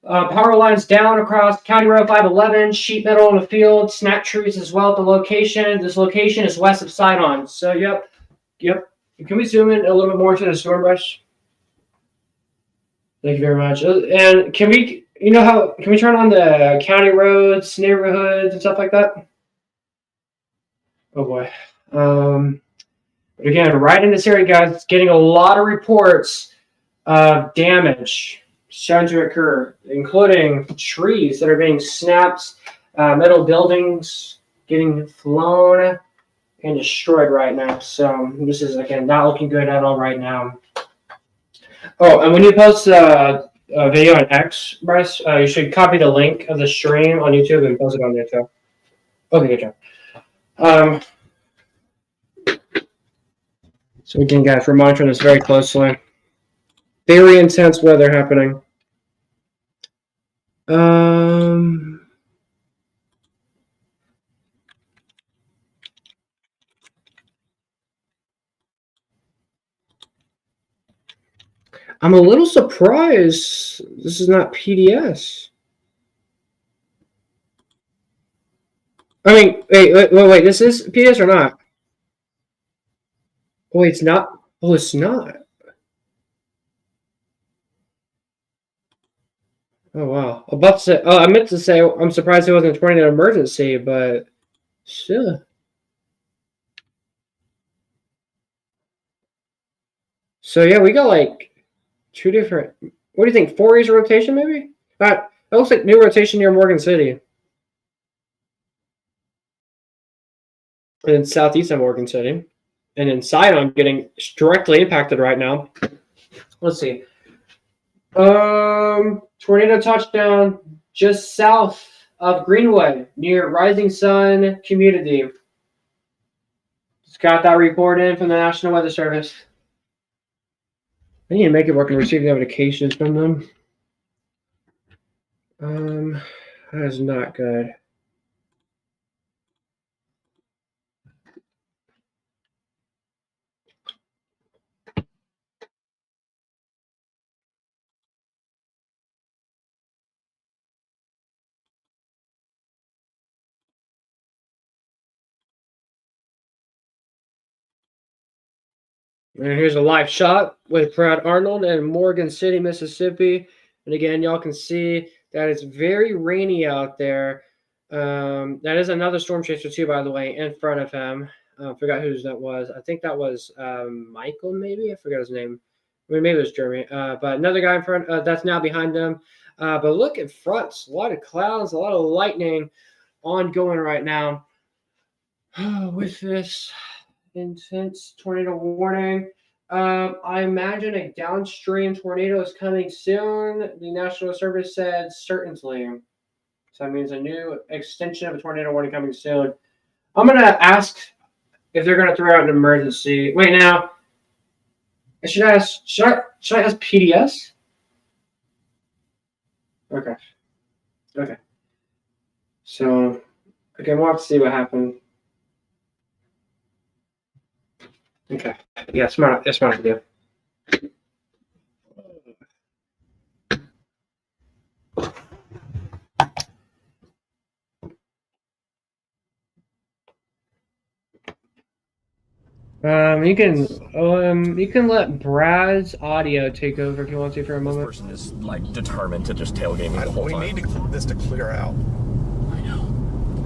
Power lines down across County Road 511, sheet metal in the field, snap trees as well at the location. This location is west of Sidon. So, yep. Can we zoom in a little bit more into the storm brush? Thank you very much. And can we, can we turn on the county roads, neighborhoods, and stuff like that? Oh boy. But again, right in this area, guys, getting a lot of reports of damage starting to occur, including trees that are being snapped, metal buildings getting flown and destroyed right now. So this is, again, not looking good at all right now. Oh, and when you post a video on X, Bryce, you should copy the link of the stream on YouTube and post it on there too. Okay, good job. So again, guys, we're monitoring this very closely. Very intense weather happening. I'm a little surprised this is not PDS. I mean, wait, this is PDS or not? Oh, it's not. Oh, it's not. Oh, wow. About to say, I meant to say I'm surprised it wasn't a tornado emergency, but still. So, yeah, we got like two different. What do you think? 4 years of rotation, maybe? That looks like new rotation near Morgan City. And then southeast of Morgan City. And then Sidon getting directly impacted right now. Let's see. Tornado touchdown just south of Greenwood near Rising Sun Community. Just got that report in from the National Weather Service. I need to make it work and receive notifications from them. That is not good. And here's a live shot with Brad Arnold in Morgan City, Mississippi. And again, y'all can see that it's very rainy out there. That is another storm chaser too, by the way, in front of him. I forgot whose that was. I think that was Michael, maybe. I forgot his name. I mean, maybe it was Jeremy. But another guy in front that's now behind him. But look at front. A lot of clouds, a lot of lightning ongoing right now. With this intense tornado warning. I imagine a downstream tornado is coming soon. The National Service said certainly. So that means a new extension of a tornado warning coming soon. I'm going to ask if they're going to throw out an emergency. Wait, now, should I ask PDS? Okay. So, okay, we'll have to see what happens. Okay. Yeah, smart idea. You can let Brad's audio take over if you want to for a moment. This person is like determined to just tailgate me the whole time. We need this to clear out. I know.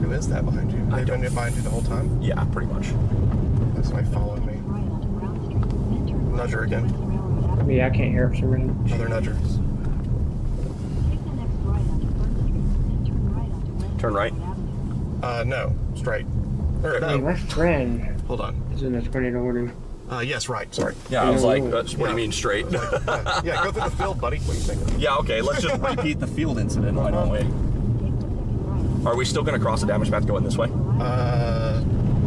Who is that behind you? Are they doing it behind you the whole time? Yeah, pretty much. That's somebody following me. Nudger again. Yeah, I can't hear it for some reason. Another nudger. Turn right? No, straight. Or no. Hey, my friend. Hold on. Is in a tornado warning. Yes, right. Sorry. Yeah, I was like, what do you mean straight? Yeah, go through the field, buddy. What do you think? Yeah, okay, let's just repeat the field incident. Why don't we? Are we still going to cross the damage path going this way?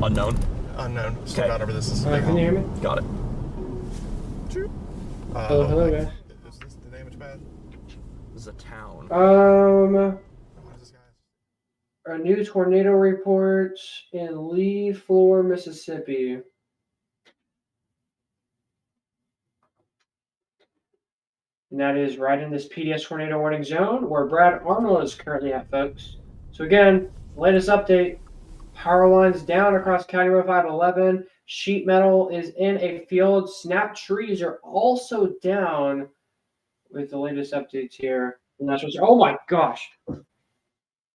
Unknown? Unknown. Still not over this. Can you hear me? Got it. Hello, guys. Is this the damage path? This is a town. A new tornado report in Lee Floor, Mississippi. And that is right in this PDS tornado warning zone where Brad Arnold is currently at, folks. So again, latest update. Power lines down across County Road 511. Sheet metal is in a field. Snap trees are also down with the latest updates here. And that's what's, oh my gosh.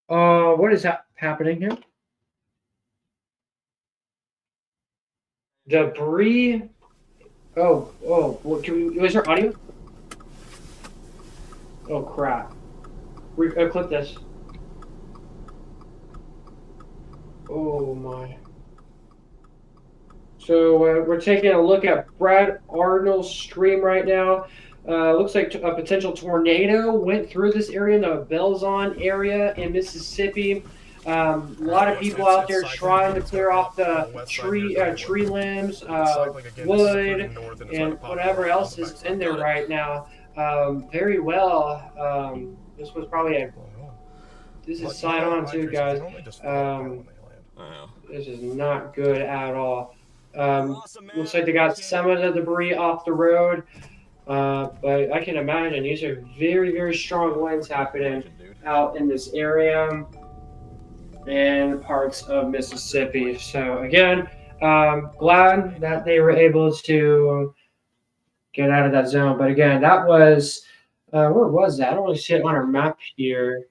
What is happening here? Debris. What, is there audio? Oh crap. Clip this. Oh my. So we're taking a look at Brad Arnold's stream right now. Looks like a potential tornado went through this area, the Belzon area in Mississippi. A lot of people out there trying to clear off the tree limbs, wood, and whatever else is in there right now. Very well. This was probably this is side on too, guys. This is not good at all. Looks like they got some of the debris off the road, but I can imagine these are very, very strong winds happening out in this area and parts of Mississippi. So again, glad that they were able to get out of that zone. But again, that was where was that? I don't really see it on our map here.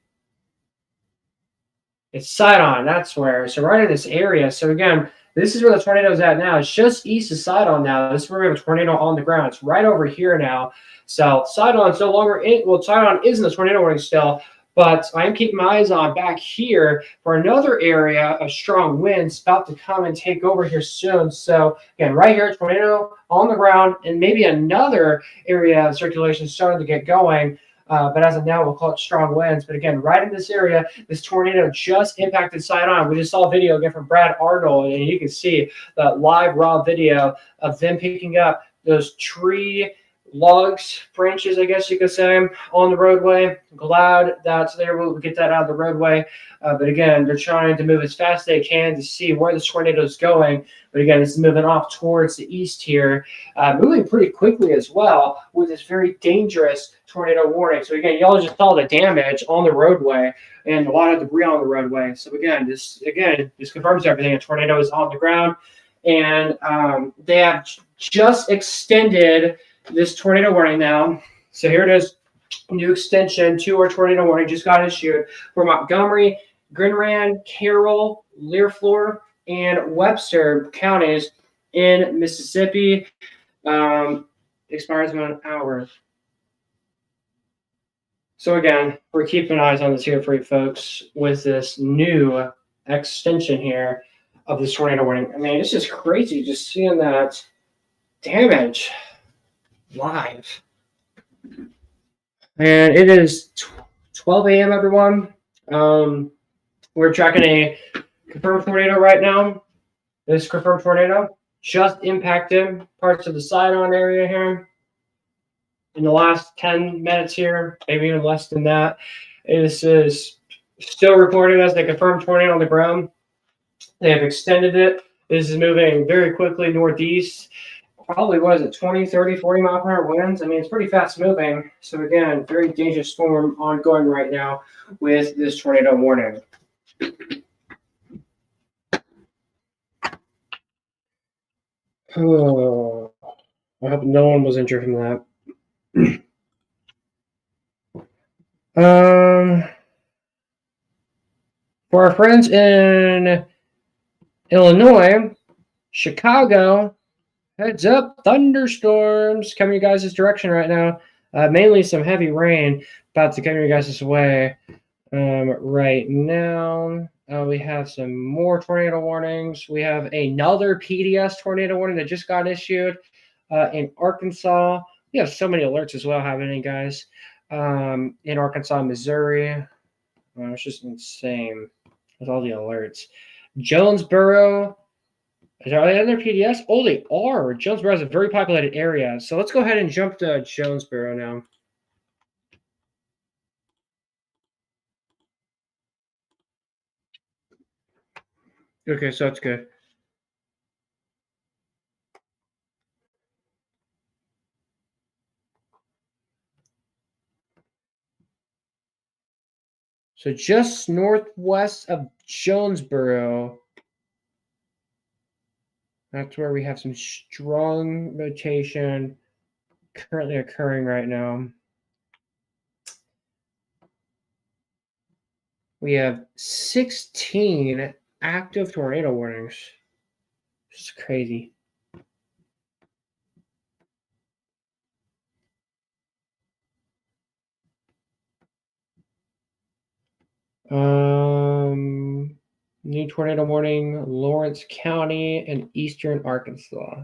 It's Sidon, that's where. So right in this area. So again, this is where the tornado is at now. It's just east of Sidon now. This is where we have a tornado on the ground. It's right over here now. So Sidon's no longer in. Well, Sidon is in the tornado warning still, but I am keeping my eyes on back here for another area of strong winds about to come and take over here soon. So again, right here, tornado on the ground, and maybe another area of circulation starting to get going. But as of now, we'll call it strong winds. But again, right in this area, this tornado just impacted Sidon. We just saw a video again from Brad Arnold, and you can see the live raw video of them picking up those tree logs, branches, I guess you could say, on the roadway. Glad that they're able to get that out of the roadway. But again, they're trying to move as fast as they can to see where the tornado is going. But again, it's moving off towards the east here, moving pretty quickly as well with this very dangerous tornado warning. So again, y'all just saw the damage on the roadway and a lot of debris on the roadway. So again, this confirms everything. A tornado is on the ground, and they have just extended this tornado warning now. So here it is, new extension to our tornado warning just got issued for Montgomery, Glenran, Carroll, Learfleur, and Webster counties in Mississippi. Expires in an hour. So again, we're keeping eyes on this here for you folks with this new extension here of this tornado warning. I mean, it's just crazy just seeing that damage live. And it is 12 a.m. everyone. We're tracking a confirmed tornado right now. This confirmed tornado just impacted parts of the Sidon area here in the last 10 minutes here, maybe even less than that. This is still reported as the confirmed tornado on the ground. They have extended it. This is moving very quickly northeast. Probably, what is it, 20, 30, 40 mile per hour winds? I mean, it's pretty fast moving. So again, very dangerous storm ongoing right now with this tornado warning. Oh, I hope no one was injured from that. For our friends in Illinois, Chicago, heads up, thunderstorms coming your guys' direction right now. Mainly some heavy rain about to come your guys' way right now. We have some more tornado warnings. We have another PDS tornado warning that just got issued in Arkansas. We have so many alerts as well happening, guys, in Arkansas, Missouri. It's just insane with all the alerts. Jonesboro. Are they other PDS? Oh, they are. Jonesboro is a very populated area. So let's go ahead and jump to Jonesboro now. Okay, so that's good. So just northwest of Jonesboro. That's where we have some strong rotation currently occurring right now. We have 16 active tornado warnings. This is crazy. New tornado warning, Lawrence County and eastern Arkansas.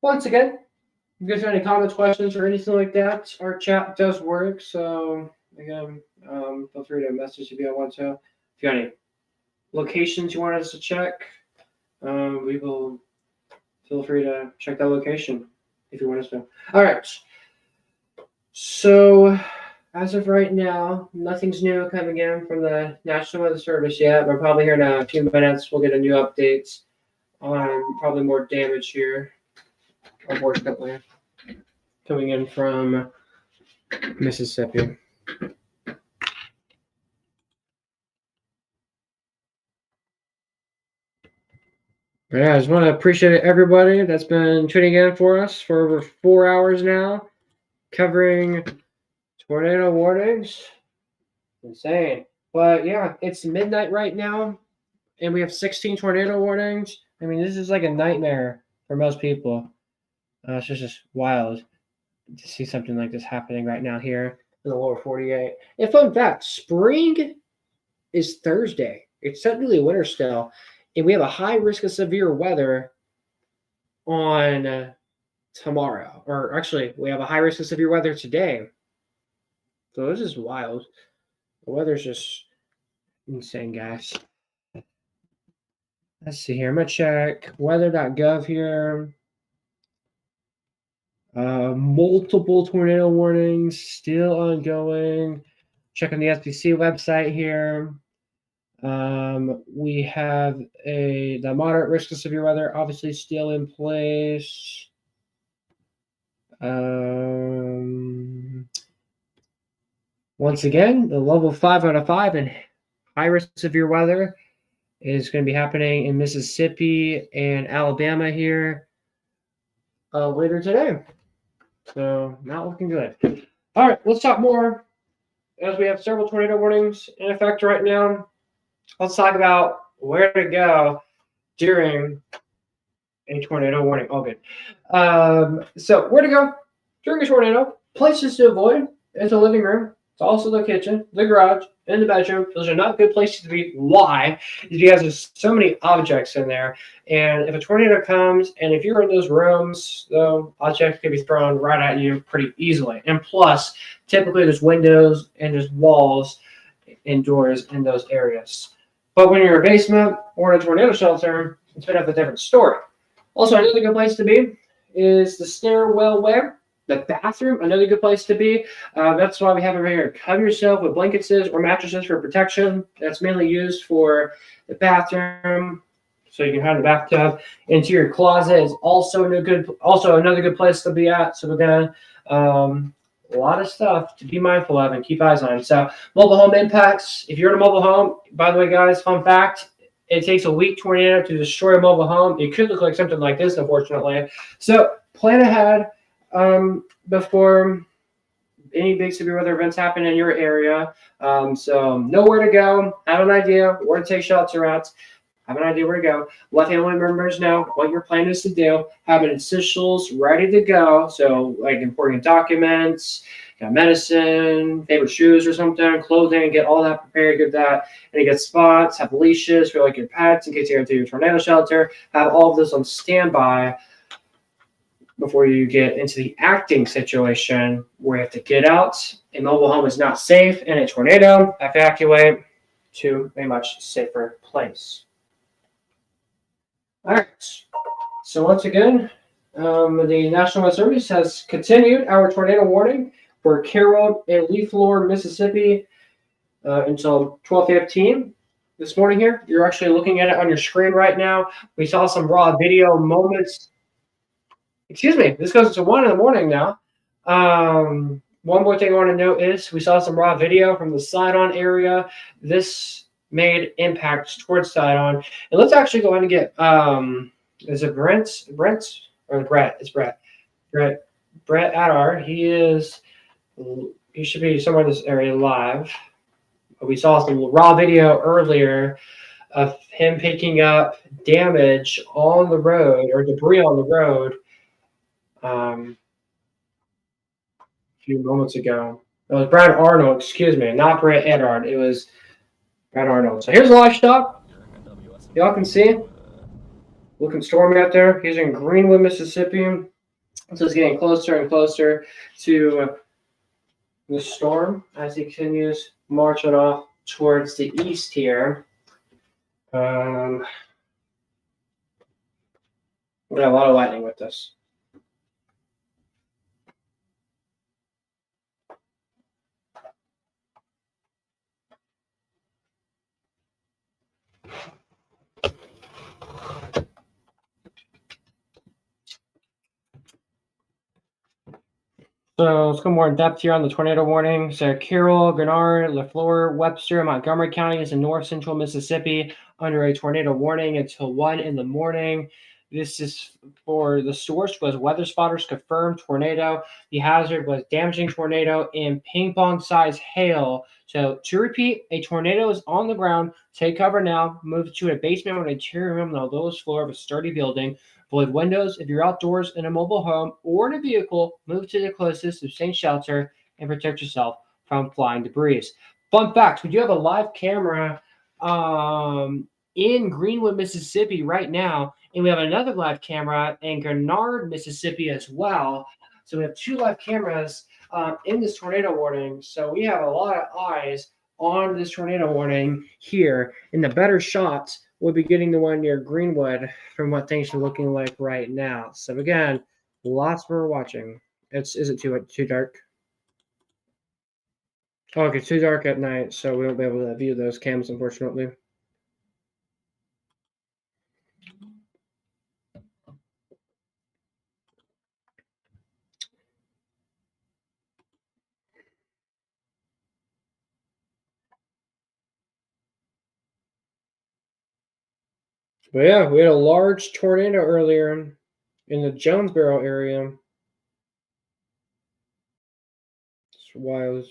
Once again, if you guys have any comments, questions, or anything like that, our chat does work. So again, feel free to message if you want to. If you have any locations you want us to check, we will feel free to check that location if you want us to. All right. So as of right now, nothing's new coming in from the National Weather Service yet. We're probably here in a few minutes. We'll get a new update on probably more damage here, unfortunately, coming in from Mississippi. Yeah, I just want to appreciate everybody that's been tuning in for us for over 4 hours now, covering tornado warnings. Insane. But yeah, it's midnight right now, and we have 16 tornado warnings. I mean, this is like a nightmare for most people. It's just wild to see something like this happening right now here in the lower 48. And fun fact, spring is Thursday. It's technically winter still. And we have a high risk of severe weather on tomorrow. Or actually, we have a high risk of severe weather today. So this is wild. The weather's just insane, guys. Let's see here. I'm going to check weather.gov here. Multiple tornado warnings still ongoing. Check on the SPC website here. We have the moderate risk of severe weather obviously still in place. Once again, the level 5 out of 5 and high risk of severe weather is going to be happening in Mississippi and Alabama here later today. So not looking good. All right, let's talk more as we have several tornado warnings in effect right now. Let's talk about where to go during a tornado warning. Oh, good. So where to go during a tornado? Places to avoid is the living room. It's also the kitchen, the garage, and the bedroom. Those are not good places to be. Why? Because there's so many objects in there. And if a tornado comes, and if you're in those rooms, though, objects can be thrown right at you pretty easily. And plus, typically there's windows and there's walls and doors in those areas. But when you're in a basement or in a tornado shelter, it's a bit of a different story. Also, another good place to be is the stairwell wear. The bathroom, another good place to be. That's why we have it right here. Cover yourself with blankets or mattresses for protection. That's mainly used for the bathroom, so you can hide in the bathtub. Into your closet is also another good place to be at. So again, a lot of stuff to be mindful of and keep eyes on. So mobile home impacts. If you're in a mobile home, by the way, guys, fun fact, it takes a weak tornado to destroy a mobile home. It could look like something like this, unfortunately. So plan ahead before any big severe weather events happen in your area. So know where to go, have an idea where to take shelter at, have an idea where to go, let family members know what your plan is to do, have essentials ready to go. So like important documents, medicine, favorite shoes or something, clothing, get all that prepared, get that. And you get spots, have leashes for like your pets in case you go to your tornado shelter, have all of this on standby before you get into the acting situation where you have to get out. A mobile home is not safe in a tornado. Evacuate to a much safer place. All right. So once again, the National Weather Service has continued our tornado warning for Carroll and Leaflore, Mississippi until 12:15 this morning here. You're actually looking at it on your screen right now. We saw some raw video moments. Excuse me, this goes to 1 in the morning now. One more thing I want to note is we saw some raw video from the side-on area. This made impacts towards side-on. And let's actually go ahead and get is it Brent or Brett? It's Brett. Brett Adar. He should be somewhere in this area live. We saw some raw video earlier of him picking up damage on the road or debris on the road a few moments ago. It was Brad Arnold, excuse me, not Brett Edard. It was Brad Arnold. So here's the live stop. Y'all can see looking stormy out there. He's in Greenwood, Mississippi. So it's getting closer and closer to the storm as he continues marching off towards the east here. We got a lot of lightning with this. So let's go more in depth here on the tornado warning. So Carroll, Grenard, LaFleur, Webster, and Montgomery counties in north central Mississippi under a tornado warning until 1 in the morning. This is for the source was weather spotters confirmed tornado. The hazard was damaging tornado and ping pong size hail. So to repeat, a tornado is on the ground. Take cover now. Move to a basement or an interior room on the lowest floor of a sturdy building. Avoid windows if you're outdoors in a mobile home or in a vehicle. Move to the closest sustained shelter and protect yourself from flying debris. Fun fact: we do have a live camera in Greenwood, Mississippi right now, and we have another live camera in Grenard, Mississippi as well. So we have two live cameras in this tornado warning. So we have a lot of eyes on this tornado warning here. And the better shots we'll be getting the one near Greenwood from what things are looking like right now. So again, lots more watching. Is it too dark? Oh, okay, too dark at night, so we won't be able to view those cams, unfortunately. But yeah, we had a large tornado earlier in the Jonesboro area. It's wild.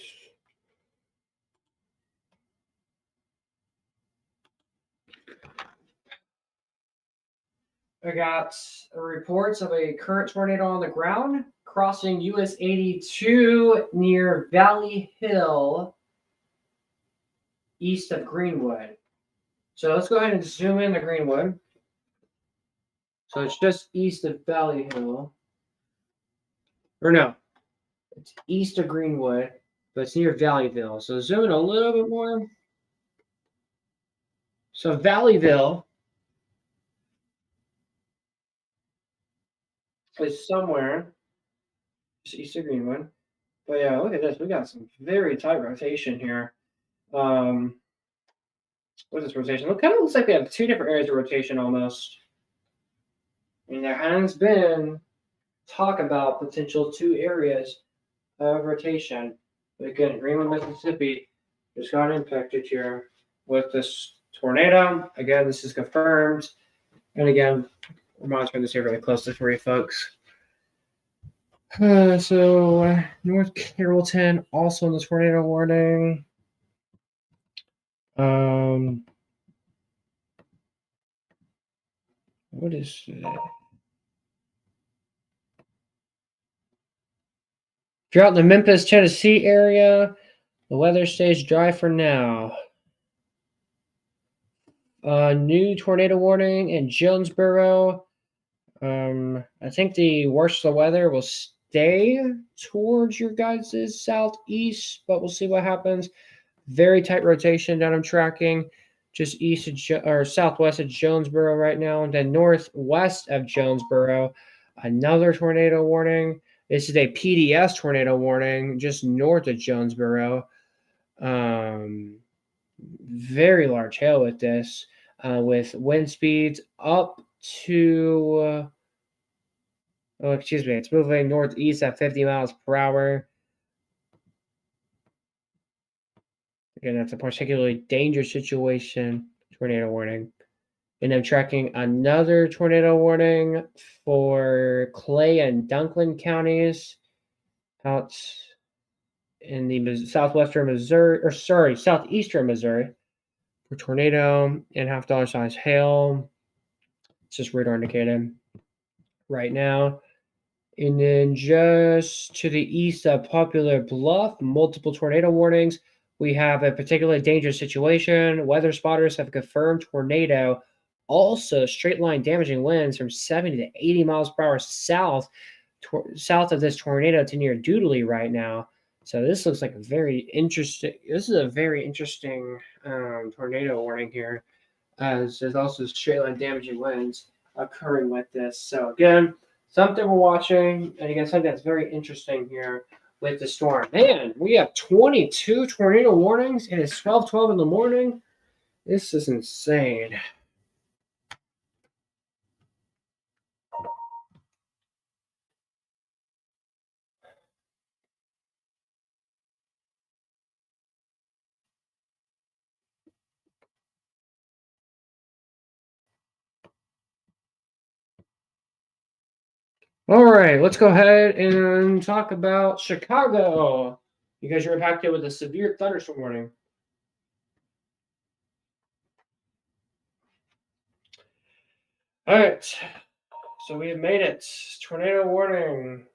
I got reports of a current tornado on the ground crossing US 82 near Valley Hill, east of Greenwood. So let's go ahead and zoom in to Greenwood. So it's just east of Valley Hill. Or no, it's east of Greenwood, but it's near Valleyville. So zoom in a little bit more. So Valleyville is somewhere just east of Greenwood. But yeah, look at this. We got some very tight rotation here. What is this rotation? It kind of looks like we have two different areas of rotation almost. And there has been talk about potential two areas of rotation. But again, Greenwood, Mississippi just got impacted here with this tornado. Again, this is confirmed. And again, we're monitoring this here really closely for you folks. So North Carrollton also in the tornado warning. What is that? If you're out in the Memphis, Tennessee area, the weather stays dry for now. New tornado warning in Jonesboro. I think the worst of the weather will stay towards your guys' southeast, but we'll see what happens. Very tight rotation that I'm tracking, just east of or southwest of Jonesboro right now, and then northwest of Jonesboro. Another tornado warning. This is a PDS tornado warning just north of Jonesboro. Very large hail with this, with wind speeds up to Oh, excuse me. It's moving northeast at 50 miles per hour. Again, that's a particularly dangerous situation. Tornado warning. And I'm tracking another tornado warning for Clay and Dunklin counties out in the southwestern Missouri, or sorry, southeastern Missouri for tornado and $half size hail. It's just radar indicated right now. And then just to the east of Poplar Bluff, multiple tornado warnings. We have a particularly dangerous situation. Weather spotters have confirmed tornado. Also, straight line damaging winds from 70 to 80 miles per hour south of this tornado to near Doodley right now. So this looks like a very interesting. This is a very interesting tornado warning here, as there's also straight line damaging winds occurring with this. So again, something we're watching, and again, something that's very interesting here with the storm. Man, we have 22 tornado warnings. It is 12:12 in the morning. This is insane. All right, let's go ahead and talk about Chicago. You guys are impacted with a severe thunderstorm warning. All right, so we have made it. Tornado warning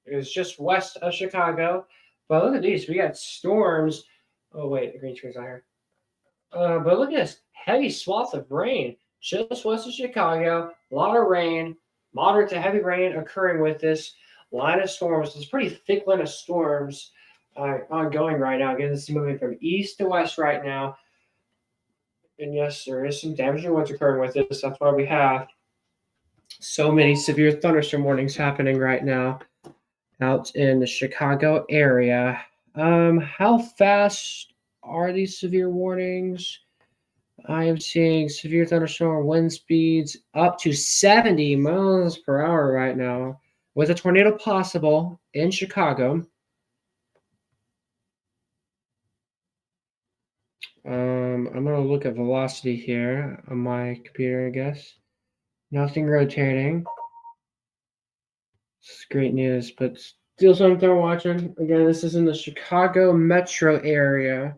is just west of Chicago. But look at these. We got storms. Oh, wait, the green screen's not here. But look at this heavy swath of rain just west of Chicago. A lot of rain, moderate to heavy rain occurring with this line of storms. It's a pretty thick line of storms ongoing right now. Again, this is moving from east to west right now. And yes, there is some damaging winds occurring with this. That's why we have so many severe thunderstorm warnings happening right now out in the Chicago area. How fast are these severe warnings? I am seeing severe thunderstorm wind speeds up to 70 miles per hour right now, with a tornado possible in Chicago. I'm going to look at velocity here on my computer, I guess. Nothing rotating. It's great news, but still something we're watching. Again, this is in the Chicago metro area.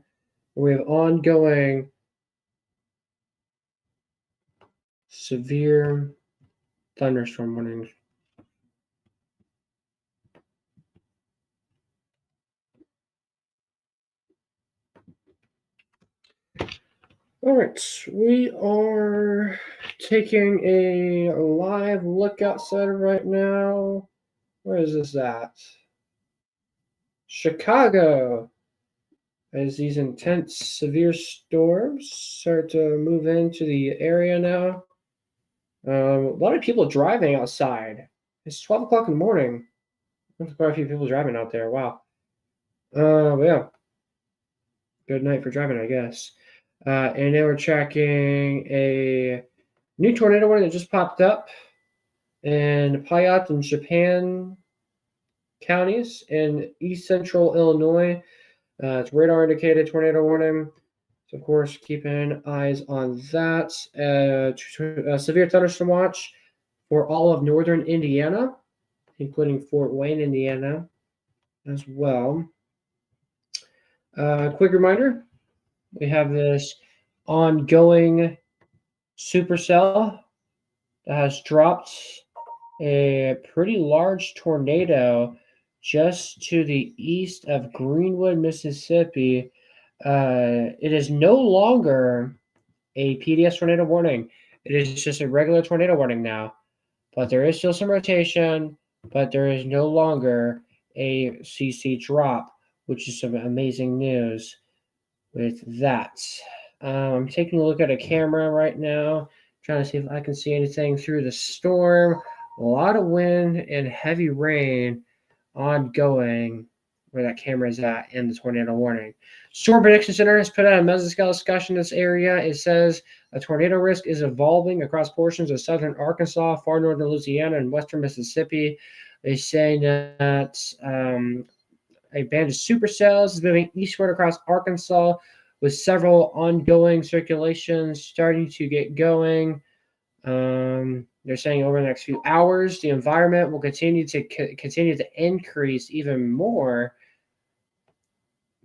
We have ongoing severe thunderstorm warnings. All right, we are taking a live look outside right now. Where is this at? Chicago. As these intense, severe storms start to move into the area now. A lot of people driving outside. It's 12 o'clock in the morning. There's quite a few people driving out there. Wow. But yeah. Good night for driving, I guess. And then we're tracking a new tornado warning that just popped up in Payette and Japan counties in east central Illinois. It's radar indicated tornado warning. So, of course, keeping eyes on that. Severe thunderstorm watch for all of northern Indiana, including Fort Wayne, Indiana, as well. Quick reminder, we have this ongoing supercell that has dropped a pretty large tornado just to the east of Greenwood, Mississippi. It is no longer a PDS tornado warning. It is just a regular tornado warning now. But there is still some rotation, but there is no longer a CC drop, which is some amazing news with that. I'm taking a look at a camera right now, trying to see if I can see anything through the storm. A lot of wind and heavy rain ongoing where that camera is at in the tornado warning. Storm Prediction Center has put out a mesoscale discussion in this area. It says a tornado risk is evolving across portions of southern Arkansas, far northern Louisiana, and western Mississippi. They say that a band of supercells is moving eastward across Arkansas with several ongoing circulations starting to get going. They're saying over the next few hours, the environment will continue to increase even more.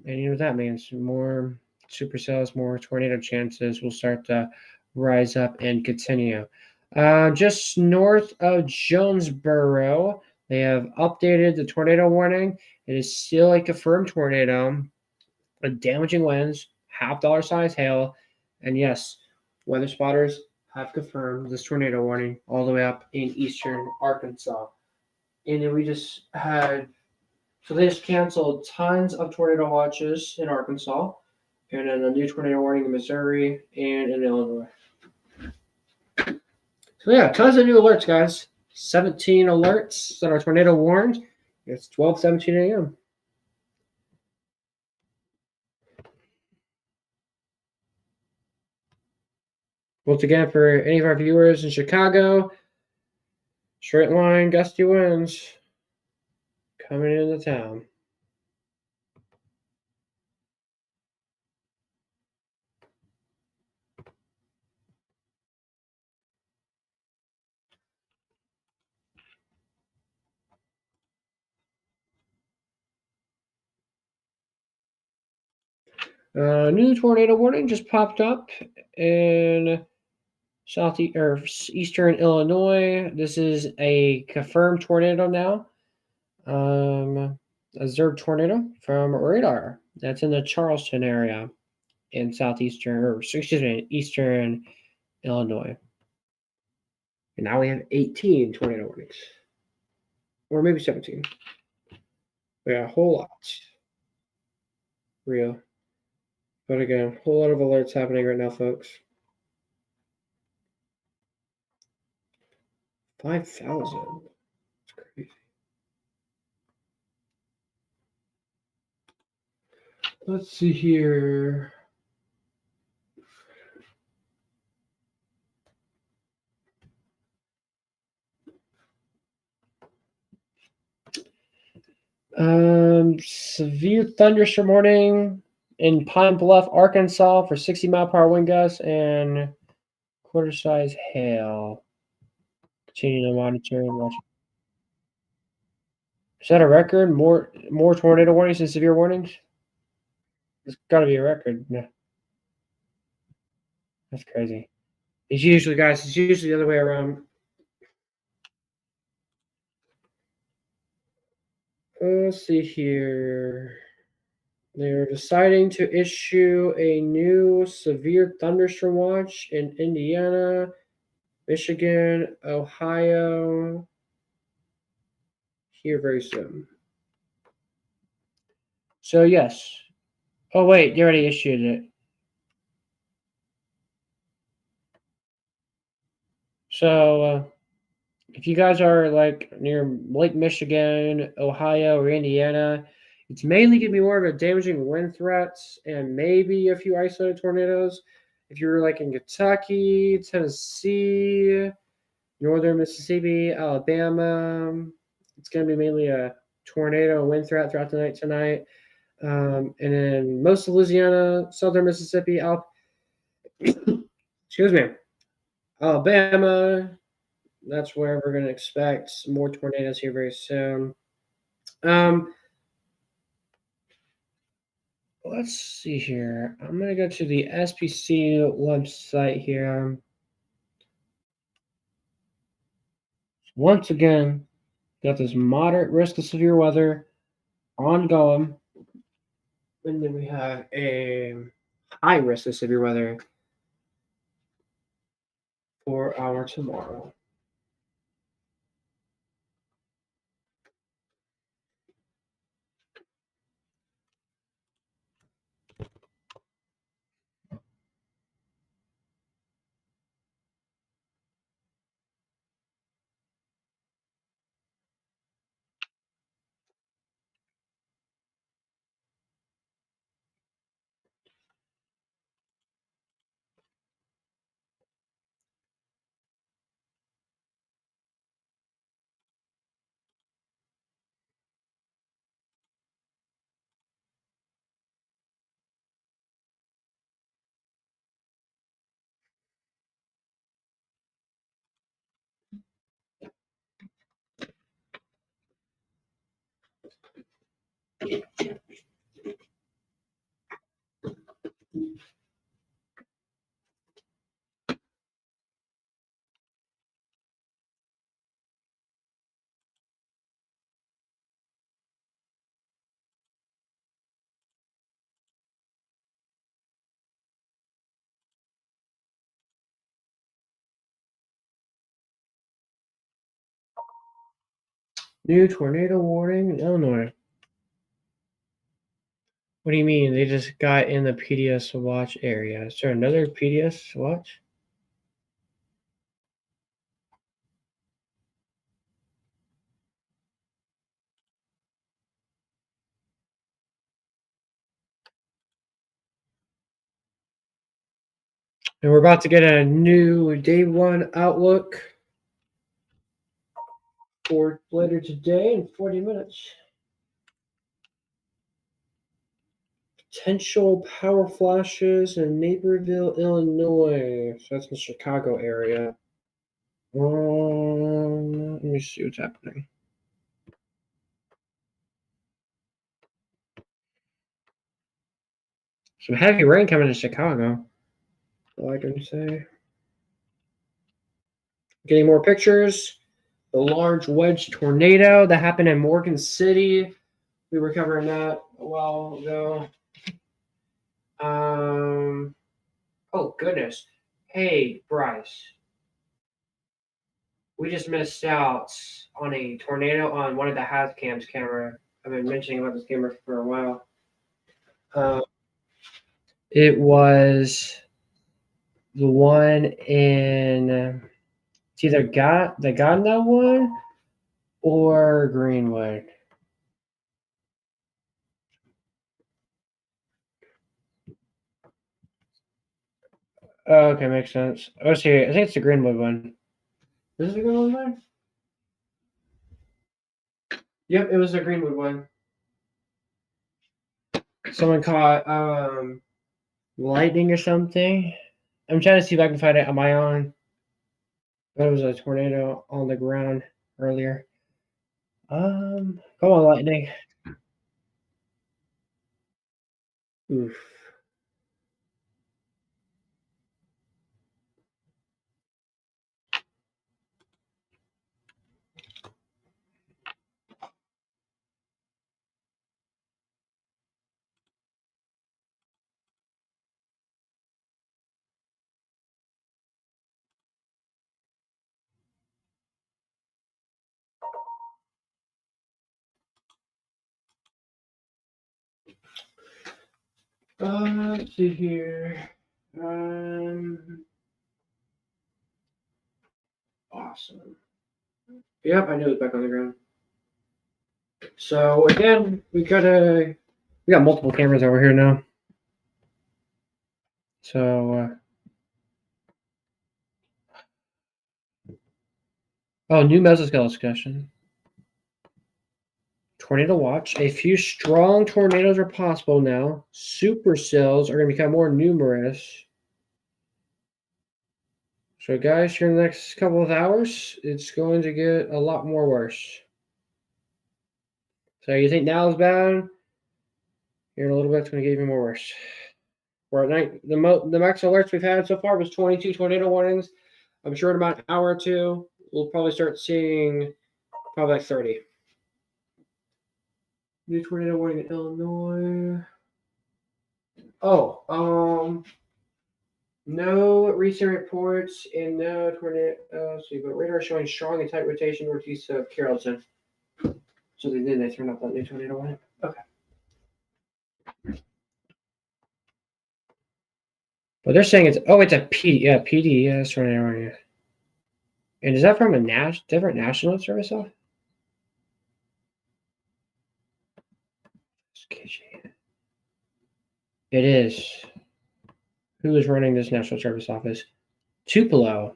And you know what that means? More supercells, more tornado chances will start to rise up and continue. Just north of Jonesboro, they have updated the tornado warning. It is still a confirmed tornado with damaging winds, $half size hail, and yes, weather spotters have confirmed this tornado warning all the way up in eastern Arkansas. And then we just had, so they just canceled tons of tornado watches in Arkansas, and then a new tornado warning in Missouri and in Illinois. So yeah, tons of new alerts, guys. 17 alerts that are tornado warned. It's 12:17 a.m. Once again, for any of our viewers in Chicago, straight line gusty winds coming into town. New tornado warning just popped up in southeast or eastern Illinois. This is a confirmed tornado now. Observed tornado from radar. That's in the Charleston area in eastern Illinois. And now we have 18 tornado warnings, or maybe 17. Yeah, a whole lot. Real. But again, a whole lot of alerts happening right now, folks. 5,000. That's crazy. Let's see here. Severe thunderstorm warning in Pine Bluff, Arkansas for 60-mile-per-hour wind gusts and quarter-size hail. Continue to monitor and watch. Is that a record? More tornado warnings than severe warnings? It's got to be a record. No. That's crazy. It's usually the other way around. Let's see here. They're deciding to issue a new severe thunderstorm watch in Indiana, Michigan, Ohio here very soon. So, yes. Oh, wait, they already issued it. So, if you guys are like near Lake Michigan, Ohio, or Indiana, it's mainly going to be more of a damaging wind threats and maybe a few isolated tornadoes. If you're like in Kentucky, Tennessee, northern Mississippi, Alabama, it's going to be mainly a tornado and wind threat throughout the night tonight. And then most of Louisiana, southern Mississippi, excuse me, Alabama. That's where we're going to expect more tornadoes here very soon. Let's see here. I'm going to go to the SPC website here. Once again, got this moderate risk of severe weather ongoing. And then we have a high risk of severe weather for our tomorrow. New tornado warning in Illinois. What do you mean? They just got in the PDS watch area. Is there another PDS watch? And we're about to get a new day one outlook for later today in 40 minutes. Potential power flashes in Naperville, Illinois. So that's the Chicago area. Let me see what's happening. Some heavy rain coming to Chicago. All I can say. Getting more pictures. The large wedge tornado that happened in Morgan City. We were covering that a while ago. Oh goodness. Hey, Bryce. We just missed out on a tornado on one of the Hazcams camera. I've been mentioning about this camera for a while. It was the one in it's either the Gardner one or Greenwood. Oh, okay, makes sense. Oh, see, I think it's the Greenwood one. Is it the Greenwood one? Yep, it was the Greenwood one. Someone caught lightning or something. I'm trying to see if I can find it on my own. There was a tornado on the ground earlier. Come on, lightning. Oof. Let's see here. Awesome. Yep, I knew it was back on the ground. So again, we got multiple cameras over here now. So new mesoscale discussion. Tornado watch. A few strong tornadoes are possible now. Supercells are going to become more numerous. So guys, here in the next couple of hours, it's going to get a lot more worse. So you think now is bad? Here in a little bit, it's going to get even more worse. We're at night. The max alerts we've had so far was 22 tornado warnings. I'm sure in about an hour or two, we'll probably start seeing probably like 30. New tornado warning in Illinois. No recent reports and no tornado. Let's see, but radar showing strong and tight rotation northeast of Carrollton. So they turned up that new tornado warning. Okay. But they're saying it's a PDS tornado warning. And is that from a different national service off? It is. Who is running this national service office? Tupelo.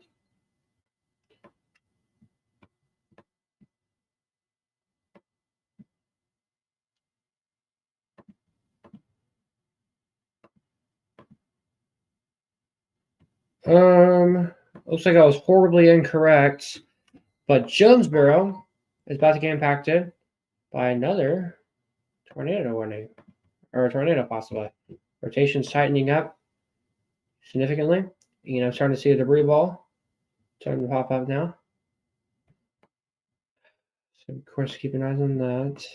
Looks like I was horribly incorrect, but Jonesboro is about to get impacted by another tornado warning, or a tornado possibly. Rotation's tightening up significantly. I'm starting to see a debris ball starting to pop up now. So of course, keep an eye on that.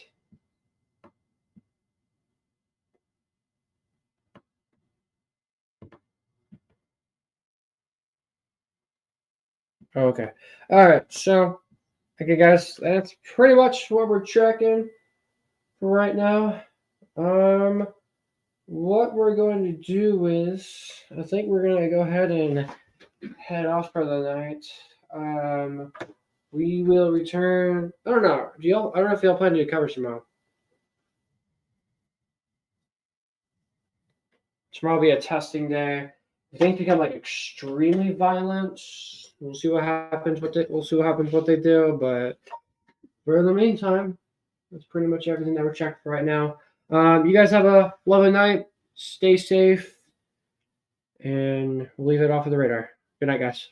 Okay. All right. So Okay, guys, that's pretty much what we're checking for right now. What we're going to do is, I think we're going to go ahead and head off for the night. We will return. I don't know. I don't know if y'all plan to cover tomorrow. Tomorrow will be a testing day. If things become like extremely violent, we'll see what happens. What they do. But for the meantime, that's pretty much everything that we're checking for right now. You guys have a lovely night. Stay safe, and we'll leave it off of the radar. Good night, guys.